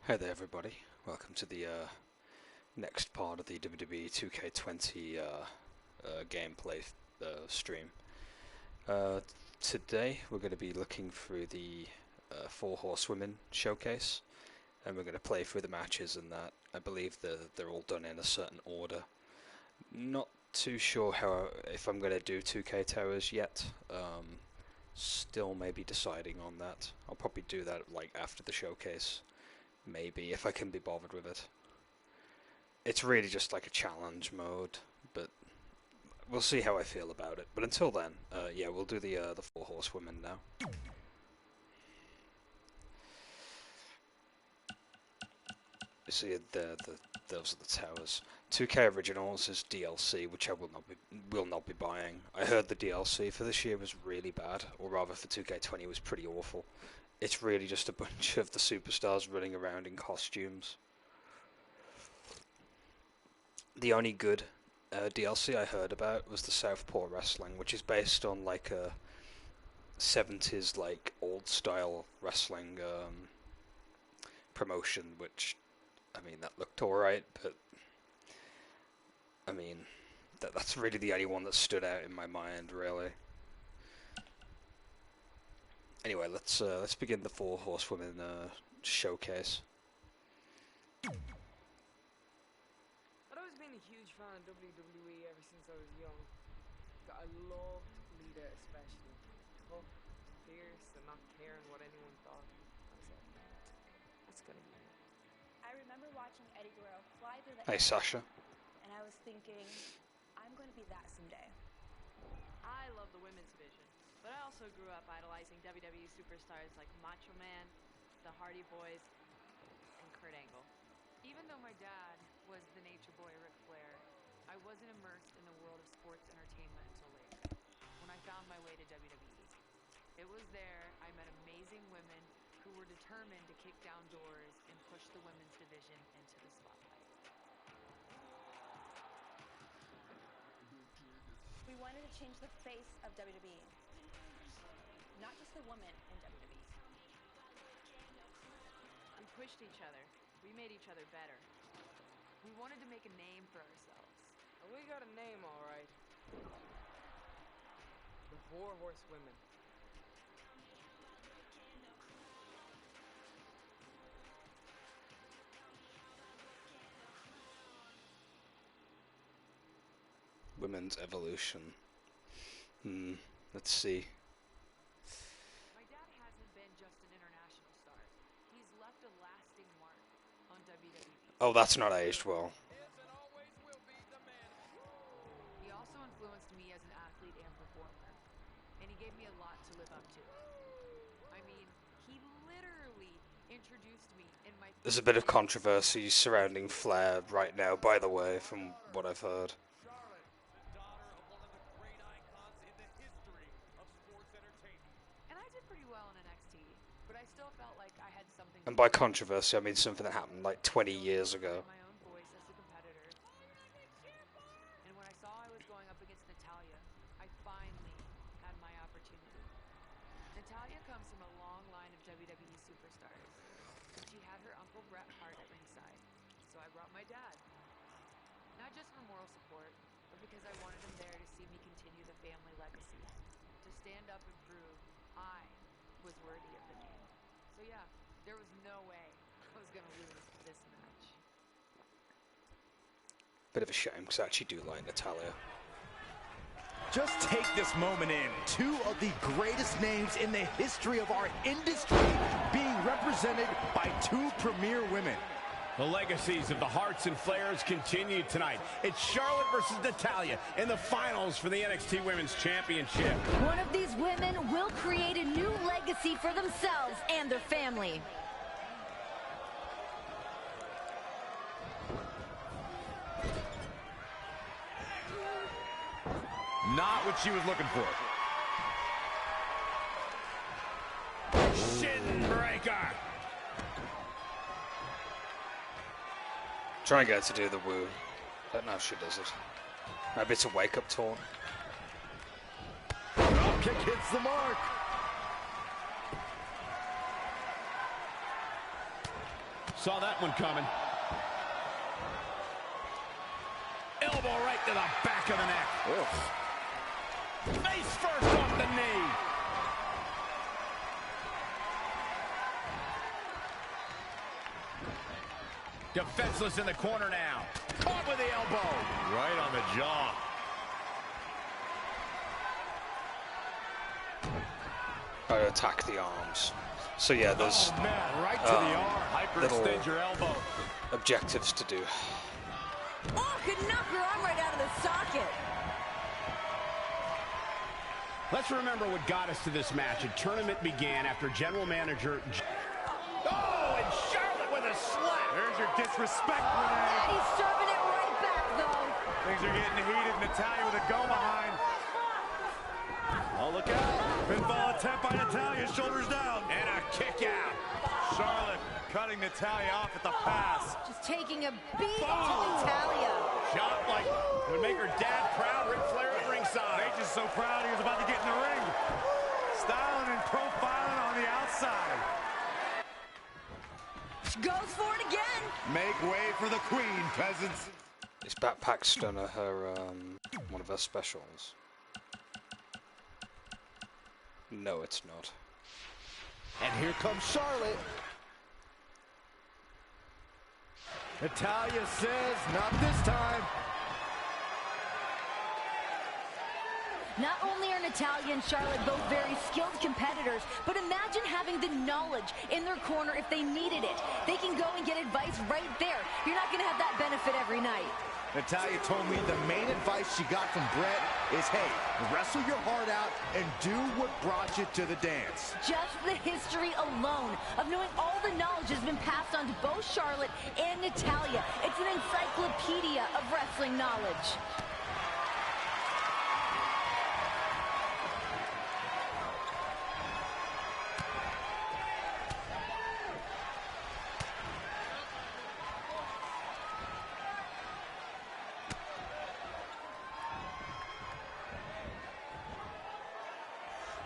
Hi there everybody, welcome to the next part of the WWE 2K20 gameplay stream. Today we're going to be looking through the 4 horsewomen showcase, and we're going to play through the matches and that. I believe they're all done in a certain order. Not too sure if I'm going to do 2K Towers yet, still maybe deciding on that. I'll probably do that like after the showcase. Maybe, if I can be bothered with it. It's really just like a challenge mode, but we'll see how I feel about it. But until then, yeah, we'll do the 4 horsewomen now. You see, those are the towers. 2K Originals is DLC, which I will not be buying. I heard the DLC for this year was really bad, or rather for 2K20 was pretty awful. It's really just a bunch of the superstars running around in costumes. The only good DLC I heard about was the Southpaw Wrestling, which is based on like a 70s like old style wrestling promotion, which, I mean, that looked alright, but I mean, that's really the only one that stood out in my mind, really. Anyway, let's begin the 4 horsewomen showcase. I've always been a huge fan of WWE ever since I was young. I loved Lita especially. Tough, fierce, and not caring what anyone thought. I was like, that's gonna be me. I remember watching Eddie Guerrero fly through the Hey, Sasha. and I was thinking, I'm going to be that someday. I love the women's division, but I also grew up idolizing WWE superstars like Macho Man, the Hardy Boys, and Kurt Angle. Even though my dad was the nature boy Ric Flair, I wasn't immersed in the world of sports entertainment until later, when I found my way to WWE. It was there I met amazing women who were determined to kick down doors and push the women's division into the spotlight. We wanted to change the face of WWE, not just the woman in WWE. We pushed each other. We made each other better. We wanted to make a name for ourselves. And we got a name, all right. The 4 horsewomen. Women's Evolution. Let's see. My dad hasn't been just an international star. He's left a lasting mark on WWE. Oh, that's not aged well. He also influenced me as an athlete and performer, and he gave me a lot to live up to. I mean, he literally introduced me in my... There's a bit of controversy surrounding Flair right now, by the way, from what I've heard. And by controversy, I mean something that happened like 20 years ago. My own voice as a competitor. And when I saw I was going up against Natalya, I finally had my opportunity. Natalya comes from a long line of WWE superstars. She had her uncle Bret Hart at ringside, so I brought my dad. Not just for moral support, but because I wanted him there to see me continue the family legacy. To stand up and prove I was worthy of the name. So yeah. There was no way I was going to lose this match. Bit of a shame, because I actually do like Natalya. Just take this moment in. 2 of the greatest names in the history of our industry being represented by 2 premier women. The legacies of the Hearts and Flairs continue tonight. It's Charlotte versus Natalya in the finals for the NXT Women's Championship. One of these women will create a new legacy for themselves and their family. Not what she was looking for. Shin breaker. Try and get her to do the woo. Don't know if she does it. Maybe it's a wake-up taunt. Drop kick hits the mark. Saw that one coming. Elbow right to the back of the neck. Ugh. Face first off the knee. Defenseless in the corner now. Caught with the elbow. Right on the jaw. Attack the arms. So yeah, there's Right to the arm. Hyperextend your elbow. objectives to do. Oh, could knock her arm right out of the socket. Let's remember what got us to this match. A tournament began after general manager... Oh, and Charlotte with a slap. There's your disrespect, And Renee. he's serving it right back, though. Things are getting heated. Natalya with a go behind. Oh, look out. Pinfall attempt by Natalya. Shoulders down. And a kick out. Charlotte cutting Natalya off at the pass. Just taking a beat to Natalya. Shot like would make her dad proud. Ric Flair at ringside. Nate's just so proud he was about to get in the ring. Styling and profiling on the outside. Goes for it again. Make way for the queen, peasants. Is backpack stunner her one of her specials? No, it's not. And here comes Charlotte. Natalya says, not this time. Not only are Natalya and Charlotte both very skilled competitors, but imagine having the knowledge in their corner if they needed it. They can go and get advice right there. You're not going to have that benefit every night. Natalya told me the main advice she got from Brett is, hey, wrestle your heart out and do what brought you to the dance. Just the history alone of knowing all the knowledge has been passed on to both Charlotte and Natalya. It's an encyclopedia of wrestling knowledge.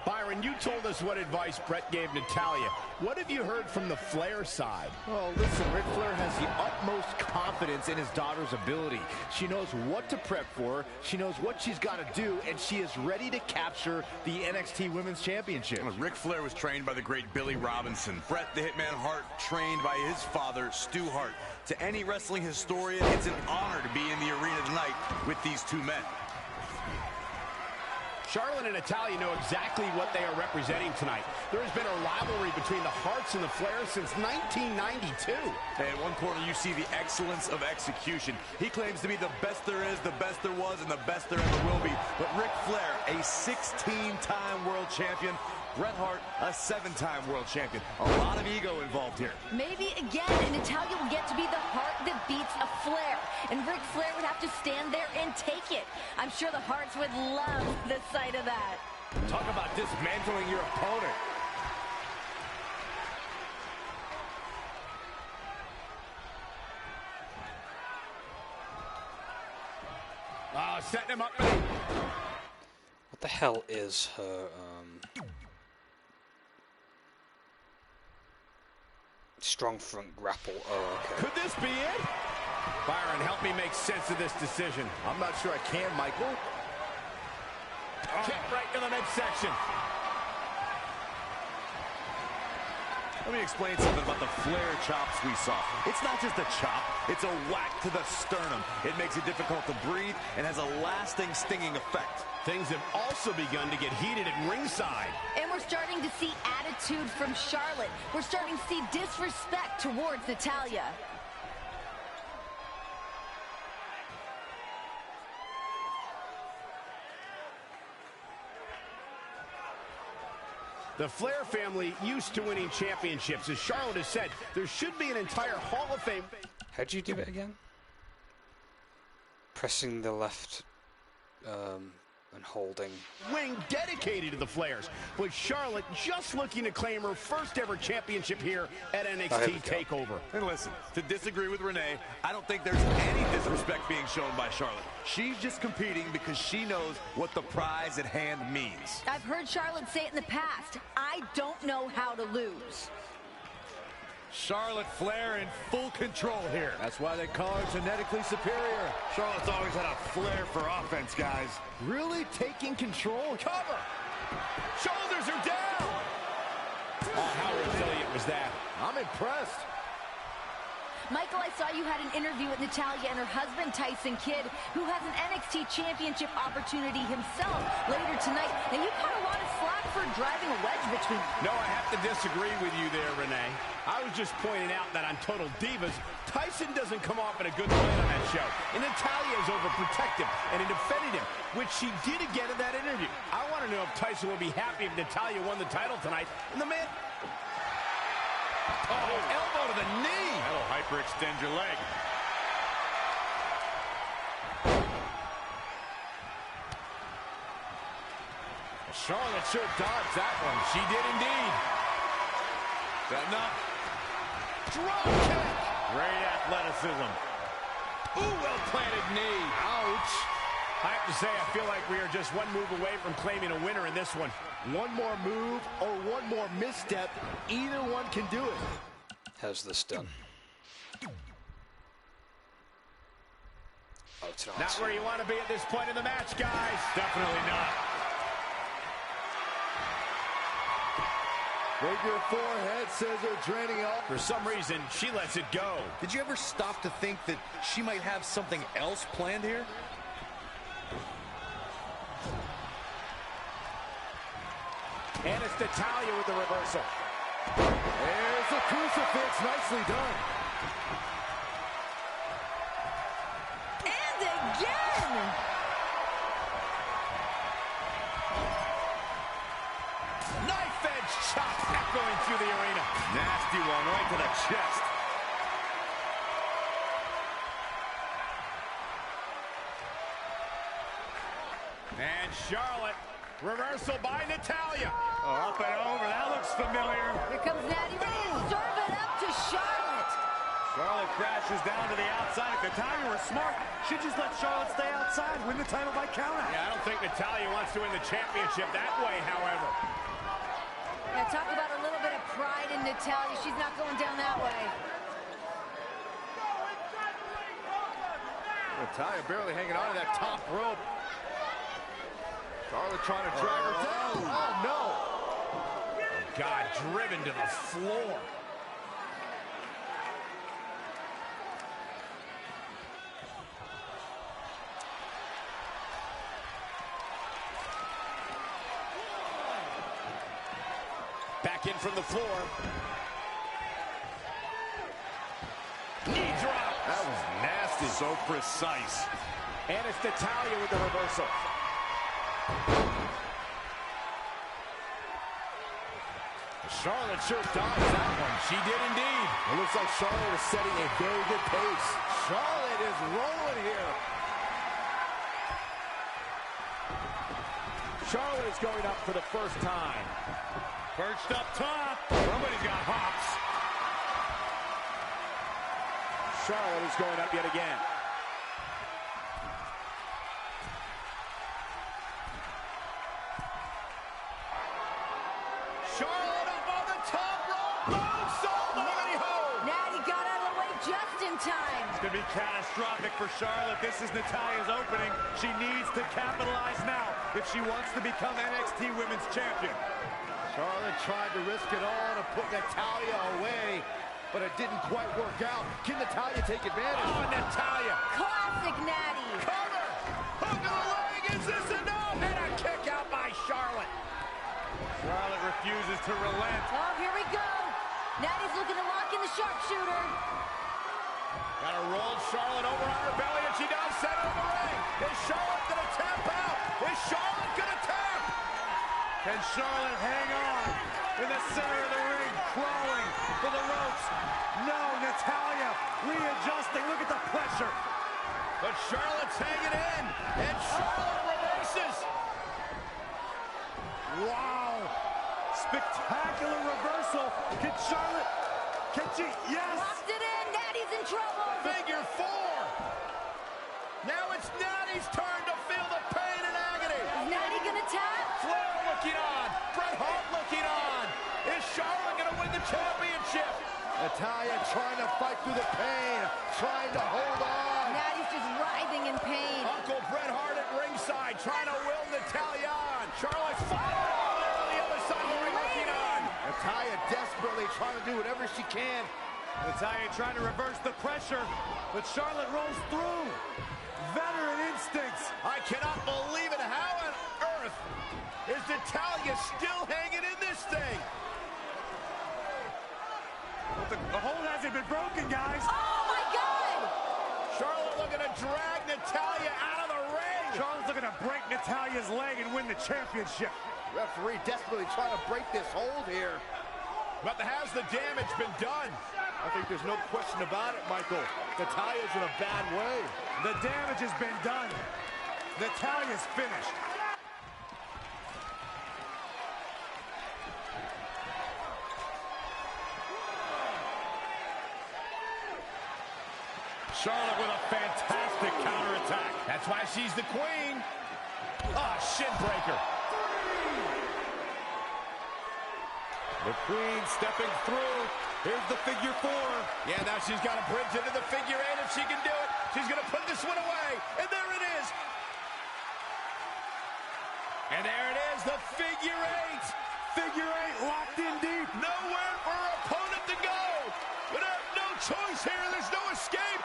Byron, you told us what advice Brett gave Natalya. What have you heard from the Flair side? Well, listen, Ric Flair has the utmost confidence in his daughter's ability. She knows what to prep for, she knows what she's got to do, and she is ready to capture the NXT Women's Championship. Ric Flair was trained by the great Billy Robinson. Bret the Hitman Hart trained by his father, Stu Hart. To any wrestling historian, it's an honor to be in the arena tonight with these two men. Charlotte and Natalya know exactly what they are representing tonight. There has been a rivalry between the Harts and the Flairs since 1992. Hey, in one corner, you see the excellence of execution. He claims to be the best there is, the best there was, and the best there ever will be. But Ric Flair, a 16-time world champion. Bret Hart, a 7-time world champion. A lot of ego involved here. Maybe again, and Natalya will get to be the heart that beats a Flair. And Ric Flair would have to stand there and take it. I'm sure the Harts would love the sight of that. Talk about dismantling your opponent. Setting him up. What the hell is her strong front grapple? Oh, okay. Could this be it? Byron, help me make sense of this decision. I'm not sure I can, Michael. Kick right to the midsection. Let me explain something about the Flair chops we saw. It's not just a chop, it's a whack to the sternum. It makes it difficult to breathe and has a lasting stinging effect. Things have also begun to get heated at ringside. And we're starting to see attitude from Charlotte. We're starting to see disrespect towards Natalya. The Flair family used to winning championships. As Charlotte has said, there should be an entire Hall of Fame. How'd you do it again? Pressing the left and holding. Wing dedicated to the Flairs. With Charlotte just looking to claim her first ever championship here at NXT TakeOver. And listen, to disagree with Renee, I don't think there's any disrespect being shown by Charlotte. She's just competing because she knows what the prize at hand means. I've heard Charlotte say it in the past. I don't know how to lose. Charlotte Flair in full control here. That's why they call her genetically superior. Charlotte's always had a flair for offense, guys. Really taking control. Cover. Shoulders are down. Oh, how resilient was that? I'm impressed. Michael, I saw you had an interview with Natalya and her husband, Tyson Kidd, who has an NXT championship opportunity himself later tonight. Now, you caught a lot of slack for driving a wedge between them. No, I have to disagree with you there, Renee. I was just pointing out that on Total Divas, Tyson doesn't come off in a good light on that show. And Natalya is overprotective and defended him, which she did again in that interview. I want to know if Tyson will be happy if Natalya won the title tonight. And the man... Oh, elbow to the knee. That'll hyperextend your leg. Charlotte should dodge that one. She did indeed. That enough? Drop kick. Great athleticism. Ooh, well-planted knee. Ouch. I have to say, I feel like we are just one move away from claiming a winner in this one. One more move or one more misstep, either one can do it. How's this done? Oh, it's not. Not where you want to be at this point in the match, guys. Definitely not. Figure four head scissor draining off. For some reason, she lets it go. Did you ever stop to think that she might have something else planned here? And it's Natalya with the reversal. There's the crucifix, nicely done. And again! Knife edge chop echoing through the arena. Nasty one right to the chest. And Charlotte, reversal by Natalya. Oh, up and over, that looks familiar. Here comes Natty ready to serve it up to Charlotte. Charlotte crashes down to the outside. If Natalya were smart, she'd just let Charlotte stay outside, win the title by countout. Yeah, I don't think Natalya wants to win the championship that way, however. Now talk about a little bit of pride in Natalya. She's not going down that way. Natalya barely hanging on to that top rope. Charlotte trying to drag her down. Oh, no. God, driven to the floor. Back in from the floor. Knee drop. That was nasty. So precise. And it's Natalya with the reversal. Charlotte sure dodged that one. She did indeed. It looks like Charlotte is setting a very good pace. Charlotte is rolling here. Charlotte is going up for the first time. Perched up top. Somebody's got hops. Charlotte is going up yet again. Charlotte up on the top rope. Moonsault already home. Natty got out of the way just in time. It's going to be catastrophic for Charlotte. This is Natalya's opening. She needs to capitalize now if she wants to become NXT Women's Champion. Charlotte tried to risk it all to put Natalya away, but it didn't quite work out. Can Natalya take advantage? Oh, Natalya. Classic Natty. Cover. Hook of the leg. Is this enough? And a kick out by Charlotte. Charlotte refuses to relent. Oh, here we go. Natty's looking to lock in the sharpshooter. Got to roll Charlotte over on her belly, and she does center of the ring. Is Charlotte going to tap out? Is Charlotte going to tap? Can Charlotte hang on in the center of the ring, crawling for the ropes? No, Natalya readjusting. Look at the pressure. But Charlotte's hanging in, and Charlotte reverses. Wow. Spectacular reversal. Can Charlotte, can she, yes. Locked it in. Natty's in trouble. Figure four. Now it's Natty's turn to feel the pain and agony. Is Natty gonna tap? Flair looking on. Bret Hart looking on. Is Charlotte going to win the championship? Natalya trying to fight through the pain, trying to hold on. Natty's just writhing in pain. Uncle Bret Hart at ringside trying to will Natalya on. Charlotte fighting there on the other side of the ring looking on. Natalya desperately trying to do whatever she can. Natalya trying to reverse the pressure, but Charlotte rolls through. Veteran instincts. I cannot believe it. How on earth is Natalya still hanging in this thing? The hold hasn't been broken, guys. Oh my God! Charlotte looking to drag Natalya out of the ring. Charlotte's looking to break Natalya's leg and win the championship. Referee desperately trying to break this hold here. But has the damage been done? I think there's no question about it, Michael. Natalya's in a bad way. The damage has been done. Natalya's finished. Charlotte with a fantastic counterattack. That's why she's the queen. Ah, shin breaker. The queen stepping through. Here's the figure four. Yeah, now she's got a bridge into the figure eight if she can do it. She's going to put this one away. And there it is. And there it is, the figure eight. Figure eight locked in deep. Nowhere for her opponent to go. But no choice here. There's no escape.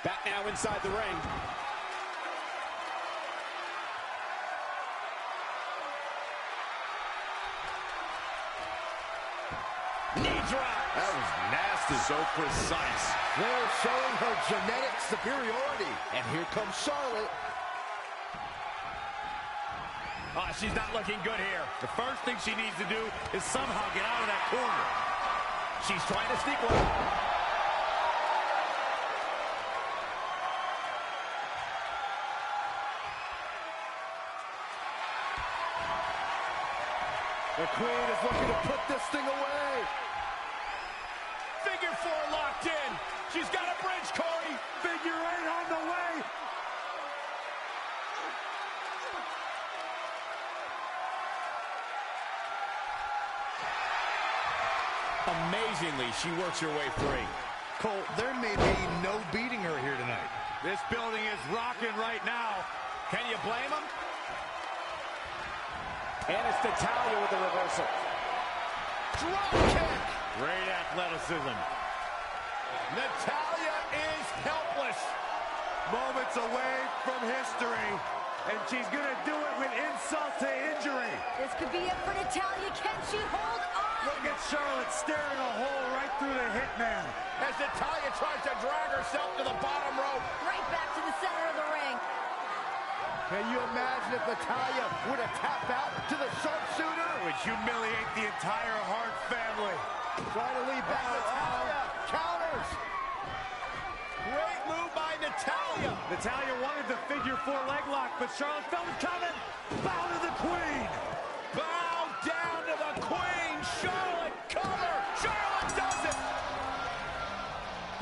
Back now inside the ring. Knee drop. That was nasty. So precise. Flair showing her genetic superiority. And here comes Charlotte. Oh, she's not looking good here. The first thing she needs to do is somehow get out of that corner. She's trying to sneak one. The queen is looking to put this thing away. Figure four locked in. She's got a bridge, Corey. Figure eight on the way. Amazingly, she works her way free. Cole, there may be no beating her here tonight. This building is rocking right now. Can you blame them? And it's Natalya with the reversal. Drop kick. Great athleticism. Natalya is helpless. Moments away from history. And she's going to do it with insult to injury. This could be it for Natalya. Can she hold on? Look at Charlotte staring a hole right through the hitman. As Natalya tries to drag herself to the bottom rope. Right back to the center of the ring. Can you imagine if Natalya would have tapped out to the sharpshooter? It would humiliate the entire Hart family. Trying to lead back Natalya. Counters. Great move by Natalya. Natalya wanted the figure four leg lock, but Charlotte felt it coming. Bow to the queen. Bow down to the queen. Charlotte cover. Charlotte does it.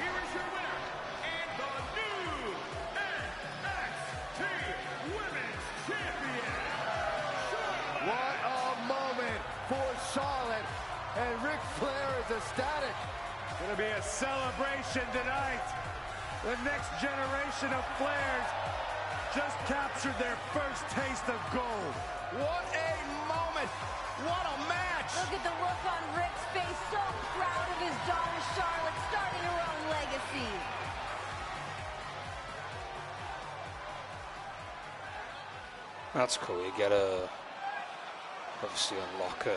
Here is your winner and the new NXT Women's Champion, Charlotte. What a moment for Charlotte. And Ric Flair is ecstatic. Going to be a celebration tonight. The next generation of Flairs just captured their first taste of gold. What a moment. What a match. Look at the look on Ric's face. So proud of his daughter Charlotte starting her own legacy. That's cool. You get a obviously unlock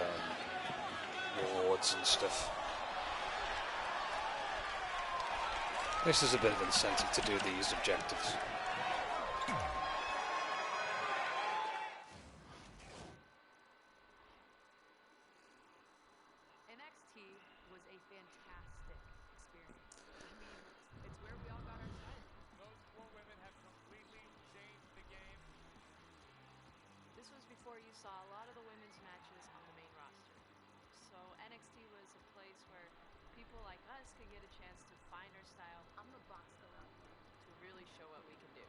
rewards and stuff. This is a bit of incentive to do these objectives. NXT was a fantastic experience. I mean, it's where we all got our start. Those four women have completely changed the game. This was before you saw a lot of the women's matches on the main roster. So NXT was a place where people like us could get a chance show what we can do.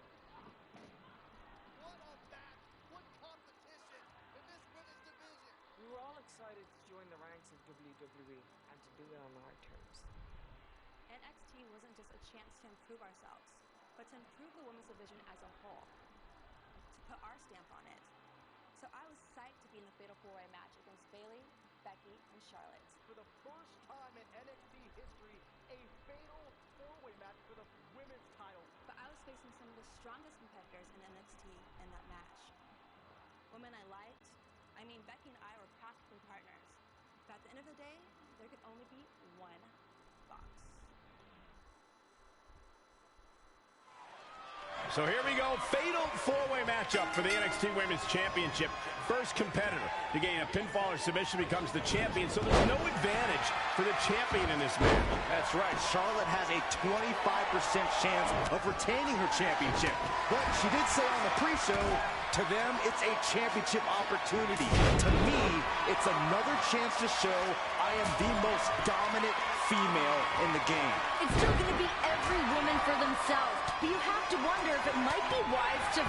What a match! What competition in this women's division! We were all excited to join the ranks of WWE and to do it on our terms. NXT wasn't just a chance to improve ourselves, but to improve the women's division as a whole, to put our stamp on it. So I was psyched to be in the Fatal 4-Way match against Bayley, Becky, and Charlotte. For the first time in NXT history, a fatal four-way match for the women's title. But I was facing some of the strongest competitors in NXT in that match. Women I liked. I mean, Becky and I were practically partners. But at the end of the day, there could only be one box. So here we go, fatal four-way matchup for the NXT Women's Championship. First competitor to gain a pinfall or submission becomes the champion, so there's no advantage for the champion in this match. That's right. Charlotte has a 25% chance of retaining her championship. But she did say on the pre-show, to them, it's a championship opportunity. To me, it's another chance to show I am the most dominant female in the game. It's still going to be every woman for themselves, but you have to wonder if it might be wise to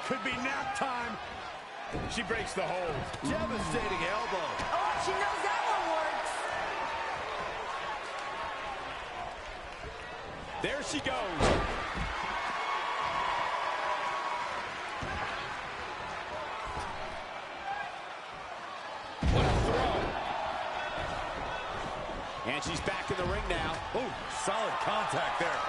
Could be nap time. She breaks the hold. Devastating elbow. Oh, she knows that one works. There she goes. What a throw. And she's back in the ring now. Oh, solid contact there.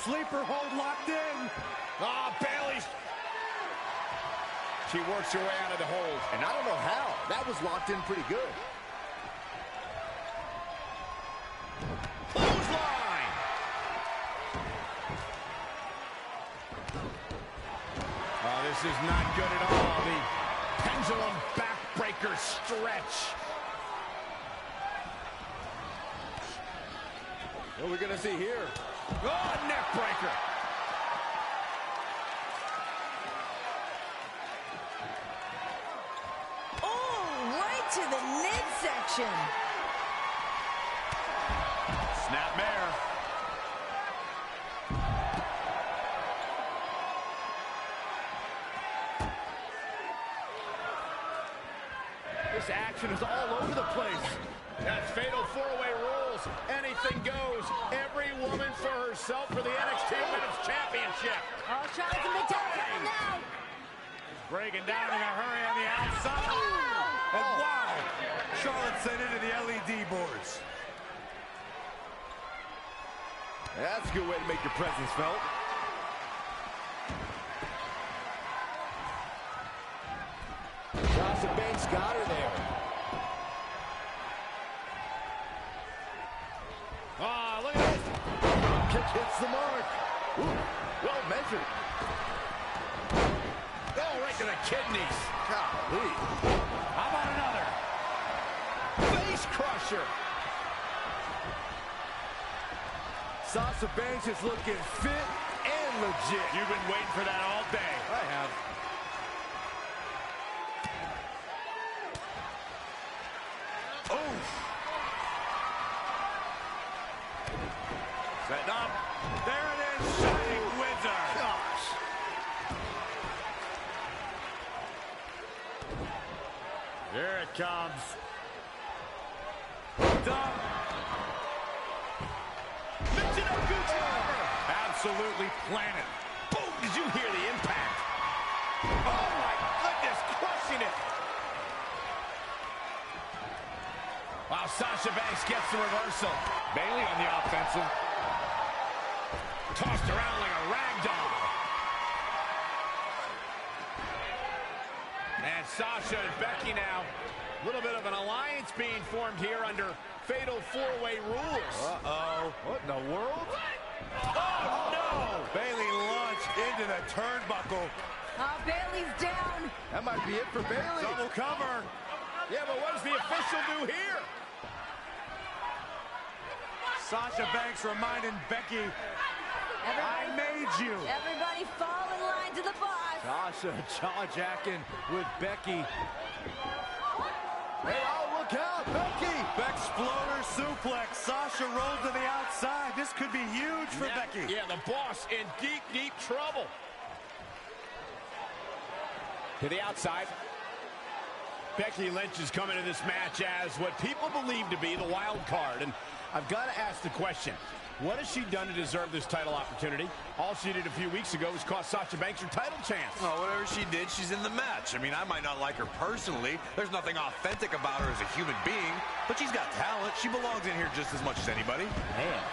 Sleeper hold locked in. Ah, Bayley's. She works her way out of the hold. And I don't know how. That was locked in pretty good. Clothesline. Oh, this is not good at all. The pendulum backbreaker stretch. What are we going to see here? Oh, neck breaker. Oh, right to the midsection. Snapmare. This action is all over the place. That's fatal four-way rules. Anything goes. Every woman for herself for the NXT Women's Championship. Oh, Charlotte's in big time now. Breaking down in a hurry on the outside. Oh! And wow, Charlotte sent into the LED boards. That's a good way to make your presence felt. Sasha Banks got her there. Ah, look at this. Kick hits the mark. Ooh, well measured. Oh, right to the kidneys. Golly. How about another? Face crusher. Sasha Banks is looking fit and legit. You've been waiting for that all day. I have. Oh. Setting up. There it is. Shining Wizard. Gosh. There it comes. Dump. Absolutely planted. Boom! Did you hear the impact? Oh my goodness, crushing it. Wow, Sasha Banks gets the reversal. Bayley on the offensive. Tossed around like a rag doll. And Sasha and Becky now. A little bit of an alliance being formed here under fatal four-way rules. Uh-oh. What in the world? Oh, no! Bayley launched into the turnbuckle. Oh, Bayley's down. That might be it for Bayley. Double cover. Yeah, but what does the official do here? Sasha Banks reminding Becky, I made you. Everybody fall in line to the boss. Sasha jaw-jacking with Becky. Hey, oh, look out, Becky. Beck suplex. Sasha rolls to the outside. This could be huge for Becky. Yeah, the boss in deep, deep trouble. To the outside. Becky Lynch is coming to this match as what people believe to be the wild card. And I've got to ask the question, what has she done to deserve this title opportunity? All she did a few weeks ago was cost Sasha Banks her title chance. Well, whatever she did, she's in the match. I mean, I might not like her personally. There's nothing authentic about her as a human being, but she's got talent. She belongs in here just as much as anybody. Man.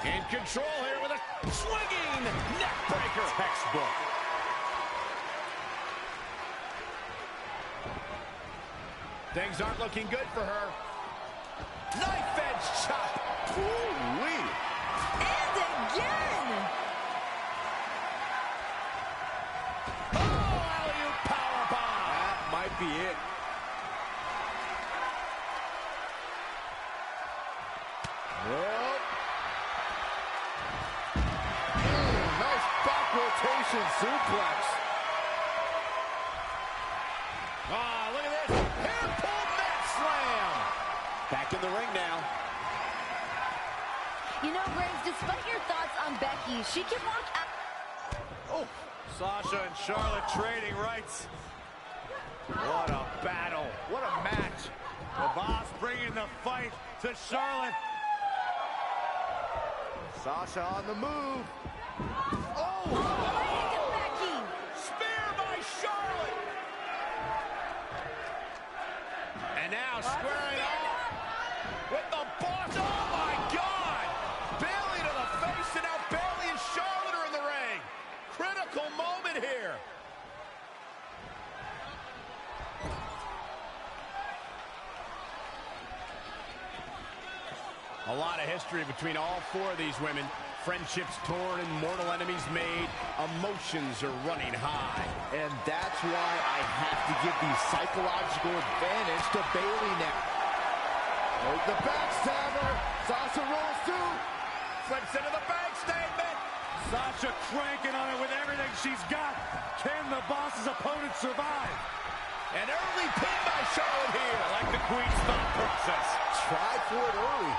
In control here with a swinging neck breaker. Textbook. Things aren't looking good for her. Knife edge chop. Ooh-wee. And again! Oh, alley-oop powerbomb. That might be it. Well. Nice back rotation suplex. Ah, look at this. Hair pull mat slam. Back in the ring now. You know, Graves, despite your thoughts on Becky, she can walk out. Oh, Sasha and Charlotte trading rights. What a battle. What a match. The boss bringing the fight to Charlotte. Sasha on the move. Oh! Right into Becky. Spear by Charlotte. And now squaring off with the boss. Oh, my God. Bayley to the face, and now Bayley and Charlotte are in the ring. Critical moment here. A lot of history between all four of these women. Friendships torn and mortal enemies made. Emotions are running high. And that's why I have to give the psychological advantage to Bayley now. There's the backstabber. Sasha rolls through. Flips into the bank statement. Sasha cranking on it with everything she's got. Can the boss's opponent survive? An early pin by Charlotte here. I like the Queen's thought process. Try for it early.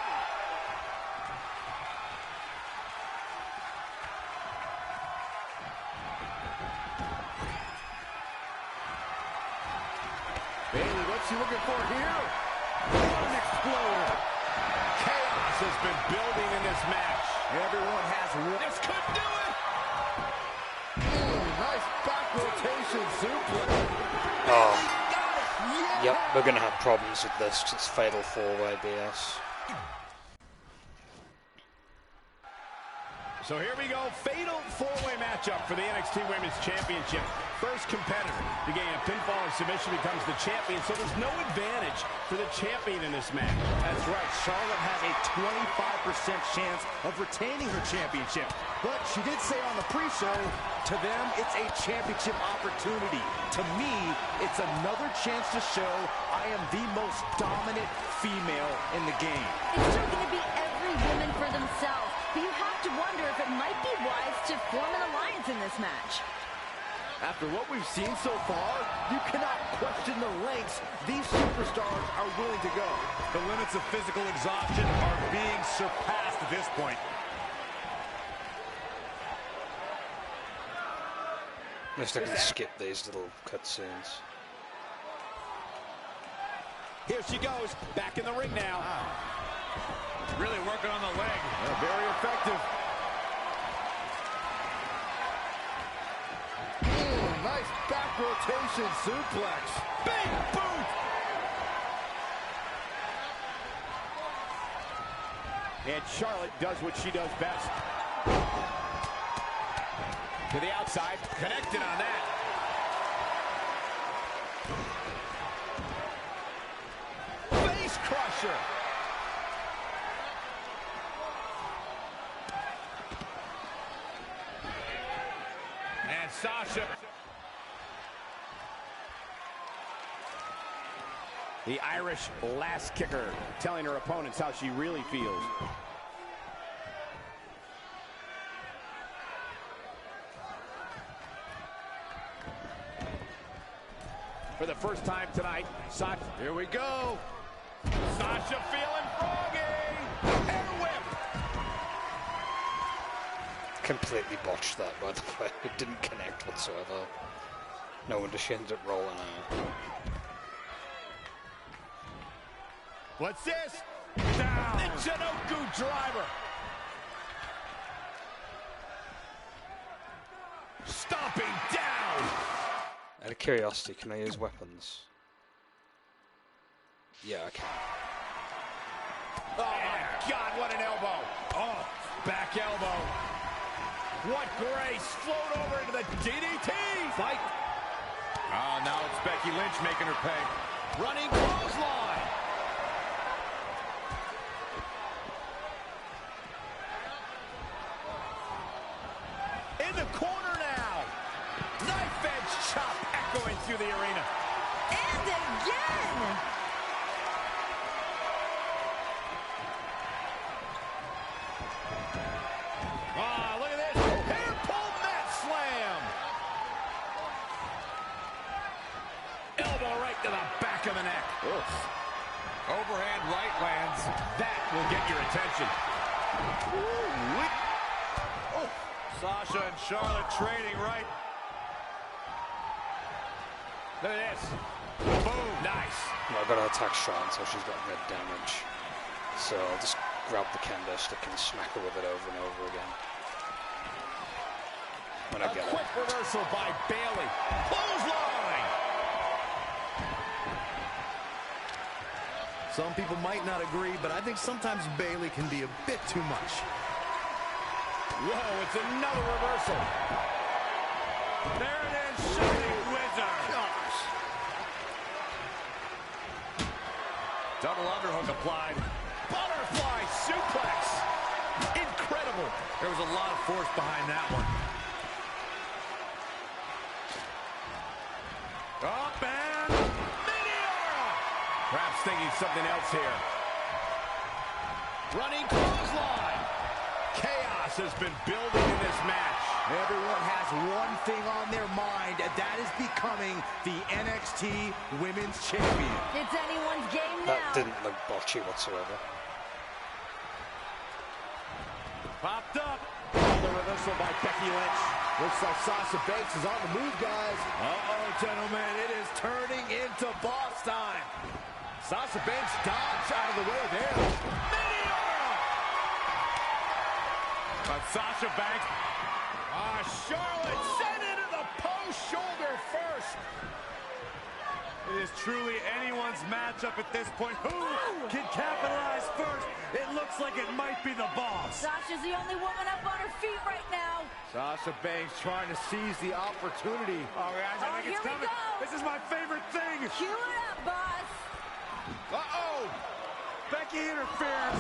Bayley, what's she looking for here? An exploder. Chaos has been building in this match. Everyone has one. This could do it. Nice back rotation suplex. Oh, Got it. yep, we're going to have problems with this 'cause it's Fatal 4-Way BS. So here we go, fatal four-way matchup for the NXT Women's Championship. First competitor to gain a pinfall or submission becomes the champion, so there's no advantage for the champion in this match. That's right, Charlotte has a 25% chance of retaining her championship. But she did say on the pre-show, to them, it's a championship opportunity. To me, it's another chance to show I am the most dominant female in the game. It's still going to be every woman for themselves, but you have to wonder if it might be wise to form an alliance in this match. After what we've seen so far, you cannot question the lengths these superstars are willing to go. The limits of physical exhaustion are being surpassed at this point. At least I can skip these little cutscenes. Here she goes, back in the ring now. Really working on the leg. Very effective. Nice back rotation suplex. Big boot. And Charlotte does what she does best. To the outside, connected on that. Face crusher. And Sasha. The Irish last kicker, telling her opponents how she really feels. For the first time tonight, Sasha. Here we go. Sasha feeling froggy. Air whip. Completely botched that, by the way. It didn't connect whatsoever. No wonder she ended up rolling out. What's this? Down. The Jinoku driver. Stomping down. Out of curiosity, can I use weapons? Yeah, I can. Oh my God, what an elbow. Oh, back elbow. What grace. Float over into the DDT. Fight. Oh, now it's Becky Lynch making her pay. Running clothesline. In the corner now. Knife edge chop echoing through the arena. And again! Ah, look at this. Hair pull mat slam. Elbow right to the back of the neck. Oof. Overhand right lands. That will get your attention. Ooh, Oh, Sasha and Charlotte trading right. Look at this. Boom. Nice. I've got to attack Sean, so she's got red damage. So I'll just grab the kendo stick and smack her with it over and over again. When I get A quick reversal by Bayley. Clothesline. Some people might not agree, but I think sometimes Bayley can be a bit too much. Whoa, it's another reversal. There it is, Shining Wizard. Gosh. Double underhook applied. Butterfly suplex. Incredible. There was a lot of force behind that one. Up and mania. Perhaps thinking something else here. Running clothesline. Chaos has been building in this match. Everyone has one thing on their mind, and that is becoming the NXT Women's Champion. It's anyone's game now. That didn't look botchy whatsoever. Popped up. The reversal by Becky Lynch. Looks like Sasha Banks is on the move, guys. Uh-oh, gentlemen. It is turning into boss time. Sasha Banks dodged out of the way there. But Sasha Banks. Charlotte sent into the post shoulder first. It is truly anyone's matchup at this point. Who can capitalize first? It looks like it might be the boss. Sasha's the only woman up on her feet right now. Sasha Banks trying to seize the opportunity. Oh, guys, I think it's here we coming. go. This is my favorite thing. Cue it up, boss. Uh-oh. Becky interferes.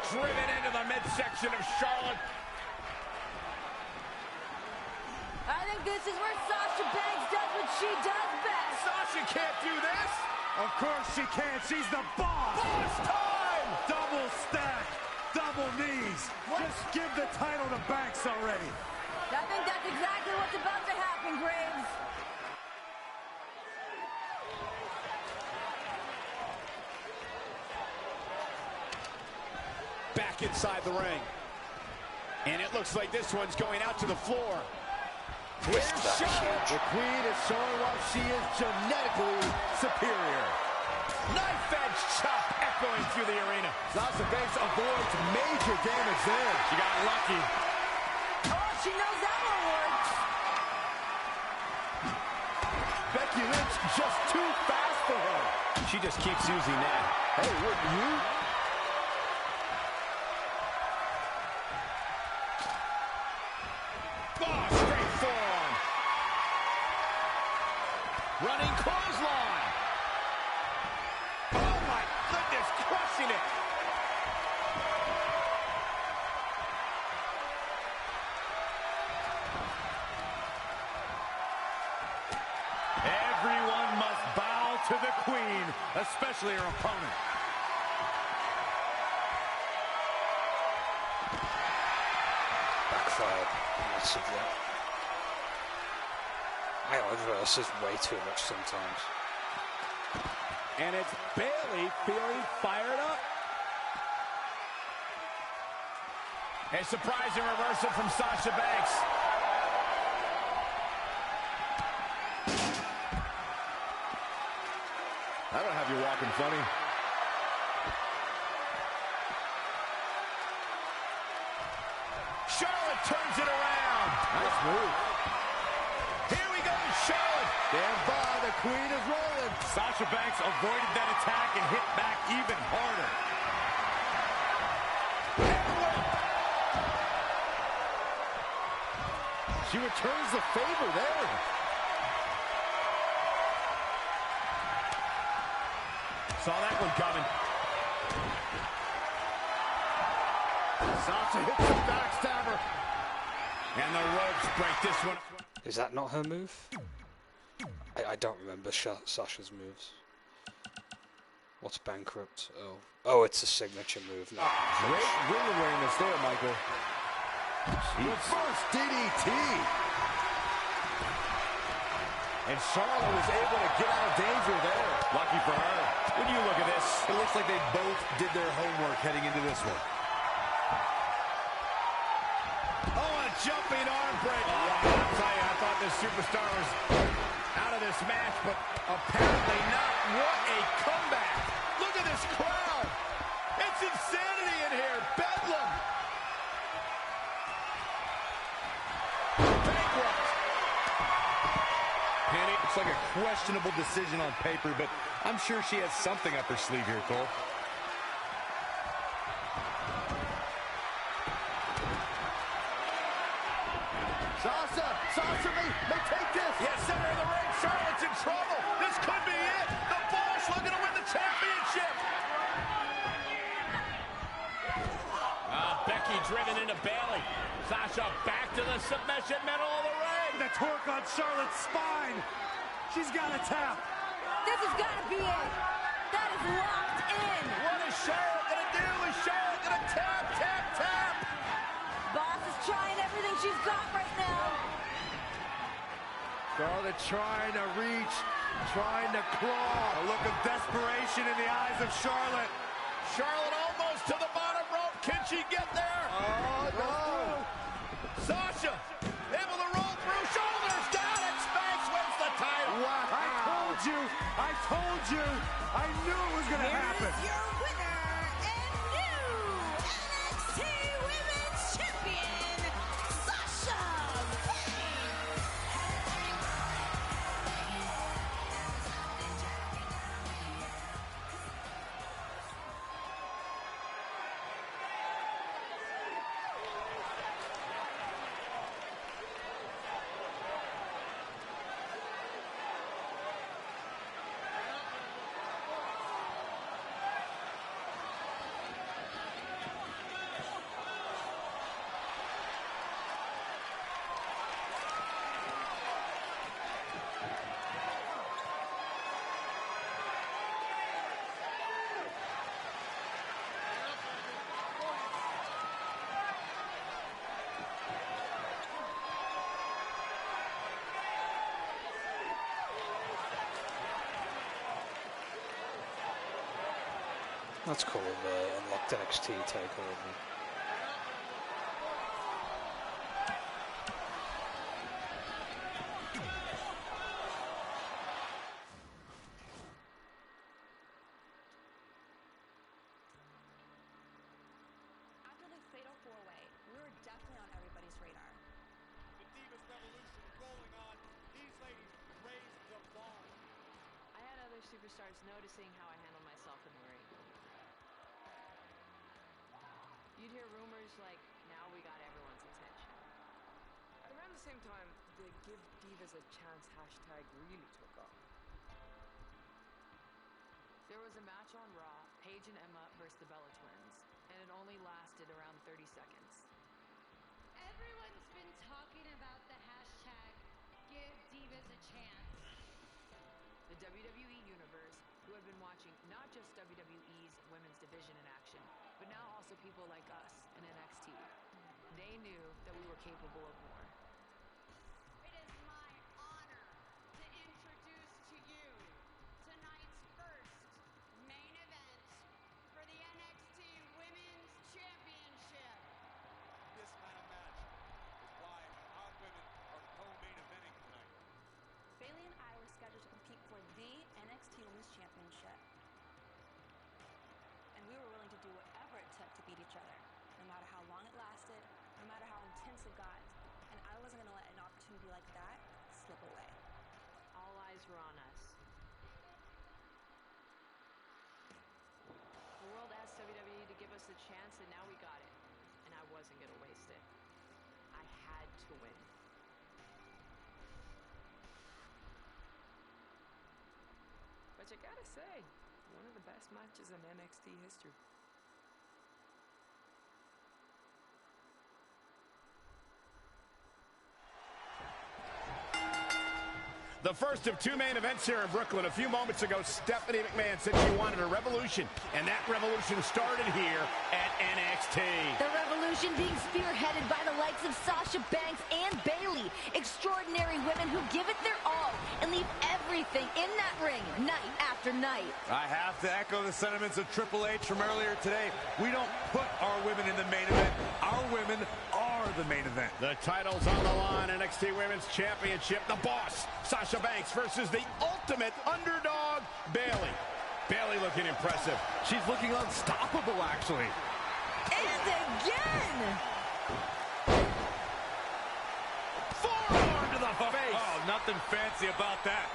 Driven into the midsection of Charlotte. I think this is where Sasha Banks does what she does best. Sasha can't do this. Of course she can. She's the boss. Boss time. Double stack. Double knees. Just give the title to Banks already. I think that's exactly what's about to happen, Graves. Back inside the ring. And it looks like this one's going out to the floor. Twist that Charlotte. The Queen is showing why she is genetically superior. Knife edge chop echoing through the arena. Sasha Banks avoids major damage there. She got lucky. Oh, she knows that one works. Becky Lynch just too fast for her. She just keeps using that. Hey, wouldn't you? Oh, straight forearm. Running clothesline. Oh my goodness, crushing it. Everyone must bow to the Queen, especially her opponent. Backfired massively. I reverse this way too much sometimes. And it's Bayley feeling fired up. A surprising reversal from Sasha Banks. That'll have you walking funny. Charlotte turns it around. Nice move. Here we go to Charlotte. Stand by, the queen is rolling. Sasha Banks avoided that attack and hit back even harder. She returns the favor there. Saw that one coming. Sasha hits the backstabber. And the ropes break this one. Is that not her move? I don't remember Sasha's moves. What's Bankrupt? Oh, it's a signature move. No. Great ring awareness there, Michael. Reverse DDT. And Charlotte was able to get out of danger there. Lucky for her. When you look at this, It looks like they both did their homework heading into this one. oh, a jumping arm break. I'll tell you, I thought this superstar was out of this match, but apparently not. What a comeback. Look at this crowd. It's insanity in here. Bedlam. Bankrupt. Penny, it's like a questionable decision on paper, but I'm sure she has something up her sleeve here, Cole. Sasha may take this. Yes, center of the ring. Charlotte's in trouble. This could be it. The Boss looking to win the championship. Becky driven into Bayley. Sasha back to the submission middle of the ring. The torque on Charlotte's spine. She's got to tap. This has got to be it. That is locked in. What is Charlotte going to do? Is Charlotte going to tap, tap, tap? Boss is trying everything she's got right now. Charlotte trying to reach, trying to claw. A look of desperation in the eyes of Charlotte. Charlotte almost to the bottom rope. Can she get there? Oh, no. Sasha able to roll through. Shoulders down and Spanx wins the title. Wow. I told you. I knew it was going to happen. Here is your winner and new NXT Women's Champion, Sasha Banks. That's cool. Unlocked NXT takeover. After the fatal four-way, we were definitely on everybody's radar. The Divas Revolution rolling on. These ladies raised the bar. I had other superstars noticing how I handled myself in the ring. You'd hear rumors like, now we got everyone's attention. Around the same time, the Give Divas a Chance hashtag really took off. There was a match on Raw, Paige and Emma versus the Bella Twins, and it only lasted around 30 seconds. Everyone's been talking about the hashtag Give Divas a Chance. The WWE Universe, who had been watching not just WWE's women's division in action, but now also people like us in NXT. They knew that we were capable of more. It is my honor to introduce to you tonight's first hands to God, and I wasn't going to let an opportunity like that slip away. All eyes were on us. The world asked WWE to give us a chance, and now we got it. And I wasn't going to waste it. I had to win. But you gotta say, one of the best matches in NXT history. The first of two main events here in Brooklyn. A few moments ago, Stephanie McMahon said she wanted a revolution, and that revolution started here at NXT. The revolution being spearheaded by the likes of Sasha Banks and Bayley. Extraordinary women who give it their all and leave everything in that ring night after night. I have to echo the sentiments of Triple H from earlier today. We don't put our women in the main event. Our women are the main event. The title's on the line. NXT Women's Championship. The Boss, Sasha Banks, versus the ultimate underdog, Bayley. Bayley looking impressive. She's looking unstoppable, actually. And again! Forearm to the face. Oh, nothing fancy about that.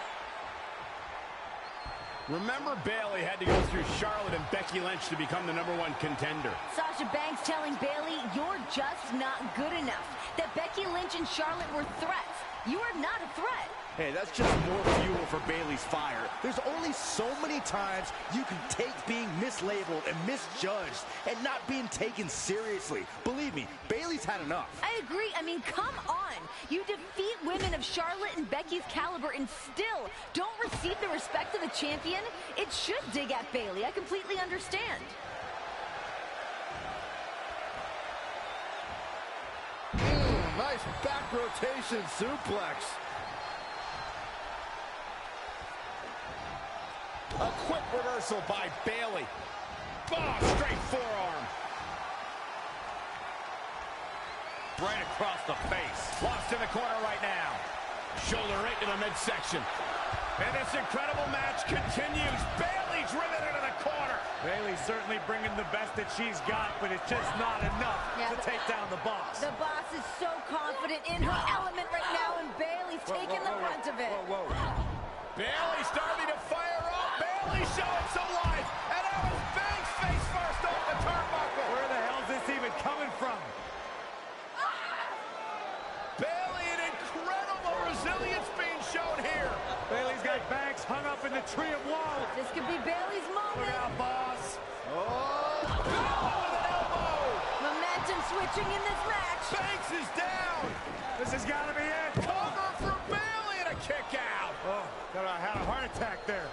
Remember, Bayley had to go through Charlotte and Becky Lynch to become the #1 contender. Sasha Banks telling Bayley, you're just not good enough. That Becky Lynch and Charlotte were threats. You are not a threat. Hey, that's just more fuel for Bayley's fire. There's only so many times you can take being mislabeled and misjudged and not being taken seriously. Believe me, Bayley's had enough. I agree. I mean, come on. You defeat women of Charlotte and Becky's caliber and still don't receive the respect of the champion? It should dig at Bayley. I completely understand. Nice back rotation suplex. A quick reversal by Bayley. Oh, straight forearm. Right across the face. Lost in the corner right now. Shoulder right to the midsection. And this incredible match continues. Bayley driven into the corner. Bayley's certainly bringing the best that she's got, but it's just not enough to take down the Boss. The Boss is so confident in her element right now, and Bayley's taking the brunt of it. Bayley starting to fire up. Bayley showing some life. And now it's Banks face first off the turnbuckle. Where the hell is this even coming from? Bayley, an incredible resilience being shown here. Bayley's got Banks hung up in the tree of woe. This could be Bayley's moment. Look out, Boss. Oh, with an elbow. Momentum switching in this match. Banks is down. This has got to be it. Cover for Bayley and a kick out. Oh, thought I had a heart attack there.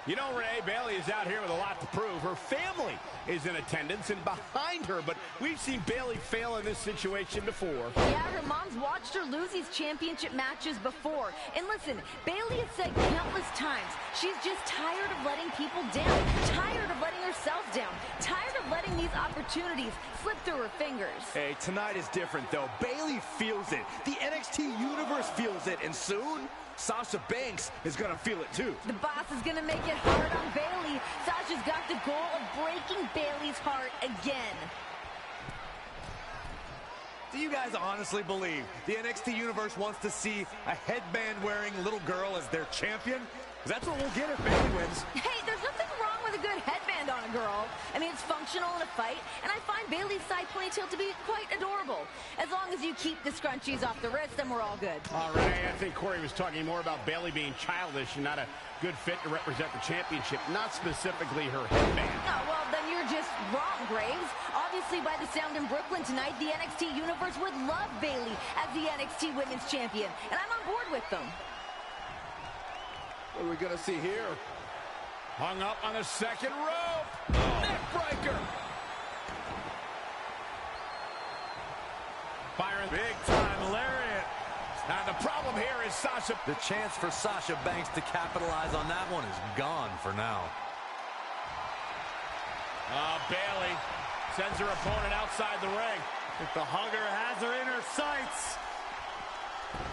You know, Renee, Bayley is out here with a lot to prove. Her family is in attendance and behind her, but we've seen Bayley fail in this situation before. Yeah, her mom's watched her lose these championship matches before. And listen, Bayley has said countless times, she's just tired of letting people down, tired of letting herself down, tired of letting these opportunities slip through her fingers. Hey, tonight is different, though. Bayley feels it. The NXT Universe feels it. And soon, Sasha Banks is going to feel it, too. The Boss is going to make it hard on Bayley. Sasha's got the goal of breaking Bayley's heart again. Do you guys honestly believe the NXT Universe wants to see a headband-wearing little girl as their champion? 'Cause that's what we'll get if Bayley wins. Hey, there's nothing wrong with a good headband on a girl. I mean, it's functional in a fight, and I find Bayley's side ponytail to be quite adorable. As long as you keep the scrunchies off the wrist, then we're all good. Renee, I think Corey was talking more about Bayley being childish and not a good fit to represent the championship, not specifically her headband. Oh, well, then you're just wrong, Graves. Obviously, by the sound in Brooklyn tonight, the NXT Universe would love Bayley as the NXT Women's Champion, and I'm on board with them. What are we going to see here? Hung up on the second rope. Neck breaker. Byron. Big-time lariat. Now, the problem here is Sasha. The chance for Sasha Banks to capitalize on that one is gone for now. Bayley sends her opponent outside the ring. If the hugger has her in her sights.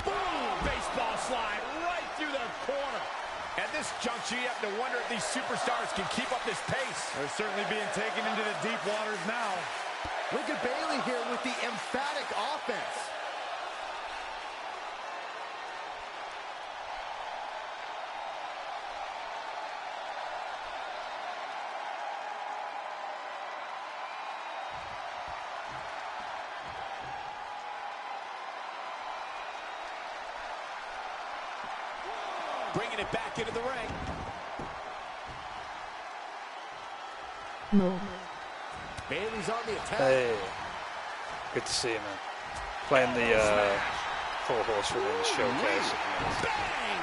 Boom! Baseball slide right through the corner. At this juncture, you have to wonder if these superstars can keep up this pace. They're certainly being taken into the deep waters now. Look at Bayley here with the emphatic offense. Bringing it back into the ring. Bayley's on the attack. Hey, good to see you, man. Playing the Four Horsewomen showcase. Bang!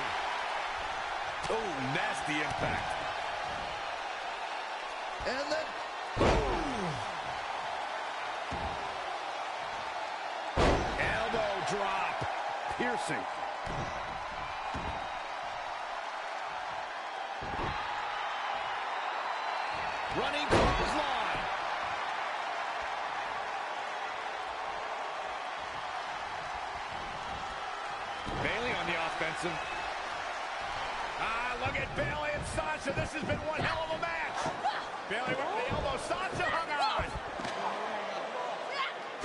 Oh, nasty impact. And then Elbow drop. piercing. Running clothesline. Bayley on the offensive. Look at Bayley and Sasha. This has been one hell of a match. Bayley with the elbow. Sasha hung on.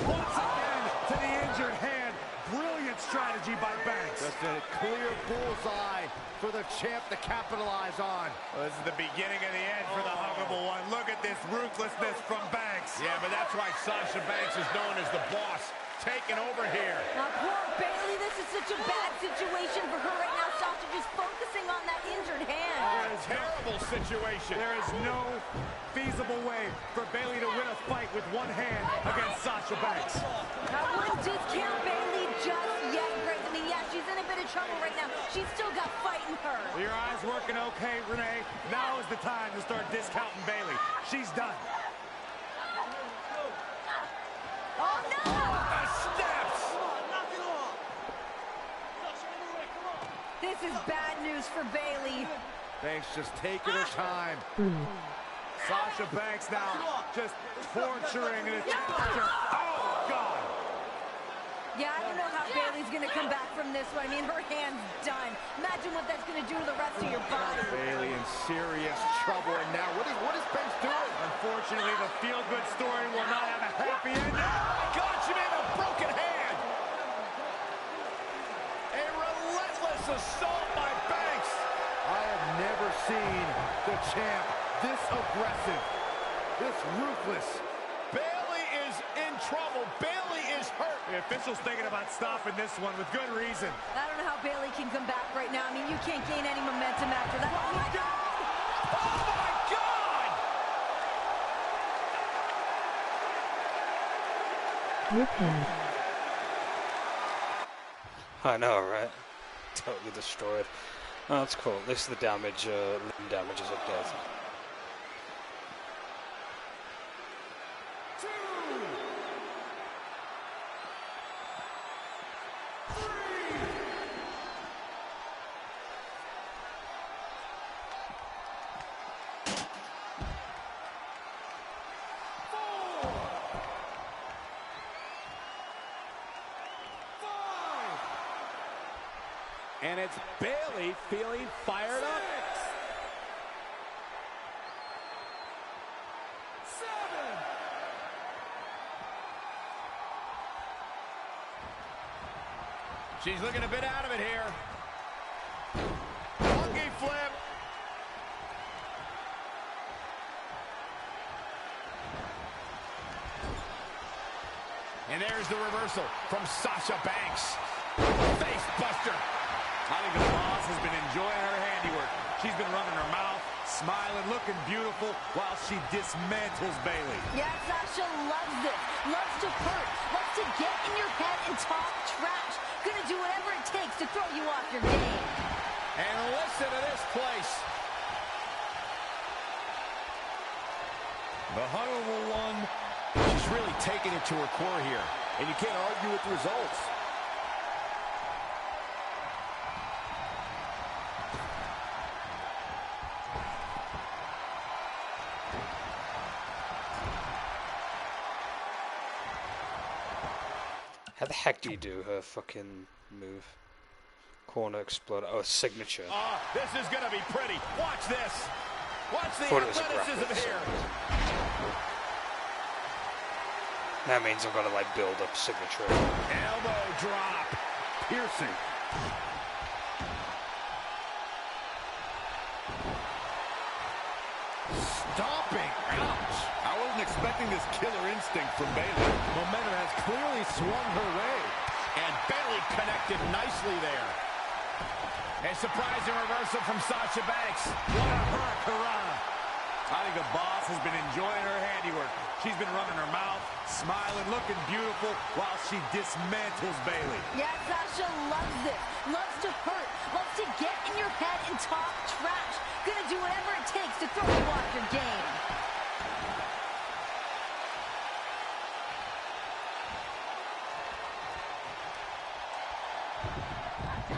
Once again to the injured hand. Brilliant strategy by Banks. Just a clear bullseye for the champ to capitalize on. Well, this is the beginning of the end for the huggable one. Look at this ruthlessness from Banks. Yeah, but that's why Sasha Banks is known as the boss. Taking over here. Now, poor Bayley, this is such a bad situation for her right now. Sasha just focusing on that injured hand. Oh, terrible situation. There is no feasible way for Bayley to win a fight with one hand against Sasha Banks. I wouldn't discount Bayley just yet, Greg. I mean, yeah, she's in a bit of trouble right now. She's still got fight in her. Your eyes working okay, Renee. Now is the time to start discounting Bayley. She's done. Oh, no! This is bad news for Bayley. Banks just taking her time. Sasha Banks now just torturing and attacking. Oh, God. Yeah, I don't know how Bayley's going to come back from this one. I mean, her hand's done. Imagine what that's going to do to the rest of your body. Bayley in serious trouble. And now, what is Banks doing? Unfortunately, the feel-good story will not have a happy ending. Oh, my God, she made a broken hand. A relentless assault by Banks. I have never seen the champ this aggressive, this ruthless. Bayley is in trouble. Bayley is hurt. The official's thinking about stopping this one with good reason. I don't know how Bayley can come back right now. I mean, you can't gain any momentum after that. Oh, my God! Oh, my God! I know, right? Totally destroyed. Oh, that's cool. At least the damage, limb damage is up there. And it's Bayley feeling fired up. 6, 7. She's looking a bit out of it here. Monkey flip. And there's the reversal from Sasha Banks. Face buster. I think the boss has been enjoying her handiwork. She's been running her mouth, smiling, looking beautiful while she dismantles Bayley. Yeah, Sasha loves this. Loves to hurt. Loves to get in your head and talk trash. Gonna do whatever it takes to throw you off your game. And listen to this place. The Honorable One, she's really taking it to her core here, and you can't argue with the results. How the heck do you do her fucking move? Corner exploder. Oh, signature. Oh, this is going to be pretty. Watch this. Watch the Thought it was athleticism aggressive, here. That means I've got to like build up signature. Elbow drop. Piercing. Stomping. Ouch. I wasn't expecting this killer instinct from Bayley. Momentum has clearly swung her way. And Bayley connected nicely there. A surprising reversal from Sasha Banks. What a hurricanrana. I think the boss has been enjoying her handiwork. She's been running her mouth, smiling, looking beautiful while she dismantles Bayley. Yeah, Sasha loves this. Loves to hurt. Loves to get in your head and talk trash. Gonna do whatever it takes to throw you off your game.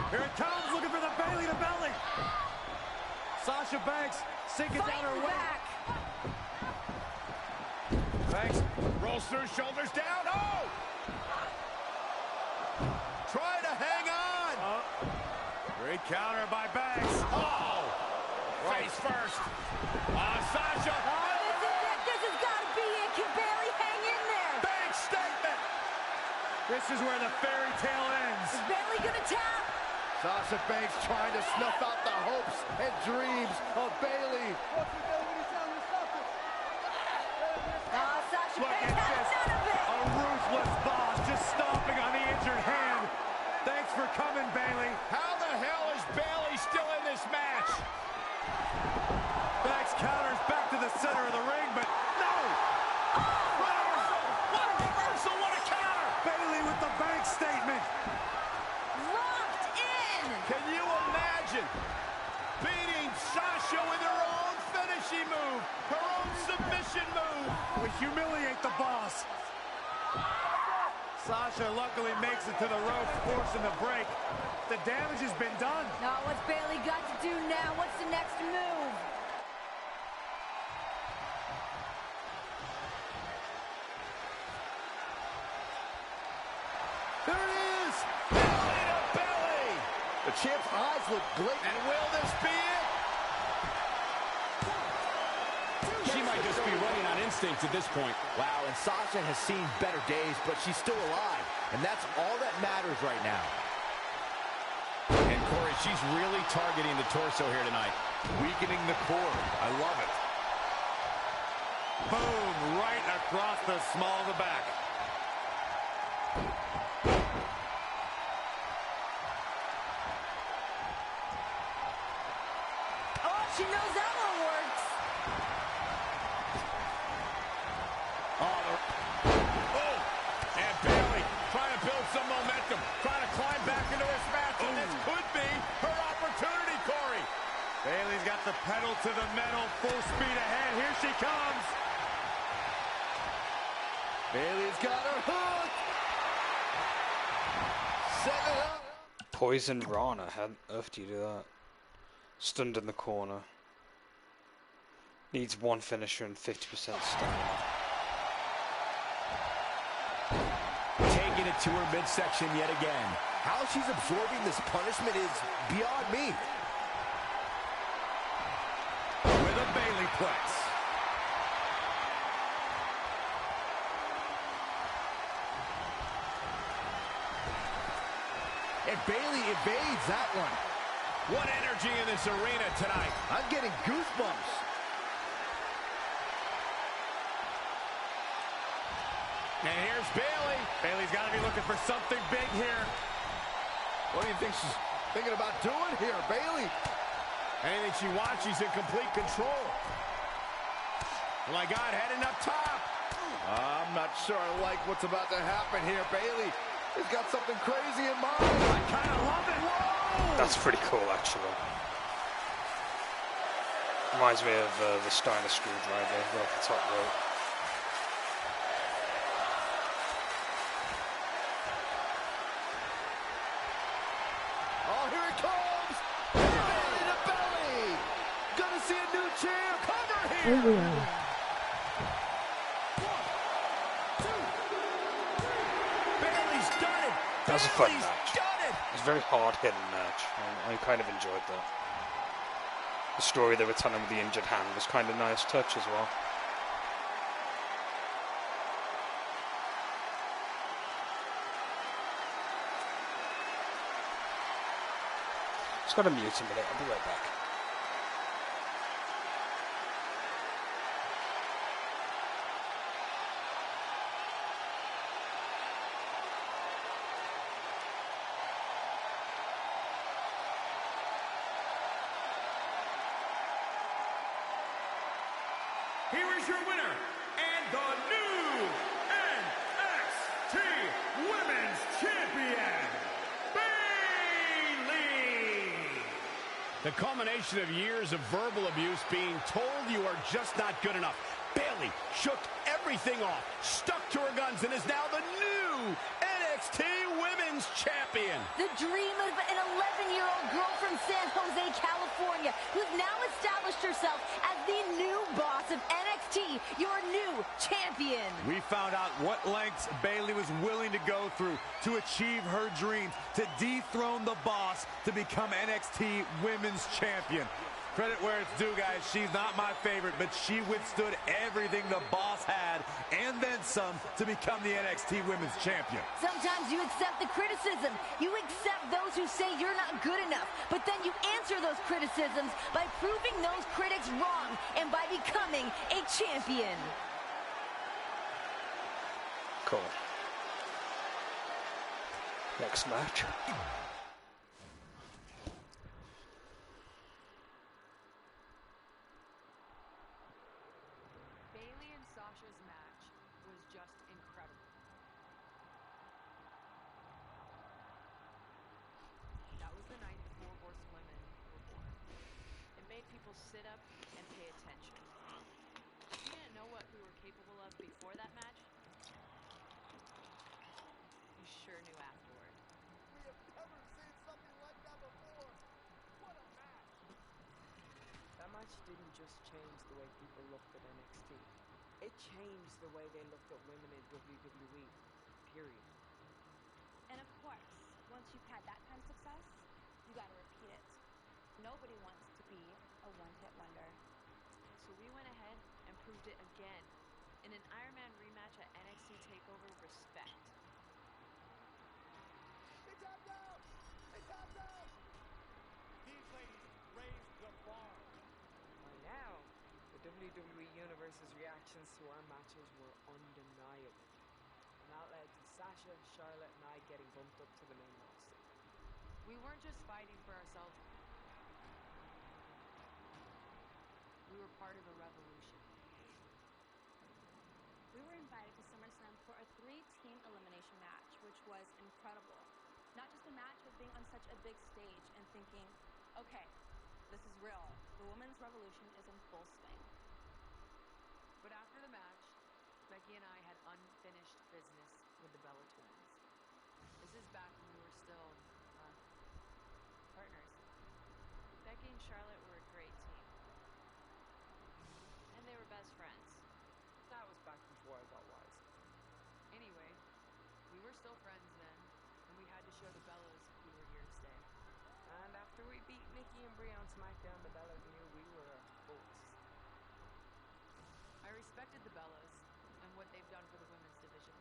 Here it comes, looking for the Bayley to belly. Sasha Banks sinking down her way. Banks rolls through, shoulders down. Oh! Try to hang on. Great counter by Banks. Oh! Face first. Sasha. Oh, this is it. This has got to be it. Can Bayley hang in there? Banks statement. This is where the fairy tale ends. Is Bayley gonna tap? Sasha Banks trying to snuff out the hopes and dreams of Bayley. Sasha Look Banks at has this. none of it. A ruthless boss just stomping on the injured hand. Thanks for coming, Bayley. How the hell is Bayley still in this match? Banks counters back to the center of the ring, but no! Reversal! What a reversal! What a counter! Bayley with the Banks statement. Locked in. Can you imagine beating Sasha with her own finishing move, her own submission move? We humiliate the boss. Sasha luckily makes it to the ropes, forcing the break. The damage has been done. Now what's Bayley got to do now? What's the next move? There it is! Belly to belly! The champ's eyes look blatant. And will this be it? She might just be running on instinct at this point. Wow, and Sasha has seen better days, but she's still alive. And that's all that matters right now. And Corey, she's really targeting the torso here tonight. Weakening the core. I love it. Boom, right across the small of the back. Oh, she knows that one works. And Bayley trying to build some momentum, trying to climb back into this match, and this could be her opportunity, Corey. Bayley's got the pedal to the metal, full speed ahead. Here she comes. Bayley's got her hook. Set it up. Poison Rana. How on earth do you do that? Stunned in the corner. Needs one finisher and 50% stamina. Taking it to her midsection yet again. How she's absorbing this punishment is beyond me. With a Bayley plex. And Bayley evades that one. What energy in this arena tonight. I'm getting goosebumps. And here's Bayley. Bayley's got to be looking for something big here. What do you think she's thinking about doing here, Bayley? Anything she wants, she's in complete control. Oh my God, heading up top. I'm not sure I like what's about to happen here. Bayley has got something crazy in mind. I kind of love it. Whoa! That's pretty cool, actually. Reminds me of the Steiner screwdriver off the top rope. Oh, here it comes! Belly to belly! Gonna see a new champ! Cover here! Bayley's done it. That was a fun Bayley's match. done it. It was a very hard-hitting match. I kind of enjoyed that. The story they were telling with the injured hand was kind of nice touch as well. Just got to mute a minute. I'll be right back. Here is your winner, and the new NXT Women's Champion, Bayley! The culmination of years of verbal abuse, being told you are just not good enough. Bayley shook everything off, stuck to her guns, and is now the new NXT Women's Champion. The dream of an 11-year-old girl from San Jose, California, who's now established herself as the new boss of NXT, your new champion. We found out what lengths Bayley was willing to go through to achieve her dreams, to dethrone the boss, to become NXT Women's Champion. Credit where it's due, guys. She's not my favorite, but she withstood everything the boss had, and then some, to become the NXT Women's Champion. Sometimes you accept the criticism. You accept those who say you're not good enough, but then you answer those criticisms by proving those critics wrong and by becoming a champion. Cool. Next match. Bayley and Sasha's match was just incredible. That was the night the four horsewomen were born. It made people sit up and pay attention. If you didn't know what we were capable of before that match, you sure knew afterward. We have never seen something like that before. What a match! That match didn't just change the way people looked at NXT. It changed the way they looked at women in WWE. Period. And of course, once you've had that kind of success, you gotta repeat it. Nobody wants to be a one-hit wonder. So we went ahead and proved it again in an Iron Man rematch at NXT TakeOver Respect. They tapped out! They tapped out! These ladies raised the bar. By now, the WWE Universe's reactions to our matches were undeniable. And that led to Sasha, Charlotte, and I getting bumped up to the main roster. We weren't just fighting for ourselves. We were part of a revolution. We were invited to SummerSlam for a 3-team elimination match, which was incredible. Not just a match, but being on such a big stage and thinking, okay, this is real. The women's revolution is in full swing. But after the match, Becky and I had unfinished business with the Bella Twins. This is back when we were still partners. Becky and Charlotte were a great team. And they were best friends. That was back before I got wise. Anyway, we were still friends then, and we had to show the Bellas we were here to stay. And after we beat Nikki and Brie on Smackdown, the Bellas knew we were a force. I respected the Bellas and what they've done for the women's division,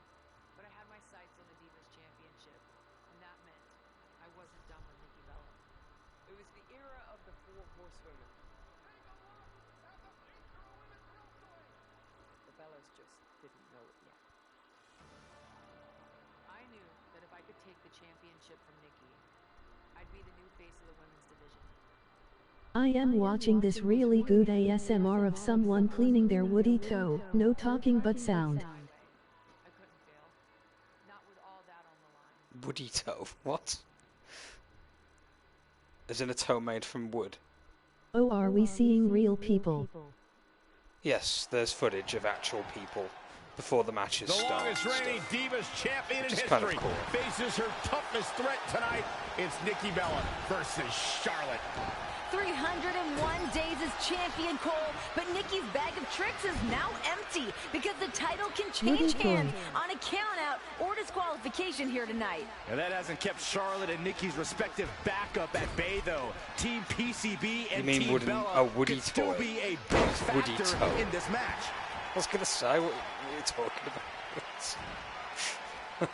but I had my sights on the Divas Championship, and that meant I wasn't done with Nikki Bella. It was the era of the four horsewomen. The Bellas just didn't know it yet. I knew that if I could take the championship from Nikki, I'd be the new face of the women's division. I am watching this really good ASMR of someone cleaning their woody toe, no talking but sound. I couldn't fail. Not with all that on the line. Woody toe. What? As in a toe made from wood? Oh, are we seeing real people? Yes, there's footage of actual people before the matches The start. longest reigning Divas champion in Which is kind of history cool. faces her toughest threat tonight. It's Nikki Bella versus Charlotte. 301 days as champion, Cole, but Nikki's bag of tricks is now empty because the title can change hands on a count-out or disqualification here tonight. And that hasn't kept Charlotte and Nikki's respective backup at bay, though. Team PCB and Team Bella could still be a big factor in this match. I was going to say, what are you talking about?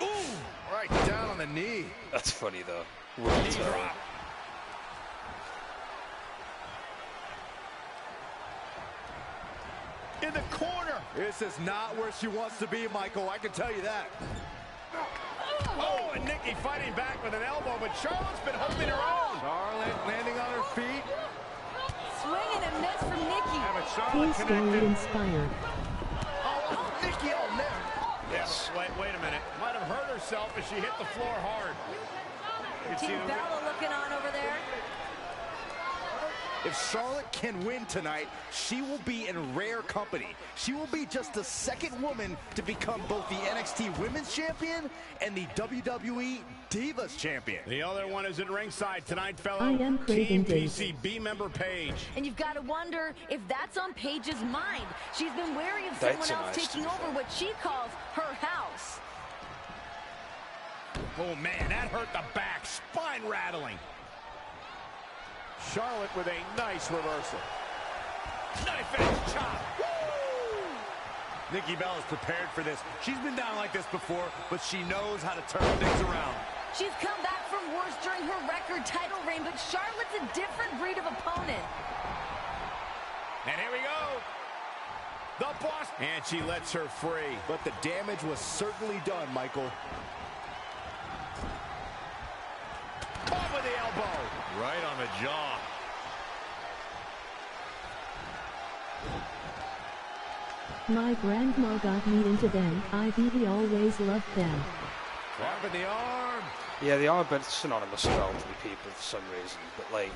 Ooh, right down on the knee. That's funny, though. Woody toe. Drop. in the corner. This is not where she wants to be, Michael. I can tell you that. Oh, and Nikki fighting back with an elbow, but Charlotte's been holding her own. Charlotte landing on her feet. Swing and a miss from Nikki. Full story inspired. Oh, Nikki, oh, man. Yes. Wait a minute. Might have hurt herself as she hit the floor hard. Team Bella looking on over there. If Charlotte can win tonight, she will be in rare company. She will be just the second woman to become both the NXT Women's Champion and the WWE Divas Champion. The other one is at ringside tonight, fellow. I am Team Craven Days. PCB member Paige. And you've got to wonder if that's on Paige's mind. She's been wary of That's someone else nice taking over what she calls her house. Oh, man, that hurt the back. Spine rattling. Charlotte with a nice reversal. Knife edge chop. Nikki Bella's prepared for this. She's been down like this before, but she knows how to turn things around. She's come back from worse during her record title reign, but Charlotte's a different breed of opponent. And here we go. The boss. And she lets her free. But the damage was certainly done, Michael. Caught with the elbow. Right on the jaw. My grandma got me into them. I really always loved them. Drop in the arm. Yeah, they are a bit synonymous with elderly people for some reason, but like,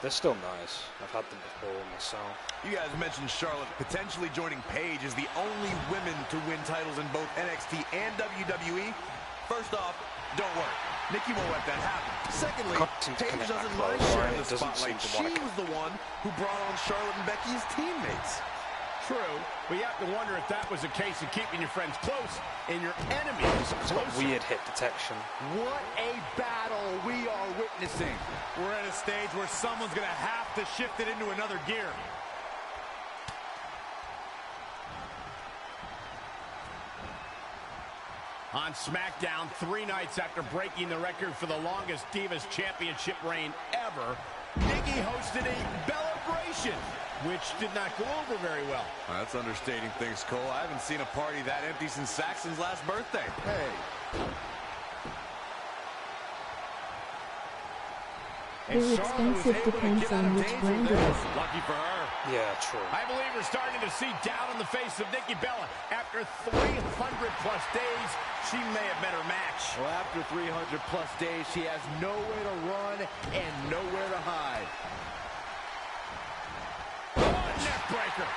they're still nice. I've had them before myself. You guys mentioned Charlotte potentially joining Paige as the only women to win titles in both NXT and WWE. First off, don't worry. Nikki won't let that happen. Secondly, Paige doesn't mind sharing the spotlight. She was the one who brought on Charlotte and Becky as teammates. True, but you have to wonder if that was a case of keeping your friends close and your enemies It's got closer. weird hit detection. What a battle we are witnessing. We're at a stage where someone's going to have to shift it into another gear. On Smackdown, 3 nights after breaking the record for the longest Divas Championship reign ever, Nikki hosted a Bellabration, which did not go over very well. That's understating things, Cole. I haven't seen a party that empty since Saxon's last birthday. Hey. They're expensive, depends on which brand it is. Lucky for her. Yeah, true. I believe we're starting to see doubt on the face of Nikki Bella. After 300-plus days, she may have met her match. Well, after 300-plus days, she has nowhere to run and nowhere to hide. Oh, neck breaker.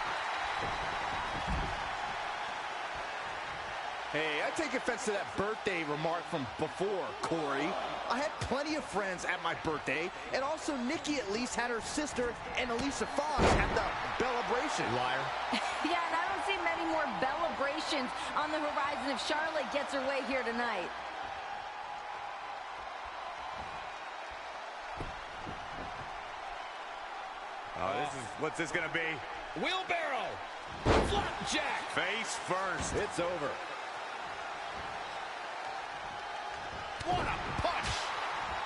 Hey, I take offense to that birthday remark from before, Corey. I had plenty of friends at my birthday, and also Nikki at least had her sister and Alicia Fox at the Bellabration. Liar. Yeah, and I don't see many more Bellabrations on the horizon if Charlotte gets her way here tonight. What's this gonna be? Wheelbarrow. Flapjack. Face first. It's over. What a punch.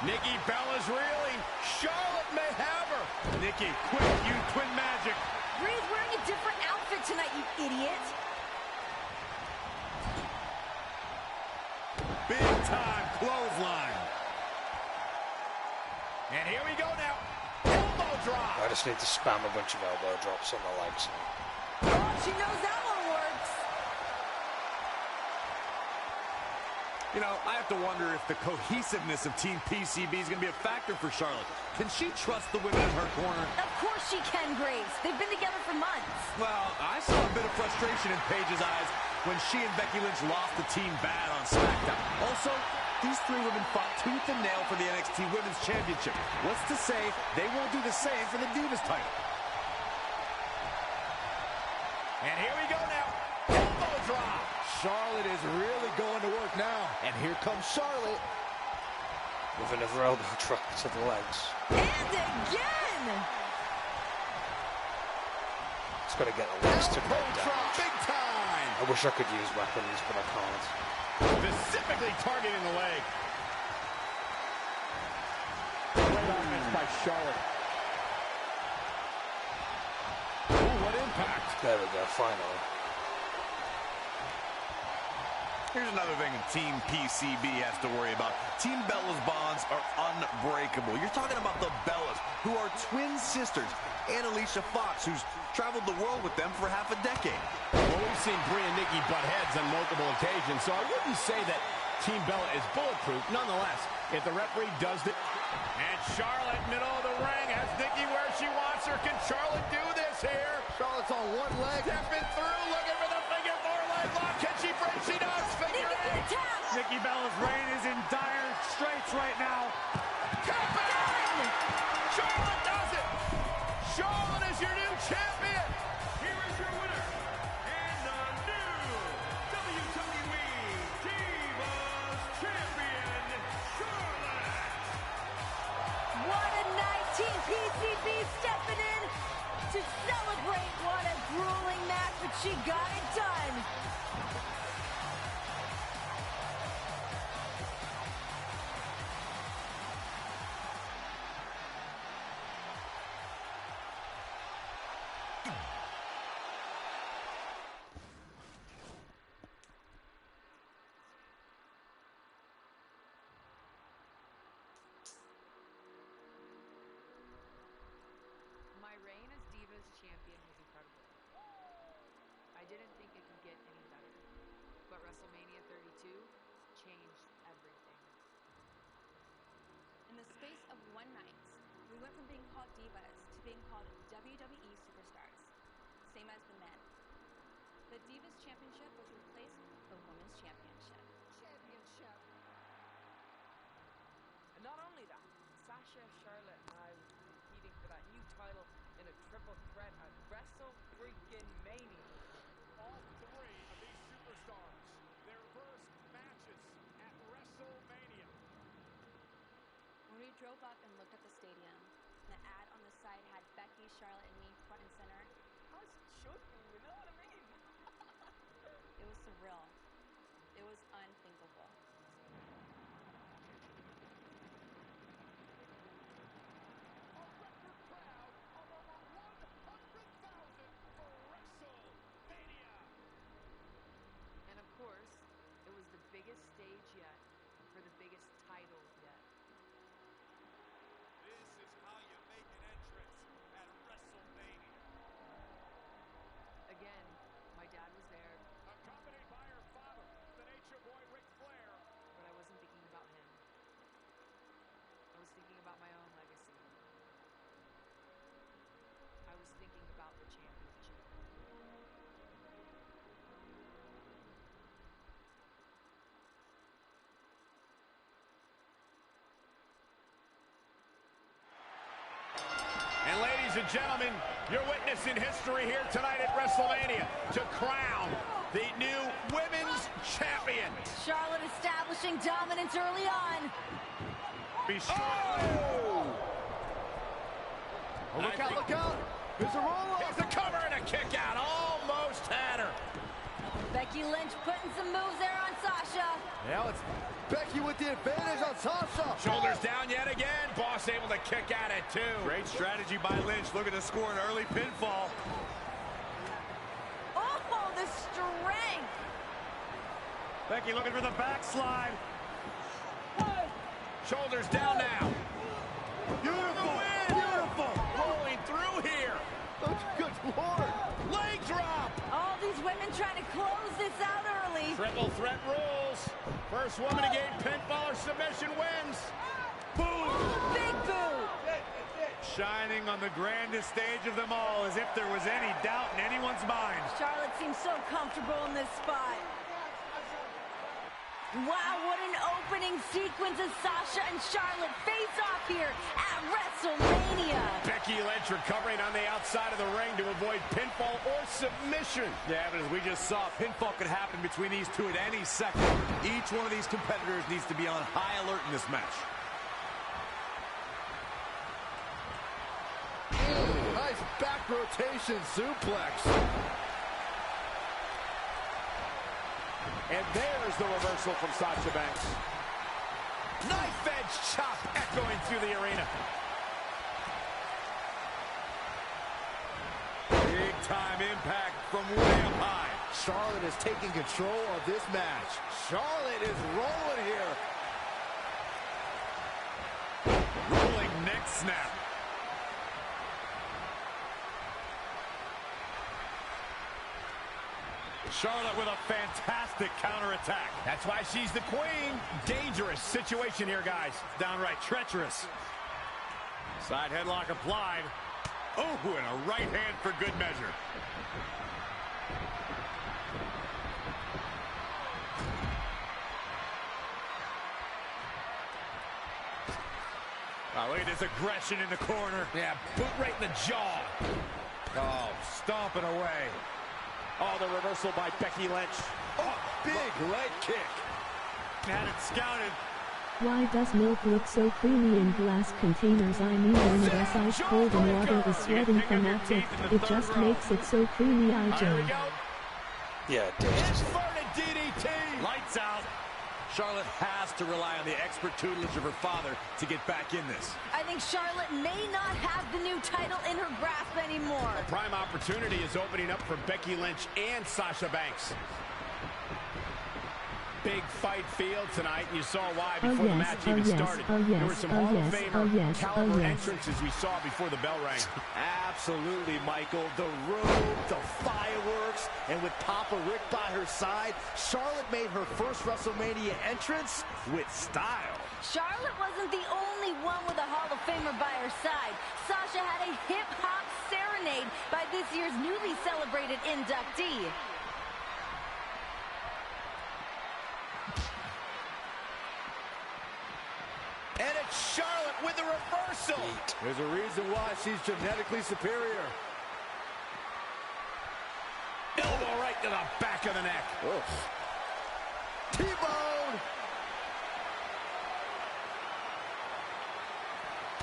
Nikki Bella's reeling. Charlotte may have her. Nikki, quick, use twin magic. Bree's wearing a different outfit tonight, you idiot. Big time clothesline. And here we go now. Elbow drop. I just need to spam a bunch of elbow drops on the legs now. Oh, she knows that one works. You know, I have to wonder if the cohesiveness of Team PCB is going to be a factor for Charlotte. Can she trust the women in her corner? Of course she can, Grace. They've been together for months. Well, I saw a bit of frustration in Paige's eyes when she and Becky Lynch lost the team bad on Smackdown. Also, these 3 women fought tooth and nail for the NXT Women's Championship. What's to say they won't do the same for the Divas title? And here we go now. Elbow drop. Charlotte is really going to work now. And here comes Charlotte. With another elbow drop to the legs. And again! It's got to get the legs to break down. Big time. I wish I could use weapons, but I can't. Specifically targeting the leg. Great offense by Charlotte. Ooh, what impact. impact. There we go, finally. Here's another thing Team PCB has to worry about. Team Bella's bonds are unbreakable. You're talking about the Bellas, who are twin sisters, and Alicia Fox, who's traveled the world with them for half a decade. Well, we've seen Brie and Nikki butt heads on multiple occasions, so I wouldn't say that Team Bella is bulletproof. Nonetheless, if the referee does the... And Charlotte, middle of the ring, has Nikki where she wants her. Can Charlotte do this here? Charlotte's on one leg. Stepping through, looking for the figure 4 leg lock. Can she break? She does. Figure eight. Nikki Bella's reign is in dire straits right now. Charlotte does it. Charlotte is your new champion. Here is your winner, and the new WWE Divas Champion, Charlotte. What a night, Team PCB stepping in to celebrate. What a grueling match, but she got it done. My reign as Divas champion was incredible. I didn't think it could get any better. But WrestleMania 32 changed everything. In the space of one night, we went from being called divas to being called WWE superstars, same as the men. The Divas Championship was replaced with the Women's Championship. And not only that, Sasha, Charlotte, and I will be competing for that new title in a triple threat at Wrestlemania. All three of these superstars, their first matches at Wrestlemania. When we drove up and looked at the stadium, the ad on the side had Becky, Charlotte, and me front and center. As it should be, you know what I mean? It was surreal. It was unthinkable. A record crowd of over 100,000 for WrestleMania. And of course, it was the biggest stage yet for the biggest title yet. This is how you make an entrance at WrestleMania. Again, my dad was there, Accompanied by her father, the Nature Boy Ric Flair. but I wasn't thinking about him. I was thinking about my own legacy. I was thinking about the championship. And ladies and gentlemen, you're witnessing history here tonight at WrestleMania to crown the new women's champion. Charlotte establishing dominance early on. Be sure. Oh, look out, look out. Here's a roll-up. Here's the cover and a kick out. Almost had her. Becky Lynch putting some moves there on Sasha. Now it's Becky with the advantage on Sasha. Shoulders down yet again. Boss able to kick at it too. Great strategy by Lynch, looking to score an early pinfall. Oh, the strength. Becky looking for the backslide. Shoulders down now. Beautiful, beautiful. Rolling through here. Oh, good Lord. Leg drop. All these women trying to close this out early. Triple threat rules. First woman to gain pinfall or submission wins. Boom. Big boot. Shining on the grandest stage of them all, as if there was any doubt in anyone's mind. Charlotte seems so comfortable in this spot. Wow, what an opening sequence as Sasha and Charlotte face off here at WrestleMania. Becky Lynch recovering on the outside of the ring to avoid pinfall or submission. Yeah, but as we just saw, pinfall could happen between these two at any second. Each one of these competitors needs to be on high alert in this match. Nice back rotation suplex. And there's the reversal from Sasha Banks. Knife edge chop echoing through the arena. Big Big-time impact from way up high. Charlotte is taking control of this match. Charlotte is rolling here. Rolling neck snap. Charlotte with a fantastic counterattack. That's why she's the queen. Dangerous situation here, guys. Downright treacherous. Side headlock applied. Oh, and a right hand for good measure. Oh, look at this aggression in the corner. Yeah, boot right in the jaw. Oh, stomping away. Oh, the reversal by Becky Lynch. Oh, big leg kick. Had it scouted. Why does milk look so creamy in glass containers? I mean, when it is ice cold and water is sweating from at it, it just makes it so creamy. Yeah, it does. Inverted DDT. Lights out. Charlotte has to rely on the expert tutelage of her father to get back in this. I think Charlotte may not have the new title in her grasp anymore. A prime opportunity is opening up for Becky Lynch and Sasha Banks. Big fight field tonight, and you saw why before the match even started. There were some Hall of Famer caliber entrances we saw before the bell rang. Absolutely, Michael. The robe, the fireworks, and with Papa Rick by her side, Charlotte made her first WrestleMania entrance with style. Charlotte wasn't the only one with a Hall of Famer by her side. Sasha had a hip-hop serenade by this year's newly celebrated inductee. And it's Charlotte with the reversal. There's a reason why she's genetically superior. Elbow right to the back of the neck. T-bone.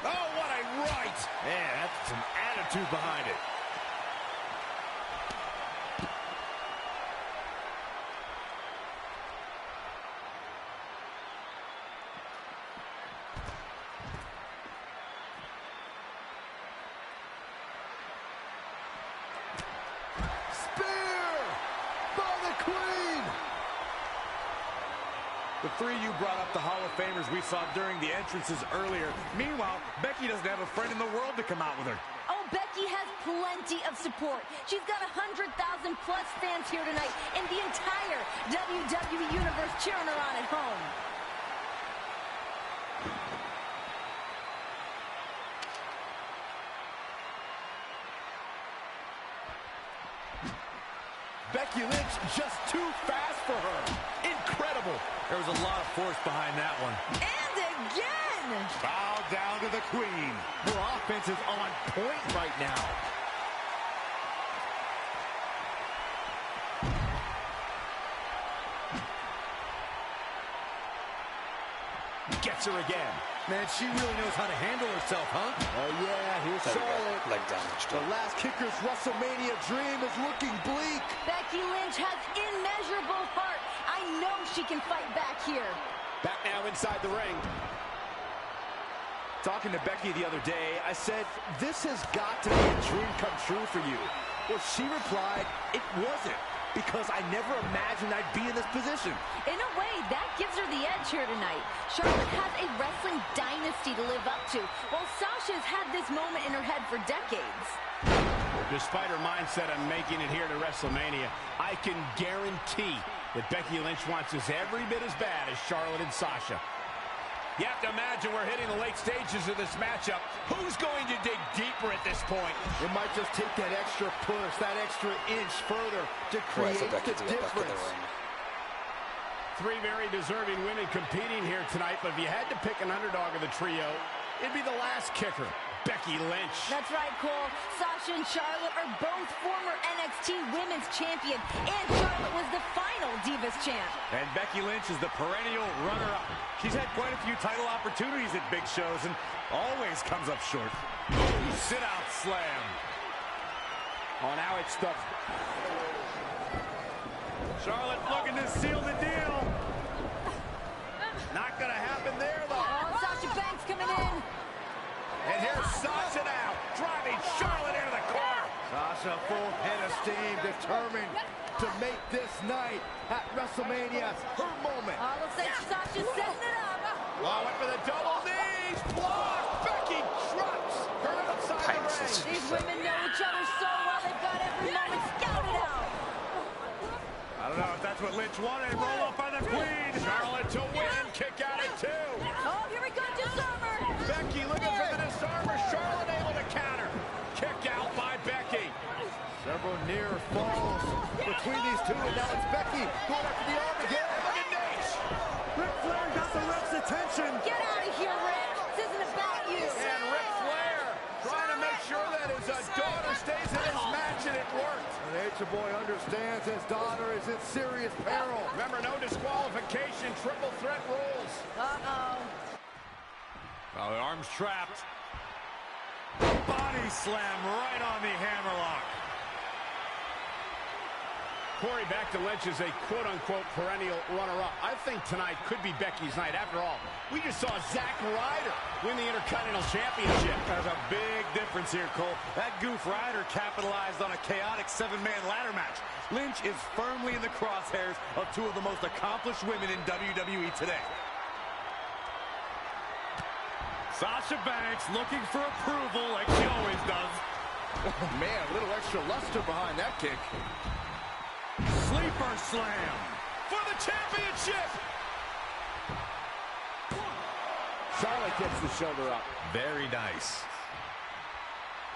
Oh, what a right. Man, that's some attitude behind it. The three you brought up, the Hall of Famers we saw during the entrances earlier. Meanwhile, Becky doesn't have a friend in the world to come out with her. Oh, Becky has plenty of support. She's got 100,000 plus fans here tonight, and the entire WWE Universe cheering her on at home. Becky Lynch just too fast for her. Incredible. There was a lot of force behind that one. And again! Bow down to the queen. Her offense is on point right now. Gets her again. Man, she really knows how to handle herself, huh? Oh, yeah, here's Charlotte. Leg damage. The last kicker's WrestleMania dream is looking bleak. Becky Lynch has immeasurable heart. I know she can fight back here. Back now inside the ring. Talking to Becky the other day, I said, this has got to be a dream come true for you. Well, she replied, it wasn't, because I never imagined I'd be in this position. In a way, that gives her the edge here tonight. Charlotte has a wrestling dynasty to live up to, while Sasha's had this moment in her head for decades. Despite her mindset on making it here to WrestleMania, I can guarantee that Becky Lynch wants this every bit as bad as Charlotte and Sasha. You have to imagine we're hitting the late stages of this matchup. Who's going to dig deeper at this point? It might just take that extra push, that extra inch further to create the difference. Three very deserving women competing here tonight, but if you had to pick an underdog of the trio, it'd be the last kicker, Becky Lynch. That's right, Cole. Sasha and Charlotte are both former NXT Women's Champion, and Charlotte was the final Divas Champ. And Becky Lynch is the perennial runner-up. She's had quite a few title opportunities at big shows and always comes up short. Sit-out slam. Oh, now it's the... Charlotte looking to seal the deal. Not going to happen there, though. Oh, Sasha Banks coming in. And here's Sasha now, driving Charlotte into the corner. Sasha full head of steam, determined to make this night at WrestleMania her moment. Oh, looks like Sasha's setting it up. Oh, went for the double knees. Block. Becky drops her outside the ring. These women know each other so well. They've got every moment scouted out. I don't know if that's what Lynch wanted. Roll up on the Queen. Charlotte to win. Kick out at 2. Oh, here we go, disarmer. Becky looking for the disarmer. Charlotte able to counter. Kick out by Becky. Several near falls between these two, and now it's Becky going after the arm again. Look at Nate. Ric Flair got the ref's attention. Get out of here, Rick. This isn't about you. And Ric Flair trying to make sure that his daughter stays in this match, and it worked. The Nature Boy understands his daughter is in serious peril. Remember, no disqualification, triple threat rules. Uh-oh. Oh, the arm's trapped. Body slam right on the hammerlock. Corey, back to Lynch as a quote-unquote perennial runner-up. I think tonight could be Becky's night. After all, we just saw Zack Ryder win the Intercontinental Championship. There's a big difference here, Cole. That goof Ryder capitalized on a chaotic 7-man ladder match. Lynch is firmly in the crosshairs of two of the most accomplished women in WWE today. Sasha Banks looking for approval like she always does. Oh, man, a little extra luster behind that kick. Sleeper slam for the championship. Charlotte gets the shoulder up. Very nice.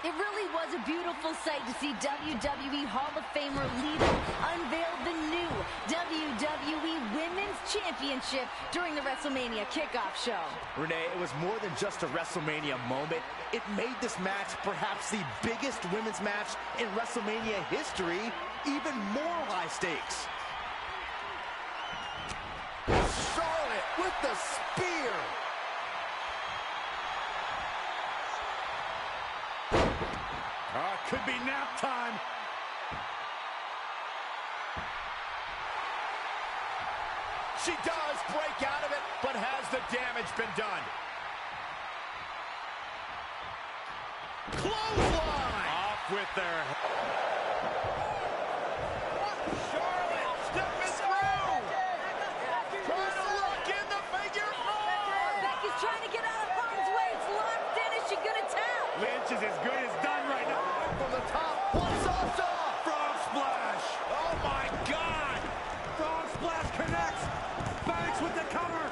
It really was a beautiful sight to see WWE Hall of Famer Lita unveil the new WWE Women's Championship during the Wrestlemania kickoff show. Renee, it was more than just a WrestleMania moment. It made this match perhaps the biggest women's match in WrestleMania history, even more high stakes. Charlotte with the spear. Could be nap time. She does break out of it, but has the damage been done? Clothesline! Off with their... Charlotte stepping through! Trying to lock in the figure 4! Becky's trying to get out of harm's way. It's locked in. Is she gonna tap? Lynch is as good as done right now. From the top, one Sasha! Frog splash! Oh my God! Frog splash connects! Banks with the cover!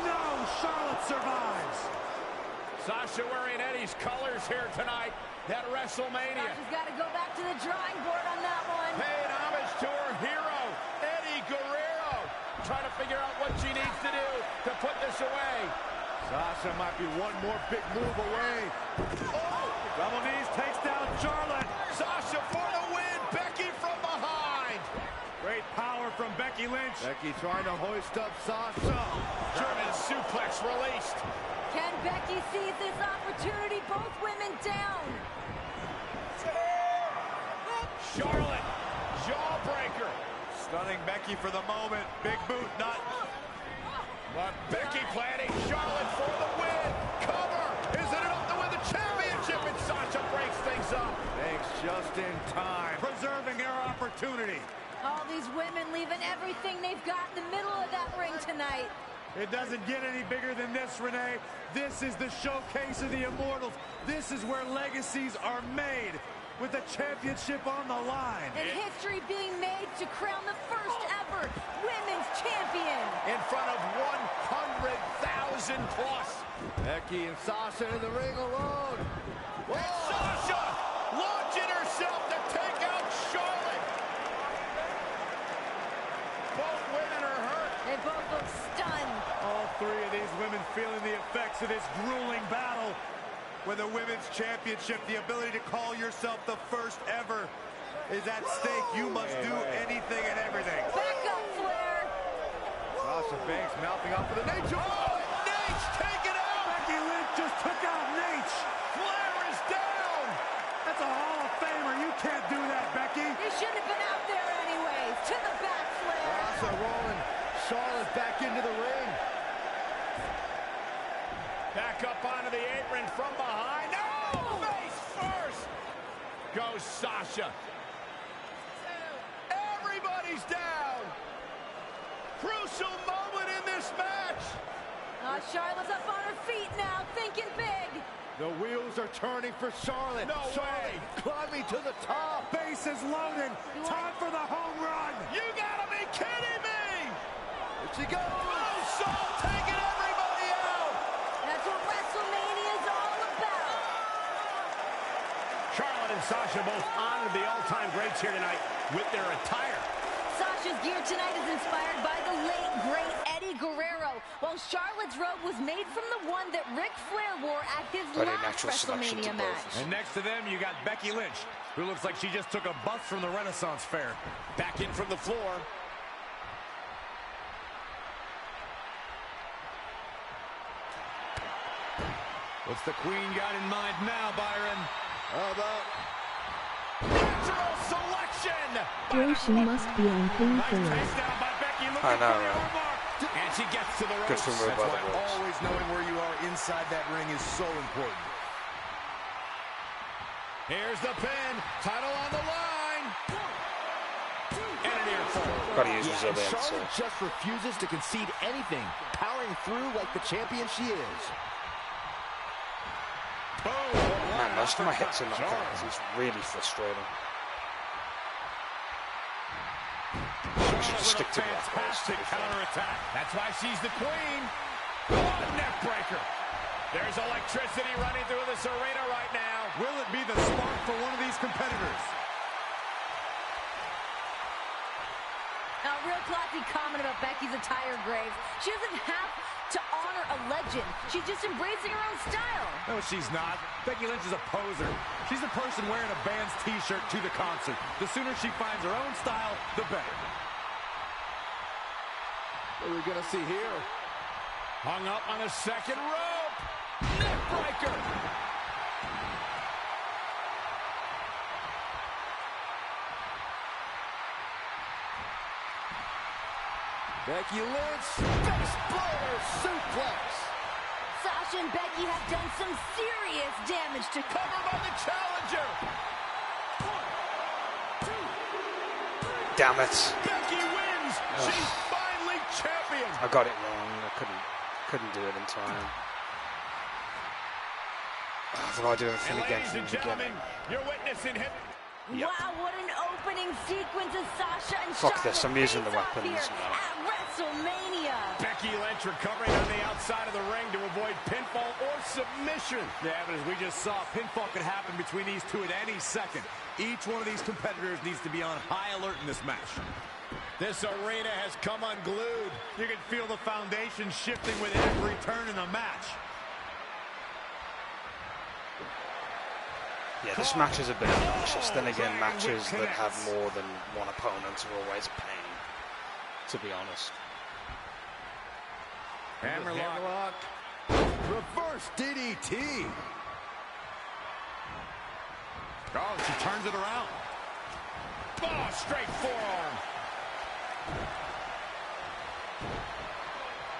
No! Charlotte survives! Sasha wearing Eddie's colors here tonight at WrestleMania. Sasha's got to go back to the drawing board on that one. Paying homage to her hero, Eddie Guerrero. Trying to figure out what she needs to do to put this away. Sasha might be one more big move away. Oh! Double knees takes down Charlotte. Sasha for the win. Becky from behind. Great power from Becky Lynch. Becky trying to hoist up Sasha. German suplex released. Can Becky seize this opportunity? Both women down. Charlotte, jawbreaker. Stunning Becky for the moment. Big boot, not... But Becky planning Charlotte for the win. Cover. Is it enough to win the championship? And Sasha breaks things up. Thanks just in time. Preserving her opportunity. All these women leaving everything they've got in the middle of that ring tonight. It doesn't get any bigger than this, Renee. This is the showcase of the Immortals. This is where legacies are made, with the championship on the line. And history being made to crown the first ever women's champion. In front of 100,000 plus. Becky and Sasha in the ring alone. And Sasha launching herself to take out Charlotte. Both women are hurt. They both look stunned. All three of these women feeling the effects of this grueling battle. With the women's championship, the ability to call yourself the first ever is at stake. You must do anything and everything. Back up, Flair. Sasha Banks mouthing up for the Nature Boy. Oh, Nate's taken out. Becky Lynch just took out Nate. Flair is down. That's a Hall of Famer. You can't do that, Becky. He shouldn't have been out there anyways. To the back, Flair. Sasha rolling Charlotte back into the ring. Back up onto the apron from behind. No! Face first! Goes Sasha. she's down. Crucial moment in this match. Charlotte's up on her feet now, thinking big. The wheels are turning for Charlotte. No way. Climbing to the top. Bases loaded. Time for the home run. You gotta be kidding me. Here she goes. Oh, Saul taking everybody out. That's what Wrestlemania is all about. Charlotte and Sasha both honored the all-time greats here tonight with their attire. Sasha's gear tonight is inspired by the late, great Eddie Guerrero, while Charlotte's robe was made from the one that Ric Flair wore at his last WrestleMania match. And next to them, you got Becky Lynch, who looks like she just took a bus from the Renaissance Fair. Back in from the floor. What's the Queen got in mind now, Byron? How about Natural selection. Bro, she must be on painkillers. I know, right? And she gets to the Good ropes. for her That's by why the ropes. always knowing where you are inside that ring is so important. Here's the pin. Title on the line. And an earful. Gotta use and resilience. Charlotte just refuses to concede anything, powering through like the champion she is. Man, most of my hits are not connected. It's really frustrating. She should stick to that. Fantastic counterattack. That's why she's the queen. Oh, neck breaker. There's electricity running through this arena right now. Will it be the spark for one of these competitors? Now, real classy comment about Becky's attire, Graves. She doesn't have to honor a legend. She's just embracing her own style. No, she's not. Becky Lynch is a poser. She's the person wearing a band's t-shirt to the concert. The sooner she finds her own style, the better. What are we going to see here? Hung up on the second rope. Neck breaker. Becky Lynch, face blower, suplex. Sasha and Becky have done some serious damage to Cover by the challenger. Damn it. Becky wins. She's finally champion. I got it wrong. I couldn't do it in time. I've got to do everything And again ladies from and the gentlemen, beginning. you're witnessing him. Yep. Wow, what an opening sequence as Sasha and Fuck Charlotte this, I'm using the face off weapons here now. at WrestleMania. Becky Lynch recovering on the outside of the ring to avoid pinfall or submission. Yeah, but as we just saw, pinfall could happen between these two at any second. Each one of these competitors needs to be on high alert in this match. This arena has come unglued. You can feel the foundation shifting with every turn in the match. Yeah, this match is a bit obnoxious. Then again, matches that have more than one opponent are always a pain, to be honest. Hammerlock. Reverse DDT. Oh, she turns it around. Oh, straight forearm.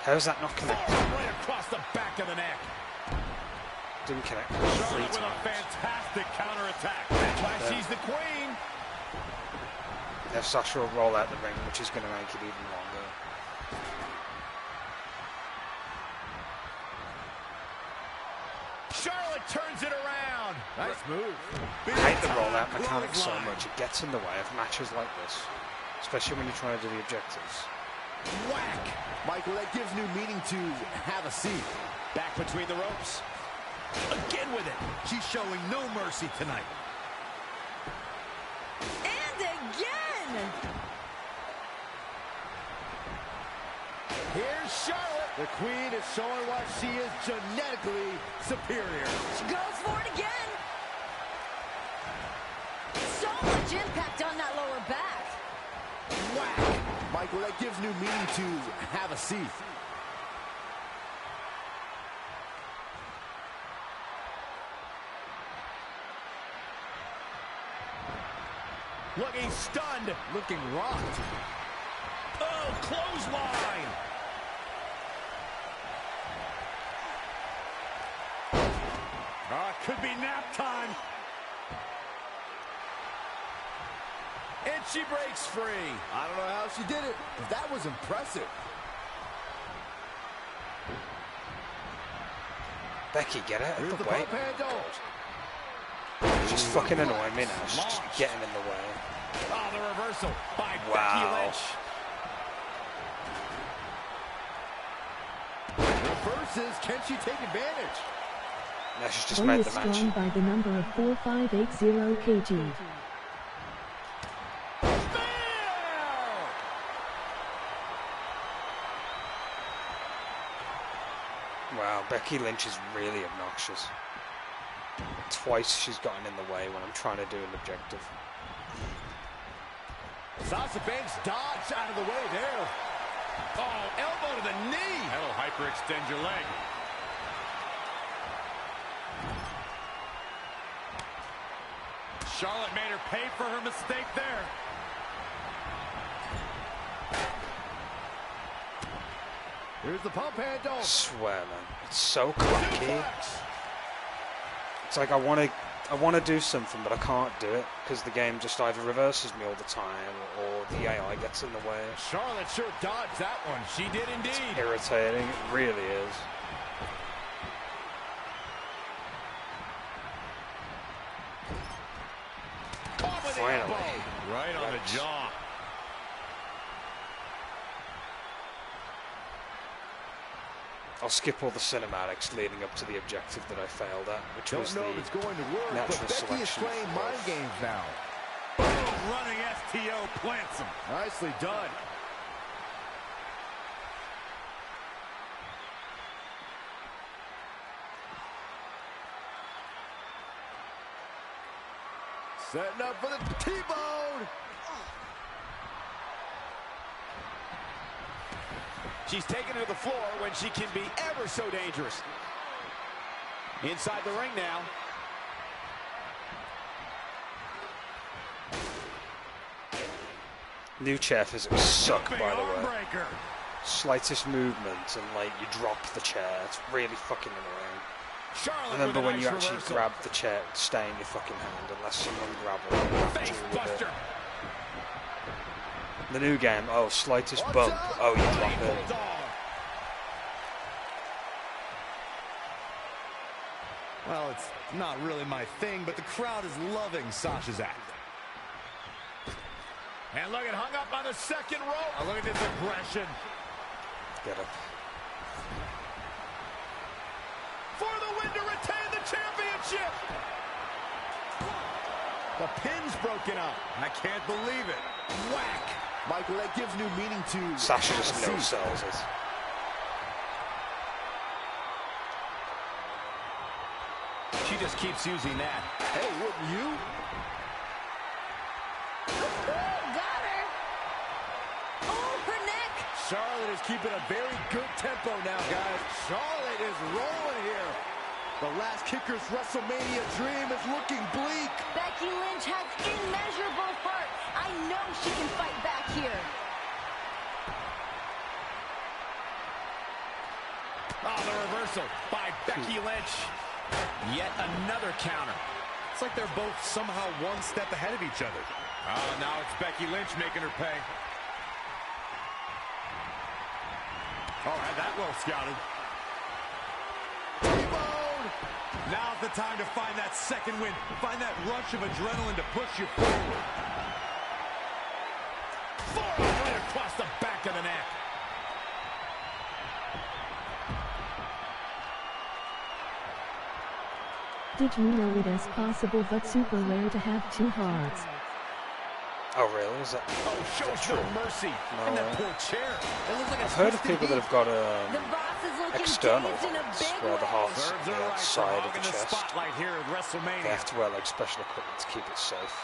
How's that not connected? Right across the back of the neck. Didn't connect. Charlotte with a fantastic counterattack. That's why she's the queen. Now Sasha will roll out the ring, which is going to make it even longer. Charlotte turns it around. Nice move. I hate the rollout mechanic so much. It gets in the way of matches like this, especially when you're trying to do the objectives. Whack. Michael, that gives new meaning to have a seat. Back between the ropes. Again with it. She's showing no mercy tonight. And again. Here's Charlotte. The queen is showing why she is genetically superior. She goes for it again. So much impact on that lower back. Whack. Michael, that gives new meaning to have a seat. Looking stunned. Looking rocked. Oh, clothesline. It could be nap time. And she breaks free. I don't know how she did it, but that was impressive. Becky, get out of the way. She's just fucking annoying me now. She's just getting in the way. Oh, the reversal by Wow. Becky Lynch. Reverses. Can she take advantage? No, she's just Bo made is the match. strong by the number of 4580 kg. Wow, Becky Lynch is really obnoxious. Twice she's gotten in the way when I'm trying to do an objective. Sasha Banks dodged out of the way there. Oh, elbow to the knee. That'll hyperextend your leg. Charlotte made her pay for her mistake there. Here's the pump handle. I swear, man, it's so clunky. It's like I want to do something, but I can't do it because the game just either reverses me all the time or the AI gets in the way. Charlotte sure dodged that one. She did indeed. It's irritating. It really is. Finally. Right on the jaw. I'll skip all the cinematics leading up to the objective that I failed at, which was the Don't know if it's going to work, natural but Becky is selection playing mind games now. Boom, running STO plants him. Nicely done. Setting up for the T-bone. She's taken it to the floor when she can be ever so dangerous. Inside the ring now. new chair physics suck, by the way. Slightest movement and like you drop the chair. It's really fucking annoying. Remember when you actually grab the chair, it would stay in your fucking hand unless someone grabbed it. The new game, oh, slightest bump, oh, you drop it. Well, it's not really my thing, but the crowd is loving Sasha's act. And look, it hung up on the second rope. Oh, look at this aggression. Get up. For the win to retain the championship. The pin's broken up. I can't believe it. Whack. Michael, that gives new meaning to Sasha just no-sells it. She just keeps using that. Hey, wouldn't you? Got her. Oh, her neck. Charlotte is keeping a very good tempo now, guys. Charlotte is rolling here. The last kicker's Wrestlemania dream is looking bleak. Becky Lynch has immeasurable heart. I know she can fight back here. Oh, the reversal by Becky Lynch. Yet another counter. It's like they're both somehow one step ahead of each other. Oh, now it's Becky Lynch making her pay. Oh, had that well scouted. T-bone! Now's the time to find that second win. Find that rush of adrenaline to push you forward. Forearm right across the back of the neck. Did you know it is possible but super rare to have two hearts? Oh, really? Is that? Oh, shows no mercy. No and that way. poor chair. It looks like I've heard of people that have got The boss is looking external dazed in a hearts, big where the way. heart's Serves on her the right for outside of the hogging the chest. spotlight here at They WrestleMania. have to wear like special equipment to keep it safe.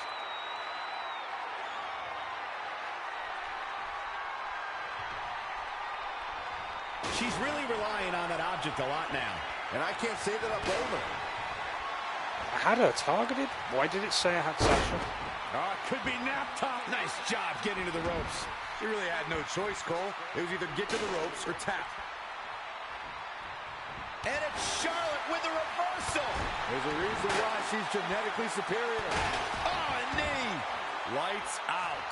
She's really relying on that object a lot now. And I can't say that I'm over. I had her targeted. Why did it say I had Sasha? Oh, it could be nap time. Nice job getting to the ropes. You really had no choice, Cole. It was either get to the ropes or tap. And it's Charlotte with the reversal. There's a reason why she's genetically superior. Oh, a knee. Lights out.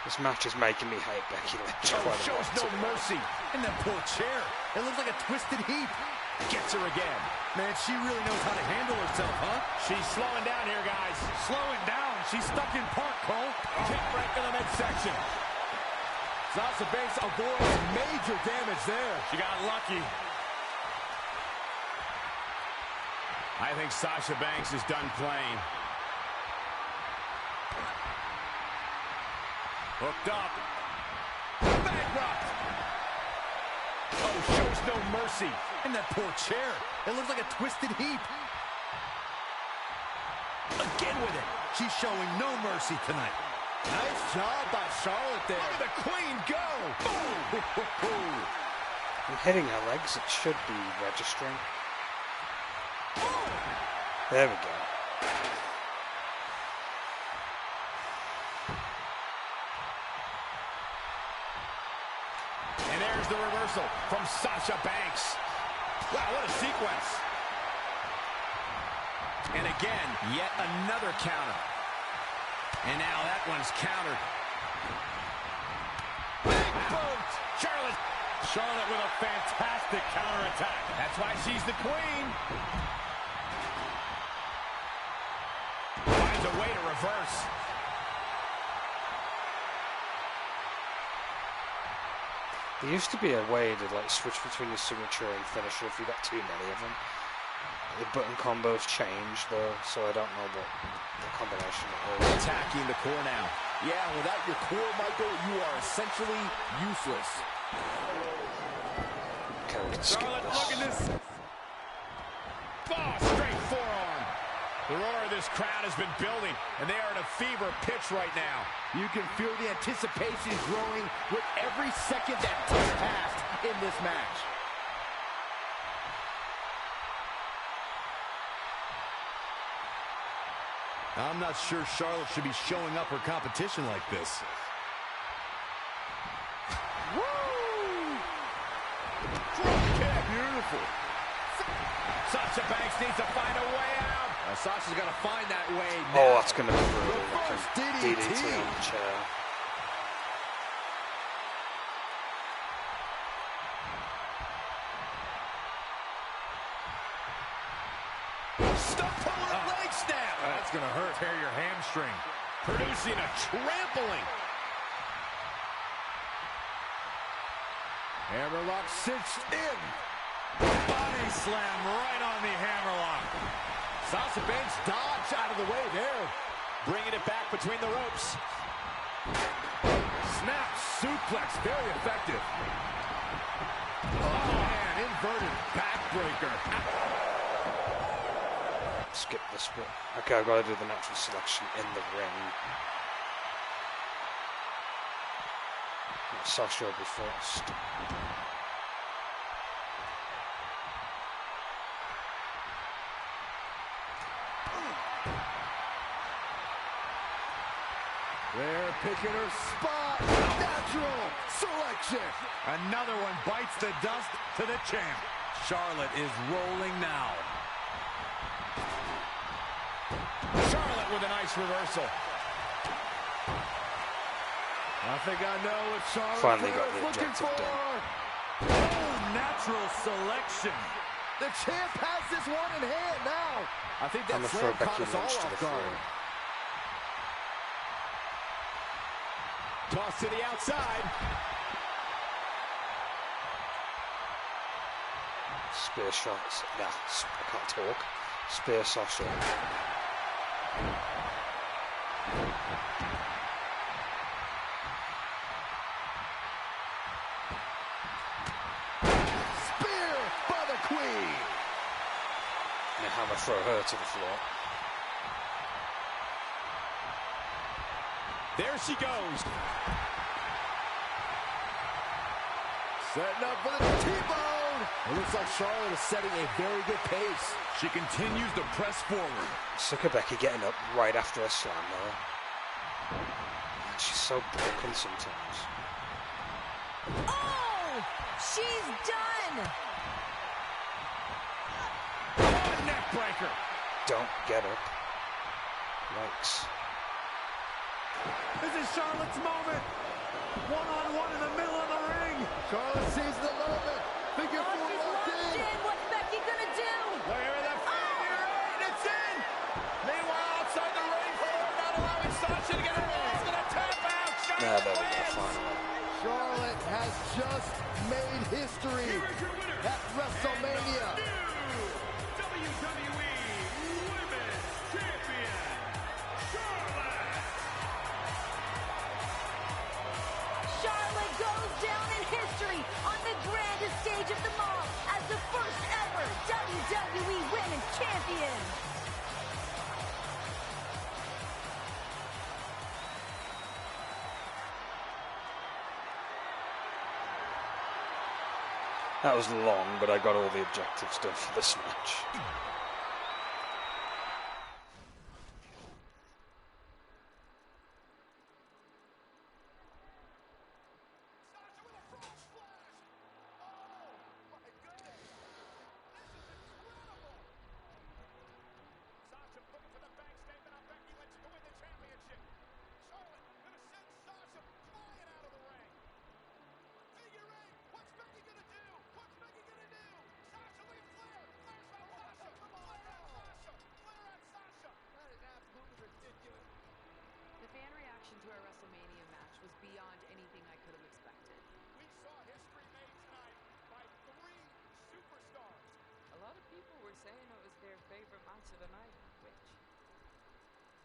This match is making me hate Becky Lynch. Oh, shows no mercy. And that poor chair. It looks like a twisted heap. Gets her again. Man, she really knows how to handle herself, huh? She's slowing down here, guys. Slowing down. She's stuck in park, Cole. Kick break in the midsection. Sasha Banks avoids major damage there. She got lucky. I think Sasha Banks is done playing. Hooked up. Bankrupt. Oh, shows no mercy. And that poor chair. It looks like a twisted heap. Again with it. She's showing no mercy tonight. Nice job by Charlotte there. Look at the Queen go. Boom. I'm hitting her legs. It should be registering. There we go. And there's the reversal from Sasha Banks. Wow, what a sequence. And again, yet another counter. And now that one's countered. Big boot! Charlotte with a fantastic counterattack. That's why she's the queen. Finds a way to reverse. There used to be a way to like switch between your signature and finisher if you got too many of them. The button combos changed though, so I don't know what the combination is. Attacking the core now. Yeah, without your core, Michael, you are essentially useless. Okay, we can skip Charlotte, this. look at this. Oh, straight forearm. The roar of this crowd has been building, and they are at a fever pitch right now. You can feel the anticipation growing with every second that ticks past in this match. I'm not sure Charlotte should be showing up her competition like this. Woo! Drop kick. Beautiful. Sasha Banks needs to find a way out. Sasha's got to find that way now. Oh, that's going to be brutal. Reverse DDT DDT on the chair. Stop pulling leg snap. That's going to hurt. Tear your hamstring. Producing a trampling. Hammerlock cinched in. Body slam right on the hammerlock. Sasha Banks dodged out of the way there. Bringing it back between the ropes. Snap suplex, very effective. Oh man, inverted backbreaker. Skip this bit. Okay, I've got to do the natural selection in the ring. Sasha will be first. They're picking her spot. Natural selection. Another one bites the dust to the champ. Charlotte is rolling now. Charlotte with a nice reversal. I think I know what Charlotte Finally got is the looking objective for. done. Oh, natural selection. The champ has this one in hand now. I think that I'm gonna slam throw caught Becky us all Lynch to off the guard. floor. Toss to the outside. Spear shots. Nah, I can't talk. Spear Sasha. Spear by the Queen. And hammer throw her to the floor. There she goes. Setting up for the T-bone. It looks like Charlotte is setting a very good pace. She continues to press forward. Suck at Becky getting up right after a slam though. Man, she's so broken sometimes. Oh! She's done! Oh, neck breaker. Don't get up. Yikes. This is Charlotte's moment. One-on-one in the middle of the ring. Charlotte sees the moment. Figure four locked in. What's Becky gonna do? Look at the figure eight. It's in. Meanwhile, outside the ring floor, not allowing Sasha to get involved in a tap out. There we go, finally. Charlotte has just made history at Wrestlemania. WWE Women's Champion, Charlotte. Charlotte goes down in history on the grandest stage of them all as the first ever WWE Women's Champion. That was long, but I got all the objectives done for this match. Sasha looking for the bank statement on Becky Lynch to win the championship. Charlotte gonna send Sasha flying out of the ring. Figure eight. What's Becky gonna do? What's Becky gonna do? Sasha with Flair. Flair's got Sasha. Flair at Sasha. Flair at Sasha. That is absolutely ridiculous. The fan reaction to our WrestleMania match was beyond anything I could have expected. We saw history made tonight by 3 superstars. A lot of people were saying it was their favorite match of the night, which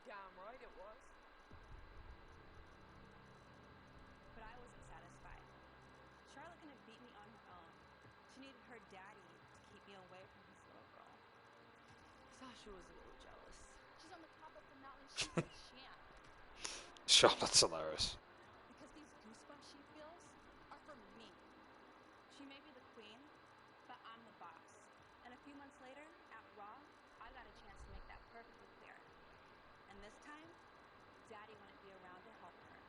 damn right it was. But I wasn't satisfied. Charlotte couldn't beat me on her own. She needed her daddy to keep me away from his little girl. Sasha was a little jealous. She's on the top of the mountain. She's a champ. Charlotte's hilarious. Because these goosebumps she feels are for me. She may be the queen, but I'm the boss. And a few months later, at Raw, I got a chance to make that perfectly clear. And this time, Daddy wouldn't be around to help her.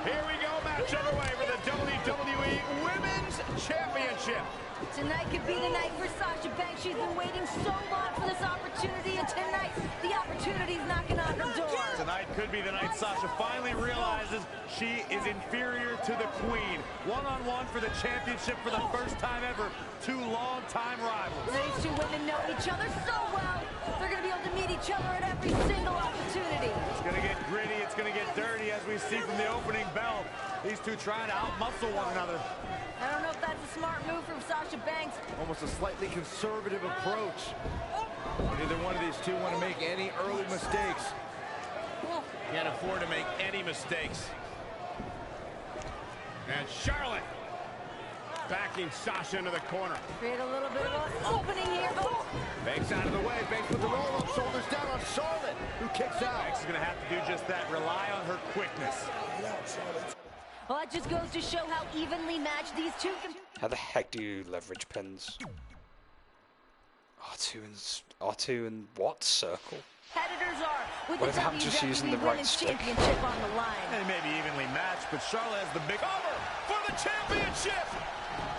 Here we go, match underway for the WWE Women's Championship. Tonight could be the night for Sasha Banks. She's been waiting so long for this opportunity, and tonight, the opportunity's knocking on her door. Tonight could be the night Sasha finally realizes she is inferior to the Queen. One-on-one for the championship for the first time ever. 2 long-time rivals. These two women know each other so well. They're going to be able to meet each other at every single opportunity. It's going to get gritty. It's going to get dirty, as we see from the opening bell. These two trying to outmuscle one another. I don't know if that's a smart move from Sasha Banks. Almost a slightly conservative approach. Neither one of these two want to make any early mistakes. Can't afford to make any mistakes. And Charlotte backing Sasha into the corner. Create a little bit of an opening here. Oh. Banks out of the way. Banks with the roll-up, shoulders down on Charlotte, who kicks out. Banks is going to have to do just that. Rely on her quickness. Well, that just goes to show how evenly matched these two can. How the heck do you leverage pins? R2 and what? Circle? Competitors are with What if the I'm just using WWE the right Women's stick? Championship on the line. They may be evenly matched, but Charlotte has the big Over for the championship.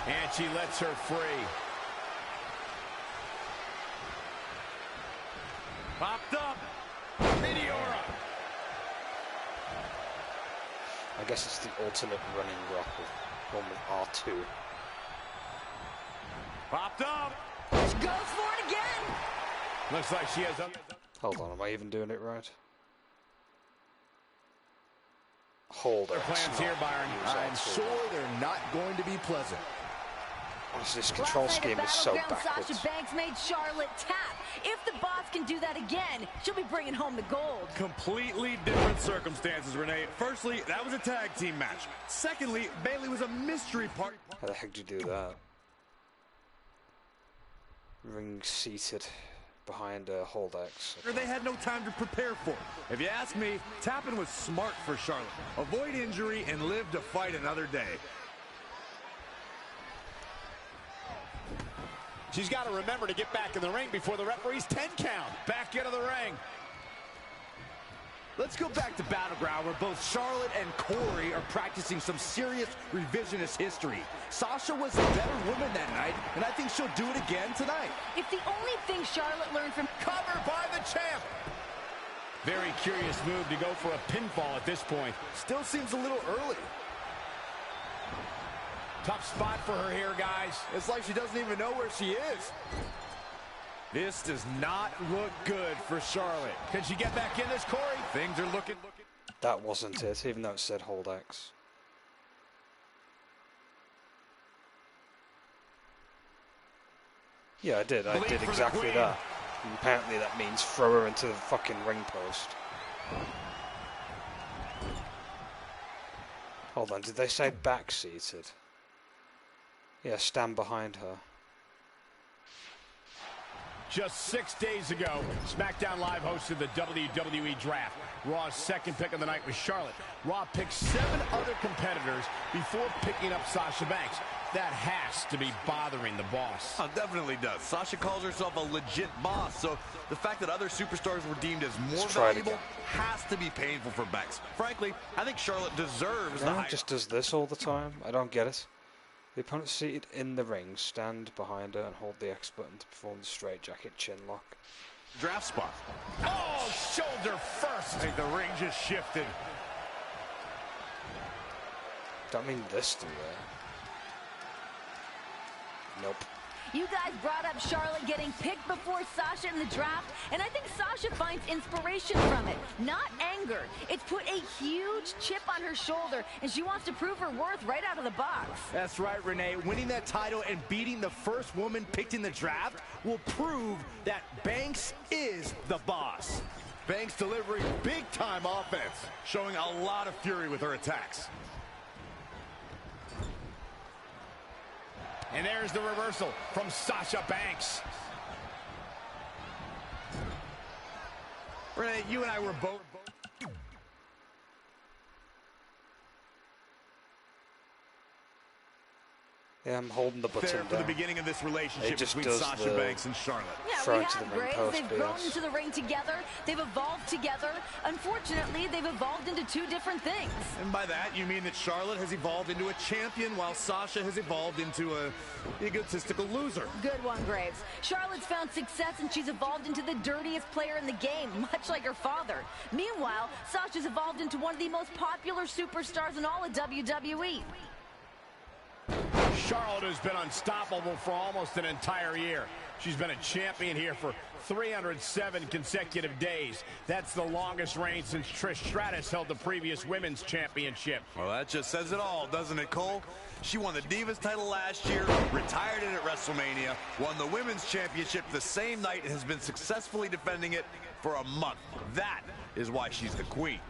And she lets her free. popped up. Meteora. I guess it's the alternate running rock with one with R2. Popped up. She goes for it again. Looks like she has. Hold on, am I even doing it right? Hold Their on. plans here, Byron. I'm sure they're not going to be pleasant. Honestly, this control Last night scheme at is so Battleground, backwards. Sasha Banks made Charlotte tap. If the boss can do that again, she'll be bringing home the gold. Completely different circumstances, Renee. Firstly, that was a tag team match. Secondly, Bayley was a mystery part. How the heck do you do that? Ring seated behind a hold X. They had no time to prepare for it. If you ask me, tapping was smart for Charlotte. Avoid injury and live to fight another day. She's got to remember to get back in the ring before the referee's 10 count. Back into the ring. Let's go back to Battleground, where both Charlotte and Corey are practicing some serious revisionist history. Sasha was a better woman that night, and I think she'll do it again tonight. If the only thing Charlotte learned from... Cover by the champ. Very curious move to go for a pinfall at this point. Still seems a little early. Tough spot for her here, guys. It's like she doesn't even know where she is. This does not look good for Charlotte. Can she get back in this, Corey? Things are looking... That wasn't it, even though it said hold X. Yeah, I did exactly that. And apparently that means throw her into the fucking ring post. Hold on, did they say back-seated? Yeah, stand behind her. Just 6 days ago, Smackdown Live hosted the WWE Draft. Raw's second pick of the night was Charlotte. Raw picked 7 other competitors before picking up Sasha Banks. That has to be bothering the boss. Oh, definitely does. Sasha calls herself a legit boss, so the fact that other superstars were deemed as more valuable has to be painful for Banks. Frankly, I think Charlotte deserves the high... just does this all the time. I don't get it. The opponent seated in the ring, stand behind her and hold the X button to perform the straightjacket chin lock. Draft spot. Oh, shoulder first. I think the ring just shifted. Don't mean this, do they? Nope. You guys brought up Charlotte getting picked before Sasha in the draft, and I think Sasha finds inspiration from it, not anger. It's put a huge chip on her shoulder, and she wants to prove her worth right out of the box. That's right, Renee. Winning that title and beating the first woman picked in the draft will prove that Banks is the boss. Banks delivering big-time offense, showing a lot of fury with her attacks. And there's the reversal from Sasha Banks. Renee, you and I were both... Yeah, I'm holding the button there for down. the beginning of this relationship between Sasha Banks and Charlotte. Yeah, we have Graves. They've grown into the ring together. They've evolved together. Unfortunately, they've evolved into 2 different things. And by that, you mean that Charlotte has evolved into a champion while Sasha has evolved into a egotistical loser. Good one, Graves. Charlotte's found success and she's evolved into the dirtiest player in the game, much like her father. Meanwhile, Sasha's evolved into one of the most popular superstars in all of WWE. Charlotte has been unstoppable for almost an entire year. She's been a champion here for 307 consecutive days. That's the longest reign since Trish Stratus held the previous women's championship. Well, that just says it all, doesn't it, Cole? She won the Divas title last year, retired it at WrestleMania, won the women's championship the same night, and has been successfully defending it for a month. That is why she's the queen.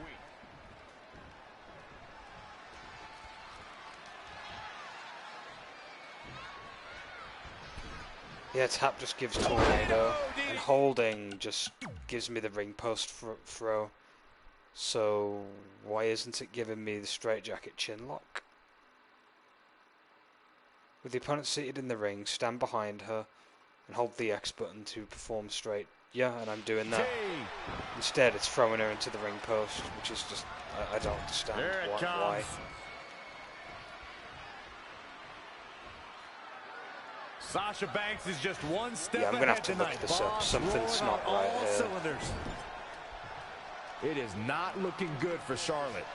Yeah, tap just gives tornado, and holding just gives me the ring post throw. So why isn't it giving me the straightjacket chin lock? With the opponent seated in the ring, stand behind her and hold the X button to perform straight. Yeah, and I'm doing that. Instead, it's throwing her into the ring post, which is just, I don't understand why. Sasha Banks is just one step ahead. Yeah, I'm going to have to look this up. Something's not right here. Cylinders. It is not looking good for Charlotte.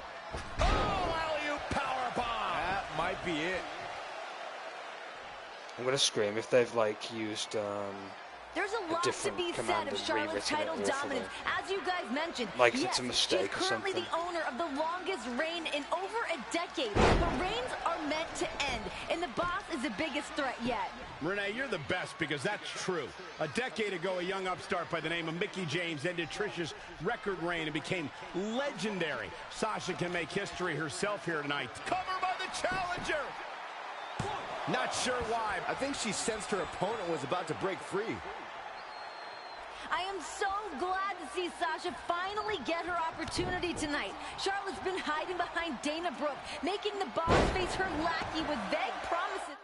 Oh, alley-oop powerbomb! That might be it. I'm going to scream if they've, like, used, There's a lot to be said of Charlotte's title dominance. As you guys mentioned, like it's a mistake she's currently the owner of the longest reign in over a decade. But reigns are meant to end, and the boss is the biggest threat yet. Renee, you're the best because that's true. A decade ago, a young upstart by the name of Mickie James ended Trish's record reign and became legendary. Sasha can make history herself here tonight. Cover by the challenger! Not sure why. I think she sensed her opponent was about to break free. I am so glad to see Sasha finally get her opportunity tonight. Charlotte's been hiding behind Dana Brooke, making the boss face her lackey with vague promises.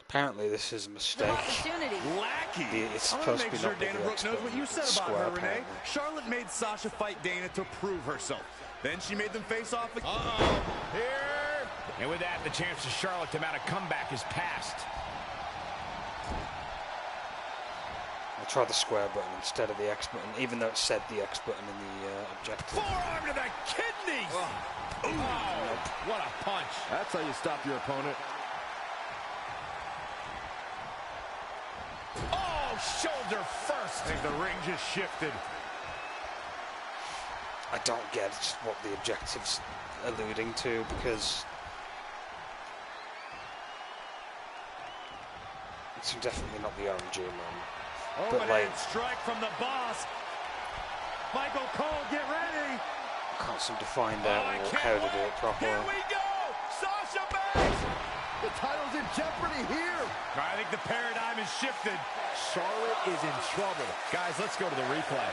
Apparently this is a mistake. Lackey. It's I'm supposed gonna to be make sure not with Dana the Brooke knows expert, what you it's said about square, her, Renee. apparently. Charlotte made Sasha fight Dana to prove herself. Then she made them face off again. Here. And with that, the chance for Charlotte to mount a comeback is passed. I tried the square button instead of the X button, even though it said the X button in the objective. Forearm to the kidneys. Oh, what a punch. That's how you stop your opponent. Oh, shoulder first. I think the ring just shifted. I don't get what the objective's alluding to, because it's definitely not the RMG moment. But like, strike from the boss. Michael Cole, get ready. I can't seem to find out how to do it properly. Here we go. Sasha Banks. The title's in jeopardy here. I think the paradigm has shifted. Charlotte is in trouble. Guys, let's go to the replay.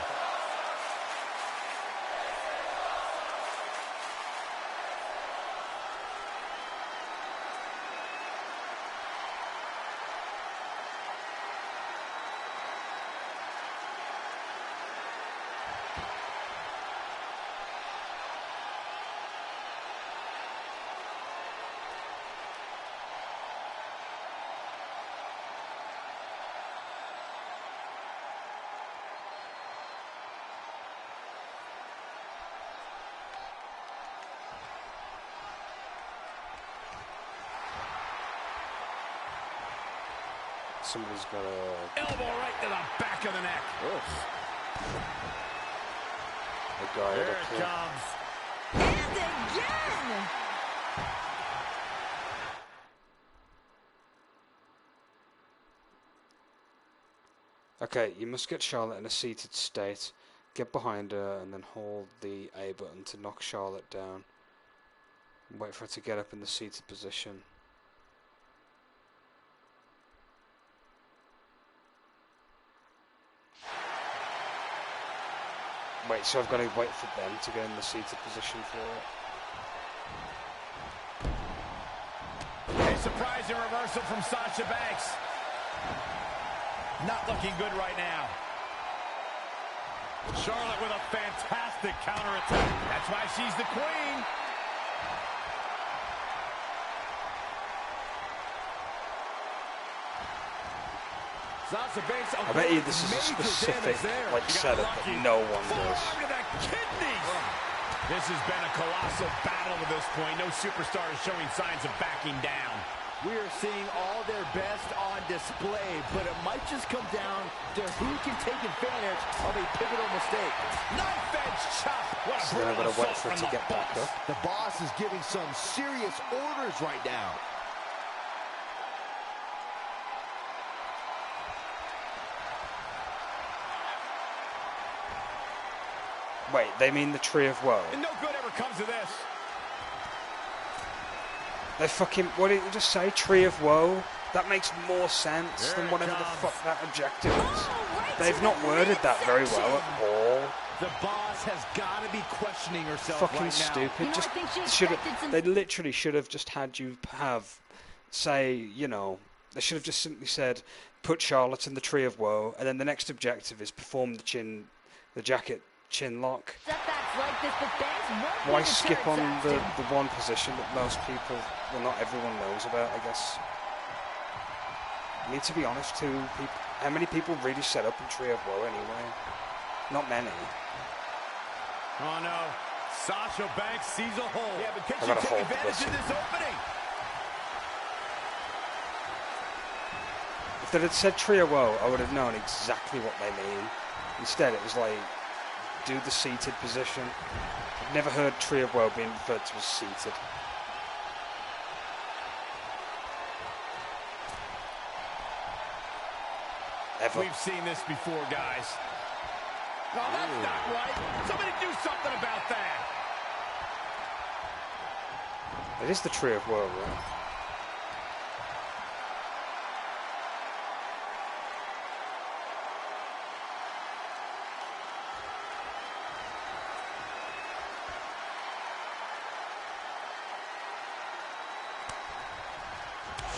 Somebody's got a elbow right to the back of the neck. a guy Here up it here. comes. And again! Okay, you must get Charlotte in a seated state, get behind her, and then hold the A button to knock Charlotte down. Wait for her to get up in the seated position. Wait, so I've got to wait for them to get in the seated position for it. A surprising reversal from Sasha Banks. Not looking good right now. Charlotte with a fantastic counterattack. That's why she's the queen. Sasha Banks. I bet you this is a specific like setup that no one does. Forearm to the kidneys. This has been a colossal battle to this point. No superstar is showing signs of backing down. We are seeing all their best on display, but it might just come down to who can take advantage of a pivotal mistake. Knife edge chop. What a So then I've got brutal to wait assault for it from to the get back boss. up. The boss is giving some serious orders right now. Wait, they mean the Tree of Woe? And no good ever comes of this. They fucking, what did you just say? Tree of Woe? That makes more sense than whatever the fuck that objective is. They've not worded that very well at all. The boss has got to be questioning herself Fucking right now. stupid. You know, Just I think she should expected some- they literally should have just had you have, say, you know, they should have just simply said, put Charlotte in the Tree of Woe, and then the next objective is perform the jacket chin lock. Setbacks like this, but Banks won't be Why deterred, skip on the Saxton. one position that most people, well, not everyone knows about, I guess. I mean, to be honest, too, how many people really set up in Tree of Woe anyway? Not many. Oh no, Sasha Banks sees a hole. Yeah, but can I she gotta take hold advantage this. of this opening? If they had said Tree of Woe, I would have known exactly what they mean. Instead, it was like, do the seated position. I've never heard Tree of Woe being referred to as seated. Ever. We've seen this before, guys. No, that's not right. Somebody do something about that. It is the Tree of Woe, right?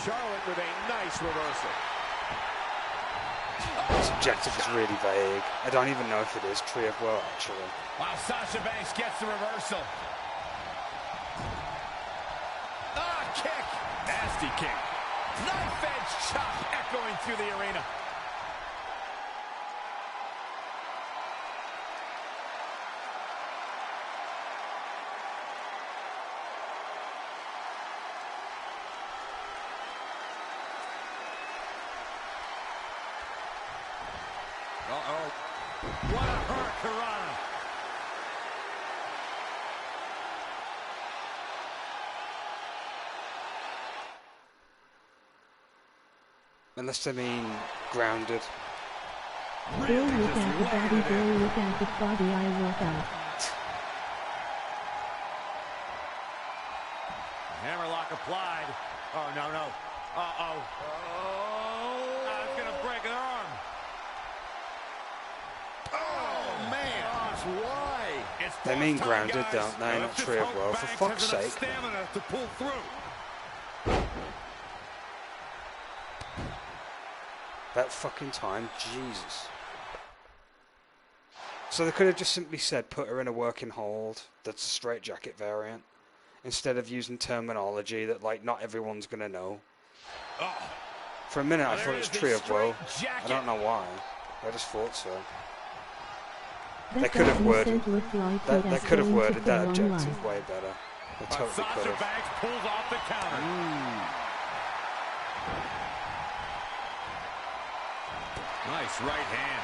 Charlotte with a nice reversal. This objective is really vague. I don't even know if it is Tree of Woe, actually. Wow, Sasha Banks gets the reversal. Ah, kick. Nasty kick. Knife edge chop echoing through the arena. Uh-oh. What a hurricanrana. Unless they mean grounded. Boy, look at the body, boy, look at the body I work out. Hammerlock applied. Oh, no. Uh-oh. Oh, it's going to break an arm. Oh, man. Gosh, why? They mean grounded, don't they? Not Tree of Woe. For fuck's sake. Stamina to pull through. That fucking time, Jesus. So they could have just simply said put her in a working hold that's a straight jacket variant, instead of using terminology that, like, not everyone's gonna know. Oh. For a minute I thought it was Tree of Woe. I don't know why. I just thought so. They could have worded that objective way better. They totally could Sasha have. Banks pulls off the counter. Nice right hand.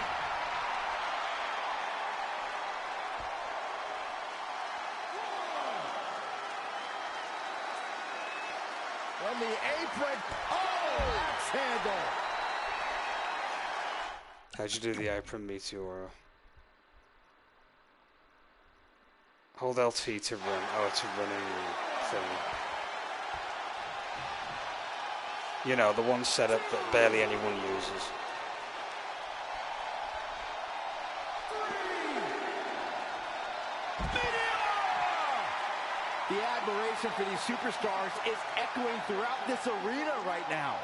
From the apron. Oh, axe handle. How'd you do the apron meteor? Hold LT to run. Oh, it's a running thing. You know, the one setup that barely anyone uses. The admiration for these superstars is echoing throughout this arena right now.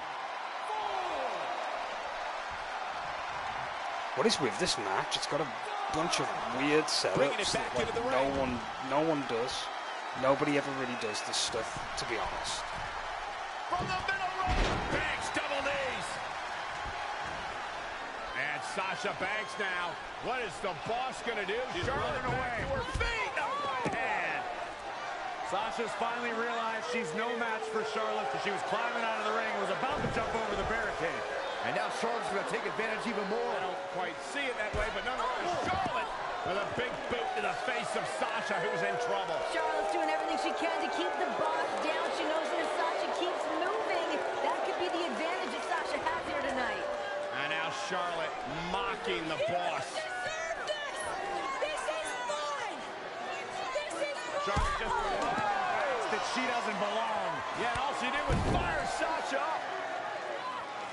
What is with this match? It's got a bunch of weird setups that, like, no one does. Nobody ever really does this stuff, to be honest. From the middle rope, Banks double knees. And Sasha Banks now. What is the boss gonna do? She's Charlotte running back away. to her feet. Oh, right hand. Sasha's finally realized she's no match for Charlotte because she was climbing out of the ring and was about to jump over the barricade. And now Charlotte's going to take advantage even more. I don't quite see it that way, but nonetheless, Charlotte with a big boot to the face of Sasha, who's in trouble. Charlotte's doing everything she can to keep the boss down. She knows that if Sasha keeps moving, that could be the advantage that Sasha has here tonight. And now Charlotte mocking the boss. Charlotte just realized that she doesn't belong. Yeah, and all she did was fire Sasha up,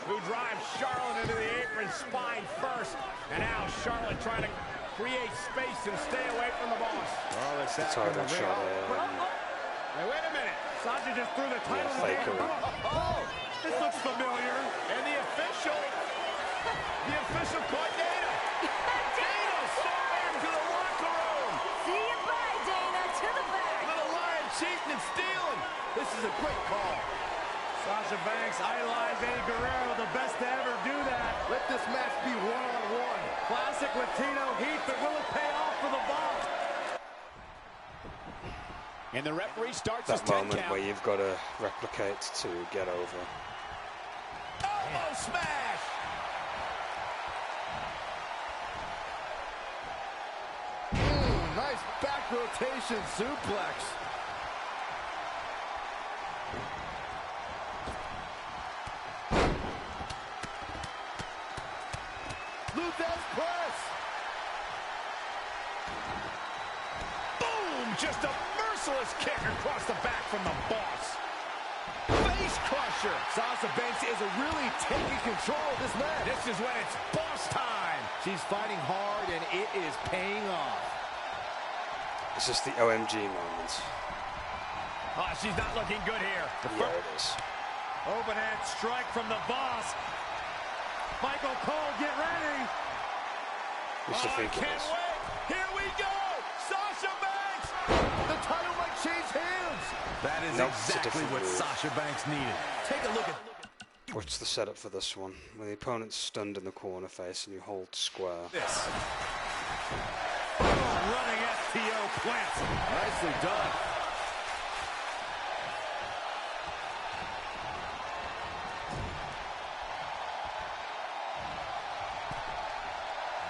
who drives Charlotte into the apron spine first. And now Charlotte trying to create space and stay away from the boss. Oh, that's The title shot. Hey, wait a minute. Sasha just threw the title Yeah, fake down. Oh, this looks familiar. And the official caught Dana. Dana storming to the locker room. See you, bye, Dana, to the back. Little lion cheating and stealing. This is a great call. Sasha Banks idolized Eddie Guerrero, the best to ever do that. Let this match be one-on-one. Classic Latino heat, but will it pay off for the boss? And the referee starts That his 10 moment count. where you've got to replicate to get over. Elbow smash. Nice back rotation suplex. Luthez press. Boom! Just a merciless kick across the back from the boss. Face crusher. Sasha Banks is really taking control of this match. This is when it's boss time. She's fighting hard, and it is paying off. It's just the OMG moments. Oh, she's not looking good here. Yeah, it is. Overhand strike from the boss. Michael Cole, get ready. I can't wait. Here we go. Sasha Banks. The title might change hands. That is exactly what Sasha Banks needed. Take a look at... What's the setup for this one? When the opponent's stunned in the corner face and you hold square. This. Running FTO plant. Nicely done.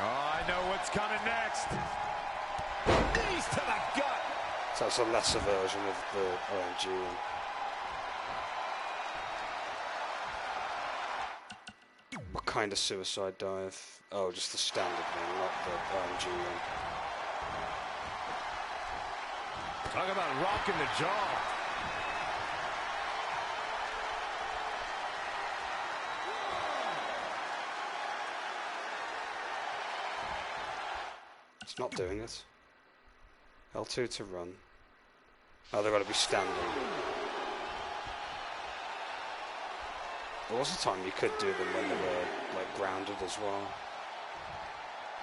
Oh, I know what's coming next. Knees to the gut. So that's a lesser version of the OMG one. What kind of suicide dive? Oh, just the standard one, not the OMG one. Talk about rocking the jaw. It's not doing it. L2 to run. Oh, they've got to be standing. There was a time you could do them when they were like grounded as well.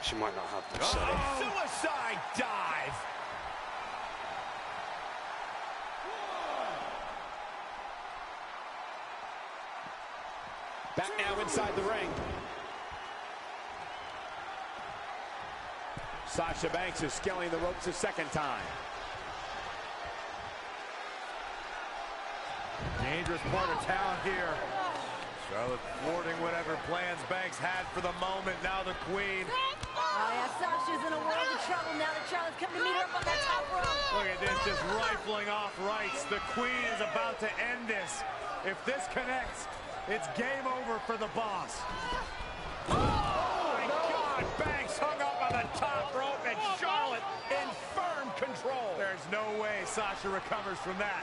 She might not have them set up. Suicide dive. Back now inside the ring. Sasha Banks is scaling the ropes a second time. Dangerous part of town here. Charlotte thwarting whatever plans Banks had for the moment. Now the queen. Oh yeah, Sasha's in a world of trouble now that Charlotte's coming to meet her up on that top rope. Look at this, just rifling off rights. The queen is about to end this. If this connects, it's game over for the boss. Oh my God! Banks hung up on the top rope and Charlotte in firm control. There's no way Sasha recovers from that.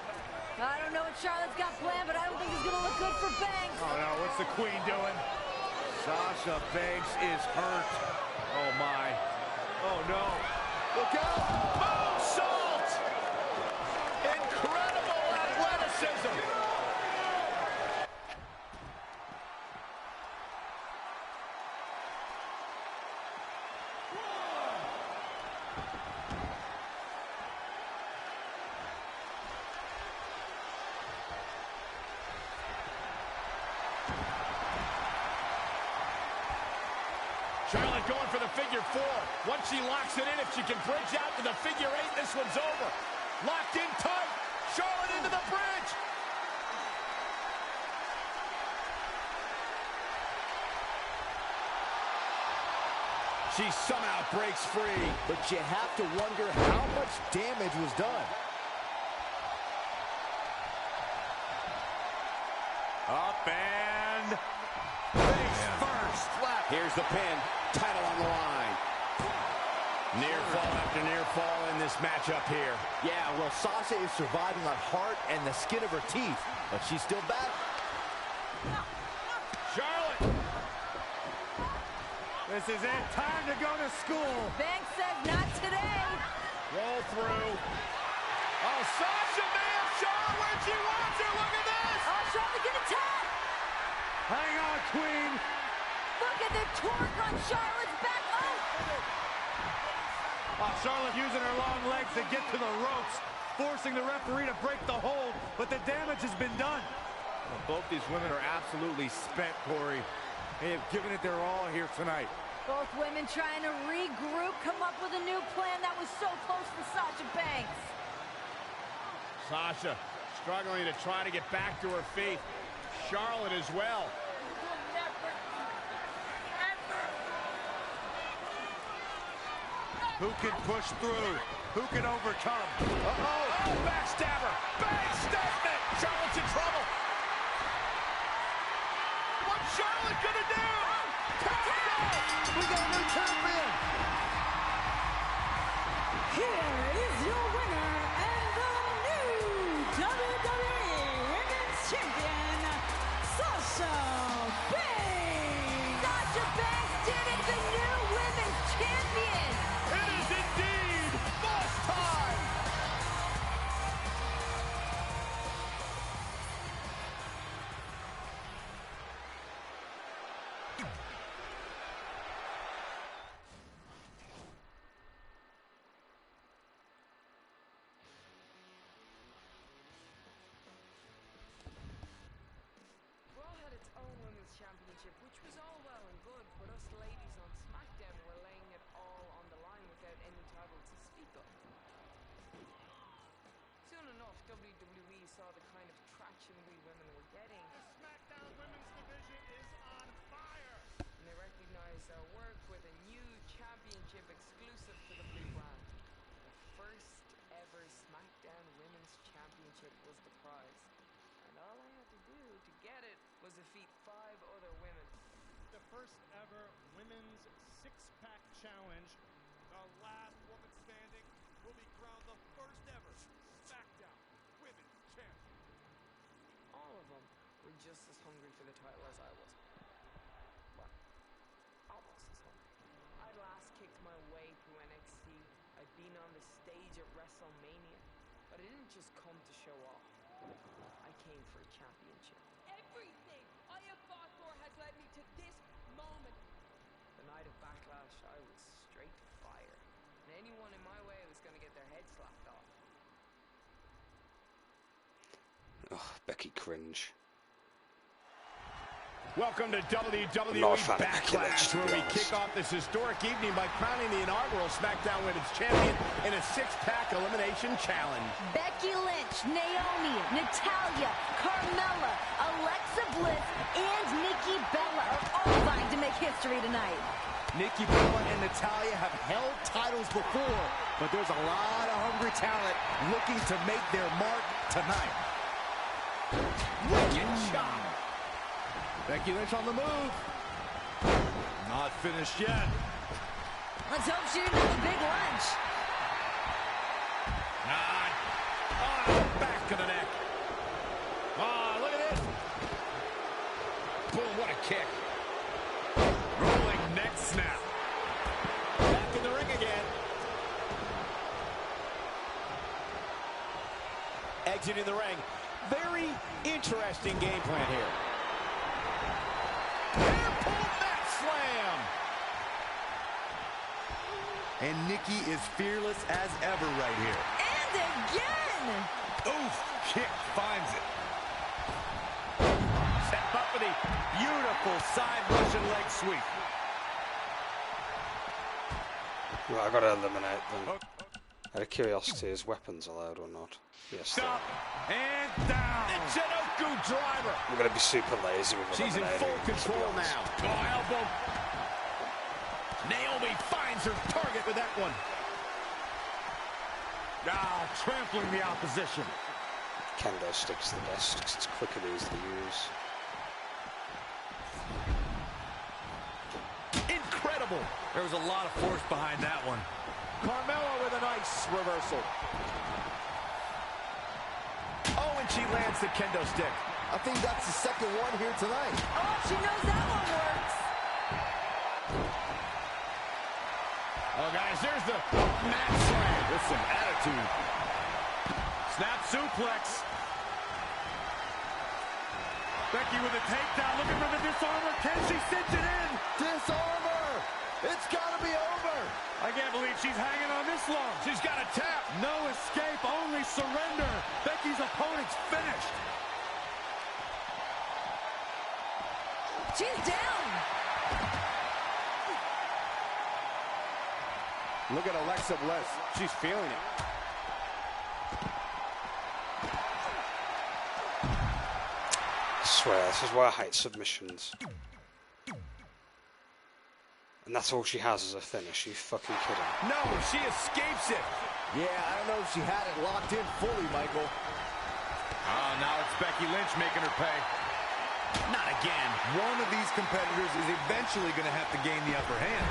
I don't know what Charlotte's got planned, but I don't think it's going to look good for Banks. Oh no, what's the queen doing? Sasha Banks is hurt. Oh my. Oh no. Look out! Moonsault! Incredible athleticism! Charlotte going for the figure four. Once she locks it in, if she can bridge out to the figure eight, this one's over. Locked in tight. Charlotte into the bridge. She somehow breaks free. But you have to wonder how much damage was done. Up and face first. Slap. Here's the pin. Title on the line. Near fall after near fall in this matchup here. Yeah, well, Sasha is surviving on heart and the skin of her teeth, but she's still back. Charlotte. This is it. Time to go to school. Banks says not today. Roll through. Oh, Sasha may have shown where she wants her. Look at this. Oh, Charlotte gonna tap. Hang on, queen. Look at the torque on Charlotte's back. Oh, Charlotte using her long legs to get to the ropes, forcing the referee to break the hold, but the damage has been done. Well, both these women are absolutely spent, Corey. They have given it their all here tonight. Both women trying to regroup, come up with a new plan that was so close for Sasha Banks. Sasha struggling to try to get back to her feet. Charlotte as well. Who can push through? Who can overcome? Uh-oh! Oh, backstabber! Bang statement! Charlotte's in trouble! What's Charlotte gonna do? We got a new champion! Here is your winner and the new WWE Women's Champion, Sasha Banks! Sasha Banks did it, the new women's champion! It is indeed boss time! WWE saw the kind of traction we women were getting, The Smackdown women's division is on fire. and they recognized our work with a new championship exclusive to the Blue brand. The first ever Smackdown Women's Championship was the prize, and all I had to do to get it was defeat 5 other women. The first ever women's six-pack challenge. The last woman standing will be crowned the first ever Smackdown Women's Champion. All of them were just as hungry for the title as I was. Well, almost as hungry. I'd last kicked my way through NXT. I'd been on the stage at Wrestlemania, but I didn't just come to show off. I came for a championship. Everything I have fought for has led me to this moment. The night of Backlash, I was straight to fire, and anyone in my way was going to get their head slapped off. Oh, Becky cringe. Welcome to WWE Not a fan of Becky Backlash, Lynch, to where be we honest. kick off this historic evening by crowning the inaugural SmackDown Women's Champion in a six-pack elimination challenge. Becky Lynch, Naomi, Natalya, Carmella, Alexa Bliss, and Nikki Bella are all vying to make history tonight. Nikki Bella and Natalya have held titles before, but there's a lot of hungry talent looking to make their mark tonight. Wicked shot. Becky Lynch on the move. Not finished yet. Let's hope she didn't have a big lunch. Back of the neck. Look at this. Boom, what a kick. Rolling neck snap. Back in the ring again. Exiting the ring. Very interesting game plan here. Airport mat slam. And Nikki is fearless as ever right here. And again! Oof, kick finds it. Set up for the Beautiful side Russian leg sweep. Well, I gotta eliminate them. Out of curiosity, is weapons allowed or not? Yes. Stop and down. the Jinoku driver. I'm gonna be super lazy with She's in eliminating, full to be control honest. now. Oh, elbow. Naomi finds her target with that one. Trampling the opposition. Kendo sticks the best because it's quick and easy to use. Incredible. There was a lot of force behind that one. Carmella with a nice reversal. Oh, and she lands the kendo stick. I think that's the second one here tonight. Oh, she knows that one works. Oh, guys, there's the mat slam. With some attitude. Snap suplex. Becky with a takedown, looking for the disarmer. Can she cinch it in? Disarmer! It's gotta be over! I can't believe she's hanging on this long. She's got a tap. No escape, only surrender. Becky's opponent's finished. She's down. Look at Alexa Bliss. She's feeling it. I swear, this is why I hate submissions. And that's all she has as a finish. You fucking kidding? No, she escapes it. Yeah, I don't know if she had it locked in fully, Michael. Now it's Becky Lynch making her pay. Not again. One of these competitors is eventually going to have to gain the upper hand.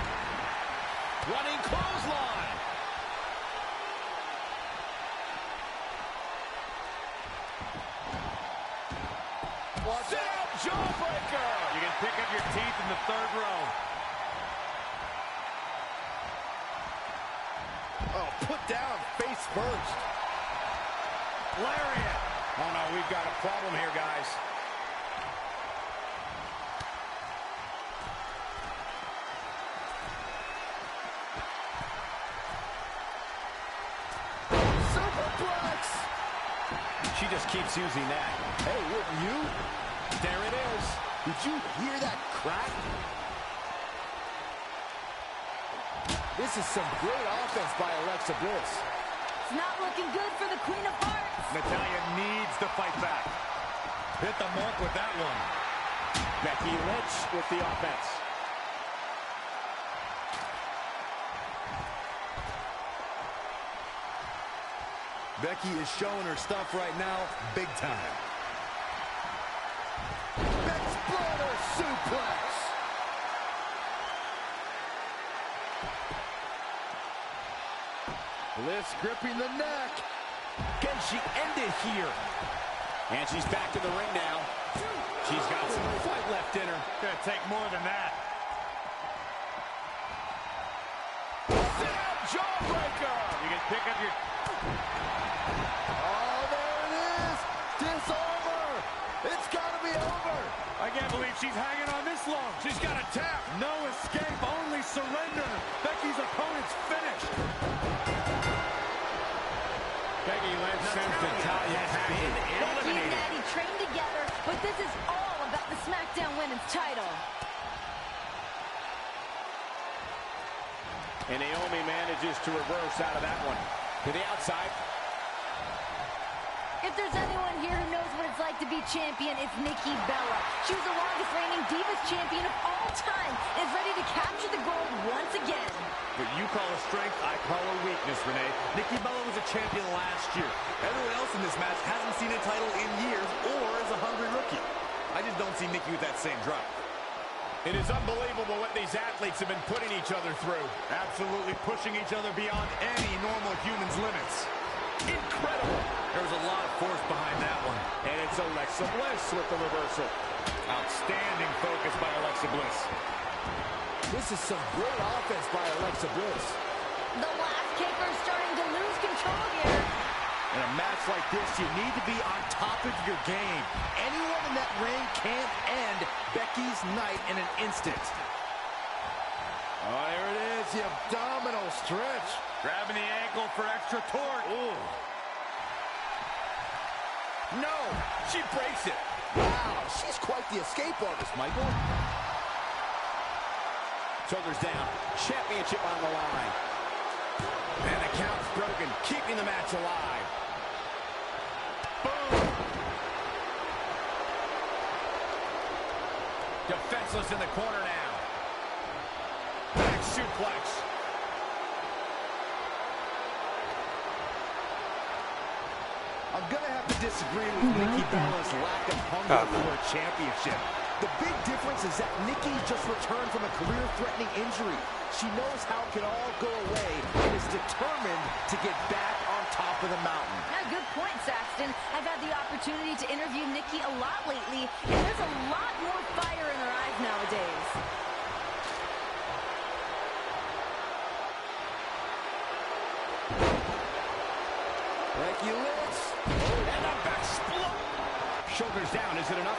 Running clothesline. Sit out jawbreaker. You can pick up your teeth in the third row. Oh, put down face first. Lariat. Oh, no, we've got a problem here, guys. Superplex! She just keeps using that. Hey, wouldn't you? There it is. Did you hear that crack? This is some great offense by Alexa Bliss. It's not looking good for the Queen of Hearts. Natalya needs to fight back. Hit the mark with that one. Becky Lynch with the offense. Becky is showing her stuff right now, big time. Exploder suplex. Bliss gripping the neck. Can she end it here? And she's back in the ring now. She's got some fight left in her. Gonna take more than that. Jawbreaker. You can pick up your... Oh, there it is. Disarmer. It's gotta be over. I can't believe she's hanging on this long. She's got a tap. No escape, only surrender. Becky's opponent's finished. Becky Lynch sends Natalya packing. Becky and Natty trained together, but this is all about the Smackdown Women's title. And Naomi manages to reverse out of that one. To the outside. If there's anyone here who knows what it's like to be champion, it's Nikki Bella. She was the longest reigning Divas champion of all time and is ready to capture the gold once again. What you call a strength, I call a weakness, Renee. Nikki Bella was a champion last year. Everyone else in this match hasn't seen a title in years or is a hungry rookie. I just don't see Nikki with that same drive. It is unbelievable what these athletes have been putting each other through. Absolutely pushing each other beyond any normal human's limits. Incredible. There was a lot of force behind that one. And it's Alexa Bliss with the reversal. Outstanding focus by Alexa Bliss. This is some great offense by Alexa Bliss. The last kicker is starting to lose control here. In a match like this, you need to be on top of your game. Anyone in that ring can't end Becky's night in an instant. Oh, there it is, the abdominal stretch. Grabbing the ankle for extra torque. Ooh. No, she breaks it. Wow, she's quite the escape artist, Michael. Shoulders down, championship on the line. And the count's broken, keeping the match alive. Boom! Defenseless in the corner now. Back suplex. I'm going to have to disagree with Nikki Bella's lack of hunger for a championship. The big difference is that Nikki just returned from a career-threatening injury. She knows how it can all go away and is determined to get back on top of the mountain. Yeah, good point, Saxton. I've had the opportunity to interview Nikki a lot lately, and there's a lot more fire in her eyes nowadays. Becky Lynch. And a back split. Shoulders down, is it enough?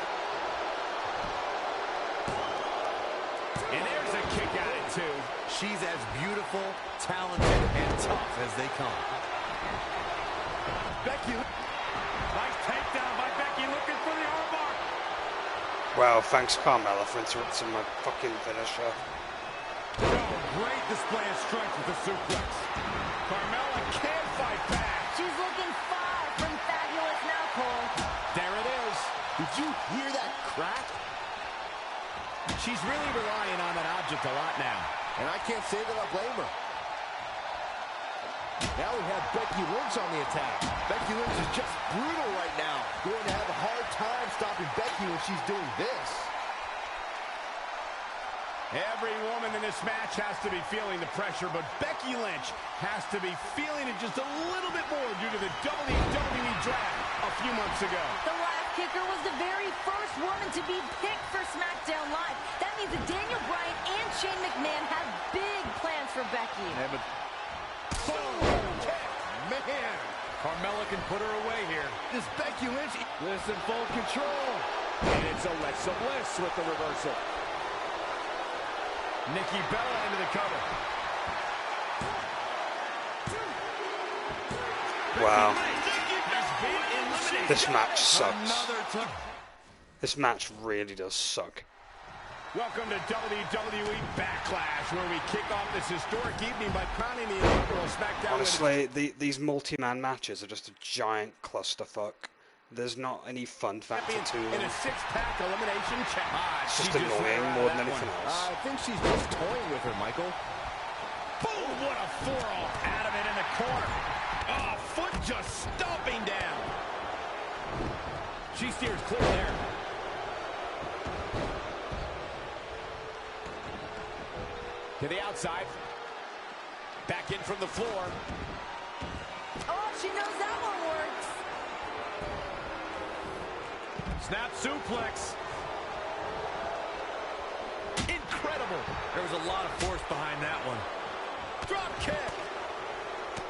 And there's a kick out at two. She's as beautiful, talented, and tough as they come. Becky. Nice takedown by Becky, looking for the armbar. Wow, thanks Carmella for interrupting my fucking finisher. Oh, great display of strength with the suplex. Carmella can't fight back. She's looking far from fabulous now, Cole. There it is. Did you hear that crack? She's really relying on that object a lot now. And I can't say that I blame her. Now we have Becky Lynch on the attack. Becky Lynch is just brutal right now. Going to have a hard time stopping Becky when she's doing this. Every woman in this match has to be feeling the pressure, but Becky Lynch has to be feeling it just a little bit more due to the WWE draft a few months ago. The last kicker was the very first woman to be picked for Smackdown Live. That means that Daniel Bryan and Shane McMahon have big plans for Becky. Yeah, but... Man, Carmella can put her away here. This Becky Lynch is in full control. And it's Alexa Bliss with the reversal. Nikki Bella into the cover. Wow. This match sucks. This match really does suck. Welcome to WWE Backlash, where we kick off this historic evening by crowning the inaugural Smackdown. Honestly, these multi-man matches are just a giant clusterfuck. There's not any fun factor to them. In a six-pack elimination challenge. It's just annoying more than anything else. I think she's just toying with her, Michael. Boom! What a forearm. Adam in the corner. Oh, foot just stomping down. She steers clear there. To the outside. Back in from the floor. Oh, she knows that one works. Snap suplex. Incredible. There was a lot of force behind that one. Drop kick.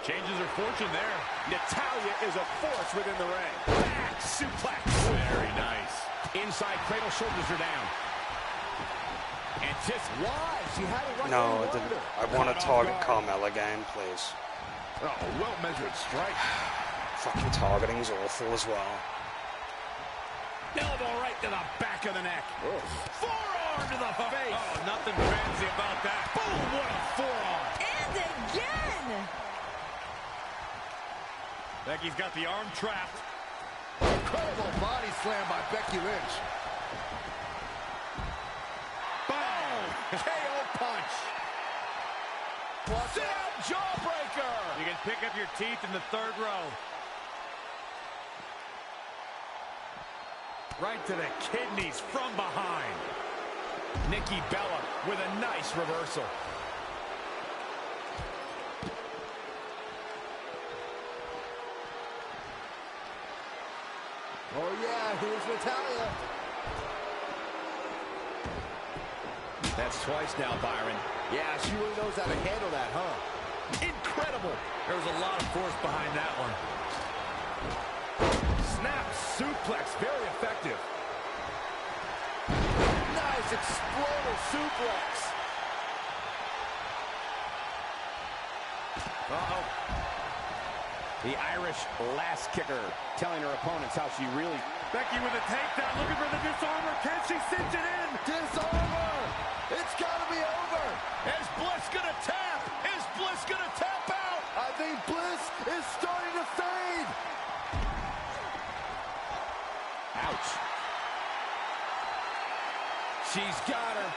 Changes her fortune there. Natalya is a force within the ring. Back suplex. Very nice. Inside cradle, shoulders are down. And just why? She had it right. No, I didn't. I want to target Carmella again, please. Oh, well-measured strike. Fucking targeting's awful as well. Elbow right to the back of the neck. Oh. Forearm to the face. Oh, nothing fancy about that. Boom, what a forearm. And again. Becky's got the arm trapped. Incredible body slam by Becky Lynch. Boom. KO punch. Down jawbreaker. You can pick up your teeth in the third row. Right to the kidneys from behind. Nikki Bella with a nice reversal. Oh yeah, here's Natalya. That's twice now, Byron. Yeah, she really knows how to handle that, huh? Incredible. There was a lot of force behind that one. Snap suplex, very effective. Nice exploder suplex. Uh-oh. The Irish lass kicker telling her opponents how she really... Becky with a takedown, looking for the disarmer. Can she cinch it in? Disarmer! It's gotta be over! Is Bliss gonna tap? Is Bliss gonna tap out? I think Bliss is starting to fade! Ouch. She's got her.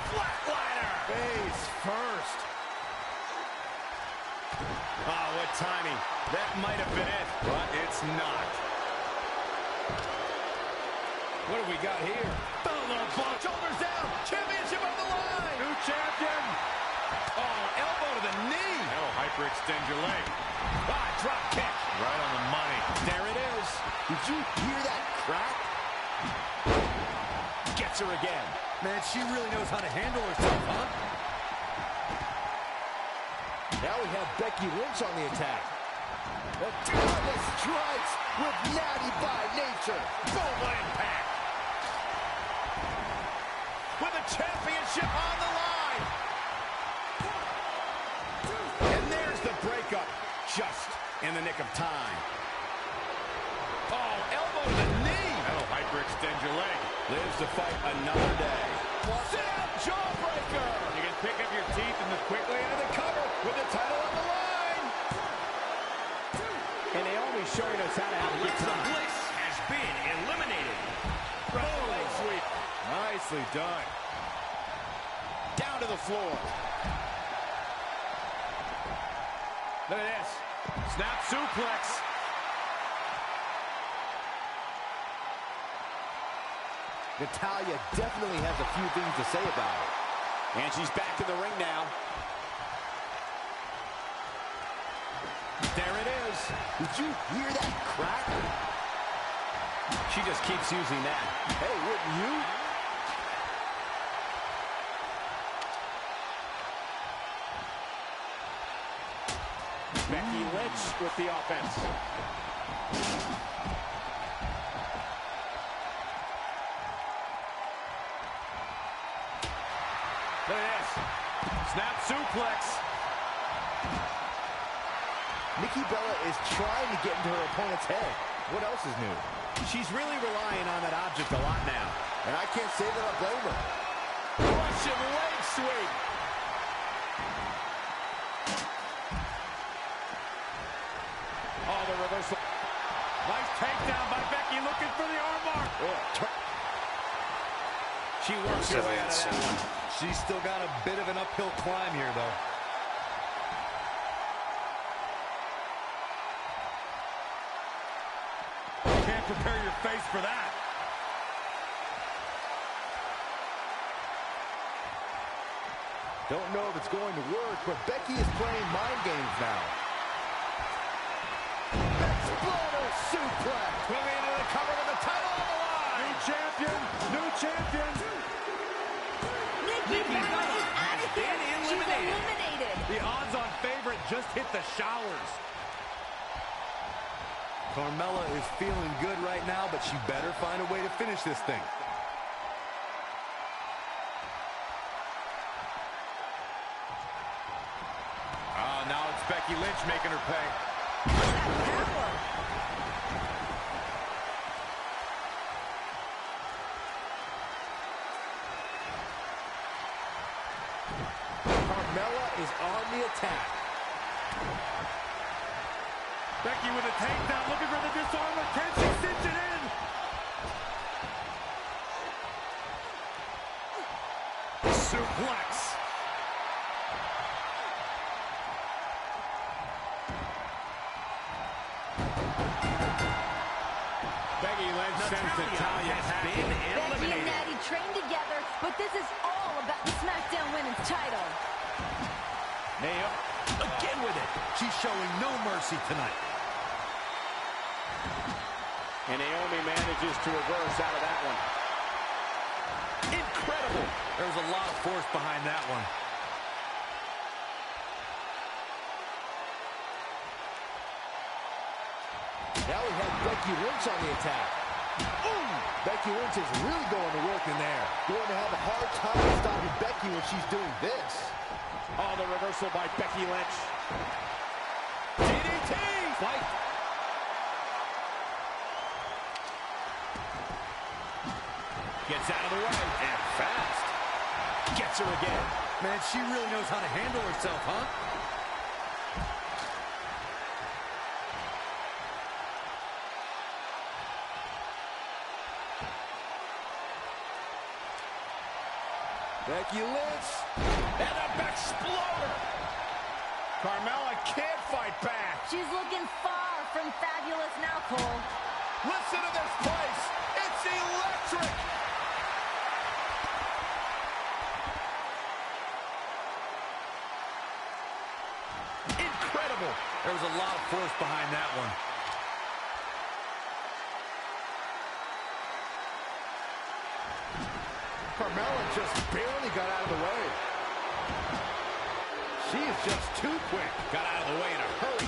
Flatliner! Face first. Oh, what timing. That might have been it, but it's not. What do we got here? Oh, little bump. Shoulders down. Championship on the line. New champion. Oh, elbow to the knee. That'll hyperextend your leg. Ah, drop kick. Right on the money. There it is. Did you hear that crack? Gets her again. Man, she really knows how to handle herself, huh? Now we have Becky Lynch on the attack. Natalya strikes with Natty by nature. Boom, what impact. With the championship on the line. And there's the breakup. Just in the nick of time. Oh, elbow to the knee. That'll hyperextend your leg. Lives to fight another day. Down jawbreaker. You can pick up your teeth in the Quickly into the cover with the title on the line. And Naomi's showing us how to have a good time. Bliss has been eliminated. Leg sweep. Nicely done. Down to the floor. Look at this. Snap suplex. Natalya definitely has a few things to say about it. And she's back in the ring now. There it is. Did you hear that crack? She just keeps using that. Hey, wouldn't you? Becky Lynch with the offense. Look at this. Snap suplex. Nikki Bella is trying to get into her opponent's head. What else is new? She's really relying on that object a lot now. And I can't say that I blame her. Russian leg sweep. Oh, the reversal. Nice takedown by Becky, looking for the armbar. She works her way out of that one. She's still got a bit of an uphill climb here, though. Can't prepare your face for that. Don't know if it's going to work, but Becky is playing mind games now. Exploder suplex. Moving into the cover with the title on the line. New champion, new champion. Nikki Bella is out of here. She's eliminated. The odds-on favorite just hit the showers. Carmella is feeling good right now, but she better find a way to finish this thing. Oh, now it's Becky Lynch making her pay. Carmella is on the attack. Becky with a takedown, looking for the disarmer. Can she cinch it in? Suplex. Becky Lynch sends Natalya packing. Becky and Natty trained together, but this is all about the Smackdown Women's title. Naomi again with it. She's showing no mercy tonight. And Naomi manages to reverse out of that one. Incredible. There's a lot of force behind that one. Now we have Becky Lynch on the attack. Ooh, Becky Lynch is really going to work in there. Going to have a hard time stopping Becky when she's doing this. Oh, the reversal by Becky Lynch. DDT! Fight. Gets out of the way. And fast. Gets her again. Man, she really knows how to handle herself, huh? Becky Lynch. And a exploder. Carmella can't fight back. She's looking far from fabulous now, Cole. Listen to this place. It's electric. Incredible. There was a lot of force behind that one. Carmella just barely got out of the way. She is just too quick. Got out of the way in a hurry.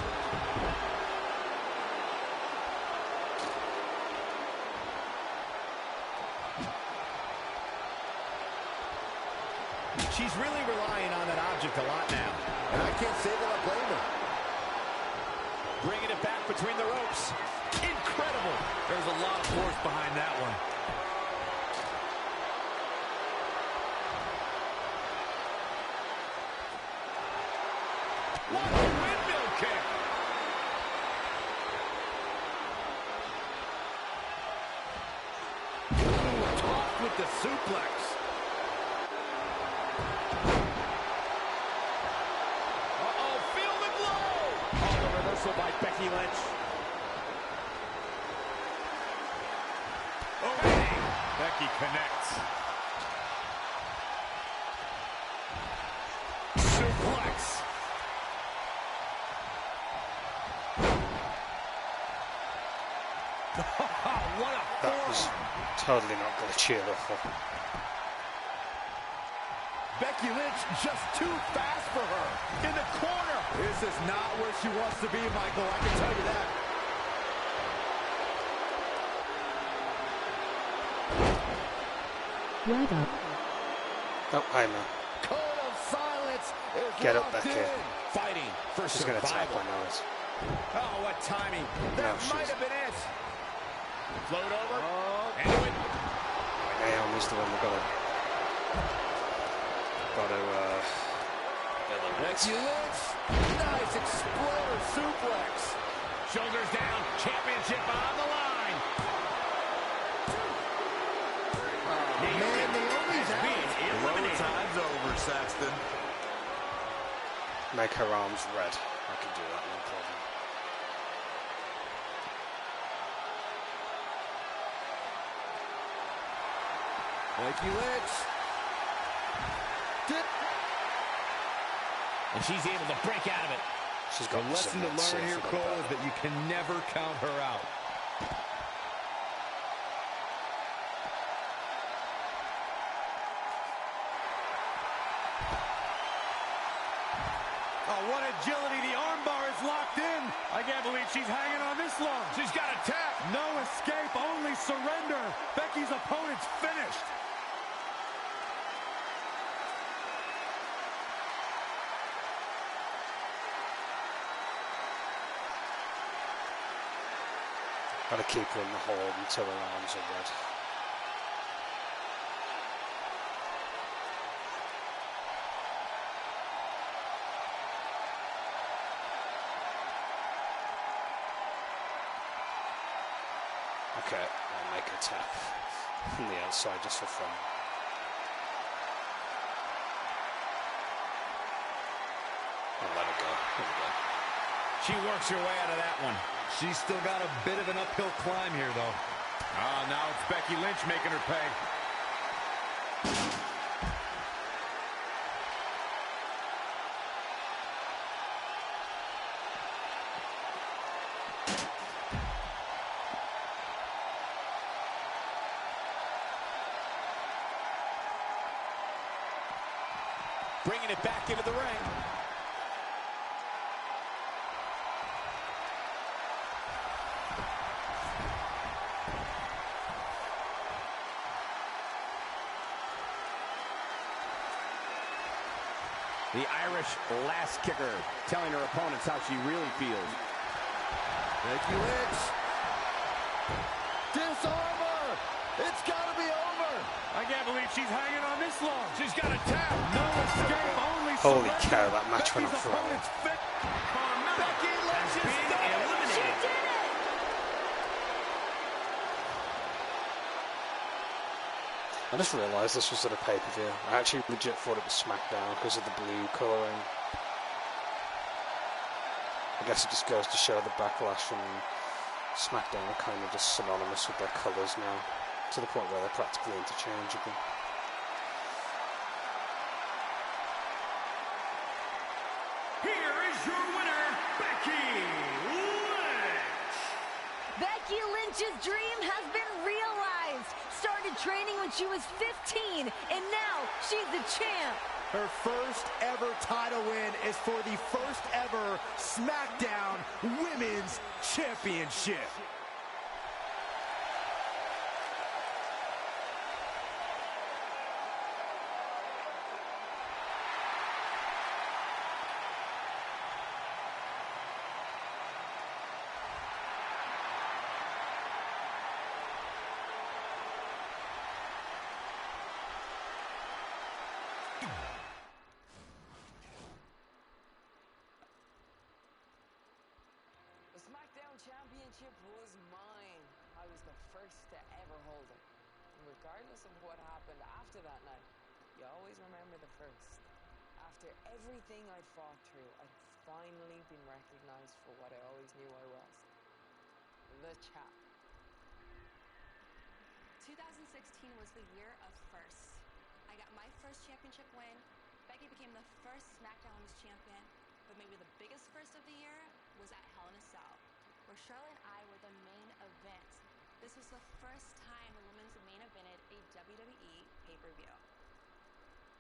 She's really relying on that object a lot now. And I can't say that I blame her. Bringing it back between the ropes. Incredible. There's a lot of force behind that one. What a windmill kick. Off with the suplex. Uh-oh, feel the glow. Oh, the reversal by Becky Lynch. Oh, bang. Becky connects. Suplex. What a That was totally not going to cheer her up. Becky Lynch just too fast for her. in the corner. This is not where she wants to be, Michael. I can tell you that. Right up. Oh, hi, man. Code of silence is Get up, locked Becky. in. Fighting for She's going to tap survival. my nose. Oh, what timing. That No, might she's- have been it. Float over. Oh. Into it. Naomi. She's the one we've got to eliminate. Becky Lynch. Nice exploder suplex. Shoulders down. Championship on the line. Man, Naomi's out. Low time's over, Saxton. Make her arms red. I can do that, no problem. Becky Lynch. Dip. And she's able to break out of it. She's got The lesson to learn here, Cole, is that you can never count her out. Oh, what agility. The armbar is locked in. I can't believe she's hanging on this long. She's got a tap. No escape, only surrender. Becky's opponent's finished. Gotta keep her in the hold until her arms are red. Okay, I'll make a tap from the outside just for fun. I'll let her go. There we go. She works her way out of that one. She's still got a bit of an uphill climb here, though. Oh, now it's Becky Lynch making her pay. Bringing it back into the ring. The Irish last kicker telling her opponents how she really feels. Becky Lynch. Disarm her. It's got to be over. I can't believe she's hanging on this long. She's got a tap. No escape, only Holy surrender. cow, that match went on Becky's forever. opponent's Becky Lynch is eliminated. She did it! I just realised this was at a pay-per-view. I actually legit thought it was Smackdown because of the blue colouring. I guess it just goes to show the Backlash and Smackdown are kind of just synonymous with their colours now, to the point where they're practically interchangeable. Here is your winner, Becky Lynch. Becky Lynch's dream has been realized. Started training when she was 15, and now she's the champ. Her first ever title win is for the first ever Smackdown Women's Championship. The Smackdown Championship was mine. I was the first to ever hold it. And regardless of what happened after that night, you always remember the first. After everything I'd fought through, I'd finally been recognized for what I always knew I was. The champ. 2016 was the year of firsts. I got my first championship win. Becky became the first SmackDown Women's Champion. But maybe the biggest first of the year was at Hell in a Cell, where Charlotte and I were the main event. This was the first time the women's main evented a WWE pay-per-view.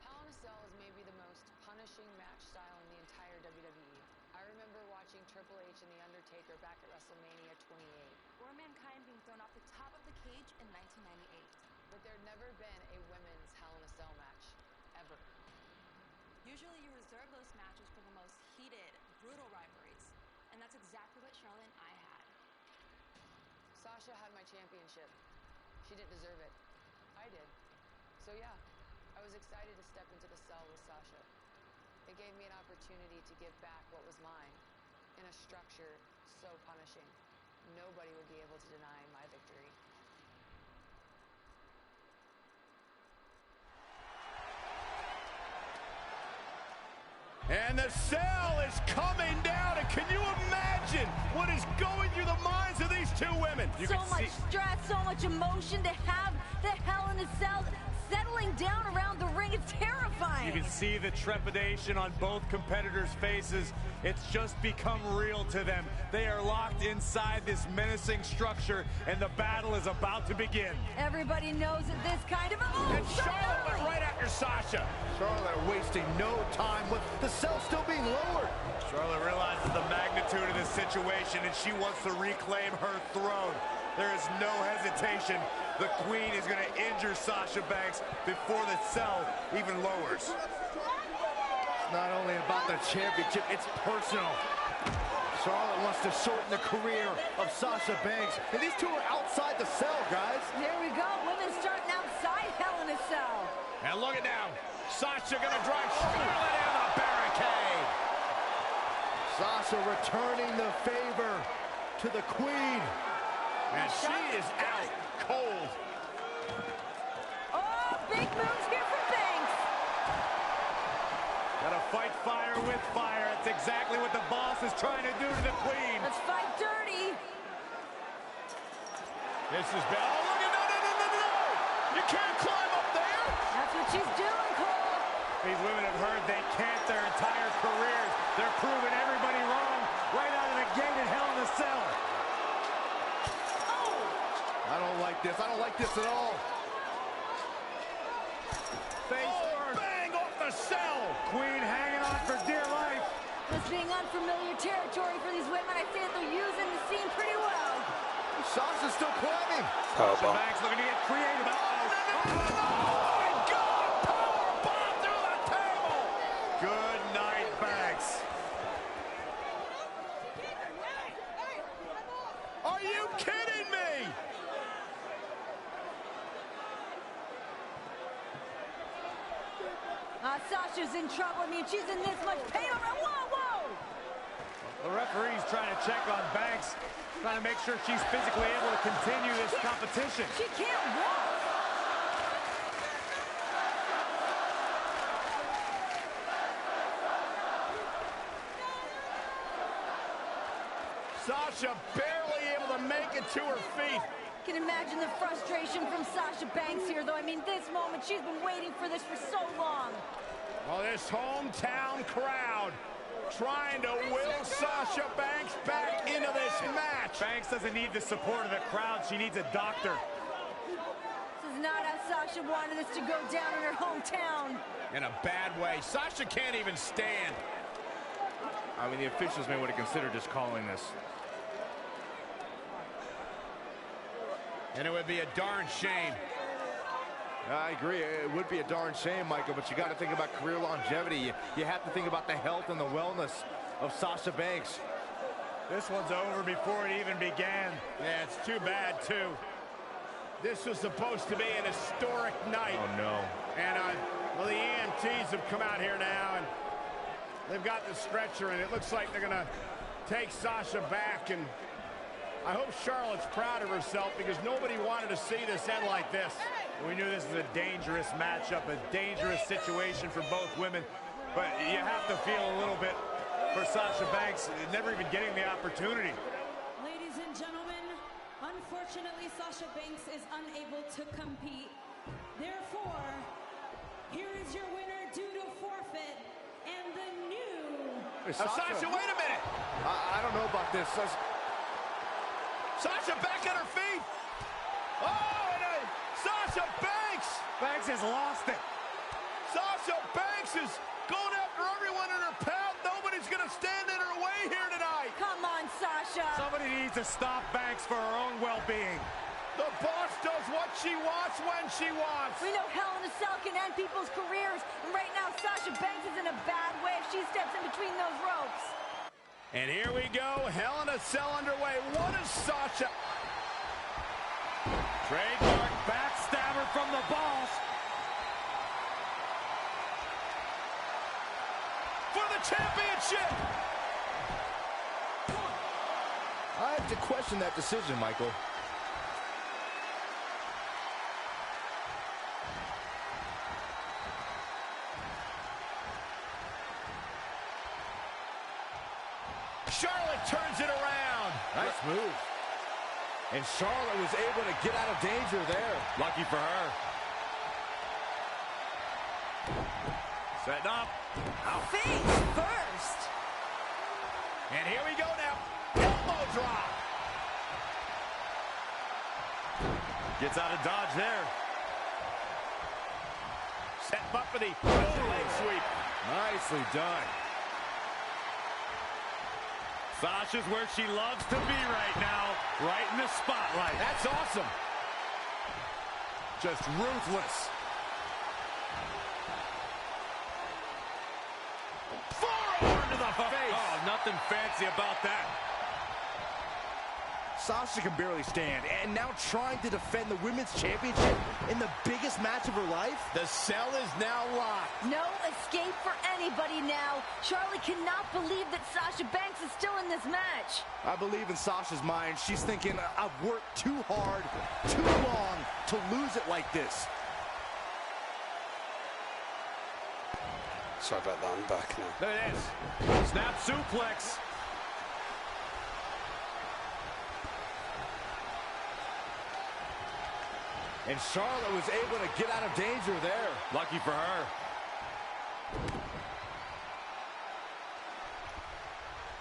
Hell in a Cell is maybe the most punishing match style in the entire WWE. I remember watching Triple H and The Undertaker back at Wrestlemania 28. Or Mankind being thrown off the top of the cage in 1998. But there'd never been a women's Hell in a Cell match, ever. Usually you reserve those matches for the most heated, brutal rivalries, and that's exactly what Charlotte and I had. Sasha had my championship. She didn't deserve it. I did. So yeah, I was excited to step into the cell with Sasha. It gave me an opportunity to give back what was mine in a structure so punishing. Nobody would be able to deny my victory. And the cell is coming down, and can you imagine what is going through the minds of these two women? So much stress, so much emotion to have the Hell in a Cell settling down around the ring. It's terrifying. You can see the trepidation on both competitors' faces. It's just become real to them. They are locked inside this menacing structure, and the battle is about to begin. Everybody knows that this kind of... Oh, And Charlotte went right after Sasha. Charlotte wasting no time with the cell still being lowered. Charlotte realizes the magnitude of this situation, and she wants to reclaim her throne. There is no hesitation. The Queen is going to injure Sasha Banks before the cell even lowers. It's not only about the championship, it's personal. Charlotte wants to shorten the career of Sasha Banks. And these two are outside the cell, guys. There we go. Women starting outside Hell in a Cell. And look at now. Sasha going to drive Charlotte in the barricade. Sasha returning the favor to the Queen. And she is out cold. Oh, big moves here from Banks. Gotta fight fire with fire. That's exactly what the boss is trying to do to the Queen. Let's fight dirty. This is bad. Oh, look at no. You can't climb up there. That's what she's doing, Cole. These women have heard they can't their entire careers. They're proving everybody wrong right out of the gate in Hell in a Cell. I don't like this. I don't like this at all. Face first. Bang off the cell. Queen hanging on for dear life. This being unfamiliar territory for these women, I say that they're using the scene pretty well. Sasha's still climbing. Powerbomb. Banks looking to get creative. Good night, Banks. Are you kidding me? Sasha's in trouble. I mean, she's in this much pain already. Whoa! The referee's trying to check on Banks, trying to make sure she's physically able to continue this competition. She can't walk. Sasha barely able to make it to her feet. Can imagine the frustration from Sasha Banks here, though. I mean, this moment, she's been waiting for this for so long. Well, this hometown crowd trying to will Sasha Banks back into this match. Banks doesn't need the support of the crowd. She needs a doctor. This is not how Sasha wanted this to go down in her hometown. In a bad way. Sasha can't even stand. I mean, the officials may want to consider just calling this. And it would be a darn shame. I agree. It would be a darn shame, Michael, but you got to think about career longevity. You have to think about the health and the wellness of Sasha Banks. This one's over before it even began. Yeah, it's too bad, too. This was supposed to be an historic night. Oh, no. And, well, the EMTs have come out here now, and they've got the stretcher, and it looks like they're going to take Sasha back, and I hope Charlotte's proud of herself because nobody wanted to see this end like this. We knew this was a dangerous matchup, a dangerous situation for both women, but you have to feel a little bit for Sasha Banks, never even getting the opportunity. Ladies and gentlemen, unfortunately, Sasha Banks is unable to compete. Therefore, here is your winner due to forfeit, and the new... Sasha, wait a minute! I don't know about this. Sasha back on her feet! Oh, and Sasha Banks! Banks has lost it. Sasha Banks is going after everyone in her path. Nobody's going to stand in her way here tonight. Come on, Sasha. Somebody needs to stop Banks for her own well-being. The boss does what she wants when she wants. We know Hell in a Cell can end people's careers, and right now Sasha Banks is in a bad way if she steps in between those ropes. And here we go, Hell in a Cell underway. What is Sasha? Trademark backstabber from the boss. championship. I have to question that decision, Michael. Charlotte turns it around. Nice move. And Charlotte was able to get out of danger there. Lucky for her. Setting up. Face first. And here we go now. Elbow drop. Gets out of dodge there. Set up for the leg sweep. Nicely done. Sasha's where she loves to be right now. Right in the spotlight. That's awesome. Just ruthless. Forearm to the face. Oh, nothing fancy about that. Sasha can barely stand, and now trying to defend the women's championship in the biggest match of her life? The cell is now locked. No escape for anybody now. Charlotte cannot believe that Sasha Banks is still in this match. I believe in Sasha's mind. She's thinking, I've worked too hard, too long to lose it like this. Sorry about that, I'm back now. There it is. Snap suplex. And Charlotte was able to get out of danger there. Lucky for her.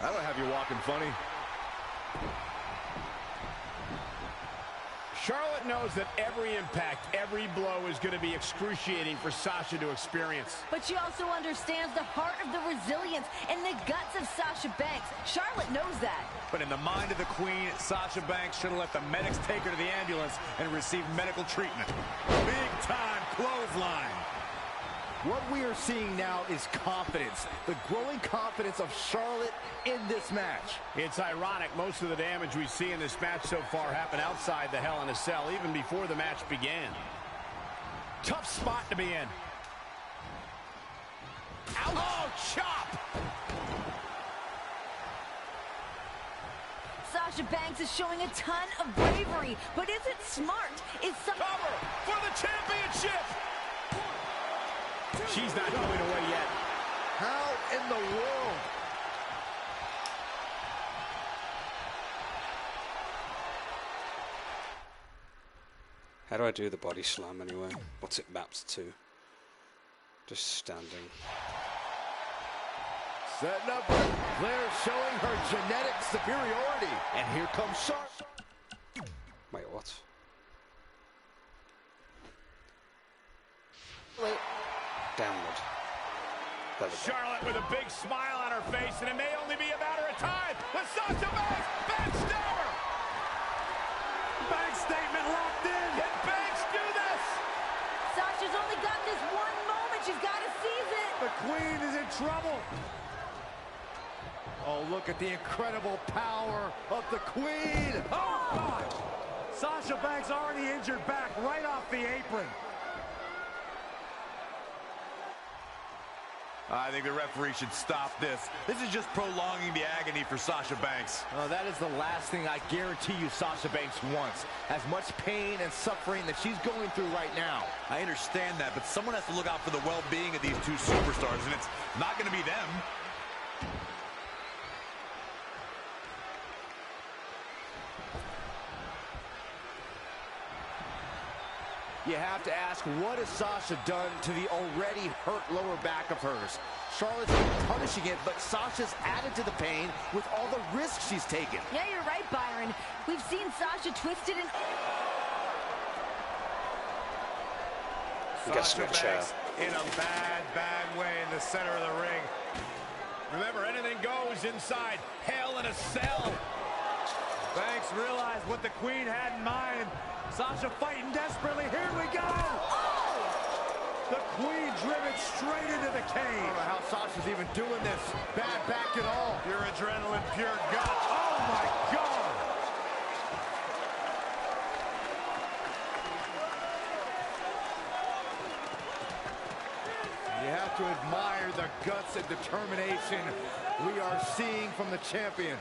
I don't have you walking funny. Charlotte knows that every impact, every blow is going to be excruciating for Sasha to experience. But she also understands the heart of the resilience and the guts of Sasha Banks. Charlotte knows that. But in the mind of the queen, Sasha Banks should have let the medics take her to the ambulance and receive medical treatment. Big time clothesline. What we are seeing now is confidence. The growing confidence of Charlotte in this match. It's ironic, most of the damage we see in this match so far happened outside the Hell in a Cell, even before the match began. Tough spot to be in. Ouch. Oh, chop! Sasha Banks is showing a ton of bravery, but is it smart? Is some cover for the championship! She's not going away yet. How in the world? How do I do the body slam anyway? What's it mapped to? Just standing. Setting up Flair, showing her genetic superiority. And here comes Charlotte. Wait, what? Downward. Charlotte with a big smile on her face, and it may only be a matter of time with Sasha Banks. Backstabber! Banks statement locked in. Can Banks do this? Sasha's only got this one moment. She's got to seize it. The queen is in trouble. Oh, look at the incredible power of the queen. Oh, God. Sasha Banks already injured back right off the apron. I think the referee should stop this. This is just prolonging the agony for Sasha Banks. Oh, that is the last thing I guarantee you Sasha Banks wants. As much pain and suffering that she's going through right now. I understand that, but someone has to look out for the well-being of these two superstars, and it's not going to be them. You have to ask, what has Sasha done to the already hurt lower back of hers? Charlotte's punishing it, but Sasha's added to the pain with all the risks she's taken. Yeah, you're right, Byron. We've seen Sasha twisted and... Sasha Banks in a bad, bad way in the center of the ring. Remember, anything goes inside Hell in a Cell. Banks realized what the queen had in mind. Sasha fighting desperately. Here we go. Oh! The queen driven straight into the cage. I don't know how Sasha's even doing this. Bad back at all. Pure adrenaline, pure gut. Oh, my God. You have to admire the guts and determination we are seeing from the champion.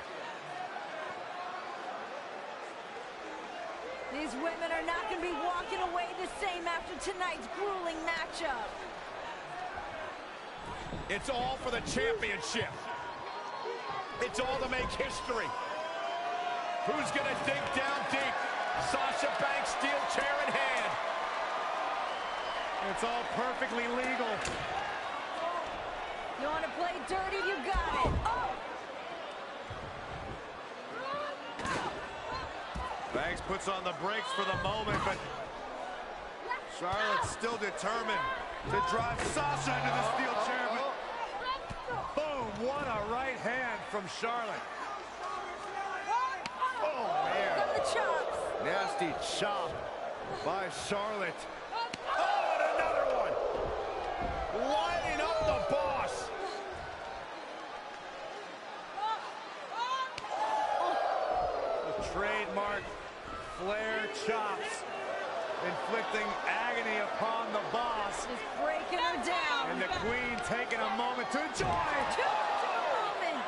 These women are not going to be walking away the same after tonight's grueling matchup. It's all for the championship. It's all to make history. Who's gonna dig down deep? Sasha Banks, steel chair in hand. It's all perfectly legal. You want to play dirty? You got it. Oh! Banks puts on the brakes for the moment, but Charlotte's still determined to drive Sasha into the steel chair. But boom, what a right hand from Charlotte. Oh, man. Got the chops. Nasty chop by Charlotte. Oh, and another one. Lining up the boss. The trademark Flair chops, inflicting agony upon the boss. Just breaking her down. And the Queen taking a moment to enjoy. Moment.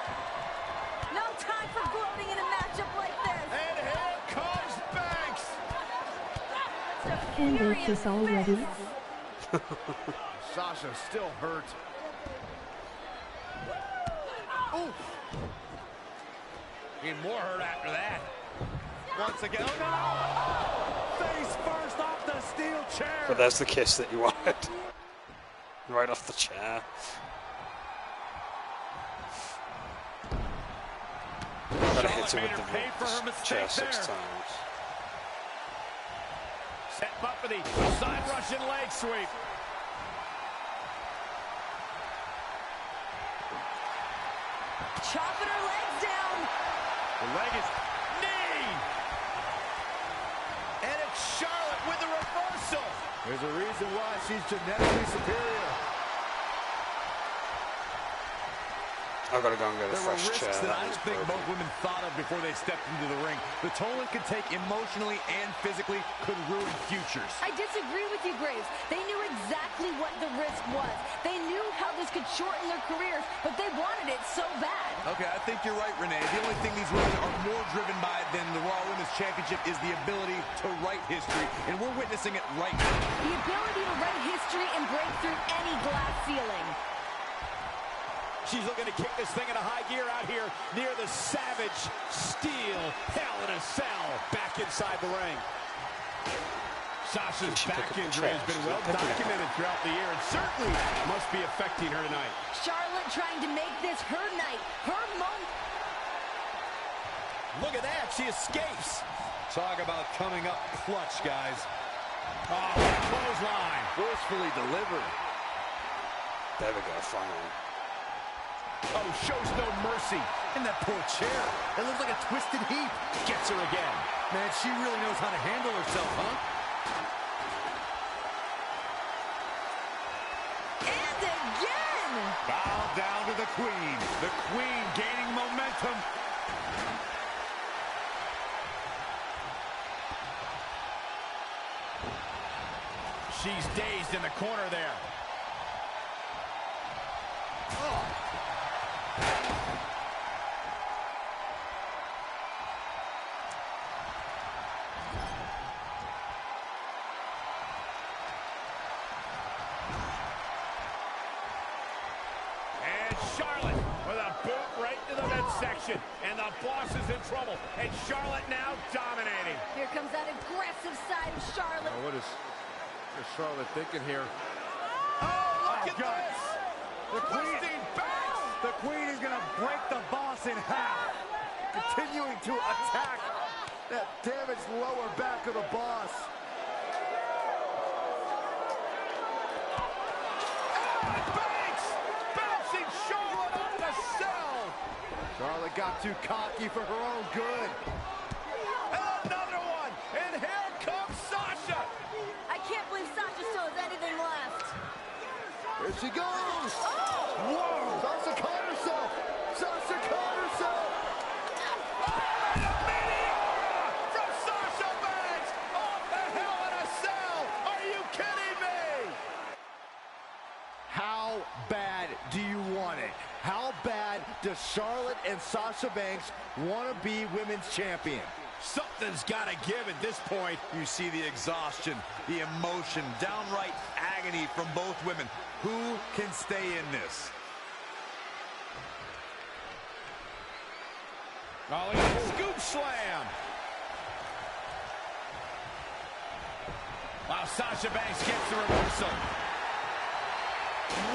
No time for gloating in a matchup like this. And here comes Banks. Can they kiss already? Sasha still hurt. Ooh. Need more hurt after that. Once again. Oh, no! Face first off the steel chair. But there's the kiss that you wanted. Right off the chair. Gotta hit her with the chair 6 times. Set up for the side Russian leg sweep. Chopping her legs down. The leg is knee. And it's Charlotte with the reversal. There's a reason why she's genetically superior. I've got to go and get a fresh chair. That I don't think most women thought of before they stepped into the ring. The toll it could take emotionally and physically could ruin futures. I disagree with you, Graves. They knew exactly what the risk was. They knew how this could shorten their careers, but they wanted it so bad. Okay, I think you're right, Renee. The only thing these women are more driven by than the Raw Women's Championship is the ability to write history, and we're witnessing it right now. The ability to write history and break through any glass ceiling. She's looking to kick this thing into high gear out here near the savage steel Hell in a Cell back inside the ring. Sasha's back injury has been well documented throughout the year and certainly must be affecting her tonight. Charlotte trying to make this her night, her moment. Look at that, she escapes. Talk about coming up clutch, guys. Oh, clothesline. Forcefully delivered. There we go, finally. Oh, shows no mercy. And that poor chair. It looks like a twisted heap. Gets her again. Man, she really knows how to handle herself, huh? And again! Bow down to the Queen. The Queen gaining momentum. She's dazed in the corner there. Oh. And Charlotte with a boot right to the midsection. And the boss is in trouble. And Charlotte now dominating. Here comes that aggressive side of Charlotte. What is Charlotte thinking here? Oh, look at this! The Queen is going to break the boss in half. Continuing to attack that damaged lower back of the boss. And Banks bouncing Charlotte off the cell. Charlotte got too cocky for her own good. And another one. And here comes Sasha. I can't believe Sasha still has anything left. Here she goes. Oh! Whoa! Sasha caught herself. Sasha caught herself. And a mania from Sasha Banks off the Hell in a Cell. Are you kidding me? How Does Charlotte and Sasha Banks want to be women's champion? Something's got to give at this point. You see the exhaustion, the emotion, downright agony from both women. Who can stay in this? Oh, look at the scoop slam. Wow, Sasha Banks gets the reversal.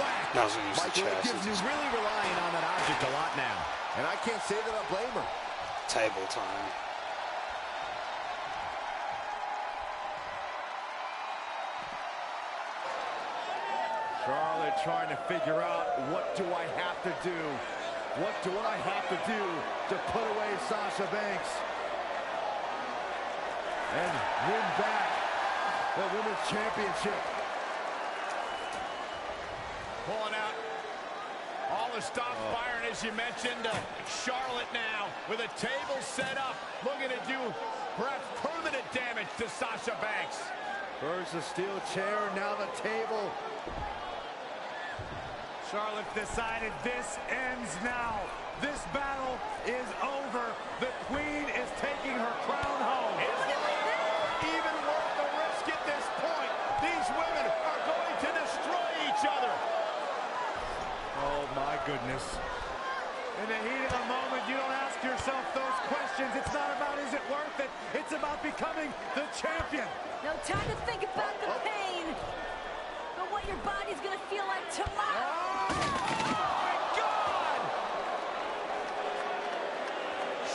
Whack. Now's when you use the Michael, it chest. gives you really relying on that object a lot now. And I can't say that I blame her. Table time. Charlotte trying to figure out, what do I have to do? What do I have to do to put away Sasha Banks and win back the Women's Championship? Pulling out all the stops firing, as you mentioned. Charlotte now with a table set up, looking to do perhaps permanent damage to Sasha Banks. First the steel chair, now the table. Charlotte decided this ends now. This battle is over. The queen is taking her crown home. Is it even worth the risk at this point? These women are going to destroy each other. Oh my goodness. In the heat of the moment, you don't ask yourself those questions. It's not about is it worth it. It's about becoming the champion. No time to think about the pain, but what your body's gonna feel like tomorrow. Oh my God!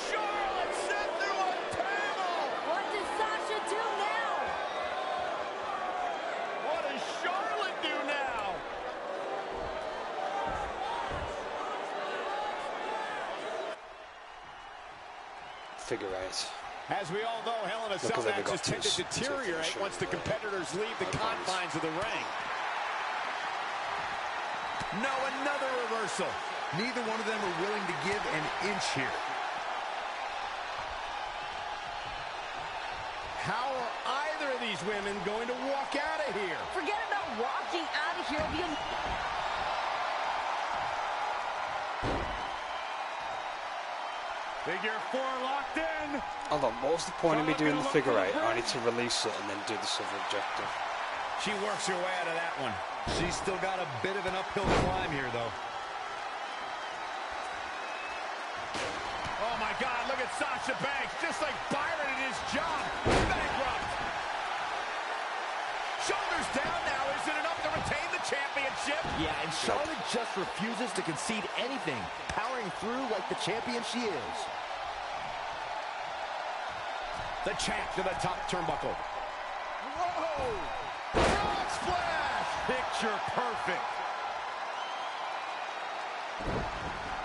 Charlotte sent through a table. What does Sasha do now? What does Charlotte do now? Figure eight. As we all know, Hell in a Cell matches tend to deteriorate once the competitors leave the confines of the ring. No, another reversal. Neither one of them are willing to give an inch here. How are either of these women going to walk out of here? Forget about walking out of here. It'll be Figure four locked in. Hold on, what was the point of me doing the figure eight? I need to release it and then do this other objective. She works her way out of that one. She's still got a bit of an uphill climb here, though. Oh, my God, look at Sasha Banks, just like Byron at his job. Bankrupt. Shoulders down now. Is it enough to retain the championship? Yeah, and Charlotte just refuses to concede anything, powering through like the champion she is. The champ to the top turnbuckle. Whoa! Frog splash! Picture perfect.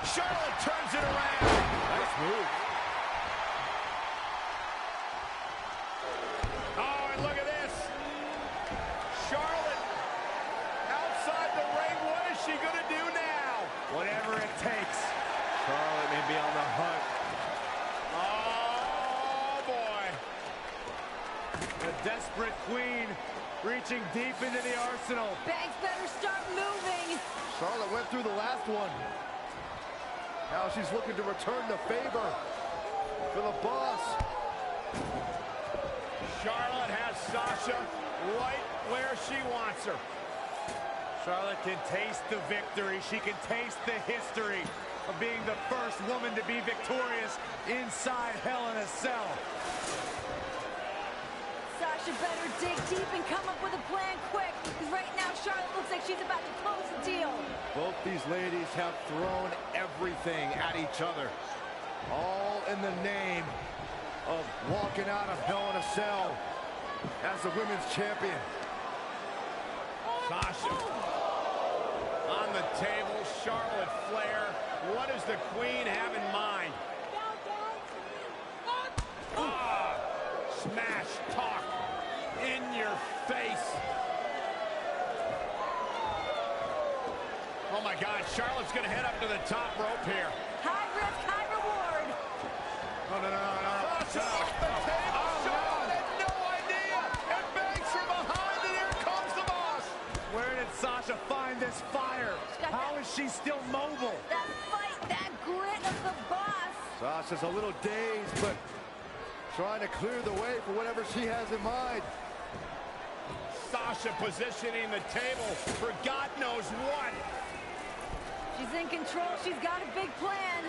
Charlotte turns it around. Nice move. Oh, and look at this. Charlotte outside the ring. What is she going to do now? Whatever it takes. Charlotte may be on the hunt. Oh, boy. The desperate queen reaching deep into the arsenal. Banks better start moving. Charlotte went through the last one. Now she's looking to return the favor for the boss. Charlotte has Sasha right where she wants her. Charlotte can taste the victory. She can taste the history of being the first woman to be victorious inside Hell in a Cell. Sasha better dig deep and come up with a plan quick, because right now Charlotte looks like she's about to close the deal. Both these ladies have thrown everything at each other, all in the name of walking out of Hell in a Cell as the women's champion. Sasha on the table. Charlotte Flair. What does the queen have in mind? Ah, smash talk in your face. Oh my God, Charlotte's gonna head up to the top rope here. High risk, high reward. No. Sasha off the table. Charlotte had no idea. And Banks from behind, and here comes the boss. Where did Sasha find this fire? How is she still mobile? That fight, that grit of the boss. Sasha's a little dazed, but trying to clear the way for whatever she has in mind. Sasha positioning the table for God knows what. She's in control. She's got a big plan.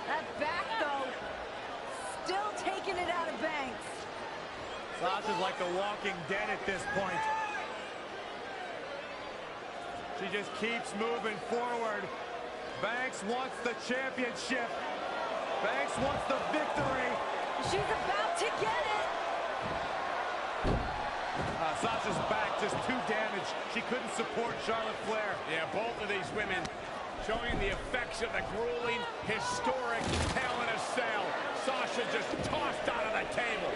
That back, though, still taking it out of Banks. Sasha's like the walking dead at this point. She just keeps moving forward. Banks wants the championship. Banks wants the victory. She's about to get it. Sasha's back just too damaged. She couldn't support Charlotte Flair. Yeah, both of these women showing the effects of the grueling, historic Hell in a Cell. Sasha just tossed out of the table.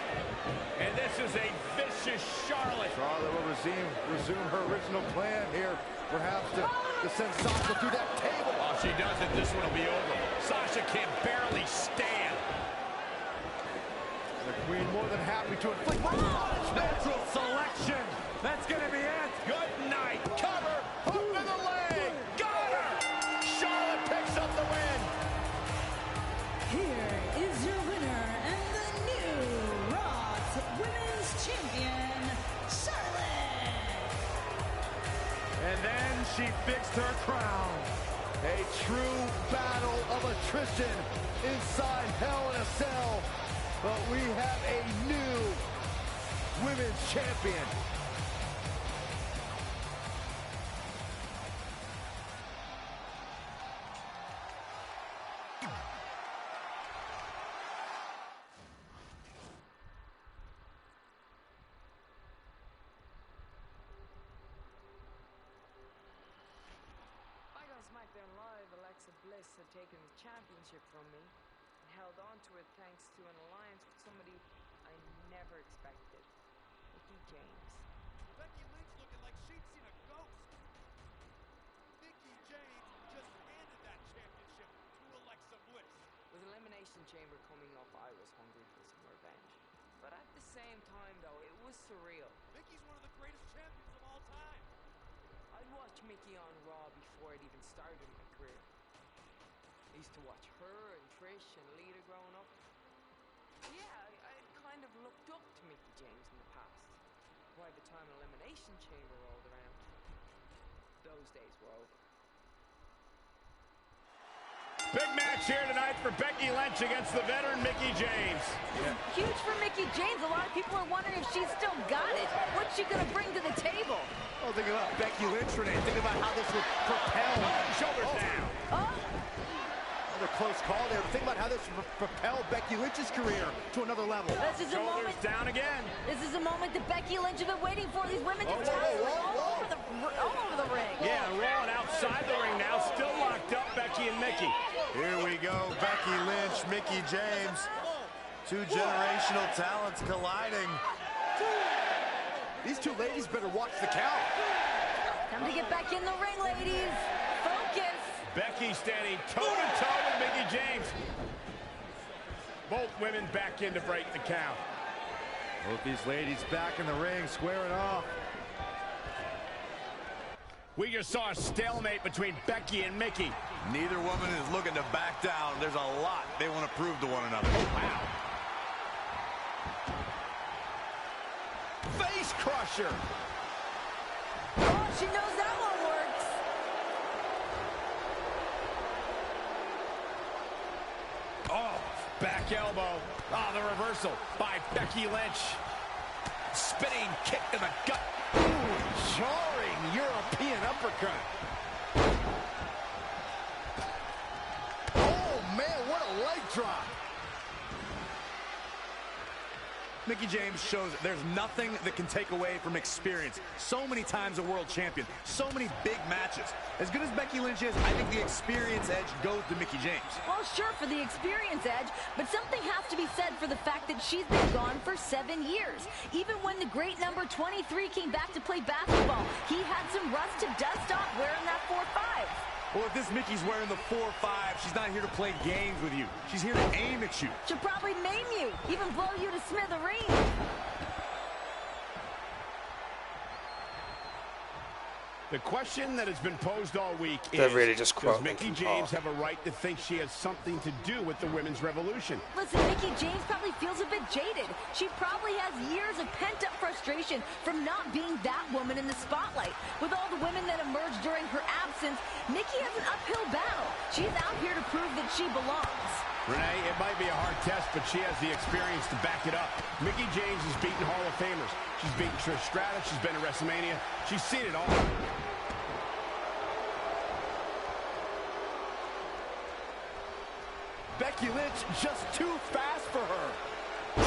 And this is a vicious Charlotte. Charlotte will resume her original plan here, perhaps to send Sasha through that table. Oh, she doesn't, this one will be over. Sasha can barely stand. The Queen more than happy to inflict natural selection. That's going to be it. Good night. Cover. Hook to the leg. Got her. Charlotte picks up the win. Here is your winner and the new Raw Women's Champion, Charlotte. And then she fixed her crown. A true battle of attrition inside Hell in a Cell. But we have a new women's champion. Back on Smackdown Live, Alexa Bliss had taken the championship from me and held on to it thanks to an alliance with somebody I never expected, Mickie James. Becky Lynch looking like she'd seen a ghost. Mickie James just handed that championship to Alexa Bliss. With Elimination Chamber coming up, I was hungry for some revenge. But at the same time, though, it was surreal. Mickey's one of the greatest champions of all time. I'd watched Mickie on Raw before I'd even started my career. I used to watch her and Trish and Lita growing up. Yeah, I kind of looked up to Mickie James in the past. By the time Elimination Chamber rolled around, those days were over. Big match here tonight for Becky Lynch against the veteran Mickie James. Yeah. Huge for Mickie James. A lot of people are wondering if she's still got it. What's she going to bring to the table? Oh, think about Becky Lynch, Renee. Think about how this would propel. Shoulders down. Oh. Another close call there. Think about how this would propel Becky Lynch's career to another level. This is a Shoulders moment. down again. This is a moment that Becky Lynch has been waiting for. These women just all over the ring. Yeah, rolling outside the ring now. Still locked up, Becky and Mickie. Here we go, Becky Lynch, Mickie James. Two generational talents colliding. These two ladies better watch the count. Time to get back in the ring, ladies. Focus. Becky standing toe-to-toe with Mickie James. Both women back in to break the count. Both these ladies back in the ring, squaring off. We just saw a stalemate between Becky and Mickie. Neither woman is looking to back down. There's a lot they want to prove to one another. Oh, wow. Face crusher. Oh, she knows that one works. Oh, back elbow. Oh, the reversal by Becky Lynch. Spinning kick to the gut. Ooh, jarring European uppercut. Oh, man, what a leg drop. Mickie James shows there's nothing that can take away from experience. So many times a world champion, so many big matches. As good as Becky Lynch is, I think the experience edge goes to Mickie James. Well, sure, for the experience edge, but something has to be said for the fact that she's been gone for 7 years. Even when the great number 23 came back to play basketball, he had some rust to dust off wearing that 4-5. Well, if this Mickey's wearing the 4-5, she's not here to play games with you. She's here to aim at you. She'll probably maim you, even blow you to smithereens. The question that has been posed all week They're is, really just does quoting Mickie from James Paul. have a right to think she has something to do with the women's revolution? Listen, Mickie James probably feels a bit jaded. She probably has years of pent-up frustration from not being that woman in the spotlight. With all the women that emerged during her absence, Mickie has an uphill battle. She's out here to prove that she belongs. Renee, it might be a hard test, but she has the experience to back it up. Mickie James has beaten Hall of Famers. She's beaten Trish Stratus. She's been to Wrestlemania. She's seen it all. Becky Lynch just too fast for her.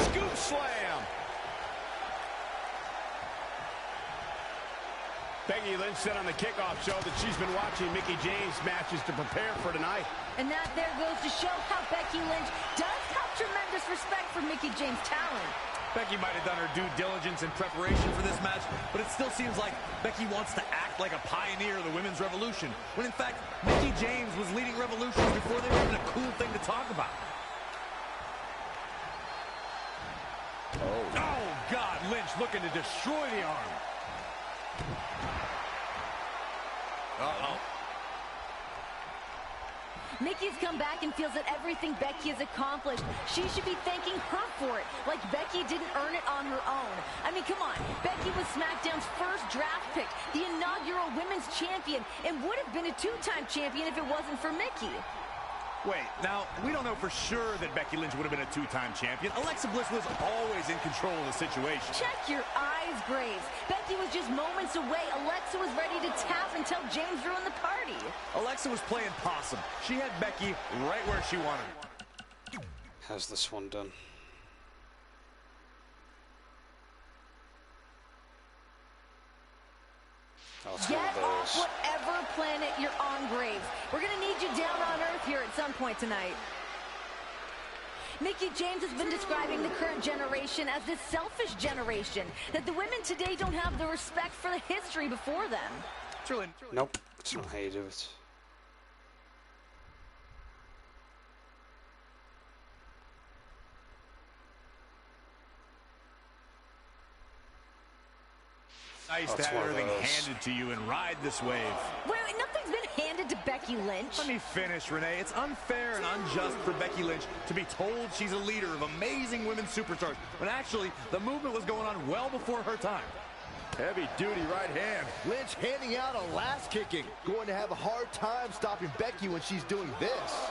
Scoop slam. Becky Lynch said on the kickoff show that she's been watching Mickie James matches to prepare for tonight. And that there goes to show how Becky Lynch does have tremendous respect for Mickie James' talent. Becky might have done her due diligence in preparation for this match, but it still seems like Becky wants to act like a pioneer of the women's revolution, when in fact, Mickie James was leading revolutions before they were even a cool thing to talk about. Oh, God, Lynch looking to destroy the arm. Uh-oh. Mickie's come back and feels that everything Becky has accomplished, she should be thanking her for it, like Becky didn't earn it on her own. I mean, come on. Becky was Smackdown's first draft pick, the inaugural women's champion, and would have been a two-time champion if it wasn't for Mickie. Wait, now, we don't know for sure that Becky Lynch would have been a two-time champion. Alexa Bliss was always in control of the situation. Check your eyes, Graves. Becky was just moments away. Alexa was ready to tap until James ruined the party. Alexa was playing possum. She had Becky right where she wanted her. How's this one done? Get off whatever planet you're on, Graves. We're going to need you down on Earth here at some point tonight. Mickie James has been describing the current generation as this selfish generation, that the women today don't have the respect for the history before them. Nope, that's not how you do it. Nice to have everything handed to you and ride this wave. Wait, nothing's been handed to Becky Lynch. Let me finish, Renee. It's unfair and unjust for Becky Lynch to be told she's a leader of amazing women's superstars, when actually the movement was going on well before her time. Heavy duty right hand. Lynch handing out a last kicking. Going to have a hard time stopping Becky when she's doing this.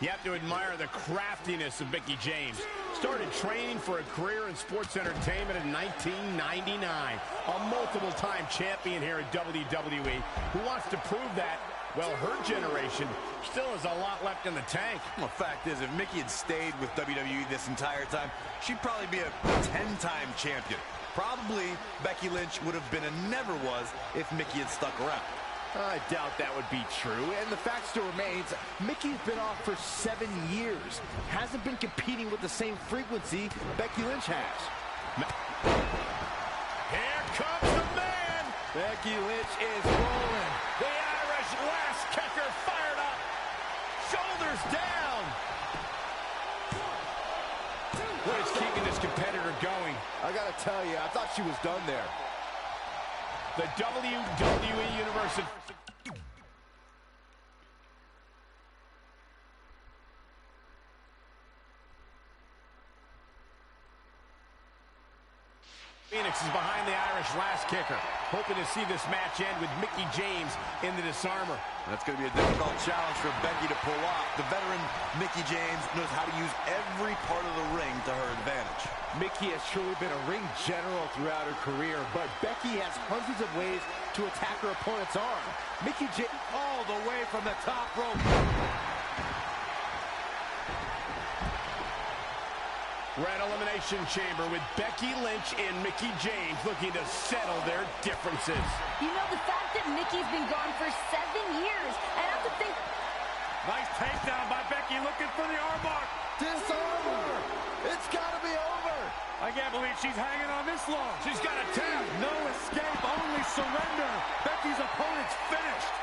You have to admire the craftiness of Mickie James. Started training for a career in sports entertainment in 1999. A multiple-time champion here at WWE who wants to prove that, well, her generation still has a lot left in the tank. Well, the fact is, if Mickie had stayed with WWE this entire time, she'd probably be a 10-time champion. Probably Becky Lynch would have been a never was if Mickie had stuck around. I doubt that would be true, and the fact still remains, Mickie's been off for 7 years. Hasn't been competing with the same frequency Becky Lynch has. Here comes the man! Becky Lynch is rolling. The Irish last kicker fired up. Shoulders down. What is keeping this competitor going? I gotta tell you, I thought she was done there. The WWE Universe. Phoenix is behind the Irish last kicker, hoping to see this match end with Mickie James in the disarmor. That's going to be a difficult challenge for Becky to pull off. The veteran Mickie James knows how to use every part of the ring to her advantage. Mickie has truly been a ring general throughout her career, but Becky has hundreds of ways to attack her opponent's arm. Mickie James all the way from the top rope. Red Elimination Chamber with Becky Lynch and Mickie James looking to settle their differences. You know, the fact that Mickie's been gone for 7 years, I have to think... Nice takedown by Becky, looking for the armbar. Disarmer! It's gotta be over! I can't believe she's hanging on this long. She's got a tap. No escape, only surrender. Becky's opponent's finished.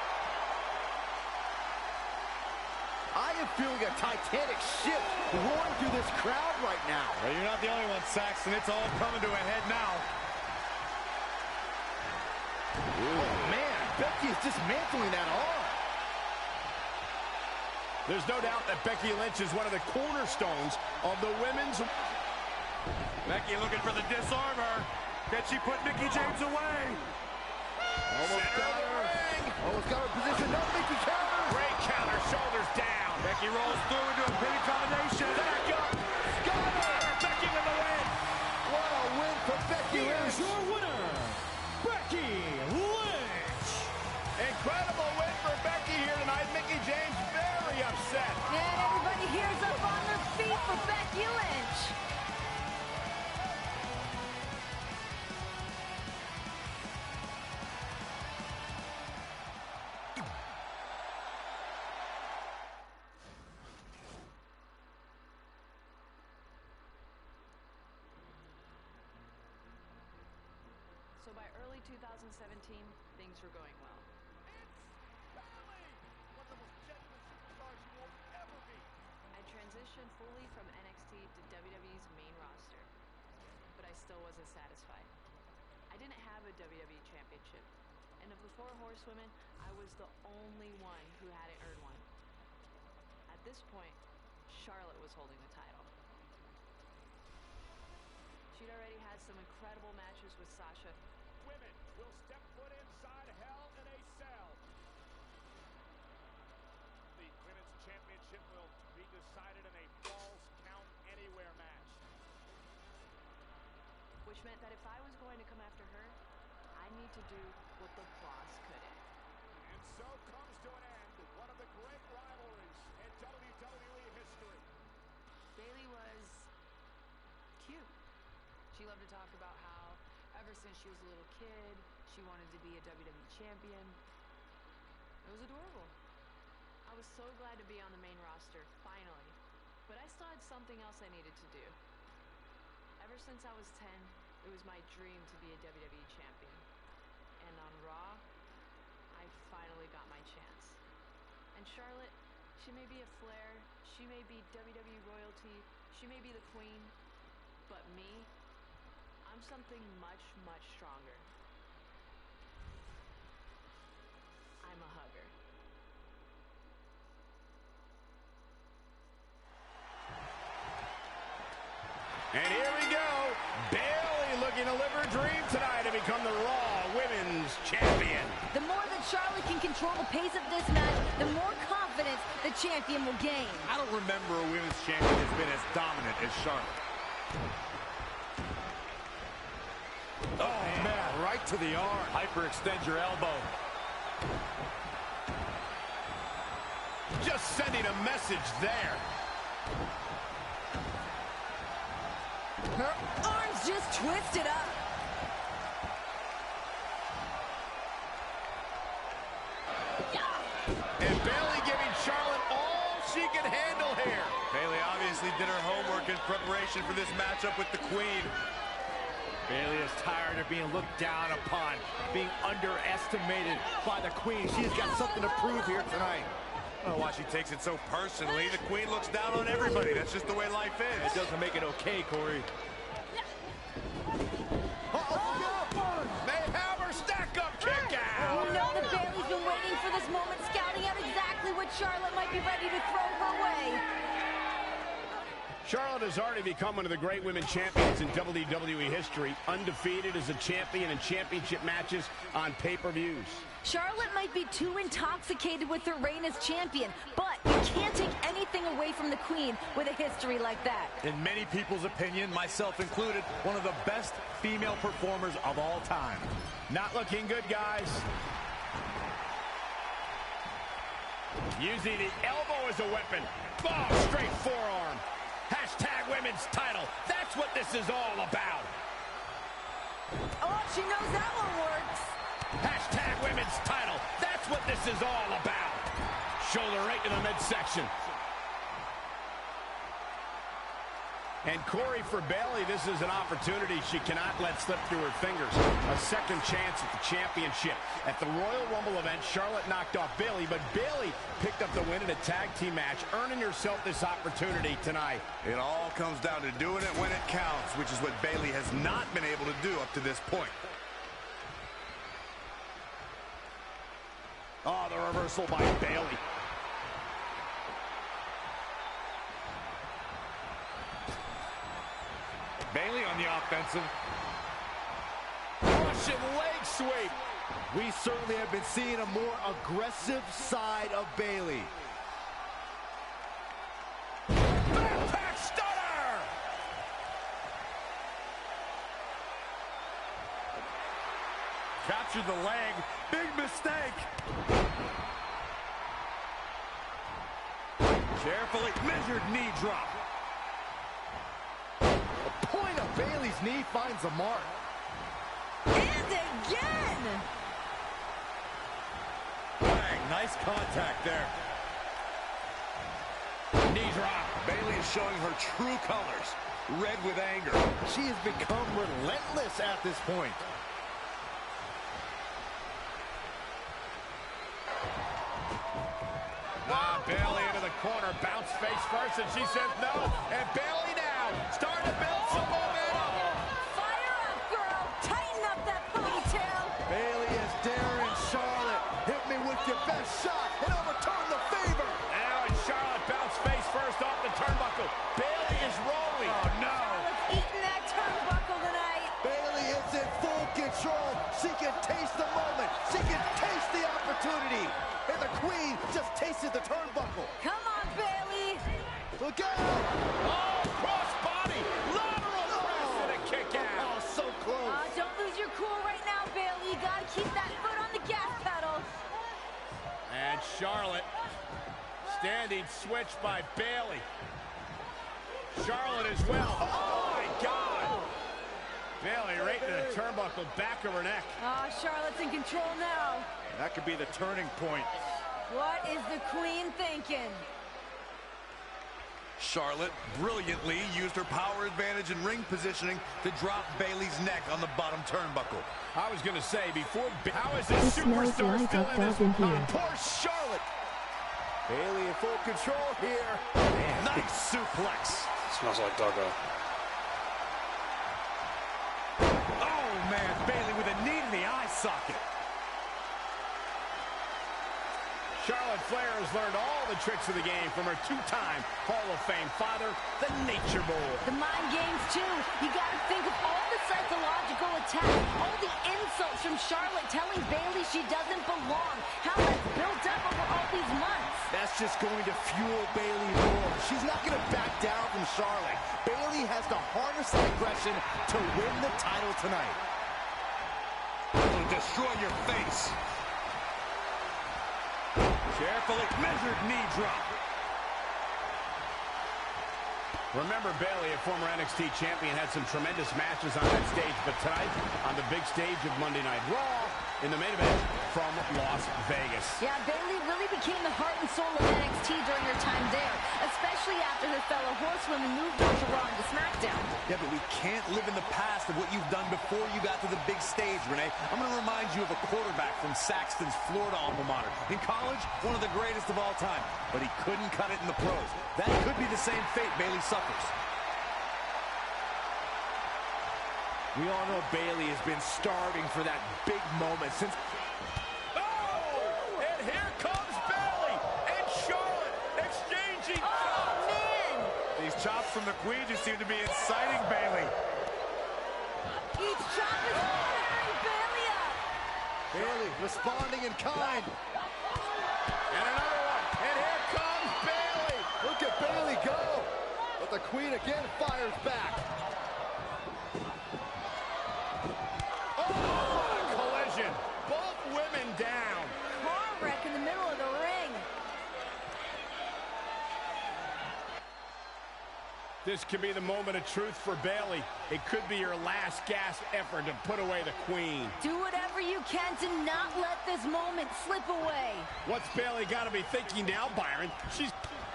I am feeling a titanic shift roaring through this crowd right now. Well, you're not the only one, Saxton. It's all coming to a head now. Oh, man, Becky is dismantling that arm. There's no doubt that Becky Lynch is one of the cornerstones of the women's... Becky looking for the disarmer. Can she put Mickie James away? Almost got her. Almost got her position. No, Mickie counter. Great counter, shoulders down. Becky rolls through into a pinning combination. Back up. Got her. Becky with the win. What a win for Becky Lynch. Here's your winner, Becky Lynch. Incredible win for Becky here tonight. Mickie James very upset. And everybody here's up on their feet for Becky Lynch. So by early 2017, things were going well. One of the most genuine superstars you will ever be. I transitioned fully from NXT to WWE's main roster, but I still wasn't satisfied. I didn't have a WWE championship, and of the 4 horsewomen, I was the only one who hadn't earned one. At this point, Charlotte was holding the title. She'd already had some incredible matches with Sasha. Women will step foot inside Hell in a Cell. The Women's Championship will be decided in a Falls Count Anywhere match. Which meant that if I was going to come after her, I need to do what the boss couldn't. And so comes to an end one of the great rivalries in WWE history. Bayley was cute. She loved to talk about how ever since she was a little kid, she wanted to be a WWE champion. It was adorable. I was so glad to be on the main roster, finally. But I still had something else I needed to do. Ever since I was 10, it was my dream to be a WWE champion. And on Raw, I finally got my chance. And Charlotte, she may be a Flair, she may be WWE royalty, she may be the queen, but me, I'm something much, much stronger. I'm a hugger. And here we go. Bayley looking to live her dream tonight to become the Raw Women's Champion. The more that Charlotte can control the pace of this match, the more confidence the champion will gain. I don't remember a women's champion that's been as dominant as Charlotte. Oh, man, right to the arm. Hyperextend your elbow. Just sending a message there. Her arms just twisted up. And Bayley giving Charlotte all she can handle here. Bayley obviously did her homework in preparation for this matchup with the Queen. Bayley is tired of being looked down upon, being underestimated by the Queen. She's got something to prove here tonight. I don't know why she takes it so personally. The Queen looks down on everybody. That's just the way life is. It doesn't make it okay, Corey. They have her stack up kick out. You know that Bayley's been waiting for this moment, scouting out exactly what Charlotte might be ready to throw her way. Charlotte has already become one of the great women champions in WWE history, undefeated as a champion in championship matches on pay-per-views. Charlotte might be too intoxicated with her reign as champion, but you can't take anything away from the Queen with a history like that. In many people's opinion, myself included, one of the best female performers of all time. Not looking good, guys. Using the elbow as a weapon. Oh, straight forearm. Hashtag women's title. That's what this is all about. Oh, she knows that one works. Hashtag women's title. That's what this is all about. Shoulder right to the midsection. And Corey, for Bayley, this is an opportunity she cannot let slip through her fingers. A second chance at the championship. At the Royal Rumble event, Charlotte knocked off Bayley, but Bayley picked up the win in a tag team match, earning herself this opportunity tonight. It all comes down to doing it when it counts, which is what Bayley has not been able to do up to this point. Oh, the reversal by Bayley. Bayley on the offensive. Russian leg sweep. We certainly have been seeing a more aggressive side of Bayley. Backpack stunner! Captured the leg. Big mistake. Carefully measured knee drop. The point of Bayley's knee finds a mark. And again! Bang, nice contact there. Knee drop. Bayley is showing her true colors. Red with anger. She has become relentless at this point. Bayley into the corner, bounce face first, and she says no. And Bayley now starting to build some momentum. Fire up, girl! Tighten up that ponytail! Bayley is daring Charlotte. Hit me with your best shot and overturn the favor. Now and Charlotte bounce face first off the turnbuckle. Bayley is rolling. Oh no! Charlotte's eating that turnbuckle tonight. Bayley is in full control. She can taste the moment. She can taste the opportunity. And the Queen just tasted the turnbuckle. Come on, Bayley! Look out! Oh, cross body! Lateral press and a kick out. Oh, so close. Don't lose your cool right now, Bayley. You gotta keep that foot on the gas pedal. And Charlotte, standing switch by Bayley. Charlotte as well. Oh my God! Bayley right in the turnbuckle, back of her neck. Charlotte's in control now. That could be the turning point. What is the Queen thinking? Charlotte brilliantly used her power advantage and ring positioning to drop Bayley's neck on the bottom turnbuckle. I was going to say, before, how is It this smells superstar like still a in this? dog in here. Poor Charlotte. Bayley in full control here. Man, nice suplex. Smells like doggo. Oh, man, Bayley with a knee to the eye socket. Charlotte Flair has learned all the tricks of the game from her two-time Hall of Fame father, the Nature Boy. The mind games, too. You gotta think of all the psychological attacks, all the insults from Charlotte telling Bayley she doesn't belong, how that's built up over all these months. That's just going to fuel Bayley more. She's not going to back down from Charlotte. Bayley has to harness that aggression to win the title tonight. It'll destroy your face. Carefully measured knee drop. Remember, Bayley, a former NXT champion, had some tremendous matches on that stage, but tonight, on the big stage of Monday Night Raw, in the main event from Las Vegas. Yeah, Bayley really became the heart and soul of NXT during her time there, especially after her fellow horsewomen moved on to Raw and to Smackdown. Yeah, but we can't live in the past of what you've done before you got to the big stage, Renee. I'm going to remind you of a quarterback from Saxton's Florida alma mater. In college, one of the greatest of all time, but he couldn't cut it in the pros. That could be the same fate Bayley suffers. We all know Bayley has been starving for that big moment since... Oh! And here comes Bayley and Charlotte exchanging chops. Oh, man! These chops from the Queen just seem to be inciting Bayley. Each chop is firing Bayley up. Bayley responding in kind. And another one. And here comes Bayley. Look at Bayley go. But the Queen again fires back. Collision. Both women down. Car wreck in the middle of the ring. This could be the moment of truth for Bayley. It could be her last gasp effort to put away the Queen. Do whatever you can to not let this moment slip away. What's Bayley got to be thinking now, Byron? She's...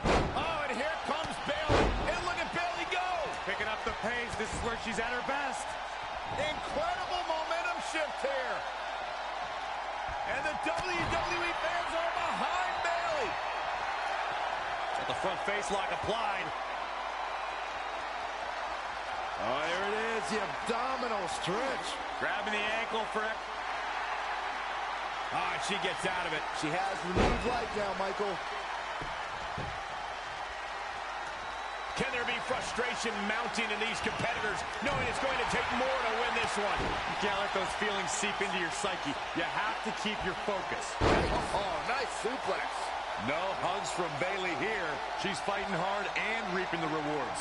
Oh, and here comes Bayley. And look at Bayley go. Picking up the pace. This is where she's at her best. Incredible momentum shift here. And the WWE fans are behind Bayley. Got the front face lock applied. Oh, here it is, the abdominal stretch. Grabbing the ankle for... Ah, she gets out of it. She has renewed life now, Michael. Can there be frustration mounting in these competitors, knowing it's going to take more to win this one? You can't let those feelings seep into your psyche. You have to keep your focus. Oh, nice suplex. No hugs from Bayley here. She's fighting hard and reaping the rewards.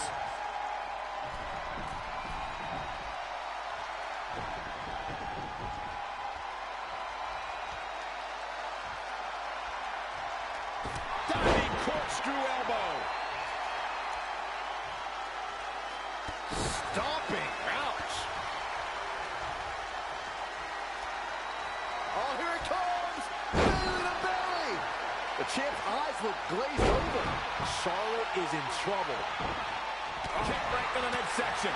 Diving corkscrew elbow. Stomping. Ouch. Oh, here it comes. Bayley to belly. The champ's eyes look glazed over. Charlotte is in trouble. Kick right to the midsection.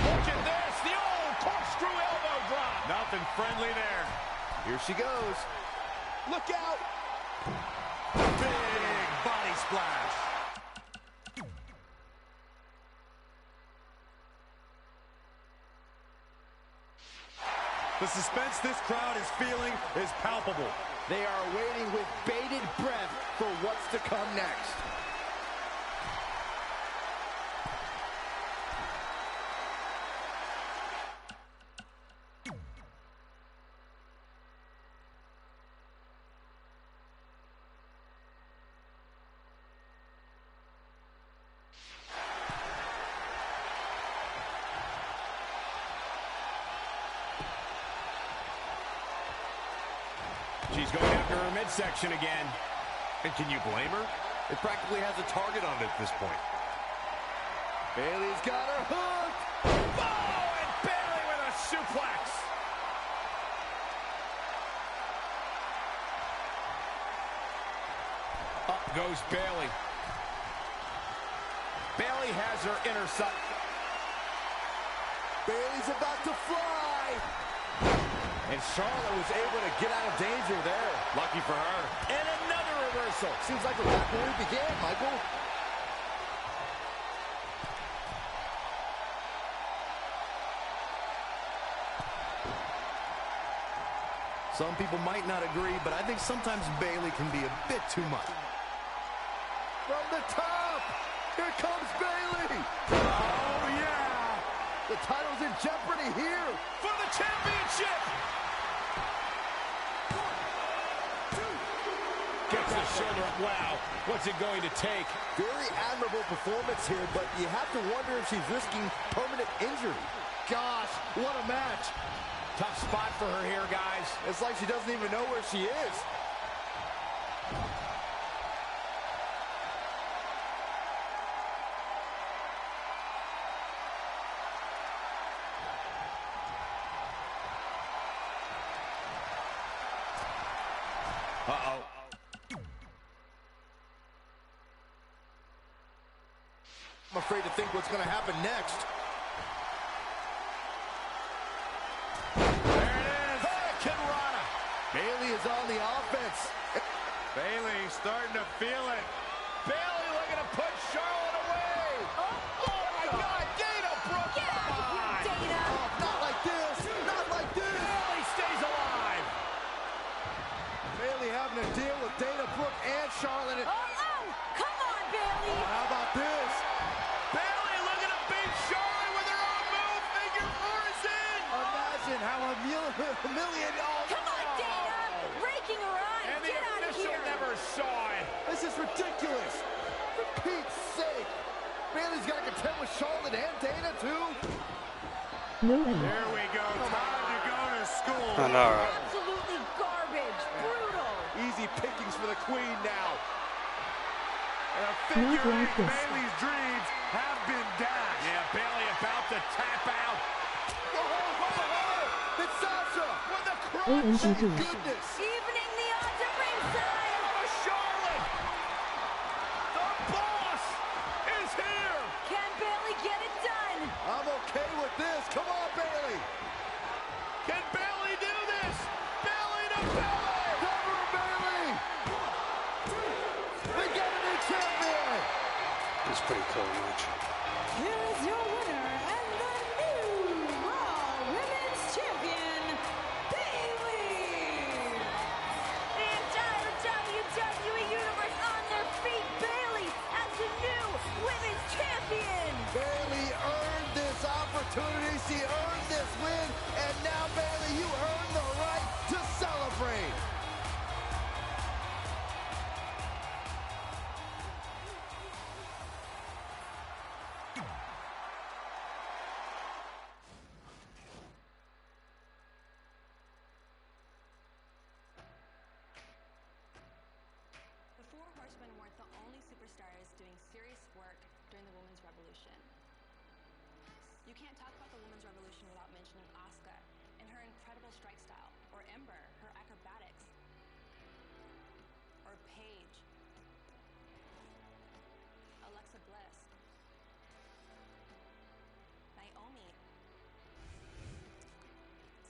Look at this. The old corkscrew elbow drop. Nothing friendly there. Here she goes. Look out. Big body splash. The suspense this crowd is feeling is palpable. They are waiting with bated breath for what's to come next. She's going after her midsection again. And can you blame her? It practically has a target on it at this point. Bayley's got her hooked. Oh, and Bayley with a suplex. Up goes Bayley. Bayley has her inner sight. Bayley's about to fly. And Charlotte was able to get out of danger there. Lucky for her. And another reversal. Seems like we're back where we began, Michael. Some people might not agree, but I think sometimes Bayley can be a bit too much. From the top. Here comes Bayley. Oh, yeah. The title's in jeopardy here. For the championship. Gets the shoulder up. Wow, what's it going to take? Very admirable performance here, but you have to wonder if she's risking permanent injury. Gosh, what a match. Tough spot for her here, guys. It's like she doesn't even know where she is. Uh-oh. I'm afraid to think what's going to happen next. There it is. Hurricane Rana. Bayley is on the offense. Bayley starting to feel it. Bayley looking to put Charlotte away. Oh my God, Dana Brooke. Get out of here, Dana. Oh, not like this. Not like this. Bayley stays alive. Bayley having to deal with Dana Brooke and Charlotte. Oh, come on, Bayley. Oh, how about this? Bayley looking to beat Charlotte with her own move. Figure four is in. Imagine how humiliating. Oh, Come on, Dana. Breaking her eyes. And the Get out of official here. never saw it. This is ridiculous. For Pete's sake. Bayley's got to contend with Charlotte and Dana, too. No way. There we go. Time to go to school. I know, right? Absolutely garbage. Brutal. Easy pickings for the Queen now. And a Not figure like eight, this. Bayley's dreams have been dashed. Yeah, Bayley about to tap out. It's Sasha. With the OMG crutch. dude. Goodness. Evening the odds at ringside. Oh, Charlotte. The boss is here. Can Bayley get it done? I'm okay with this. Come on, Bayley. Can Bayley do this? Bayley to Bayley. Cover Bayley. They got a new champion. It's pretty cool match. Here is your winner and the new Raw superstars doing serious work during the women's revolution. You can't talk about the women's revolution without mentioning Asuka and her incredible strike style, or Ember, her acrobatics, or Paige, Alexa Bliss, Naomi,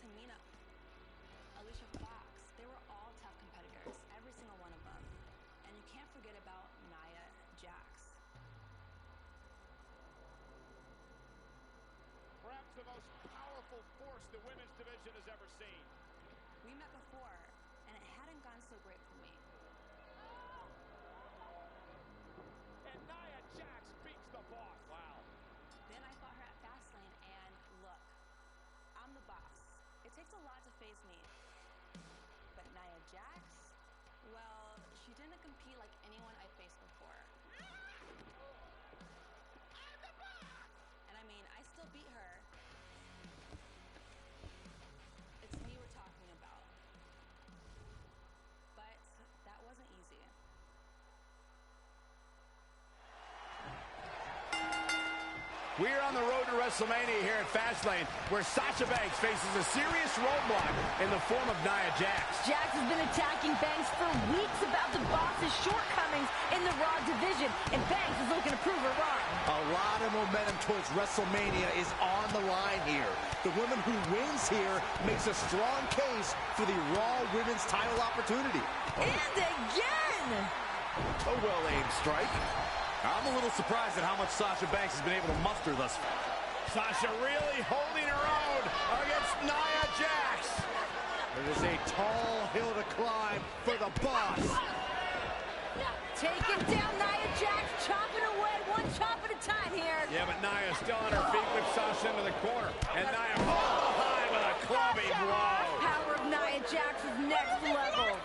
Tamina, Alicia Fox. They were all tough competitors, every single one of them. And you can't forget about Nia Jax. Perhaps the most powerful force the women's division has ever seen. We met before, and it hadn't gone so great for me. And Nia Jax beats the boss. Wow. Then I fought her at Fastlane, and look, I'm the boss. It takes a lot to face me. But Nia Jax, well, she didn't compete like anyone I faced before. And I mean, I still beat her. It's me we're talking about. But that wasn't easy. We're on the road to Wrestlemania here at Fastlane, where Sasha Banks faces a serious roadblock in the form of Nia Jax. Jax has been attacking Banks for weeks about the boss's shortcomings in the Raw division, and Banks is looking to prove her wrong. A lot of momentum towards Wrestlemania is on the line here. The woman who wins here makes a strong case for the Raw Women's title opportunity. And again! A well-aimed strike. I'm a little surprised at how much Sasha Banks has been able to muster thus far. Sasha really holding her own against Nia Jax. It is a tall hill to climb for the boss. Taking down Nia Jax, chopping away one chop at a time here. Yeah, but Nia still on her feet with Sasha into the corner. And Nia falls behind with a clubbing blow. Power of Nia Jax is next level.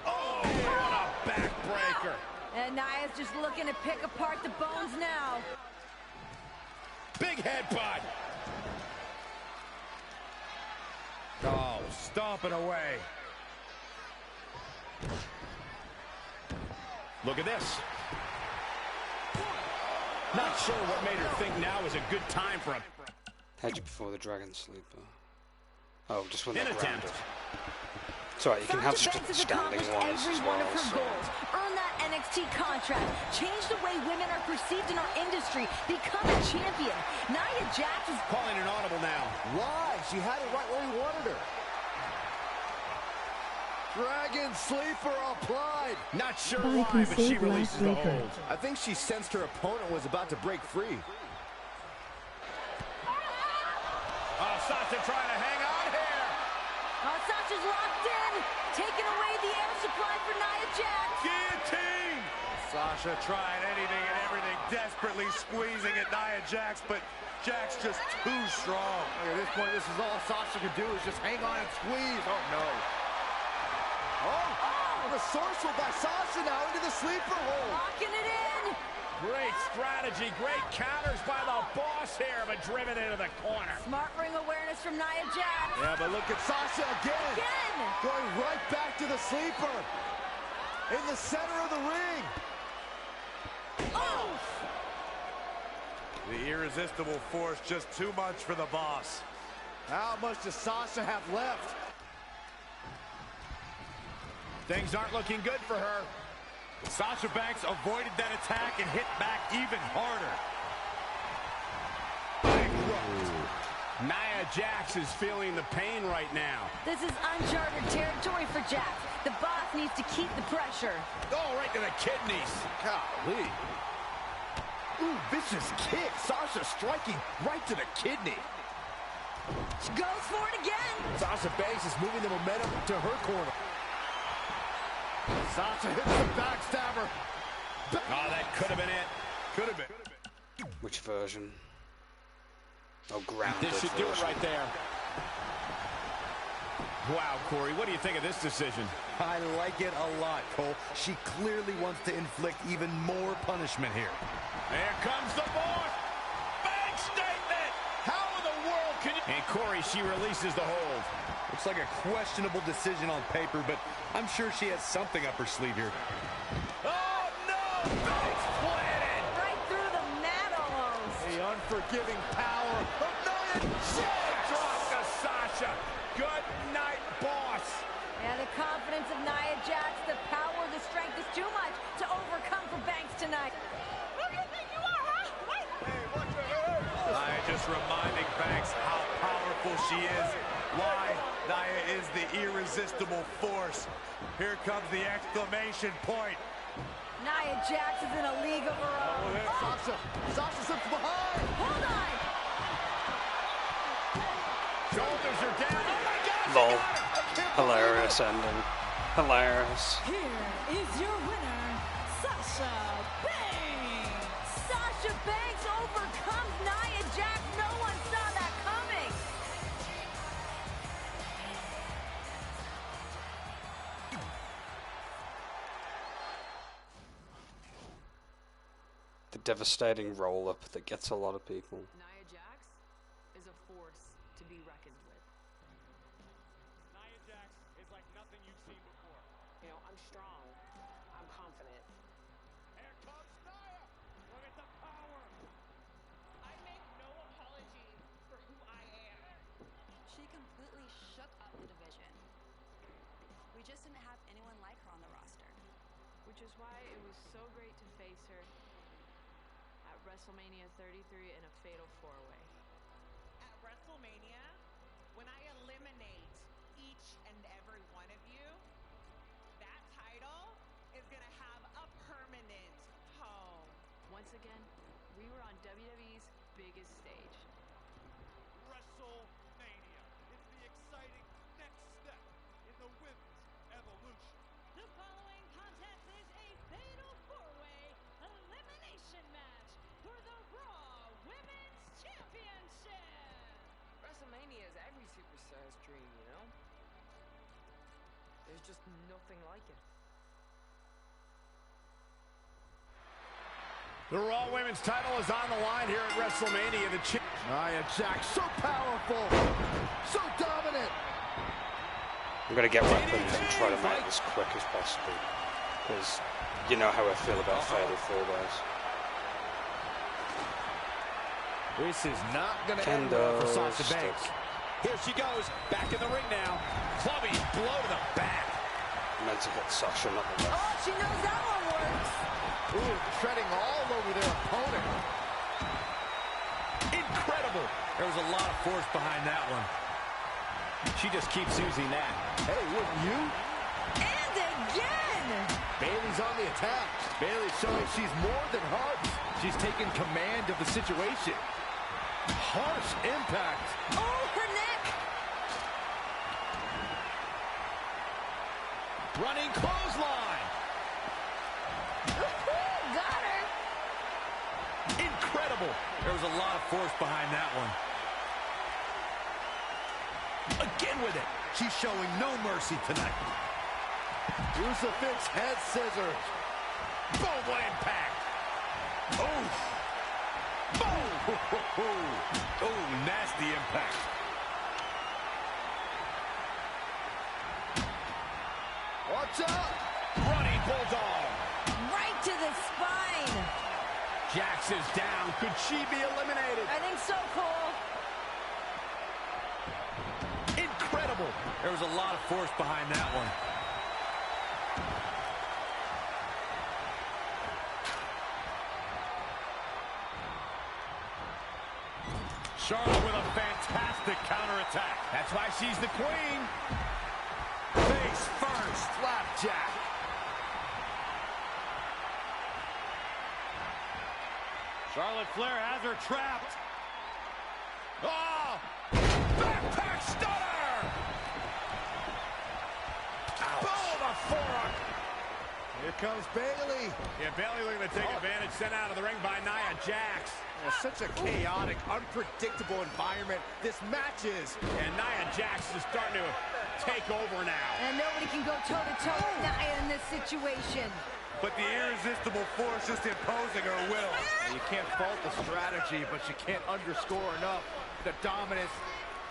Oh, what a backbreaker. And Nia's just looking to pick apart the bones now. Big headbutt. Oh, stomping away. Look at this. Not sure what made her think now is a good time for a Hedge before the Dragon Sleeper. Oh, just when An they're attempt. grounded. It's alright, you can have Sasha Banks has standing accomplished ones every as one well. of her So. goals. Earn that NXT contract. Change the way women are perceived in our industry. Become a champion. Nia Jax is calling an audible now. Why? She had it right where he wanted her. Dragon Sleeper applied. Not sure Bye, why, but she save releases last the breaker. hold. I think she sensed her opponent was about to break free. Oh, Sasha trying to hang on here. Oh, Sasha's locked in. Taking away the air supply for Nia Jax. Guillotine. Sasha trying anything and everything, desperately squeezing at Nia Jax, but Jax just too strong. At this point, this is all Sasha can do is just hang on and squeeze. Oh, no. Oh, resourceful by Sasha now into the sleeper hold. Locking it in. Great strategy, great counters by the boss here, but driven into the corner. Smart ring awareness from Nia Jax. Yeah, but look at Sasha again. Going right back to the sleeper. In the center of the ring. Oh! The irresistible force, just too much for the boss. How much does Sasha have left? Things aren't looking good for her. Sasha Banks avoided that attack and hit back even harder. Nia Jax is feeling the pain right now. This is uncharted territory for Jax. The boss needs to keep the pressure. Oh, right to the kidneys. Golly. Ooh, vicious kick. Sasha striking right to the kidney. She goes for it again. Sasha Banks is moving the momentum to her corner. Sasha hits the backstabber. Oh, that could have been it. Could have been. Which version? Oh, grounded This should do it version. right there. Wow, Corey, what do you think of this decision? I like it a lot, Cole. She clearly wants to inflict even more punishment here. Here comes the board. Big statement. How in the world can you... And Corey, she releases the hold. Looks like a questionable decision on paper, but I'm sure she has something up her sleeve here. Oh, no! Banks planted! Right through the mat almost. The unforgiving power of Nia Jax. Drop to Sasha. Good night, boss. Yeah, the confidence of Nia Jax, the power, the strength is too much to overcome for Banks tonight. Who do you think you are, huh? Wait. Hey, watch your head. Nia just reminding Banks how powerful she is. Why Nia is the irresistible force. Here comes the exclamation point. Nia Jax is in a league of her own. Sasha slips behind. Hold on. Shoulders are down. Oh, my God. Lol. Hilarious ending. Hilarious. Here is your winner, Sasha Banks. Sasha Banks overcomes Nia Jax. No one saw that coming. The devastating roll-up that gets a lot of people. Nia Jax is a force to be reckoned with. Nia Jax is like nothing you've seen before. You know, I'm strong. I'm confident. Here comes Nia. Look at the power. I make no apology for who I am. She completely shook up the division. We just didn't have anyone like her on the roster. Which is why it was so great to face her at WrestleMania 33 in a fatal four-way. At WrestleMania, when I eliminate each and every one of you, that title is going to have a permanent home. Once again, we were on WWE's biggest stage. Wrestlemania. It's the exciting next step in the women's evolution. The following contest is a fatal four-way elimination match for the Raw Women's Championship. WrestleMania is every superstar's dream, you know? There's just nothing like it. The Raw Women's title is on the line here at WrestleMania. Nia Jax, so powerful, so dominant. I'm going to get weapons and try to make it as quick as possible. Because you know how I feel about fatal four-ways. This is not going to end well for Sasha Banks. Here she goes, back in the ring now. Clubbing blow to the back. I meant to hit Sasha, not the left. Oh, she knows that one works. Ooh, treading all over their opponent. Incredible. There was a lot of force behind that one. She just keeps using that. Hey, wouldn't you? And again. Bayley's on the attack. Bayley's showing she's more than hard. She's taking command of the situation. Harsh impact. Oh, her neck. Running clothesline. Got her. Incredible. There was a lot of force behind that one. Again with it. She's showing no mercy tonight. Crucifix head scissors. Boom, what impact. Oh. Boom. Oh, nasty impact. Watch out. Running bulldog. Right to the spine. Jax is down. Could she be eliminated? I think so, Cole. Incredible. There was a lot of force behind that one. Charlotte with a fantastic counterattack. That's why she's the queen. Face first. Flapjack. Charlotte Flair has her trapped. Oh! Backpack stunner! Boom, a forearm. Here comes Bayley. Yeah, Bayley looking to take advantage, sent out of the ring by Nia Jax. Such a chaotic, unpredictable environment this match is. And Nia Jax is starting to take over now. And nobody can go toe-to-toe with Nia in this situation. But the irresistible force just imposing her will. You can't fault the strategy, but you can't underscore enough the dominance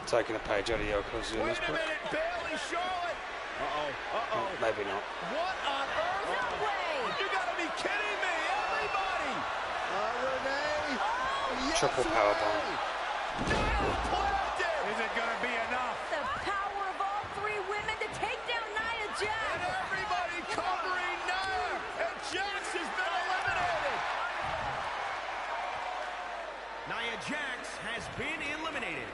Taking a page out of Yokozuna's book. Wait a minute, Bayley, Charlotte. Oh, maybe not. What on earth? No way. You gotta be kidding me, everybody. Renee. Yes Triple powerbomb. Is it going to be enough? The power of all three women to take down Nia Jax. And everybody covering Nia. And Jax has been eliminated. Nia Jax has been eliminated.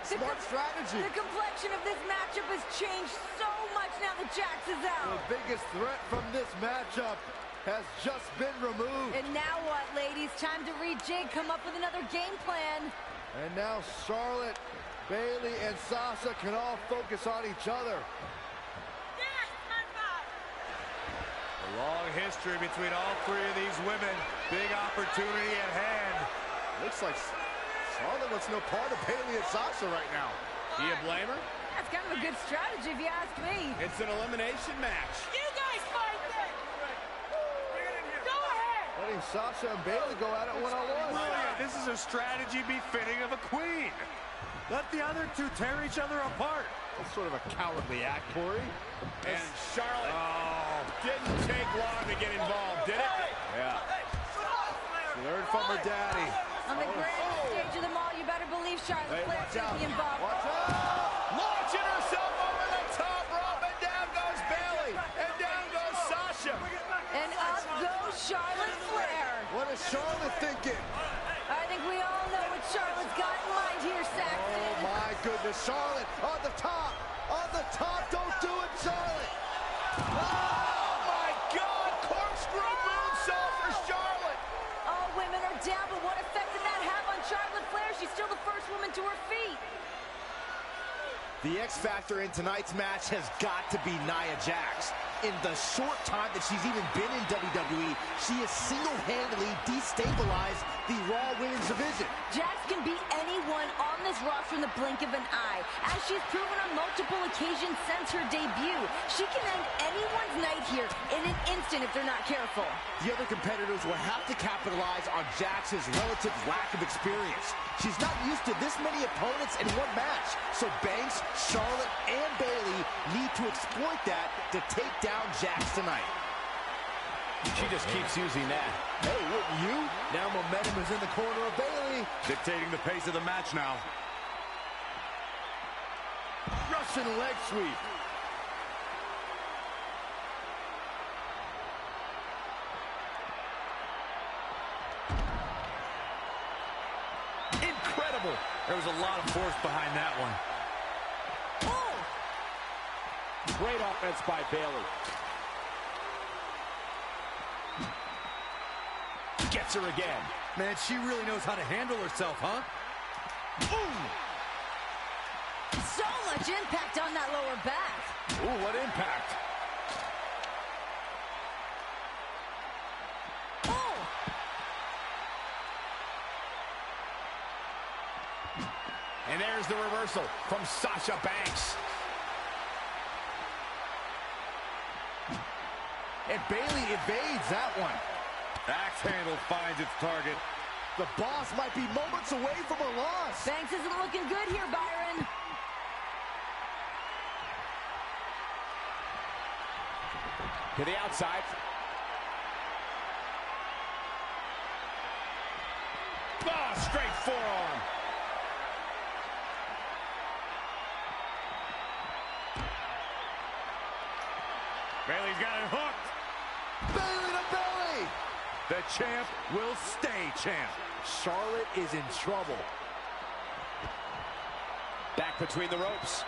Smart strategy. The complexion of this matchup has changed so much now that Jax is out. The biggest threat from this matchup has just been removed. And now what, ladies? Time to rejig, come up with another game plan. And now Charlotte, Bayley, and Sasha can all focus on each other. A long history between all three of these women. Big opportunity at hand. Looks like Charlotte wants no part of Bayley and Sasha right now. Do you blame her? That's kind of a good strategy if you ask me. It's an elimination match. You guys fight then. Go ahead. Letting Sasha and Bayley go at it one-on-one. Brilliant. This is a strategy befitting of a queen. Let the other two tear each other apart. That's sort of a cowardly act, Corey. And Charlotte didn't take long to get involved, did it? Yeah. She learned from her daddy. On the grand stage of them all, you better believe Charlotte Flair's going to be involved. Watch out! Launching herself over the top rope, and down goes Bayley, and down goes Sasha. And up goes Charlotte Flair. What is Charlotte thinking? I think we all know what Charlotte's got in mind here, Saxton. Oh my goodness, Charlotte on the top. On the top, don't do it, Charlotte. Oh my God, corkscrew moonsault for Charlotte. All women are down, but what effect did that have on Charlotte Flair? She's still the first woman to her feet. The X factor in tonight's match has got to be Nia Jax. In the short time that she's even been in WWE, she has single-handedly destabilized the Raw Women's Division. Jax can beat anyone on this roster in the blink of an eye, as she's proven on multiple occasions since her debut. She can end anyone's night here in an instant if they're not careful. The other competitors will have to capitalize on Jax's relative lack of experience. She's not used to this many opponents in one match, so Banks, Charlotte, and Bayley need to exploit that to take down Jax tonight. She just keeps using that. Hey, wouldn't you? Now momentum is in the corner of Bayley. Dictating the pace of the match now. Russian leg sweep. Incredible. There was a lot of force behind that one. Great offense by Bayley. Gets her again. Man, she really knows how to handle herself, huh? So much impact on that lower back. Ooh, what impact. And there's the reversal from Sasha Banks. And Bayley evades that one. Axe handle finds its target. The boss might be moments away from a loss. Banks isn't looking good here, Byron. To the outside. Oh, straight forearm. Bayley's got it hooked. Bayley to Bayley. The champ will stay champ. Charlotte is in trouble. Back between the ropes.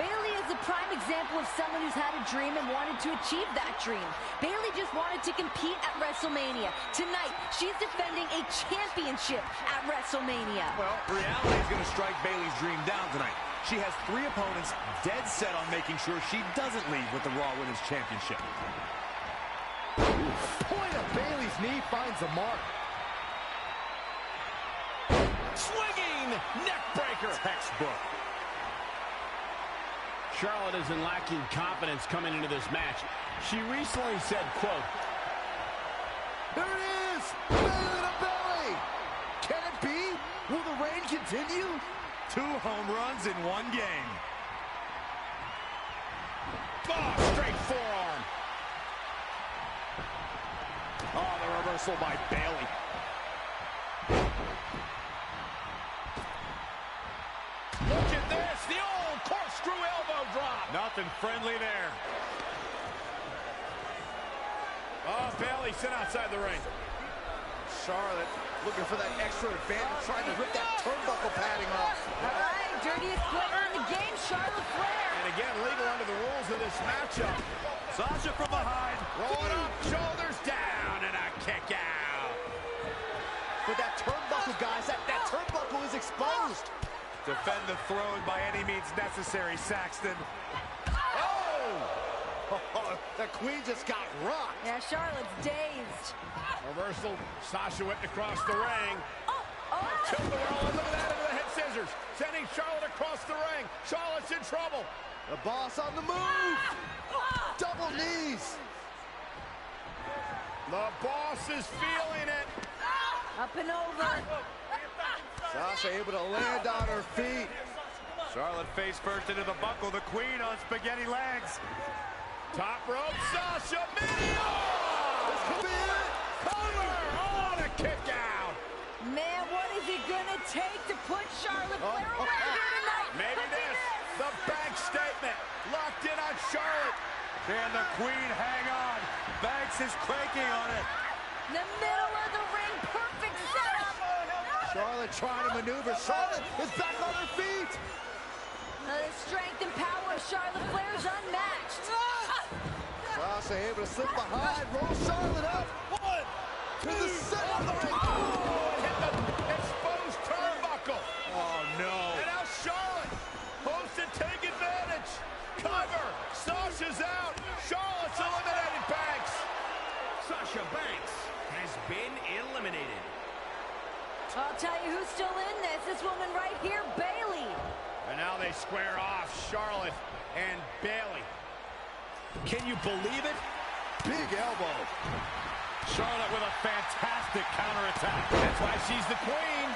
Bayley is a prime example of someone who's had a dream and wanted to achieve that dream. Bayley just wanted to compete at Wrestlemania. Tonight, she's defending a championship at Wrestlemania. Well, reality is going to strike Bayley's dream down tonight. She has 3 opponents dead set on making sure she doesn't leave with the Raw Women's Championship. Point of Bayley's knee finds a mark. Swinging neck breaker. Textbook. Charlotte isn't lacking confidence coming into this match. She recently said, quote, There it is! Bayley to Bayley! Can it be? Will the reign continue? 2 home runs in 1 game. Oh, straight forearm. Oh, the reversal by Bayley. Look at this, the old corkscrew elbow drop. Nothing friendly there. Oh, Bayley sent outside the ring. Charlotte looking for that extra advantage, trying to rip that turnbuckle padding off. All right, dirtiest player in the game, Charlotte Flair. And again, legal under the rules of this matchup. Sasha from behind. Rolling up, shoulders down, and a kick out. But that turnbuckle, guys, that turnbuckle is exposed. Defend the throne by any means necessary, Saxton. Oh, the Queen just got rocked. Yeah, Charlotte's dazed. Reversal. Sasha went across the ring. Oh. Tilt-a-whirl, look at that, into the head scissors. Sending Charlotte across the ring. Charlotte's in trouble. The boss on the move. Double knees. The boss is feeling it. Up and over. Sasha able to land on her feet. Charlotte face first into the buckle. The Queen on spaghetti legs. Top rope, Sasha, mania! This could be it. Cover! Oh, and a kick out. Man, what is it gonna take to put Charlotte Flair away here tonight? Maybe this. The bank statement. Locked in on Charlotte. Can the Queen hang on? Banks is cranking on it. The middle of the ring, perfect setup. Charlotte trying to maneuver. Charlotte is back on her feet. The strength and power of Charlotte Flair is unmatched. Sasha able to slip behind, roll Charlotte up. To the center of the ring. Oh, hit the exposed turnbuckle. Oh, no. And now Charlotte hopes to take advantage. Cover. Sasha's out. Charlotte's eliminated Banks. Sasha Banks has been eliminated. I'll tell you who's still in this. This woman right here, Bayley. And now they square off, Charlotte and Bayley. Can you believe it? Big elbow. Charlotte with a fantastic counterattack. That's why she's the Queen.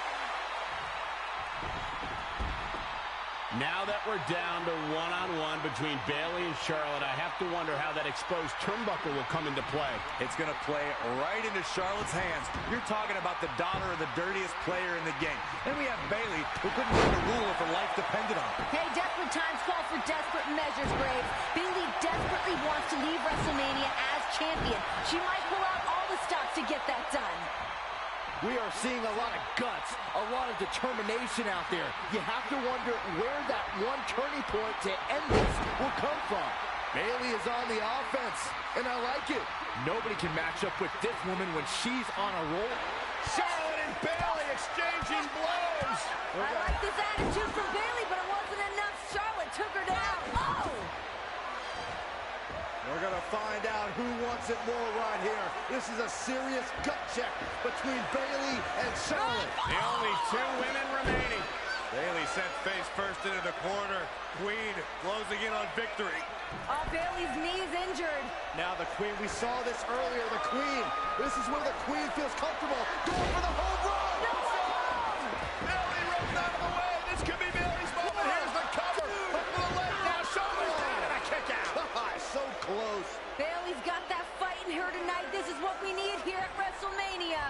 Now that we're down to one-on-one between Bayley and Charlotte, I have to wonder how that exposed turnbuckle will come into play. It's going to play right into Charlotte's hands. You're talking about the daughter of the dirtiest player in the game. And we have Bayley, who couldn't break a rule if her life depended on it. Hey, desperate times call for desperate measures, Graves. Bayley desperately wants to leave Wrestlemania as champion. She might pull out all the stops to get that done. We are seeing a lot of guts, a lot of determination out there. You have to wonder where that one turning point to end this will come from. Bayley is on the offense, and I like it. Nobody can match up with this woman when she's on a roll. Charlotte and Bayley exchanging blows. I like this attitude from Bayley, but it wasn't enough. Charlotte took her down. Oh! We're going to find out who wants it more right here. This is a serious gut check between Bayley and Charlotte. The only 2 women remaining. Bayley sent face first into the corner. Queen closing in on victory. Oh, Bayley's knee is injured. Now the Queen, we saw this earlier, the Queen. This is where the Queen feels comfortable. Going for the home run. No! Bayley runs out of the way. This could be Bayley's moment. Here's the cover. Up to the leg. Now shoulders down and a kick out. So close. Bayley's got that fight in her tonight. This is what we need here at Wrestlemania.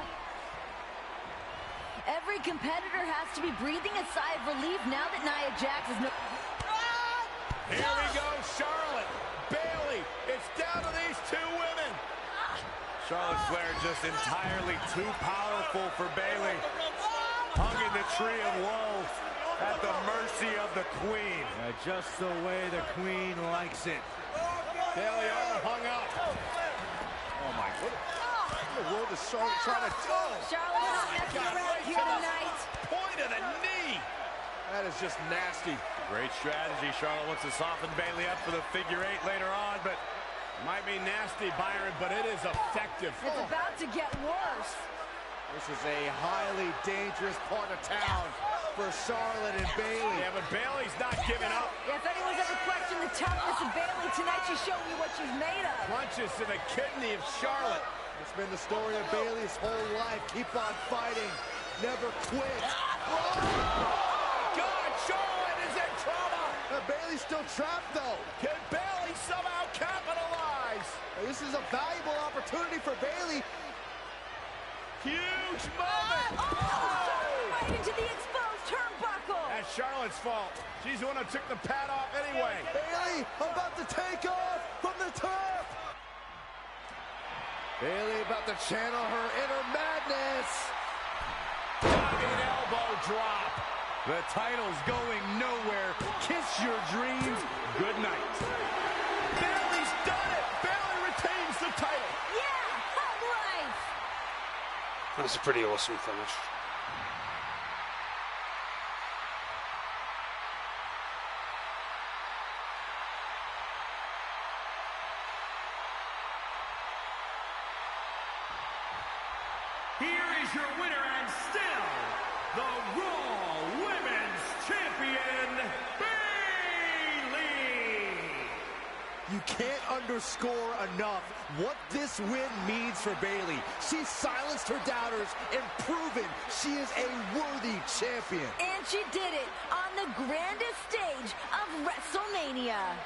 Every competitor has to be breathing a sigh of relief now that Nia Jax is no... Here we go, Charlotte, Bayley. It's down to these 2 women. Charlotte Flair just entirely too powerful for Bayley. Hung in the tree of woe at the mercy of the Queen. Just the way the Queen likes it. Bayley all hung up. Oh my, what in the world is Charlotte trying to do? Charlotte not messing around here tonight. Point of the knee. That is just nasty. Great strategy. Charlotte wants to soften Bayley up for the figure 8 later on, but might be nasty, Byron, but it is effective. It's about to get worse. This is a highly dangerous part of town for Charlotte and Bayley. Yeah, but Bayley's not giving up. Yeah, if anyone's ever questioned the toughness of Bayley, tonight she's showing you what she's made of. Punches to the kidney of Charlotte. It's been the story of Bayley's whole life. Keep on fighting. Never quit. God, Charlotte is in trouble. Bayley's still trapped, though. Can Bayley somehow capitalize? This is a valuable opportunity for Bayley. Huge moment. Right into the exposed turnbuckle. That's Charlotte's fault. She's the one who took the pad off anyway. Bayley about to take off from the top. Bayley about to channel her inner madness. Diving elbow drop. The title's going nowhere. Kiss your dreams. Good night. Bayley's done it. Bayley retains the title. Yeah, hug life. That was a pretty awesome finish. Here is your winner and still the Raw Women's Champion, Bayley. You can't underscore enough what this win means for Bayley. She silenced her doubters and proven she is a worthy champion. And she did it on the grandest stage of WrestleMania.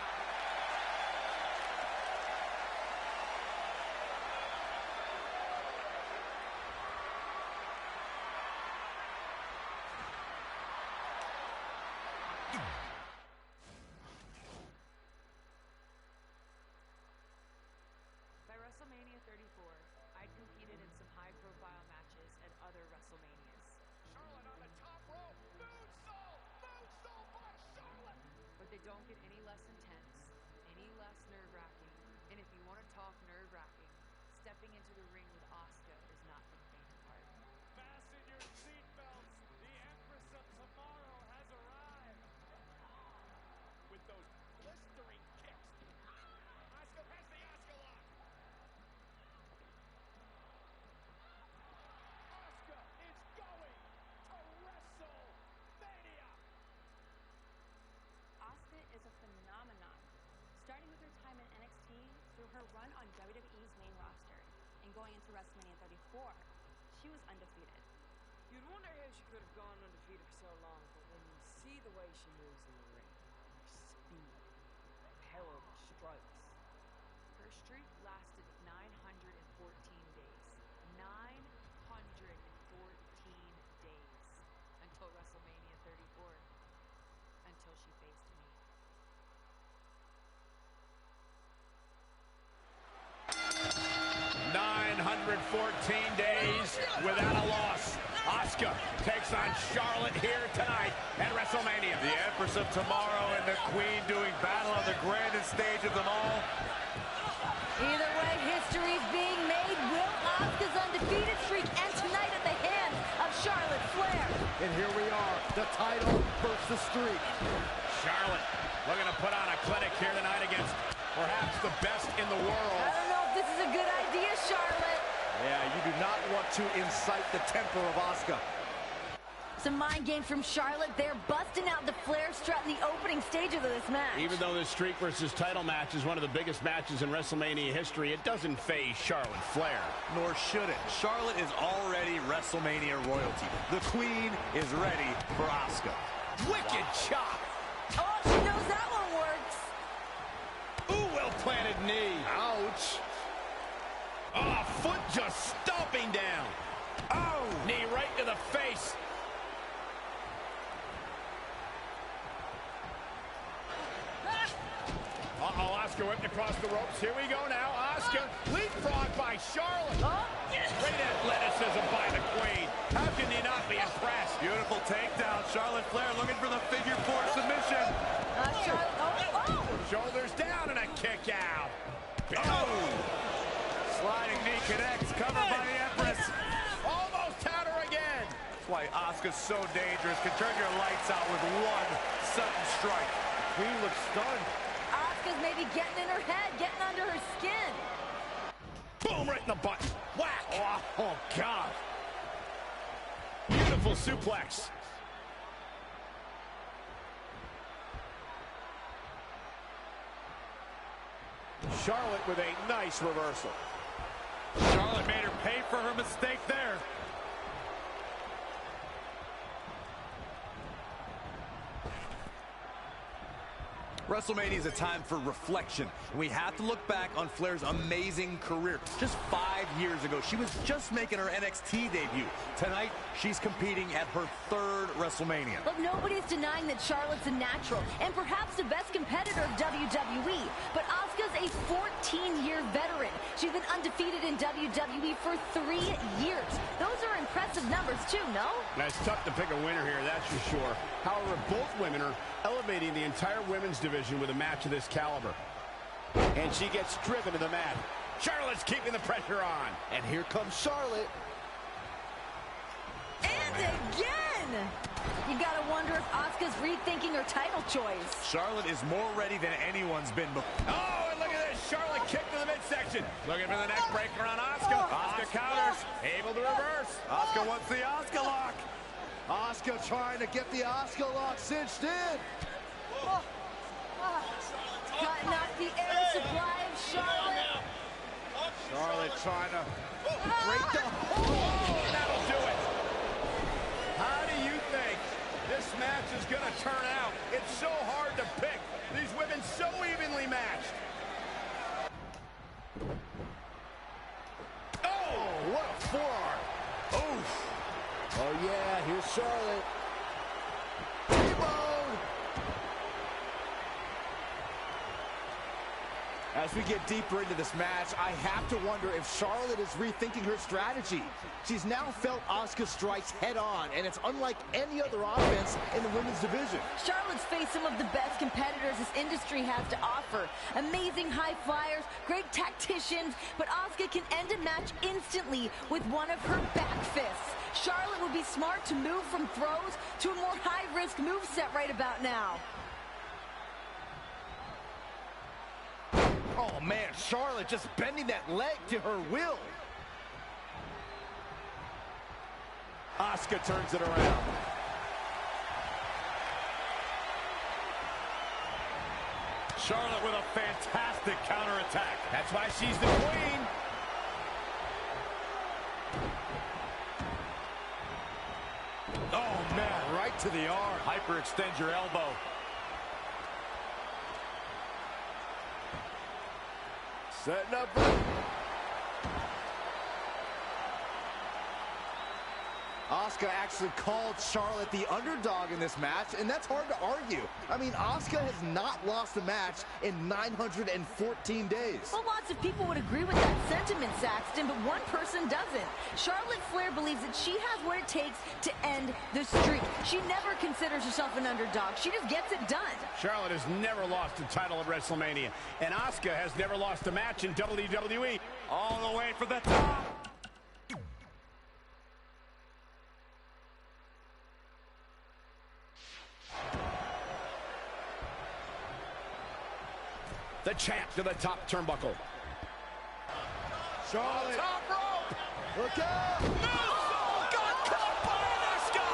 By WrestleMania 34, I'd competed in some high-profile matches at other WrestleManias. Charlotte on the top rope. Moonsault by Charlotte. But they don't get any less intense, any less nerve-wracking. And if you want to talk nerve-wracking, stepping into the ring with Asuka is not for the faint of heart. Fasten your seatbelts. The Empress of Tomorrow has arrived. With those blistering kicks. Asuka has the Asuka lock. Asuka is going to WrestleMania. Asuka is a phenomenon. Starting with her time in NXT through her run on WWE's main roster and going into WrestleMania 34, she was undefeated. You'd wonder how she could have gone undefeated for so long, but when you see the way she moves in the ring, her speed, her power of her strikes. Her streak lasted 914 days. 914 days. Until WrestleMania 34. Until she faced me. Days without a loss. Asuka takes on Charlotte here tonight at WrestleMania. The Empress of Tomorrow and the Queen doing battle on the grandest stage of them all. Either way, history's being made. Will Asuka's undefeated streak end tonight at the hands of Charlotte Flair? And here we are, the title versus the streak. Charlotte looking to put on a clinic here tonight against perhaps the best in the world. I don't know if this is a good idea, Charlotte. Yeah, you do not want to incite the temper of Asuka. Some mind games from Charlotte. They're busting out the Flair strut in the opening stages of this match. Even though this streak versus title match is one of the biggest matches in WrestleMania history, it doesn't faze Charlotte Flair. Nor should it. Charlotte is already WrestleMania royalty. The Queen is ready for Asuka. Wicked chop. Oh, she knows that one works. Ooh, well-planted knee. Ouch. Oh, foot just stomping down. Oh, knee right to the face. Uh-oh, Asuka whipped across the ropes. Here we go now. Asuka leapfrog by Charlotte. Great athleticism by the Queen. How can you not be impressed? Beautiful takedown. Charlotte Flair looking for the figure four submission. Shoulders down and a kick out. Oh! Sliding knee connects, covered by the Empress. Almost had her again. That's why Asuka's so dangerous. Can turn your lights out with one sudden strike. Queen looks stunned. Asuka's maybe getting in her head, getting under her skin. Boom, right in the butt. Whack. Oh, God. Beautiful suplex. Charlotte with a nice reversal. Charlotte made her pay for her mistake there. WrestleMania is a time for reflection. And we have to look back on Flair's amazing career. Just 5 years ago, she was just making her NXT debut. Tonight, she's competing at her 3rd WrestleMania. Look, nobody's denying that Charlotte's a natural and perhaps the best competitor of WWE. But Asuka's a 14-year veteran. She's been undefeated in WWE for 3 years. Those are impressive numbers, too, no? Now, it's tough to pick a winner here, that's for sure. However, both women are elevating the entire women's division with a match of this caliber. And she gets driven to the mat. Charlotte's keeping the pressure on. And here comes Charlotte. And again! You gotta wonder if Asuka's rethinking her title choice. Charlotte is more ready than anyone's been before. Oh, and look at this. Charlotte kick to the midsection. Looking for the neck breaker on Asuka. Asuka counters. Able to reverse. Asuka wants the Asuka lock. Asuka trying to get the Asuka lock cinched in. Cutting off the air supply of Charlotte. Charlotte trying to break the hold. That'll do it. How do you think this match is going to turn out? It's so hard to pick. These women so evenly matched. Oh, what a forearm. Oof. Oh, yeah, here's Charlotte. T-bone. As we get deeper into this match, I have to wonder if Charlotte is rethinking her strategy. She's now felt Asuka strikes head on, and it's unlike any other offense in the women's division. Charlotte's faced some of the best competitors this industry has to offer. Amazing high flyers, great tacticians, but Asuka can end a match instantly with one of her back fists. Charlotte would be smart to move from throws to a more high-risk moveset right about now. Oh, man, Charlotte just bending that leg to her will. Asuka turns it around. Charlotte with a fantastic counterattack. That's why she's the queen. Oh, man, right to the arm. Hyperextend your elbow. Setting up. Asuka actually called Charlotte the underdog in this match, and that's hard to argue. I mean, Asuka has not lost a match in 914 days. Well, lots of people would agree with that sentiment, Saxton, but one person doesn't. Charlotte Flair believes that she has what it takes to end the streak. She never considers herself an underdog. She just gets it done. Charlotte has never lost a title at WrestleMania, and Asuka has never lost a match in WWE. All the way for the top. The champ to the top turnbuckle. Charlotte. Top rope. Look out. Got caught by Asuka.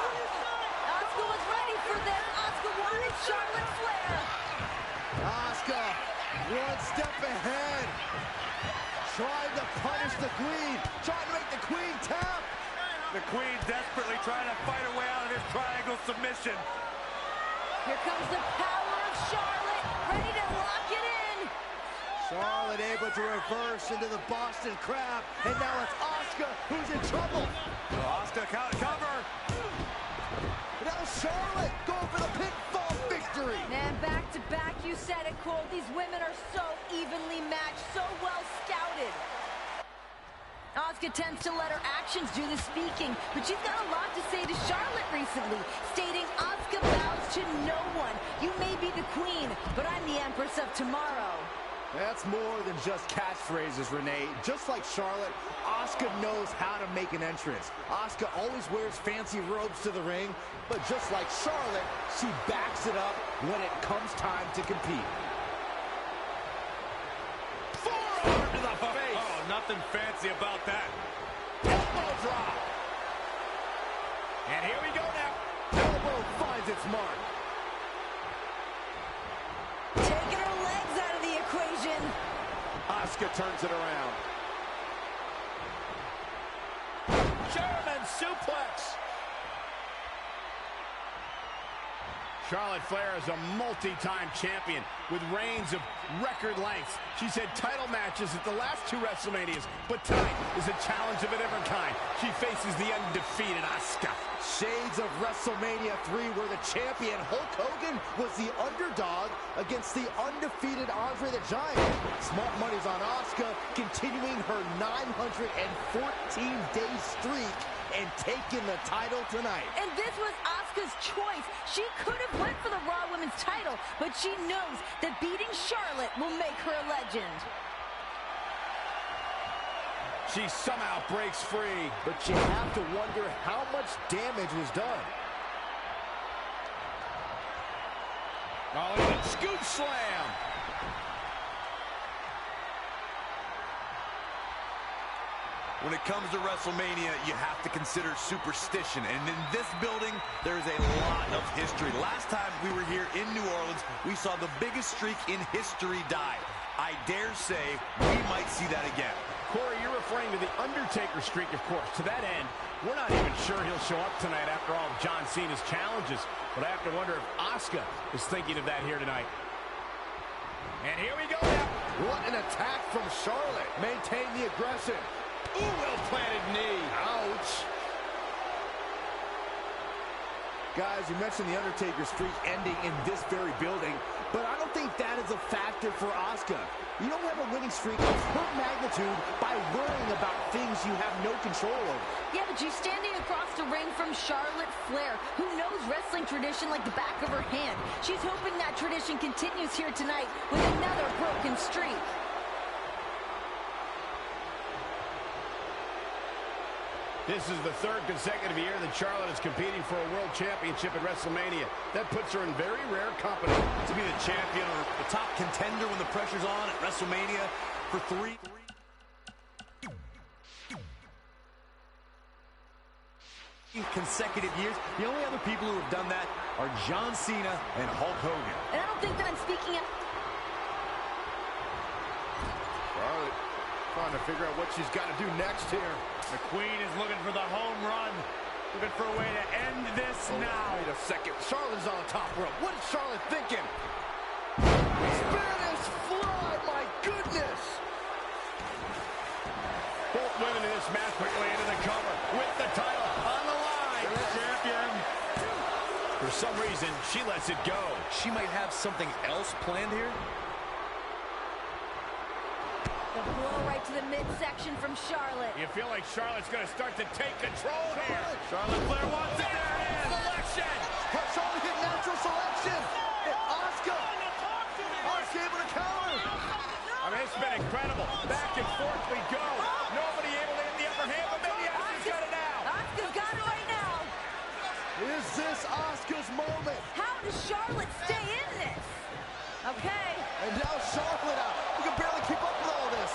Asuka was ready for this. Asuka wanted Charlotte Flair. Asuka, one step ahead. Trying to punish the queen. Trying to make the queen tap. The queen desperately trying to fight her way out of this triangle submission. Here comes the power of Charlotte, ready to lock it in. Charlotte able to reverse into the Boston Crab, and now it's Asuka who's in trouble. Asuka cover. Now Charlotte going for the pinfall victory. Man, back to back, you said it, Cole. These women are so evenly matched, so well scouted. Asuka tends to let her actions do the speaking, but she's got a lot to say to Charlotte recently, stating Asuka bows to no one. You may be the queen, but I'm the Empress of Tomorrow. That's more than just catchphrases, Renee. Just like Charlotte, Asuka knows how to make an entrance. Asuka always wears fancy robes to the ring, but just like Charlotte, she backs it up when it comes time to compete. Forearm to the face. Oh, nothing fancy about that. Elbow drop. And here we go now. Elbow finds its mark. Taking her legs out of the equation. Asuka turns it around. German suplex. Charlotte Flair is a multi-time champion with reigns of record lengths. She's had title matches at the last 2 WrestleManias, but tonight is a challenge of a different kind. She faces the undefeated Asuka. Shades of WrestleMania 3, where the champion Hulk Hogan was the underdog against the undefeated Andre the Giant. Smart money's on Asuka, continuing her 914-day streak and taking the title tonight. And this was Asuka's choice. She could have went for the Raw Women's title, but she knows that beating Charlotte will make her a legend. She somehow breaks free. But you have to wonder how much damage was done. Oh, look at that scoop slam. When it comes to WrestleMania, you have to consider superstition. And in this building, there is a lot of history. Last time we were here in New Orleans, we saw the biggest streak in history die. I dare say we might see that again. Corey, you're referring to the Undertaker streak, of course. To that end, we're not even sure he'll show up tonight after all of John Cena's challenges. But I have to wonder if Asuka is thinking of that here tonight. And here we go now. What an attack from Charlotte. Maintain the aggression. Ooh, well-planted knee. Ouch. Guys, you mentioned the Undertaker streak ending in this very building, but I don't think that is a factor for Asuka. You don't have a winning streak of her magnitude by worrying about things you have no control over. Yeah, but she's standing across the ring from Charlotte Flair, who knows wrestling tradition like the back of her hand. She's hoping that tradition continues here tonight with another broken streak. This is the 3rd consecutive year that Charlotte is competing for a world championship at WrestleMania. That puts her in very rare company. To be the champion or the top contender when the pressure's on at WrestleMania for 3 consecutive years. The only other people who have done that are John Cena and Hulk Hogan. And I don't think that I'm speaking of... Charlotte trying to figure out what she's got to do next here. The Queen is looking for the home run. Looking for a way to end this now. Wait a second. Charlotte's on the top rope. What is Charlotte thinking? Spanish fly, my goodness. Both women in this match quickly into the cover with the title on the line. Champion. For some reason, she lets it go. She might have something else planned here. The blow right to the midsection from Charlotte. You feel like Charlotte's going to start to take control here. Charlotte Flair wants it. There it is. Selection. Charlotte hit natural selection. And Asuka able to counter. I mean, it's been incredible. Back and forth we go. Nobody able to get the upper hand, but maybe Asuka's got it now. Asuka's got it right now. Is this Asuka's moment? How does Charlotte stay in this? Okay. And now Charlotte out. You can barely keep up with all this.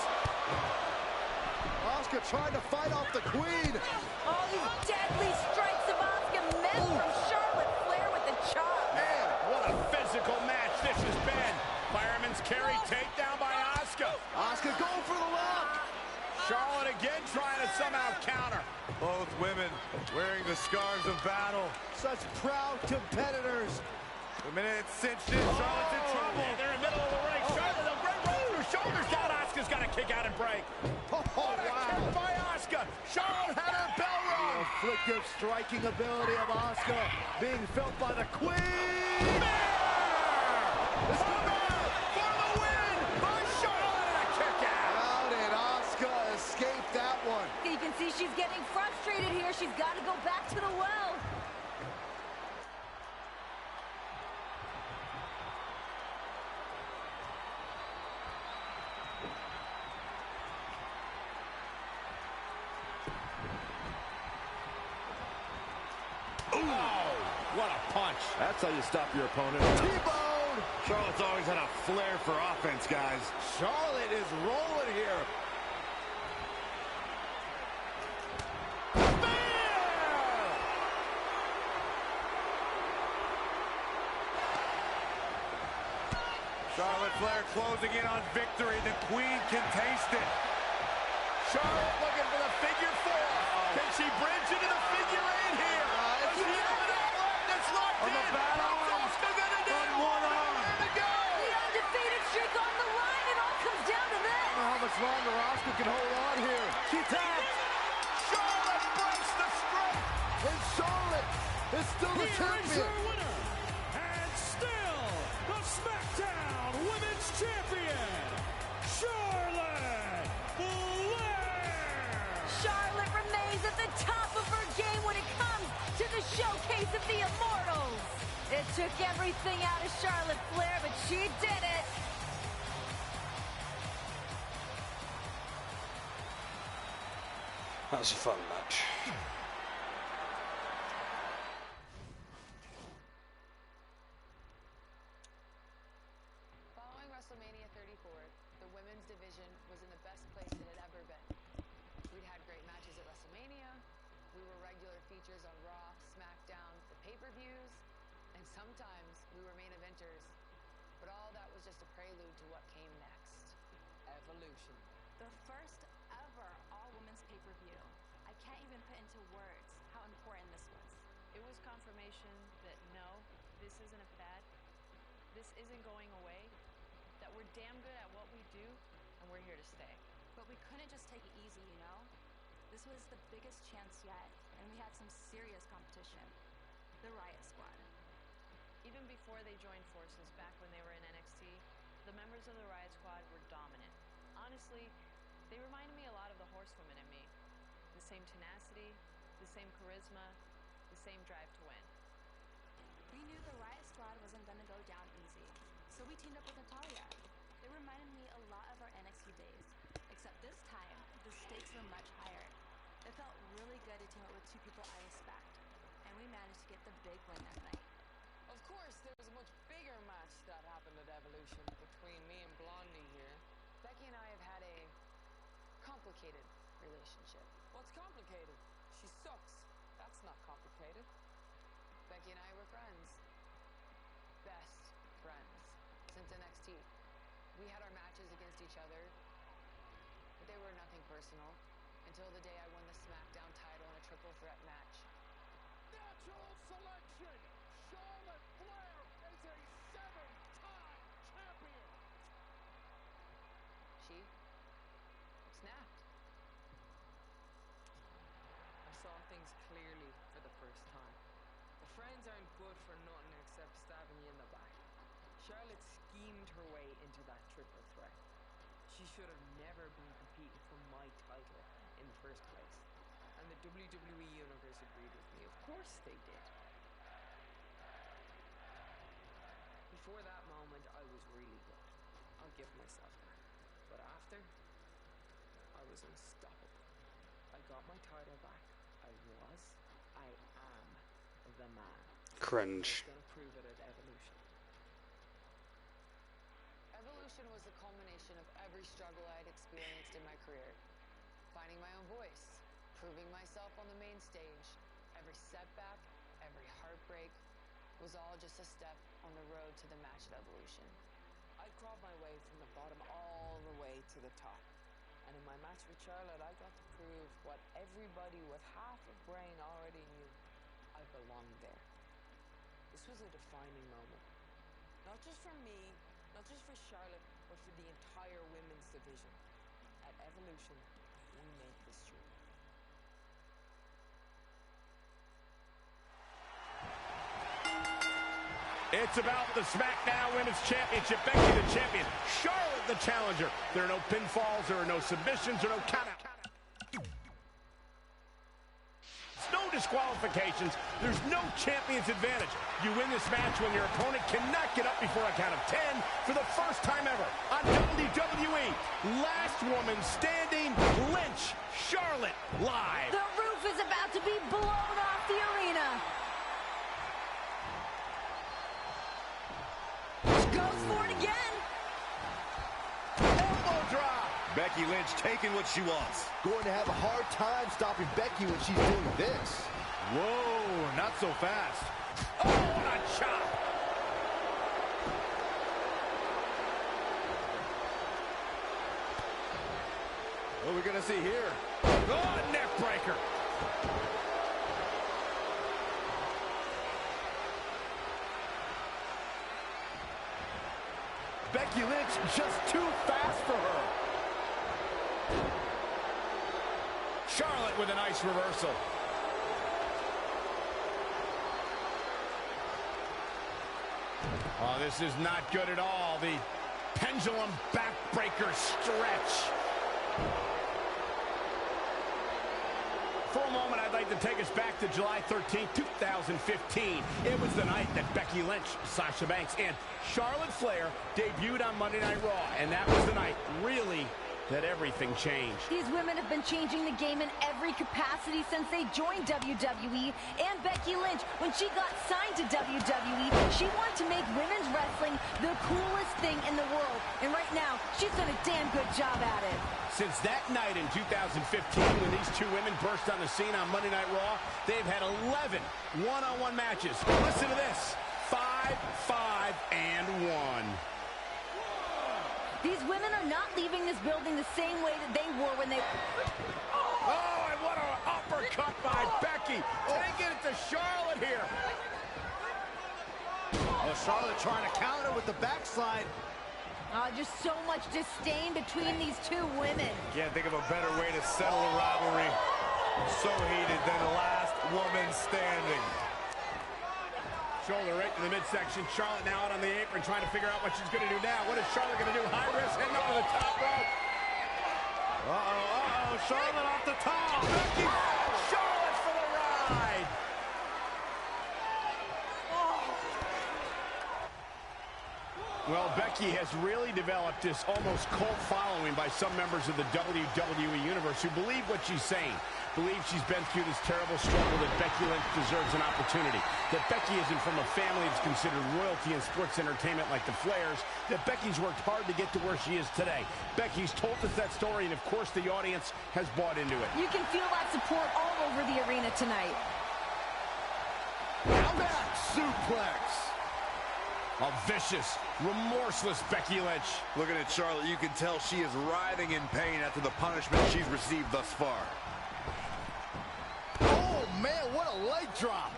Asuka trying to fight off the Queen. All these deadly strikes of Asuka met from Charlotte Flair with the chop. Man, what a physical match this has been. Fireman's carry takedown by Asuka. Asuka going for the lock. Charlotte again trying to somehow counter. Both women wearing the scars of battle. Such proud competitors. The minute it's cinched in, Charlotte's in trouble. They're in the middle of the ring. Charlotte, a great roll through shoulders down. Asuka's got to kick out and break. What a kick by Asuka. Charlotte had her bell rung. The afflictive striking ability of Asuka being felt by the Queen. For the win by Charlotte and a kick out. How did Asuka escape that one? You can see she's getting frustrated here. She's got to go back to the well. Oh, what a punch. That's how you stop your opponent. T-bone! Charlotte's always had a flair for offense, guys. Charlotte is rolling here. Charlotte Flair closing in on victory. The Queen can taste it. Charlotte looking for the figure 4. Can she bridge into the figure 8 here? She got it. That's locked in. On the battle. Off the much longer Asuka can hold on here. She tapped. Charlotte breaks the streak. And Charlotte is still the champion. Here is your winner, and still the Smackdown Women's Champion, Charlotte Flair. Charlotte remains at the top of her game when it comes to the showcase of the Immortals. It took everything out of Charlotte Flair, but she did it. That was a fun match. Following WrestleMania 34, the women's division was in the best place it had ever been. We'd had great matches at WrestleMania, we were regular features on Raw, Smackdown, the pay-per-views, and sometimes we were main eventers. But all that was just a prelude to what came next. Evolution. The first ever all-women's pay-per-view. I can't even put into words how important this was. It was confirmation that no, this isn't a fad, this isn't going away, that we're damn good at what we do, and we're here to stay. But we couldn't just take it easy, you know? This was the biggest chance yet, and we had some serious competition. The Riot Squad. Even before they joined forces back when they were in NXT, the members of the Riot Squad were dominant. Honestly, they reminded me a lot of the horsewomen in me. The same tenacity, the same charisma, the same drive to win. We knew the Riot Squad wasn't going to go down easy, so we teamed up with Natalya. They reminded me a lot of our NXT days, except this time, the stakes were much higher. It felt really good to team up with two people I respect, and we managed to get the big win that night. Of course, there was a much bigger match that happened at Evolution between me and Blondie here. Becky and I have had a complicated relationship. What's complicated? She sucks. That's not complicated. Becky and I were friends. Best friends. Since NXT. We had our matches against each other, but they were nothing personal. Until the day I won the Smackdown title in a triple threat match. Natural selection. Charlotte Flair is a 7-time champion. She snapped. I saw things clearly for the first time. The friends aren't good for nothing except stabbing you in the back. Charlotte schemed her way into that triple threat. She should have never been competing for my title in the first place. And the WWE Universe agreed with me. Of course they did. Before that moment, I was really good. I'll give myself that. But after, I was unstoppable. I got my title back. I am the man. Cringe. I was gonna prove it at Evolution. Evolution was the culmination of every struggle I had experienced in my career. Finding my own voice, proving myself on the main stage. Every setback, every heartbreak was all just a step on the road to the match at Evolution. I crawled my way from the bottom all the way to the top. And in my match with Charlotte, I got to prove what everybody with half a brain already knew. I belonged there. This was a defining moment. Not just for me, not just for Charlotte, but for the entire women's division. At Evolution, we made history. It's about the Smackdown Women's Championship. Becky the champion, Charlotte the challenger. There are no pinfalls, there are no submissions, there are no countouts. No disqualifications. There's no champion's advantage. You win this match when your opponent cannot get up before a count of 10 for the first time ever on WWE. Last woman standing, Lynch, Charlotte, live. The roof is about to be blown off the arena. Goes for it again. Elbow drop. Becky Lynch taking what she wants. Going to have a hard time stopping Becky when she's doing this. Whoa, not so fast. Oh, what a chop. What are we going to see here? Oh, neck breaker. Becky Lynch just too fast for her. Charlotte with a nice reversal. Oh, this is not good at all. The pendulum backbreaker stretch. For a moment, I'd like to take us back to July 13, 2015. It was the night that Becky Lynch, Sasha Banks, and Charlotte Flair debuted on Monday Night Raw. And that was the night, really, that everything changed. These women have been changing the game in every capacity since they joined WWE. And Becky Lynch, when she got signed to WWE, she wanted to make women's wrestling the coolest thing in the world. And right now, she's done a damn good job at it. Since that night in 2015, when these two women burst on the scene on Monday Night Raw, they've had 11 one-on-one matches. Listen to this, 5, 5, and 1. These women are not leaving this building the same way that they were when they... Oh, and what an uppercut by Becky. Taking it to Charlotte here. Oh, Charlotte trying to counter with the backslide. Just so much disdain between these two women. Can't think of a better way to settle a rivalry so heated than the last woman standing. Shoulder right to the midsection. Charlotte now out on the apron trying to figure out what she's going to do now. What is Charlotte going to do? High risk heading over the top rope. Uh-oh, Charlotte off the top. Becky, Charlotte for the ride. Well, Becky has really developed this almost cult following by some members of the WWE Universe who believe what she's saying. Believe she's been through this terrible struggle, that Becky Lynch deserves an opportunity, that Becky isn't from a family that's considered royalty in sports entertainment like the Flairs, that Becky's worked hard to get to where she is today. Becky's told us that story, and of course the audience has bought into it. You can feel that support all over the arena tonight. Back suplex. A vicious, remorseless Becky Lynch. Looking at Charlotte, you can tell she is writhing in pain after the punishment she's received thus far. Oh, man, what a leg drop.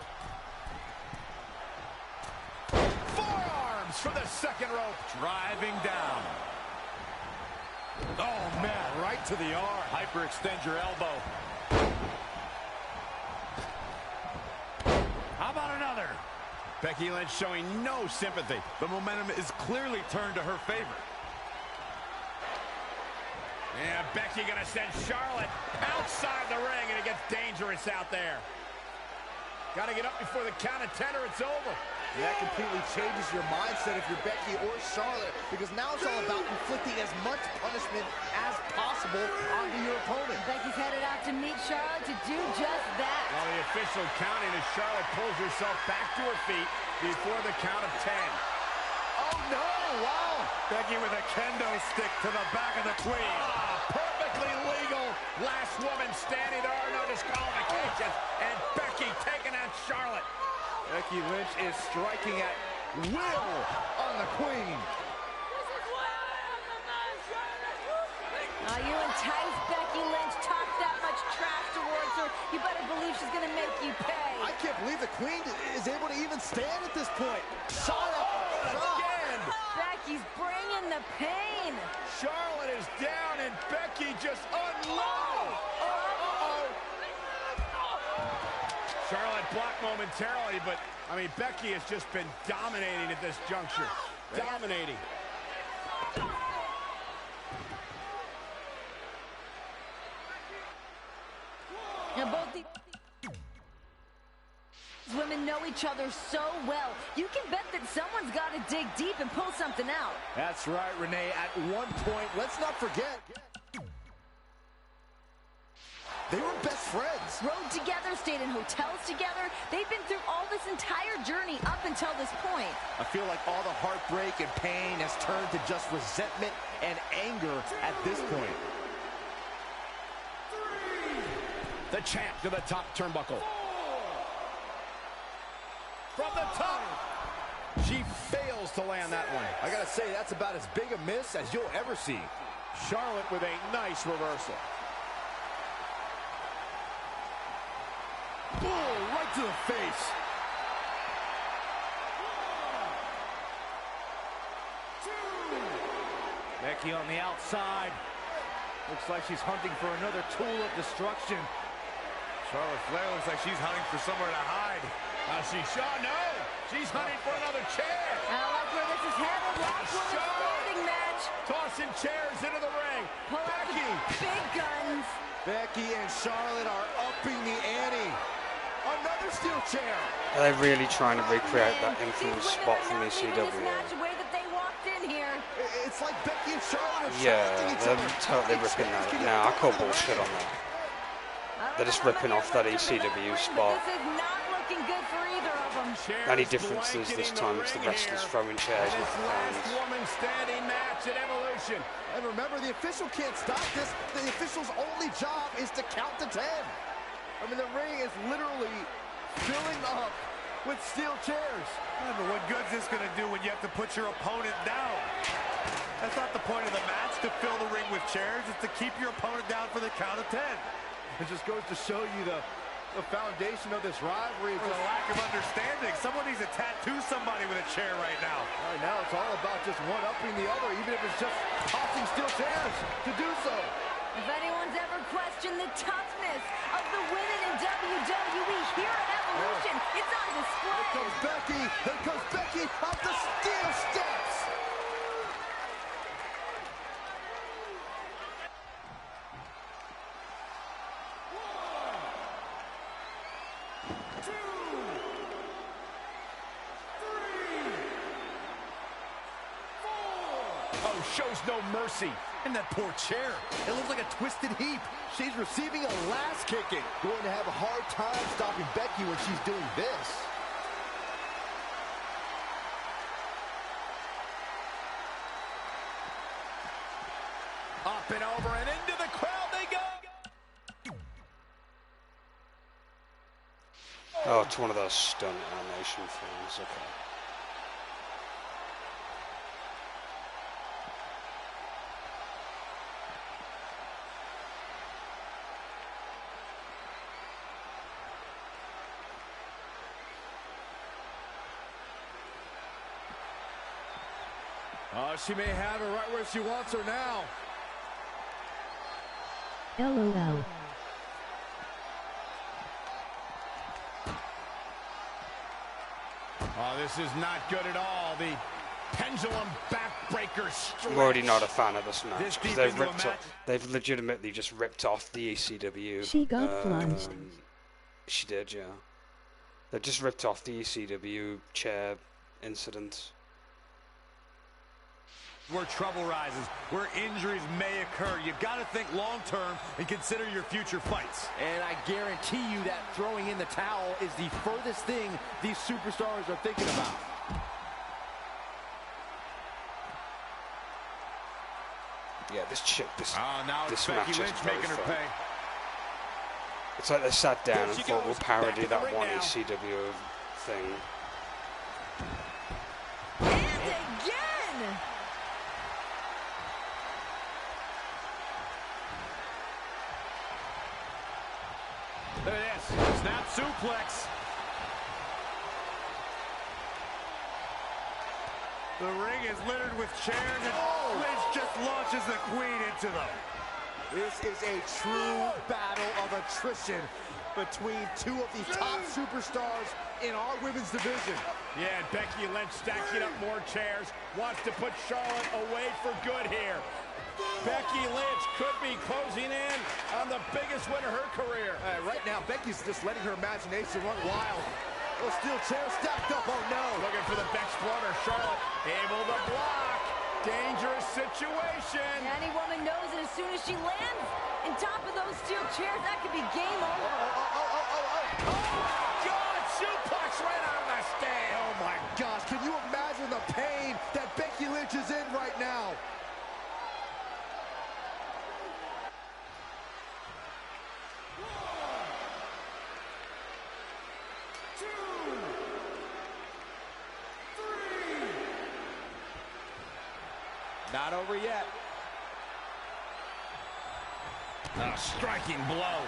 Forearms for the second rope. Driving down. Oh, man, right to the arm. Hyperextend your elbow. How about another? Becky Lynch showing no sympathy. The momentum is clearly turned to her favor. Yeah, Becky gonna send Charlotte outside the ring, and it gets dangerous out there. Gotta get up before the count of 10 or it's over. That completely changes your mindset if you're Becky or Charlotte, because now it's all about inflicting as much punishment as possible onto your opponent. Becky's headed out to meet Charlotte to do just that. Well, the official counting as Charlotte pulls herself back to her feet before the count of 10. Oh, no, wow. Becky with a kendo stick to the back of the queen. Perfectly legal. Last woman standing. There are no disqualifications. And Becky taking on Charlotte. Becky Lynch is striking at will on the queen. You entice Becky Lynch, talk that much trash towards her, you better believe she's going to make you pay. I can't believe the queen is able to even stand at this point. Shot again. Becky's bringing the pain. Charlotte is down and Becky just unloaded. Charlotte blocked momentarily, but, I mean, Becky has just been dominating at this juncture. Dominating. Now, both these women know each other so well. You can bet that someone's got to dig deep and pull something out. That's right, Renee. At one point, let's not forget, they were best friends. Rode together, stayed in hotels together. They've been through all this entire journey up until this point. I feel like all the heartbreak and pain has turned to just resentment and anger at this point. The champ to the top turnbuckle. From the top. She fails to land that one. I gotta say, that's about as big a miss as you'll ever see. Charlotte with a nice reversal. Bull right to the face. Becky on the outside. Looks like she's hunting for another tool of destruction. Charlotte Flair looks like she's hunting for somewhere to hide. No! She's hunting for another chair. I like where this is headed. Watch for a standing match. Tossing chairs into the ring. Pull out the big guns. Becky and Charlotte are upping the ante. Another steel chair. Are they really trying to recreate that infamous spot from ECW? The way that they walked in here. It's like Becky and Charlotte are Yeah, they're totally ripping that. Nah, I call bullshit on that. They're just ripping off that ECW spot. This is not looking good for either of them. Only difference is this time it's the wrestlers throwing chairs with their hands. Woman standing match at Evolution. And remember, the official can't stop this. The official's only job is to count to 10. I mean, the ring is literally filling up with steel chairs. Yeah, but what good's this going to do when you have to put your opponent down? That's not the point of the match, to fill the ring with chairs. It's to keep your opponent down for the count of 10. It just goes to show you the foundation of this rivalry. It's a lack of understanding. Someone needs to tattoo somebody with a chair right now. Right now, it's all about just one-upping the other, even if it's just tossing steel chairs to do so. If anyone's ever questioned the toughness of the women in WWE here at Evolution, it's on display. Here comes Becky. Here comes Becky up the steel steps. Oh, shows no mercy. And that poor chair. It looks like a twisted heap. She's receiving a last kicking. Going to have a hard time stopping Becky when she's doing this. Up and over and into the crowd they go. Oh, it's one of those stunt animation things. Okay. Oh, she may have her right where she wants her now. LOL. Oh, this is not good at all. The pendulum backbreaker stretch. I'm already not a fan of this match because they've legitimately just ripped off the ECW. She got plunged. She did, yeah. They just ripped off the ECW chair incident. Where trouble rises, where injuries may occur, you've got to think long-term and consider your future fights. And I guarantee you that throwing in the towel is the furthest thing these superstars are thinking about. Yeah, this chick, this Becky match Lynch is very making her fun. pay. It's like they sat down and thought, we'll parody that one ECW thing. And again! Look at this. Snap suplex. The ring is littered with chairs, and Lynch just launches the queen into them. This is a true battle of attrition between two of the top superstars in our women's division. Yeah, and Becky Lynch stacking up more chairs, wants to put Charlotte away for good here. Becky Lynch could be closing in on the biggest win of her career. Right now, Becky's just letting her imagination run wild. Those steel chairs stacked up, oh no. Looking for the Bexploder. Charlotte able to block. Dangerous situation. Any woman knows that as soon as she lands on top of those steel chairs, that could be game over. Oh my God, suplex right on the stand. Oh my gosh, can you imagine the pain that Becky Lynch is in right now? Not over yet. A striking blow.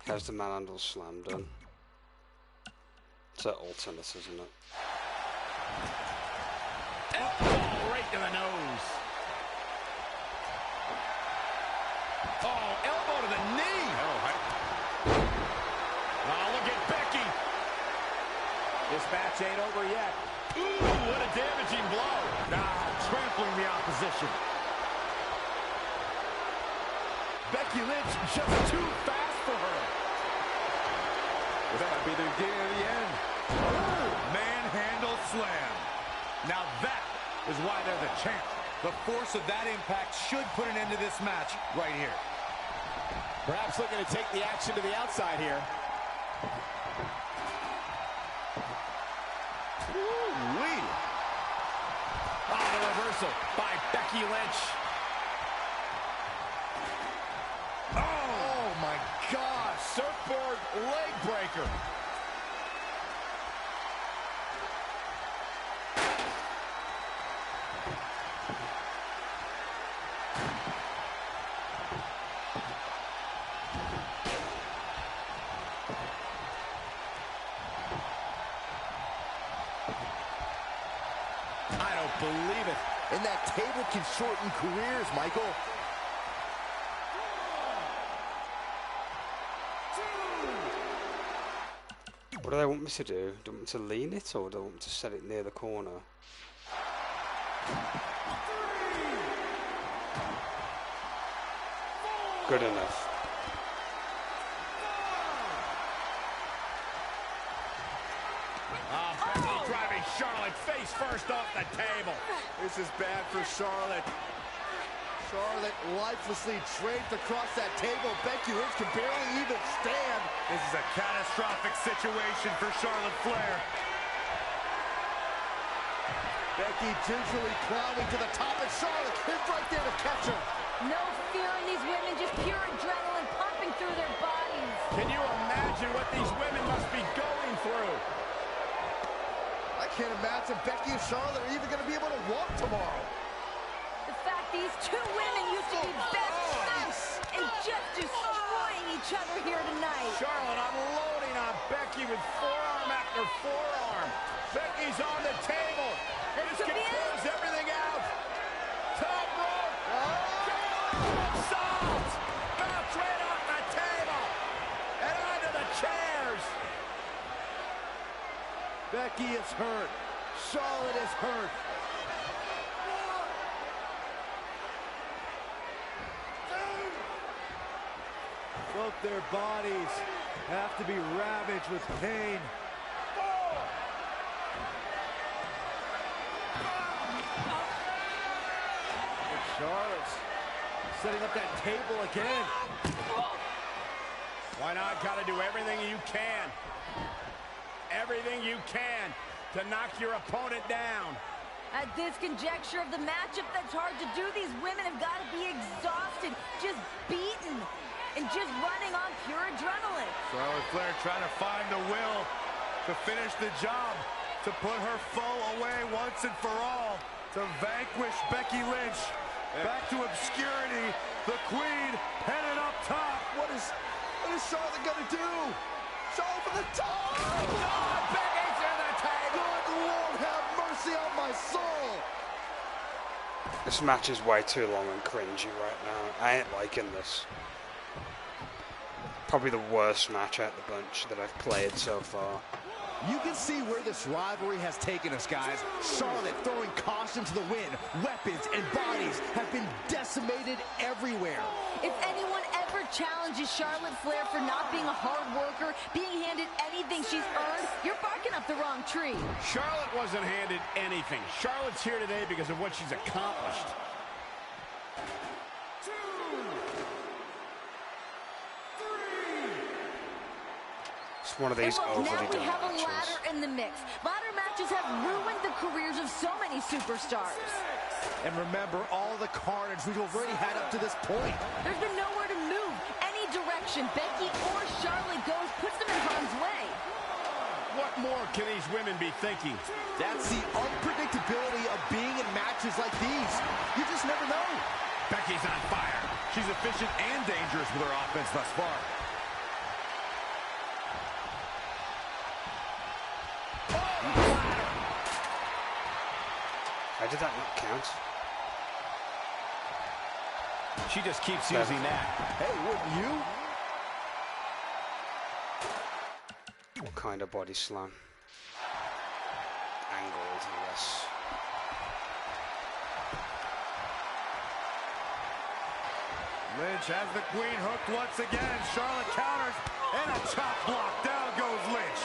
How's the manhandle slam done? It's an alternate, isn't it? Elbow right to the nose. Oh, elbow to the knee. Oh, look at Becky. This match ain't over yet. Ooh, what a damaging blow. Trampling the opposition. Becky Lynch just too fast for her. This might be the beginning of the end. Manhandle slam. Now that is why they're the champ. The force of that impact should put an end to this match right here. Perhaps looking to take the action to the outside here. Ooh-wee. Oh, the reversal by Becky Lynch. Oh my God, surfboard leg breaker. I don't believe it. And that table can shorten careers, Michael. What do they want me to do? Do they want me to lean it, or do they want me to set it near the corner? Good enough. Becky driving Charlotte face first off the table. This is bad for Charlotte. Charlotte lifelessly draped across that table. Becky Lynch can barely even stand. This is a catastrophic situation for Charlotte Flair. Becky gingerly plowing to the top, and Charlotte is right there to catch her. No fear in these women, just pure adrenaline pumping through their bodies. Can you imagine what these women must be going through? I can't imagine Becky and Charlotte are even going to be able to walk tomorrow. The fact these two women used to be best friends and just destroying each other here tonight. Charlotte unloading on Becky with forearm after forearm. Becky's on the table. This can close everything out. Top rope. Salt. Bounce right off the table. And onto the chairs. Becky is hurt. Charlotte is hurt. Both their bodies have to be ravaged with pain. Charlotte's setting up that table again. Why not? Gotta do everything you can. Everything you can to knock your opponent down. At this conjecture of the matchup, that's hard to do. These women have got to be exhausted, just beaten, and just running on pure adrenaline. Charlotte Flair trying to find the will to finish the job, to put her foe away once and for all, to vanquish Becky Lynch. Back to obscurity, the Queen headed up top. What is Charlotte gonna do? Charlotte for the top! Oh, Becky's in the table! Good Lord, have mercy on my soul! This match is way too long and cringy right now. I ain't liking this. Probably the worst match out of the bunch that I've played so far. You can see where this rivalry has taken us, guys. Charlotte throwing caution to the wind. Weapons and bodies have been decimated everywhere. If anyone ever challenges Charlotte Flair for not being a hard worker, being handed anything she's earned, you're barking up the wrong tree. Charlotte wasn't handed anything. Charlotte's here today because of what she's accomplished. It's one of these overly now we done have a matches. ladder in the mix. Ladder matches have ruined the careers of so many superstars. And remember all the carnage we've already had up to this point. There's been nowhere to move. Any direction Becky or Charlotte goes puts them in harm's way. What more can these women be thinking? That's the unpredictability of being in matches like these. You just never know. Becky's on fire. She's efficient and dangerous with her offense thus far. How did that not count? She just keeps using that. Hey, wouldn't you? What kind of body slam? Angled, I guess. Lynch has the queen hooked once again. Charlotte counters and a chop block. Down goes Lynch.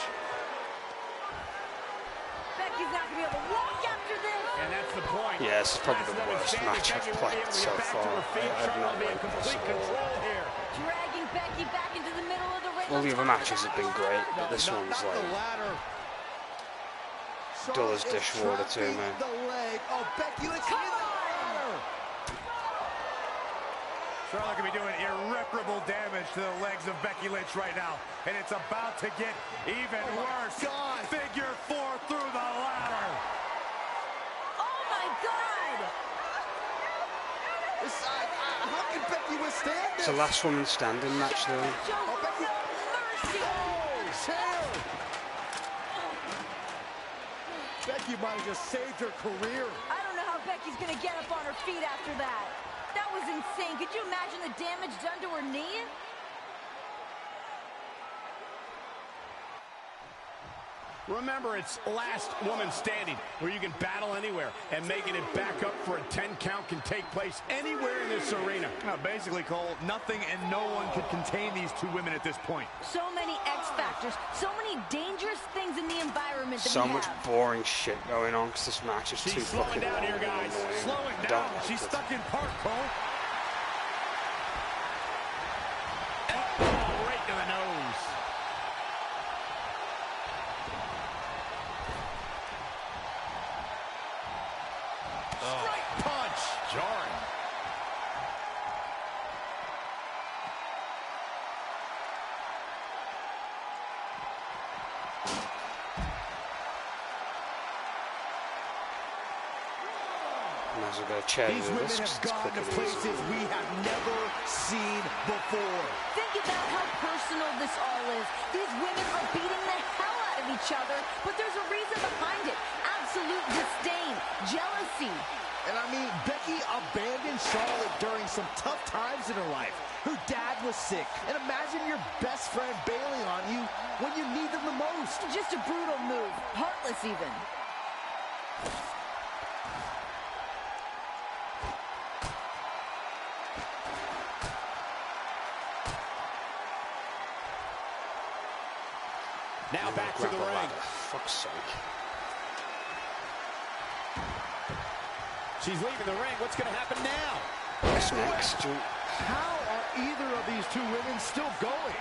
Becky's not going to be able to walk after this. And that's the point. Yeah, this is probably the worst match I've played so far. I've not liked this at all. Dragging Becky back into the middle of the ring. All the other matches have been great, but this one's like dull as dishwater too, man. The leg of Becky Lynch in the ladder. Charlotte can be doing irreparable damage to the legs of Becky Lynch right now, and it's about to get even worse. God. Figure 4 through the ladder. Oh my God! How can Becky withstand this? It's the last woman standing match, though. Oh, Becky. Mercy! Oh, chair. Becky might have just saved her career. I don't know how Becky's going to get up on her feet after that. That was insane. Could you imagine the damage done to her knee? Remember, it's last woman standing, where you can battle anywhere, and making it back up for a 10 count can take place anywhere in this arena. Basically, Cole, nothing and no one could contain these two women at this point. So many X factors, so many dangerous things in the environment that So we much have. boring shit going on because this match is too fucking down long here, and guys. annoying. Slowing I down. don't like She's it. stuck in park, Cole. Oh, right to the nose. Straight punch. Jarring. Might as well go chair These women this, 'cause have it's gone quick to and places easy. we have never seen before. Think about how personal this all is. These women are beating the hell out of each other, but there's a reason behind it. Absolute disdain, jealousy. And I mean, Becky abandoned Charlotte during some tough times in her life. Her dad was sick. And imagine your best friend bailing on you when you need them the most. Just a brutal move, heartless even. Now back to Grab the a ring. ladder, fuck's sake. She's leaving the ring. What's going to happen now? What's next? How are either of these two women still going?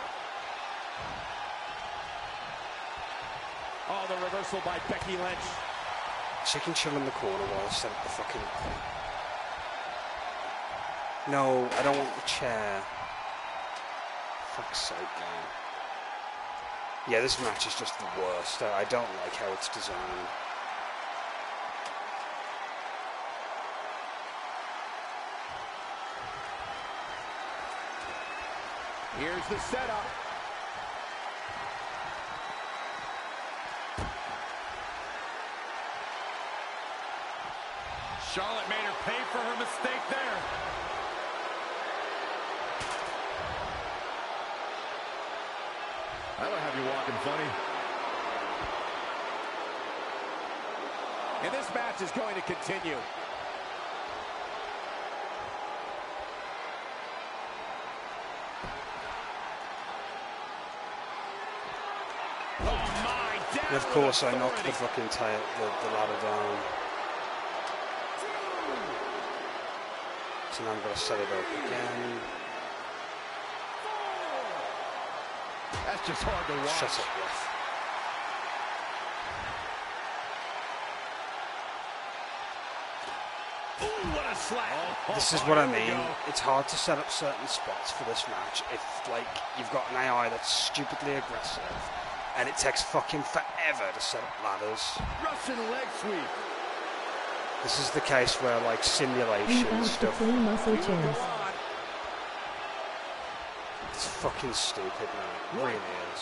Oh, the reversal by Becky Lynch. She can chill in the corner while I set up the fucking... No, I don't want the chair. Fuck's sake, man. Yeah, this match is just the worst. I don't like how it's designed. Here's the setup. Charlotte made her pay for her mistake there. That'll have you walking funny. And this match is going to continue. Oh my! And of course, I knocked the fucking the ladder down. So now I'm going to set it up again. That's just hard to watch. Shut up, ref. Ooh, what a slap! This is what I mean. It's hard to set up certain spots for this match if, like, you've got an AI that's stupidly aggressive, and it takes fucking forever to set up ladders. Russian leg sweep. This is the case where, like, simulation Rebound to stuff. play muscle chairs. It's fucking stupid, man. It really is.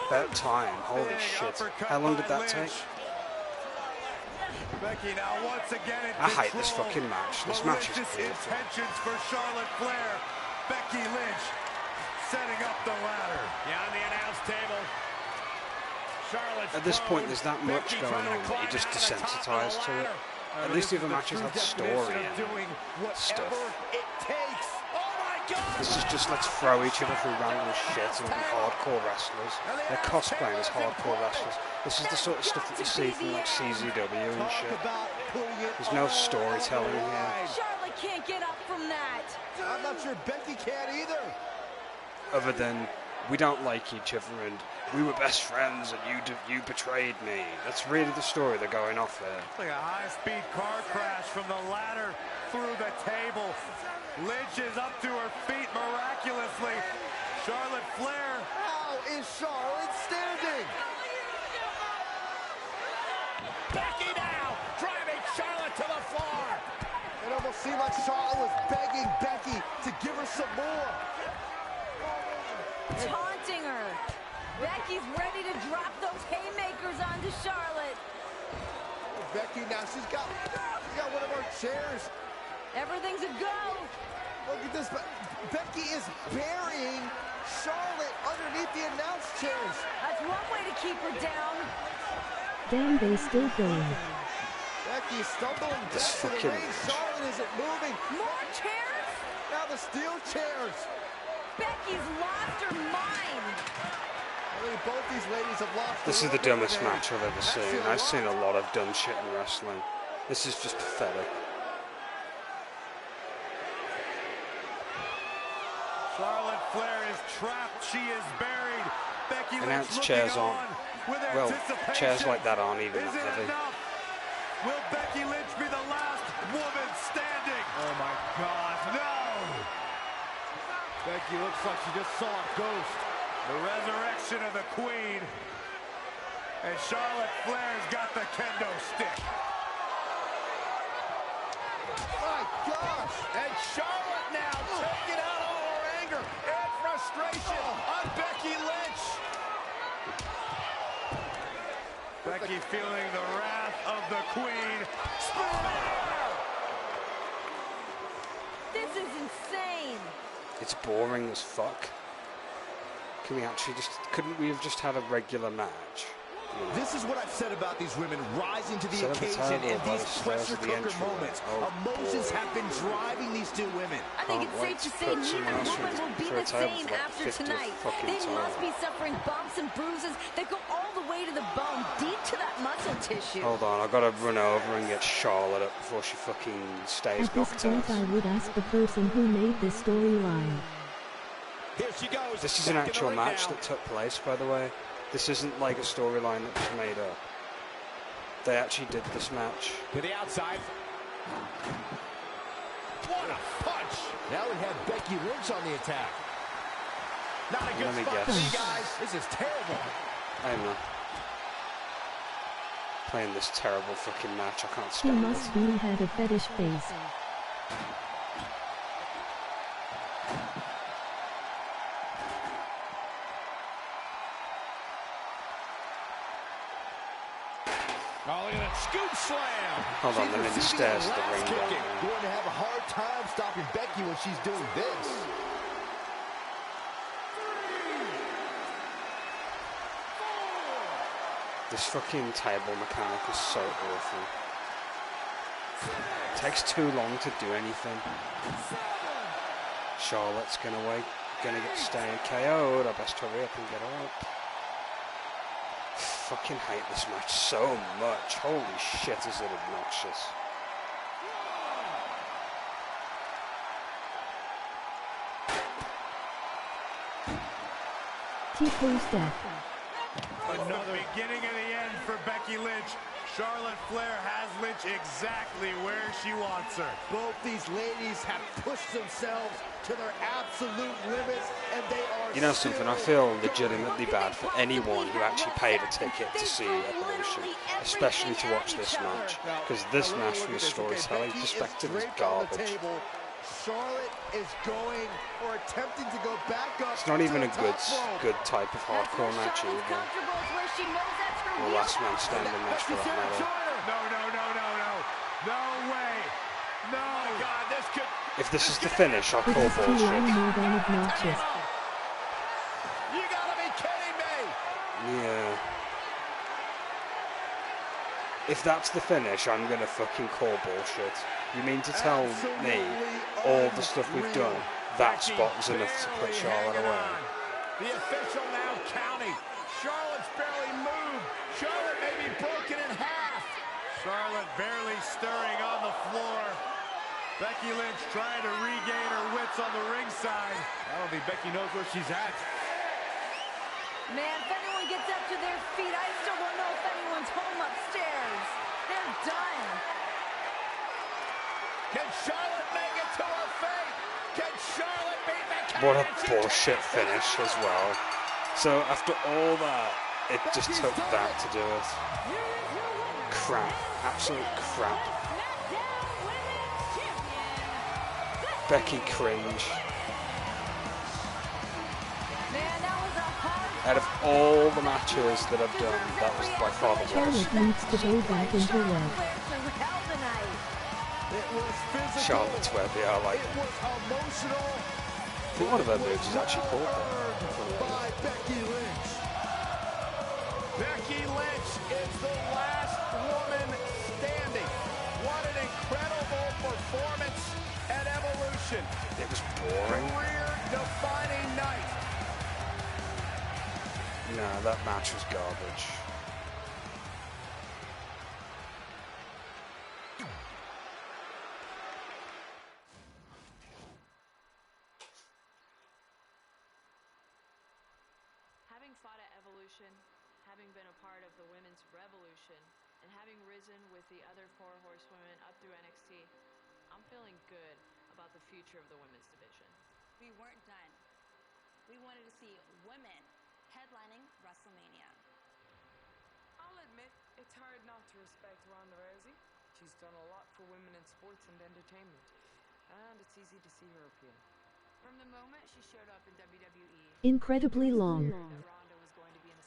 About time. Holy shit. How long did that take? Becky now once again in I hate this fucking match. This match is malicious awful. intentions for Charlotte Flair. Becky Lynch setting up the ladder. Yeah, on the announce table. Charlotte's At this point, prone. there's that much Becky going trying on to that climb you're just out of the top of the desensitized to it. ladder. At least the other matches had story and doing stuff. whatever it takes. Oh my God! This is just let's throw each other through random shit and be hardcore wrestlers. They're cosplaying as hardcore wrestlers. This is the sort of stuff that you see from like CZW and shit. There's no storytelling here. Charlotte can't get up from that. I'm not sure Becky can either. Other than we don't like each other and we were best friends and you betrayed me. That's really the story they're going off there. It's like a high-speed car crash from the ladder through the table. Lynch is up to her feet miraculously. Charlotte Flair. How is Charlotte standing? Becky now driving Charlotte to the floor. It almost seemed like Charlotte was begging Becky to give her some more. Taunting her. Becky's ready to drop those haymakers onto Charlotte. Becky now, she's got one of our chairs. Everything's a go. Look at this. Becky is burying Charlotte underneath the announce chairs. That's one way to keep her down. Damn, they still going. Becky stumbling back to the ring. Charlotte isn't moving. More chairs? Now the steel chairs. Becky's lost her mind. I mean, both these ladies have lost. This is the dumbest match I've ever seen. I've seen a lot of dumb shit in wrestling. This is just pathetic. Charlotte Flair is trapped. She is buried. Becky Lynch Announce looking chairs on aren't. with Well, anticipation. chairs like that aren't even Is that it heavy. enough? Will Becky Lynch be the last woman standing? Oh my God, no! Becky looks like she just saw a ghost. The resurrection of the Queen. And Charlotte Flair's got the kendo stick. My gosh! And Charlotte now taking out all her anger and frustration on Becky Lynch. Becky feeling the wrath of the Queen. This is insane. It's boring as fuck. Can we actually couldn't we have just had a regular match? You know? This is what I've said about these women rising to the Set up a occasion table in by these the stairs pressure of the cooker entryway. moments. Oh, Emotions boy. have been driving these two women. I think Can't it's wait safe to to say put neither someone else woman through will be a the table same for like after 50th tonight. fucking They time. must be suffering bumps and bruises that go all the way to the bone, deep to that muscle tissue. Hold on, I've got to run over and get Charlotte up before she fucking stays At this knocked point, out. I would ask the person who made this storyline. Here she goes. This is an Back in the actual ring match now. that took place, by the way. This isn't like a storyline that was made up. They actually did this match. To the outside. What a punch! Now we have Becky Lynch on the attack. Not a good Let me spot guess. for you guys. This is terrible. I don't know. Playing this terrible fucking match, I can't He stand must it. really had a fetish face. Oh, look at that scoop slam. Hold on, let me just stairs to the ring down Kicking. there. Going to have a hard time stopping Becky when she's doing this. This fucking table mechanic is so awful. It takes too long to do anything. Charlotte's gonna get staying KO'd. I best hurry up and get her up. Fucking hate this match so much. Holy shit, is it obnoxious. Tico's death. Another beginning of the end for Becky Lynch. Charlotte Flair has Lynch exactly where she wants her. Both these ladies have pushed themselves to their absolute limits, and they are. You know something, I feel legitimately bad for anyone who actually paid a ticket to see Evolution, especially to watch this match, because this match from a storytelling perspective is garbage. Charlotte is going or attempting to go back up. It's not even to a the top rope. good type of hardcore match either. Comfortable is where she knows that's her Or last man standing match for that matter. No, no, no, no, No way. No. Oh my God, this could. If this is the finish, I'll It call is too bullshit. long, more than obnoxious. You gotta be kidding me. Yeah. If that's the finish, I'm gonna fucking call bullshit. You mean to tell me all the stuff we've done, that spot was enough to put Charlotte away? The official now counting. Charlotte's barely moved. Charlotte may be broken in half. Charlotte barely stirring on the floor. Becky Lynch trying to regain her wits on the ringside. I don't think Becky knows where she's at. Man, if anyone gets up to their feet, I still don't know if anyone's home upstairs. They're done. Can Charlotte make it to her fate? Can Charlotte beat the What a bullshit finish as well. So after all that, it just took that to do it. Crap. Absolute crap. Becky cringe. Out of all the matches that I've done, that was by far the worst. Charlotte needs to go back into red. Charlotte's web, yeah, I like it. I think one of her moves is actually called that. Becky Lynch is the last woman standing. What an incredible performance at Evolution. It was boring. Career-defining night. No, that match was garbage. Having fought at Evolution, having been a part of the women's revolution, and having risen with the other 4 horsewomen up through NXT, I'm feeling good about the future of the women's division. We weren't done. We wanted to see women headlining Wrestlemania. I'll admit, it's hard not to respect Ronda Rousey. She's done a lot for women in sports and entertainment, and it's easy to see her appeal. From the moment she showed up in WWE, Incredibly long.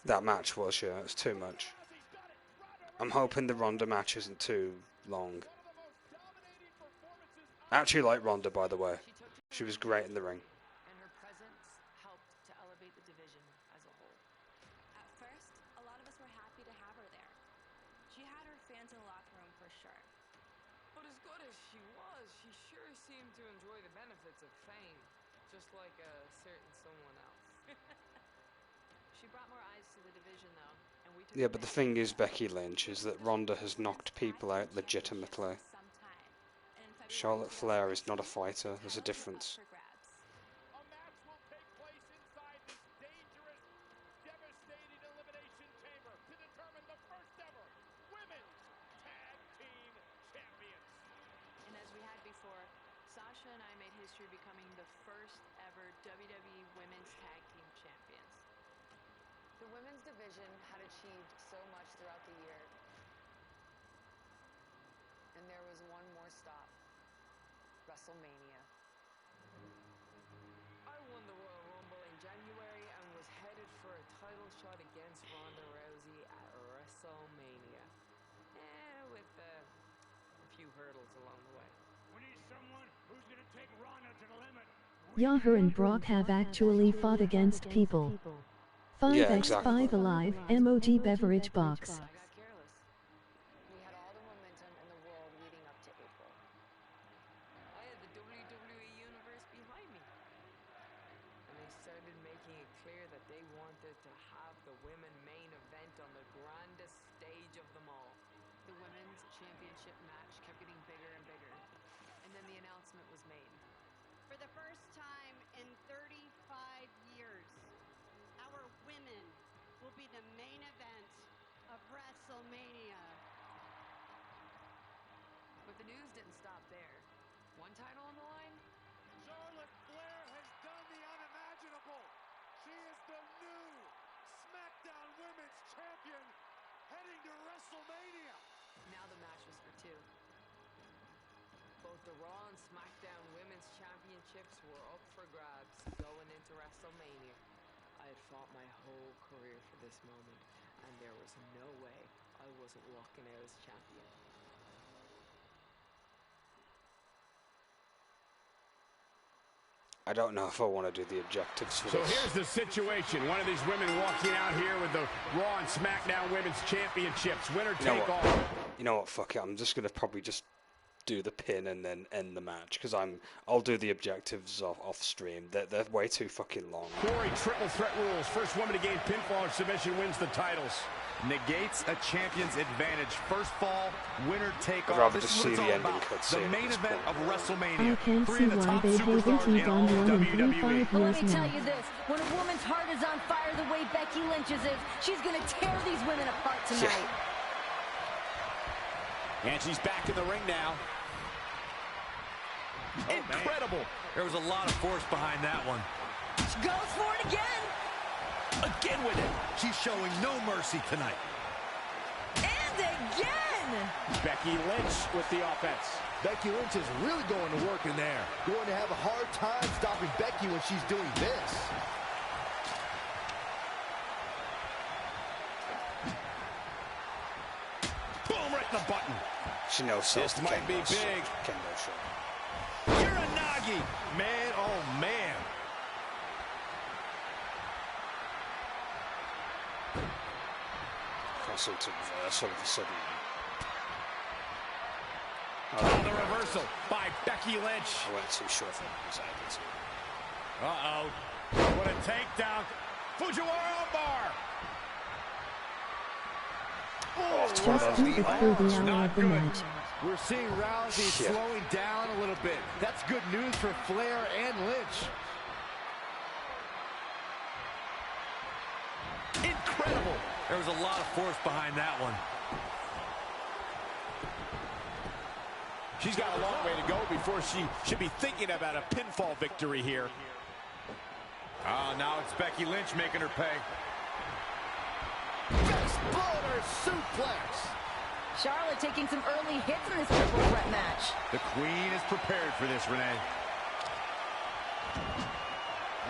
That match was, yeah, it was too much. I'm hoping the Ronda match isn't too long. I actually like Ronda, by the way. She was great in the ring. and her presence helped to elevate the division as a whole. At first, a lot of us were happy to have her there. She had her fans in the locker room for sure. But as good as she was, she sure seemed to enjoy the benefits of fame, just like a certain someone else. She brought more eyes to the division, though, and we took Yeah, but the thing is, Becky Lynch, is that Ronda has knocked people out legitimately. Charlotte Flair is not a fighter. There's a difference. A match will take place inside this dangerous, devastating elimination chamber to determine the first ever Women's Tag Team Champions. And as we had before, Sasha and I made history becoming the first ever WWE Women's Tag Team Champions. The women's division had achieved so much throughout the year, and there was one more stop: Wrestlemania. I won the Royal Rumble in January and was headed for a title shot against Ronda Rousey at Wrestlemania, with a few hurdles along the way. We need someone who's going to take Ronda to the limit. Yahoo and Brock have actually fought against people. 5x5 Yeah, exactly. Alive, emoji beverage box. I got careless. We had all the momentum in the world leading up to April. I had the WWE Universe behind me. And they started making it clear that they wanted to have the women main event on the grandest stage of them all. The women's championship match kept getting bigger and bigger, and then the announcement was made. For the first time in 35 years, our women will be the main event of WrestleMania. But the news didn't stop there. One title on the line? Charlotte Flair has done the unimaginable. She is the new Smackdown Women's Champion heading to WrestleMania. Now the match was for 2. Both the Raw and SmackDown Women's Championships were up for grabs going into WrestleMania. I had fought my whole career for this moment, and there was no way I wasn't walking out as champion. I don't know if I want to do the objectives for So this. here's the situation. One of these women walking out here with the Raw and Smackdown Women's Championships. Winner take all. You know what? Fuck it. I'm just gonna probably just do the pin and then end the match because I'll do the objectives off stream. They're way too fucking long. Corey, triple threat rules. First woman to gain pinfall or submission wins the titles. Negates a champion's advantage. First fall, winner take all. I'd rather This just is what see it's the all ending about. cutscene The main at this event point. of WrestleMania. I can't Three see of the why top they haven't superstars cheated in on all of one in WWE. 35 Well, let years me tell now. you this. When a woman's heart is on fire the way Becky Lynch's is, she's going to tear these women apart tonight. And she's back in the ring now. Incredible. There was a lot of force behind that one. She goes for it again. Again with it. She's showing no mercy tonight. And again. Becky Lynch with the offense. Becky Lynch is really going to work in there. Going to have a hard time stopping Becky when she's doing this. Boom, right in the button. She knows This might be big. Kendo show. Uranagi. Man, oh man. Crossing to reverse all of a sudden. Oh, the reversal by Becky Lynch. I went too short for his ankles. Uh-oh. What a takedown. Fujiwara bar. Just keep it through the hour of the match. We're seeing Rousey slowing down a little bit. That's good news for Flair and Lynch. Incredible. There was a lot of force behind that one. She's got a long way to go before she should be thinking about a pinfall victory here. Now it's Becky Lynch making her pay. Exploder suplex. Charlotte taking some early hits in this triple threat match. The Queen is prepared for this, Renee.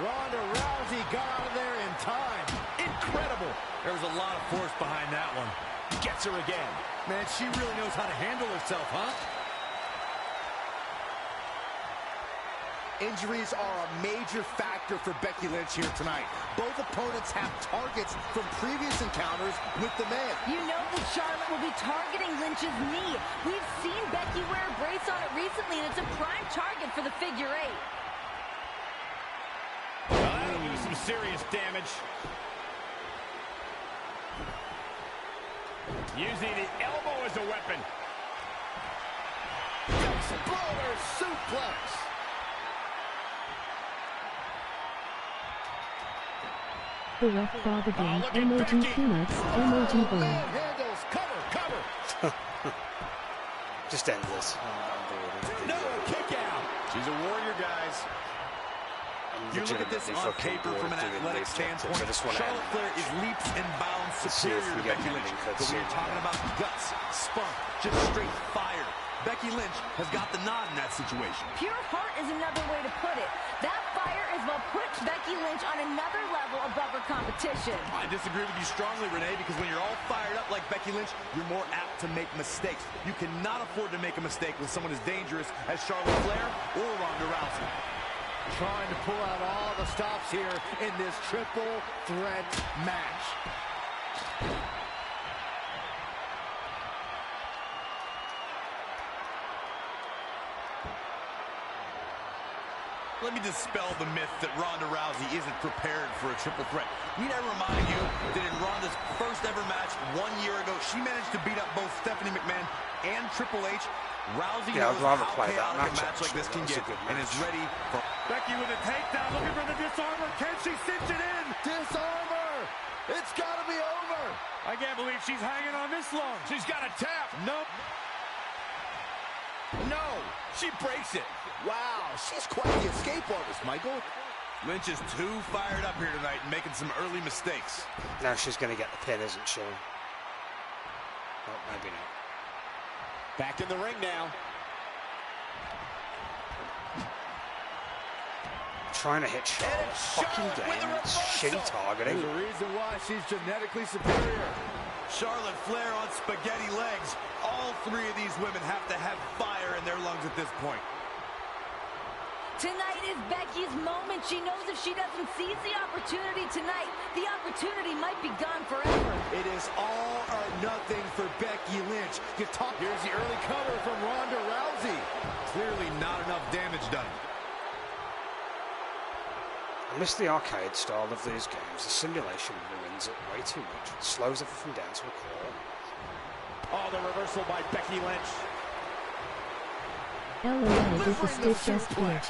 Ronda Rousey got out of there in time. Incredible. There was a lot of force behind that one. Gets her again. Man, she really knows how to handle herself, huh? Injuries are a major factor for Becky Lynch here tonight. Both opponents have targets from previous encounters with the men. You know that Charlotte will be targeting Lynch's knee. We've seen Becky wear a brace on it recently, and it's a prime target for the figure eight. Well, that'll do some serious damage. Using the elbow as a weapon. Exploder suplex. The ref frog again. Emoji peanuts. Emoji bowl. Handles. Cover. Just end this. I'm bored. No, kick out. She's a warrior, guys. You look at this on paper from an athletic standpoint, Charlotte Flair is leaps and bounds superior to Becky Lynch. But when you're talking about guts, spunk, just straight fire, Becky Lynch has got the nod in that situation. Pure heart is another way to put it. That fire is what puts Becky Lynch on another level above her competition. I disagree with you strongly, Renee, because when you're all fired up like Becky Lynch, you're more apt to make mistakes. You cannot afford to make a mistake with someone as dangerous as Charlotte Flair or Ronda Rousey. Trying to pull out all the stops here in this triple threat match. Let me dispel the myth that Ronda Rousey isn't prepared for a triple threat. Need I remind you that in Ronda's first ever match 1 year ago, she managed to beat up both Stephanie McMahon and Triple H. Rousey knows how chaotic a match like this can get and is ready for... Becky with a takedown, looking for the disarmer. Can she cinch it in? Disarmer! It's got to be over! I can't believe she's hanging on this long. She's got a tap. Nope. No, she breaks it. Wow, she's quite the escape artist, Michael. Lynch is too fired up here tonight and making some early mistakes. Now she's going to get the pin, isn't she? Oh, maybe not. Back in the ring now. Trying to hit Charlotte. Fucking game. It's shitty targeting. There's a reason why she's genetically superior. Charlotte Flair on spaghetti legs. All three of these women have to have fire in their lungs at this point. Tonight is Becky's moment. She knows if she doesn't seize the opportunity tonight, the opportunity might be gone forever. It is all or nothing for Becky Lynch. Here's the early cover from Ronda Rousey. Clearly not enough damage done. I miss the arcade style of these games. The simulation ruins it way too much. It slows everything down to a crawl. Oh, the reversal by Becky Lynch. LOL, this is stick just glitch.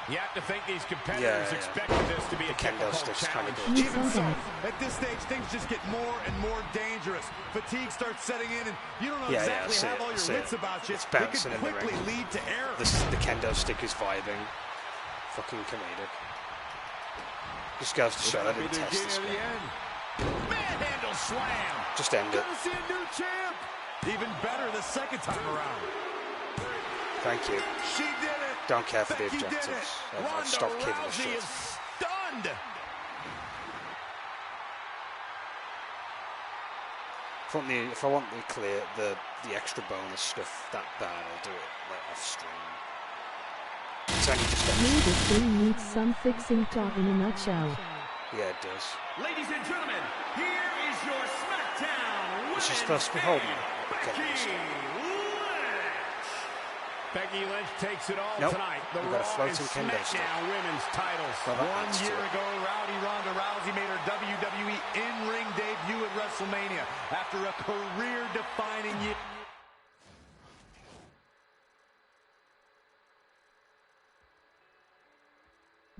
You have to think these competitors expected this to be a kendo difficult sticks kind of challenge. glitch. Even so, at this stage, things just get more and more dangerous. Fatigue starts setting in, and you don't know exactly have all your wits about you. It's It bouncing could in the quickly ring. lead to error. The kendo stick is vibing. Fucking comedic. Just goes to show that it tests this game. Manhandle slam. Just end it. Gonna see a new champ. Even better the second time around. Thank you. She did it. Don't care for the Becky did it. objectives. I've Ronda stopped giving a Rousey shit. is stunned. If I want the extra bonus stuff, that'll do it like off stream. It's only just Maybe this thing needs some fixing talk in a nutshell. yeah, it does. Ladies and gentlemen, here is your Smackdown Is she Women's supposed to be holding Champion, it? Okay, Becky Lynch takes it all Nope. tonight. The We've got a Raw and floating kendo stick. Smackdown women's titles. Well, that 1 adds to year it. ago, Rowdy Ronda Rousey made her WWE in-ring debut at Wrestlemania after a career-defining year.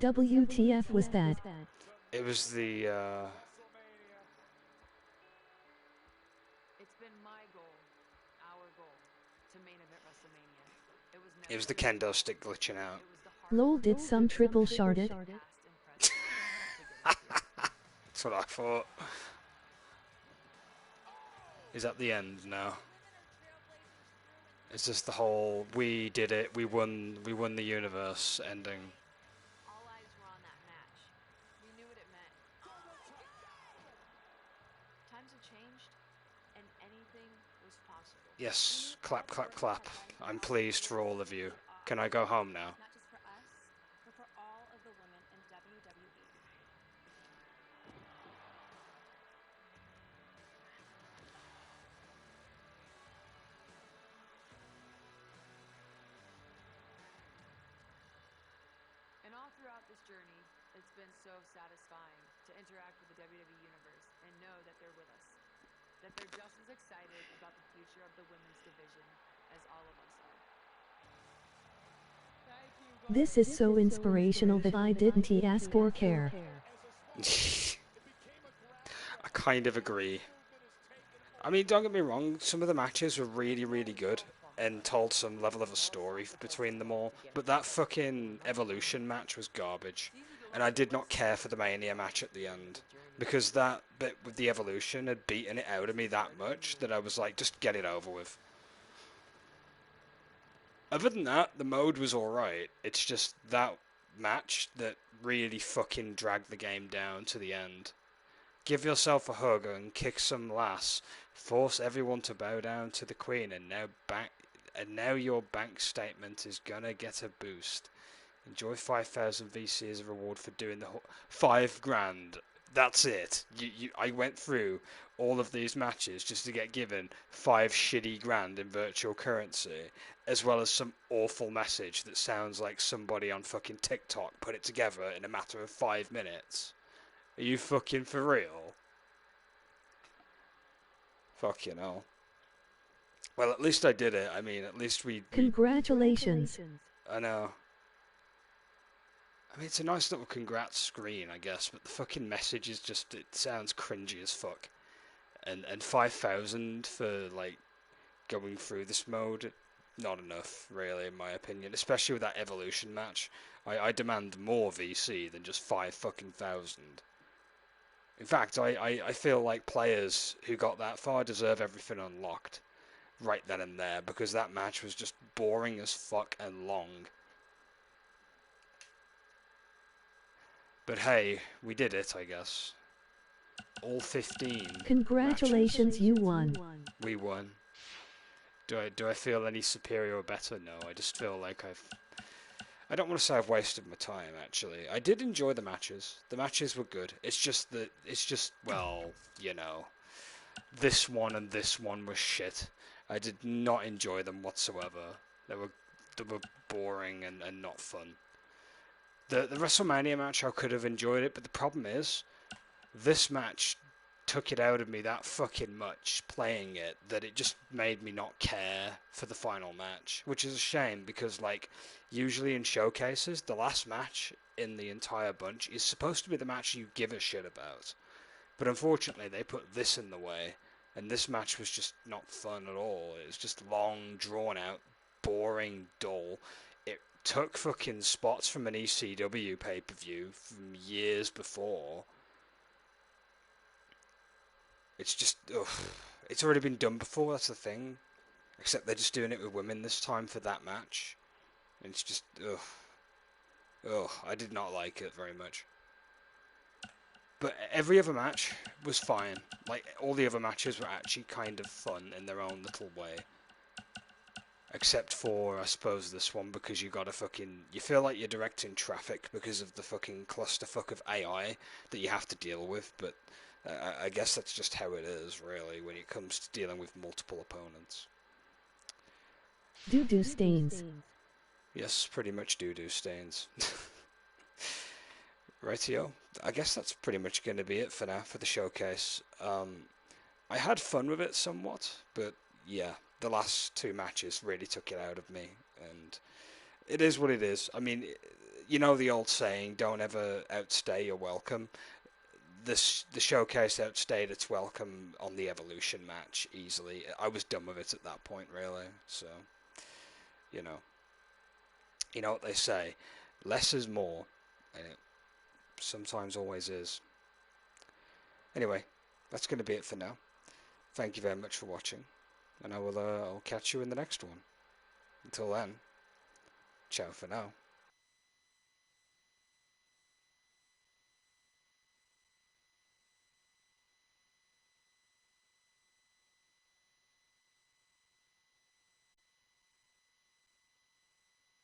WTF was that? It was the It's been my goal, our goal, to main event Wrestlemania. it was the kendo stick glitching out. Lol, did some triple sharded? That's what I thought. Is that the end now? Is this the whole "we did it, we won the universe" ending? All eyes were on that match. We knew what it meant. Times have changed, and anything was possible. Yes, clap, clap, clap. I'm pleased for all of you. Can I go home now? Not just for us, but for all of the women in WWE. And all throughout this journey, it's been so satisfying to interact with the WWE Universe and know that they're with us. That they're just as excited about the future of the women's division as all of us are. This is so inspirational that I didn't ask or care. I kind of agree. I mean, don't get me wrong, some of the matches were really, really good and told some level of a story between them all, but that fucking Evolution match was garbage. And I did not care for the Mania match at the end, because that bit with the Evolution had beaten it out of me that much that I was like, just get it over with. Other than that, the mode was alright. It's just that match that really fucking dragged the game down to the end. Give yourself a hug and kick some lass. Force everyone to bow down to the Queen, and now your bank statement is gonna get a boost. Enjoy 5,000 VC as a reward for doing the 5 grand. That's it. I went through all of these matches just to get given 5 shitty grand in virtual currency, as well as some awful message that sounds like somebody on fucking TikTok put it together in a matter of 5 minutes. Are you fucking for real? Fuck you know. Well, at least I did it. I mean, at least we... Congratulations. I know. I mean, it's a nice little congrats screen, I guess, but the fucking message is just, it sounds cringy as fuck. And 5,000 for, like, going through this mode, not enough, really, in my opinion. Especially with that Evolution match. I demand more VC than just 5,000. In fact, I feel like players who got that far deserve everything unlocked right then and there, because that match was just boring as fuck and long. But hey, we did it, I guess. All 15. Congratulations, matches. you won. We won. Do I feel any superior or better? No, I just feel like I don't want to say I've wasted my time, actually. I did enjoy the matches. The matches were good. It's just that, well, you know, this one and this one were shit. I did not enjoy them whatsoever. They were boring and not fun. The WrestleMania match, I could have enjoyed it, but the problem is, this match took it out of me that fucking much playing it that it just made me not care for the final match, which is a shame because, like, usually in showcases, the last match in the entire bunch is supposed to be the match you give a shit about. But unfortunately, they put this in the way, and this match was just not fun at all. It was just long, drawn out, boring, dull. It took fucking spots from an ECW pay-per-view from years before. It's just, ugh. It's already been done before, that's the thing. Except they're just doing it with women this time for that match. And it's just, ugh. Ugh, I did not like it very much. But every other match was fine. Like, all the other matches were actually kind of fun in their own little way. Except for, I suppose, this one, because you feel like you're directing traffic because of the fucking clusterfuck of AI that you have to deal with, but I guess that's just how it is, really, when it comes to dealing with multiple opponents. Doo-doo stains. Yes, pretty much doo-doo stains. Rightio. I guess that's pretty much going to be it for now, for the showcase. I had fun with it somewhat, but yeah, the last two matches really took it out of me, and it is what it is. I mean, you know the old saying, don't ever outstay your welcome. The showcase outstayed its welcome on the Evolution match easily. I was done with it at that point, really. So, you know what they say, less is more, and it sometimes always is. Anyway, that's going to be it for now. Thank you very much for watching, and I'll catch you in the next one. Until then, ciao for now.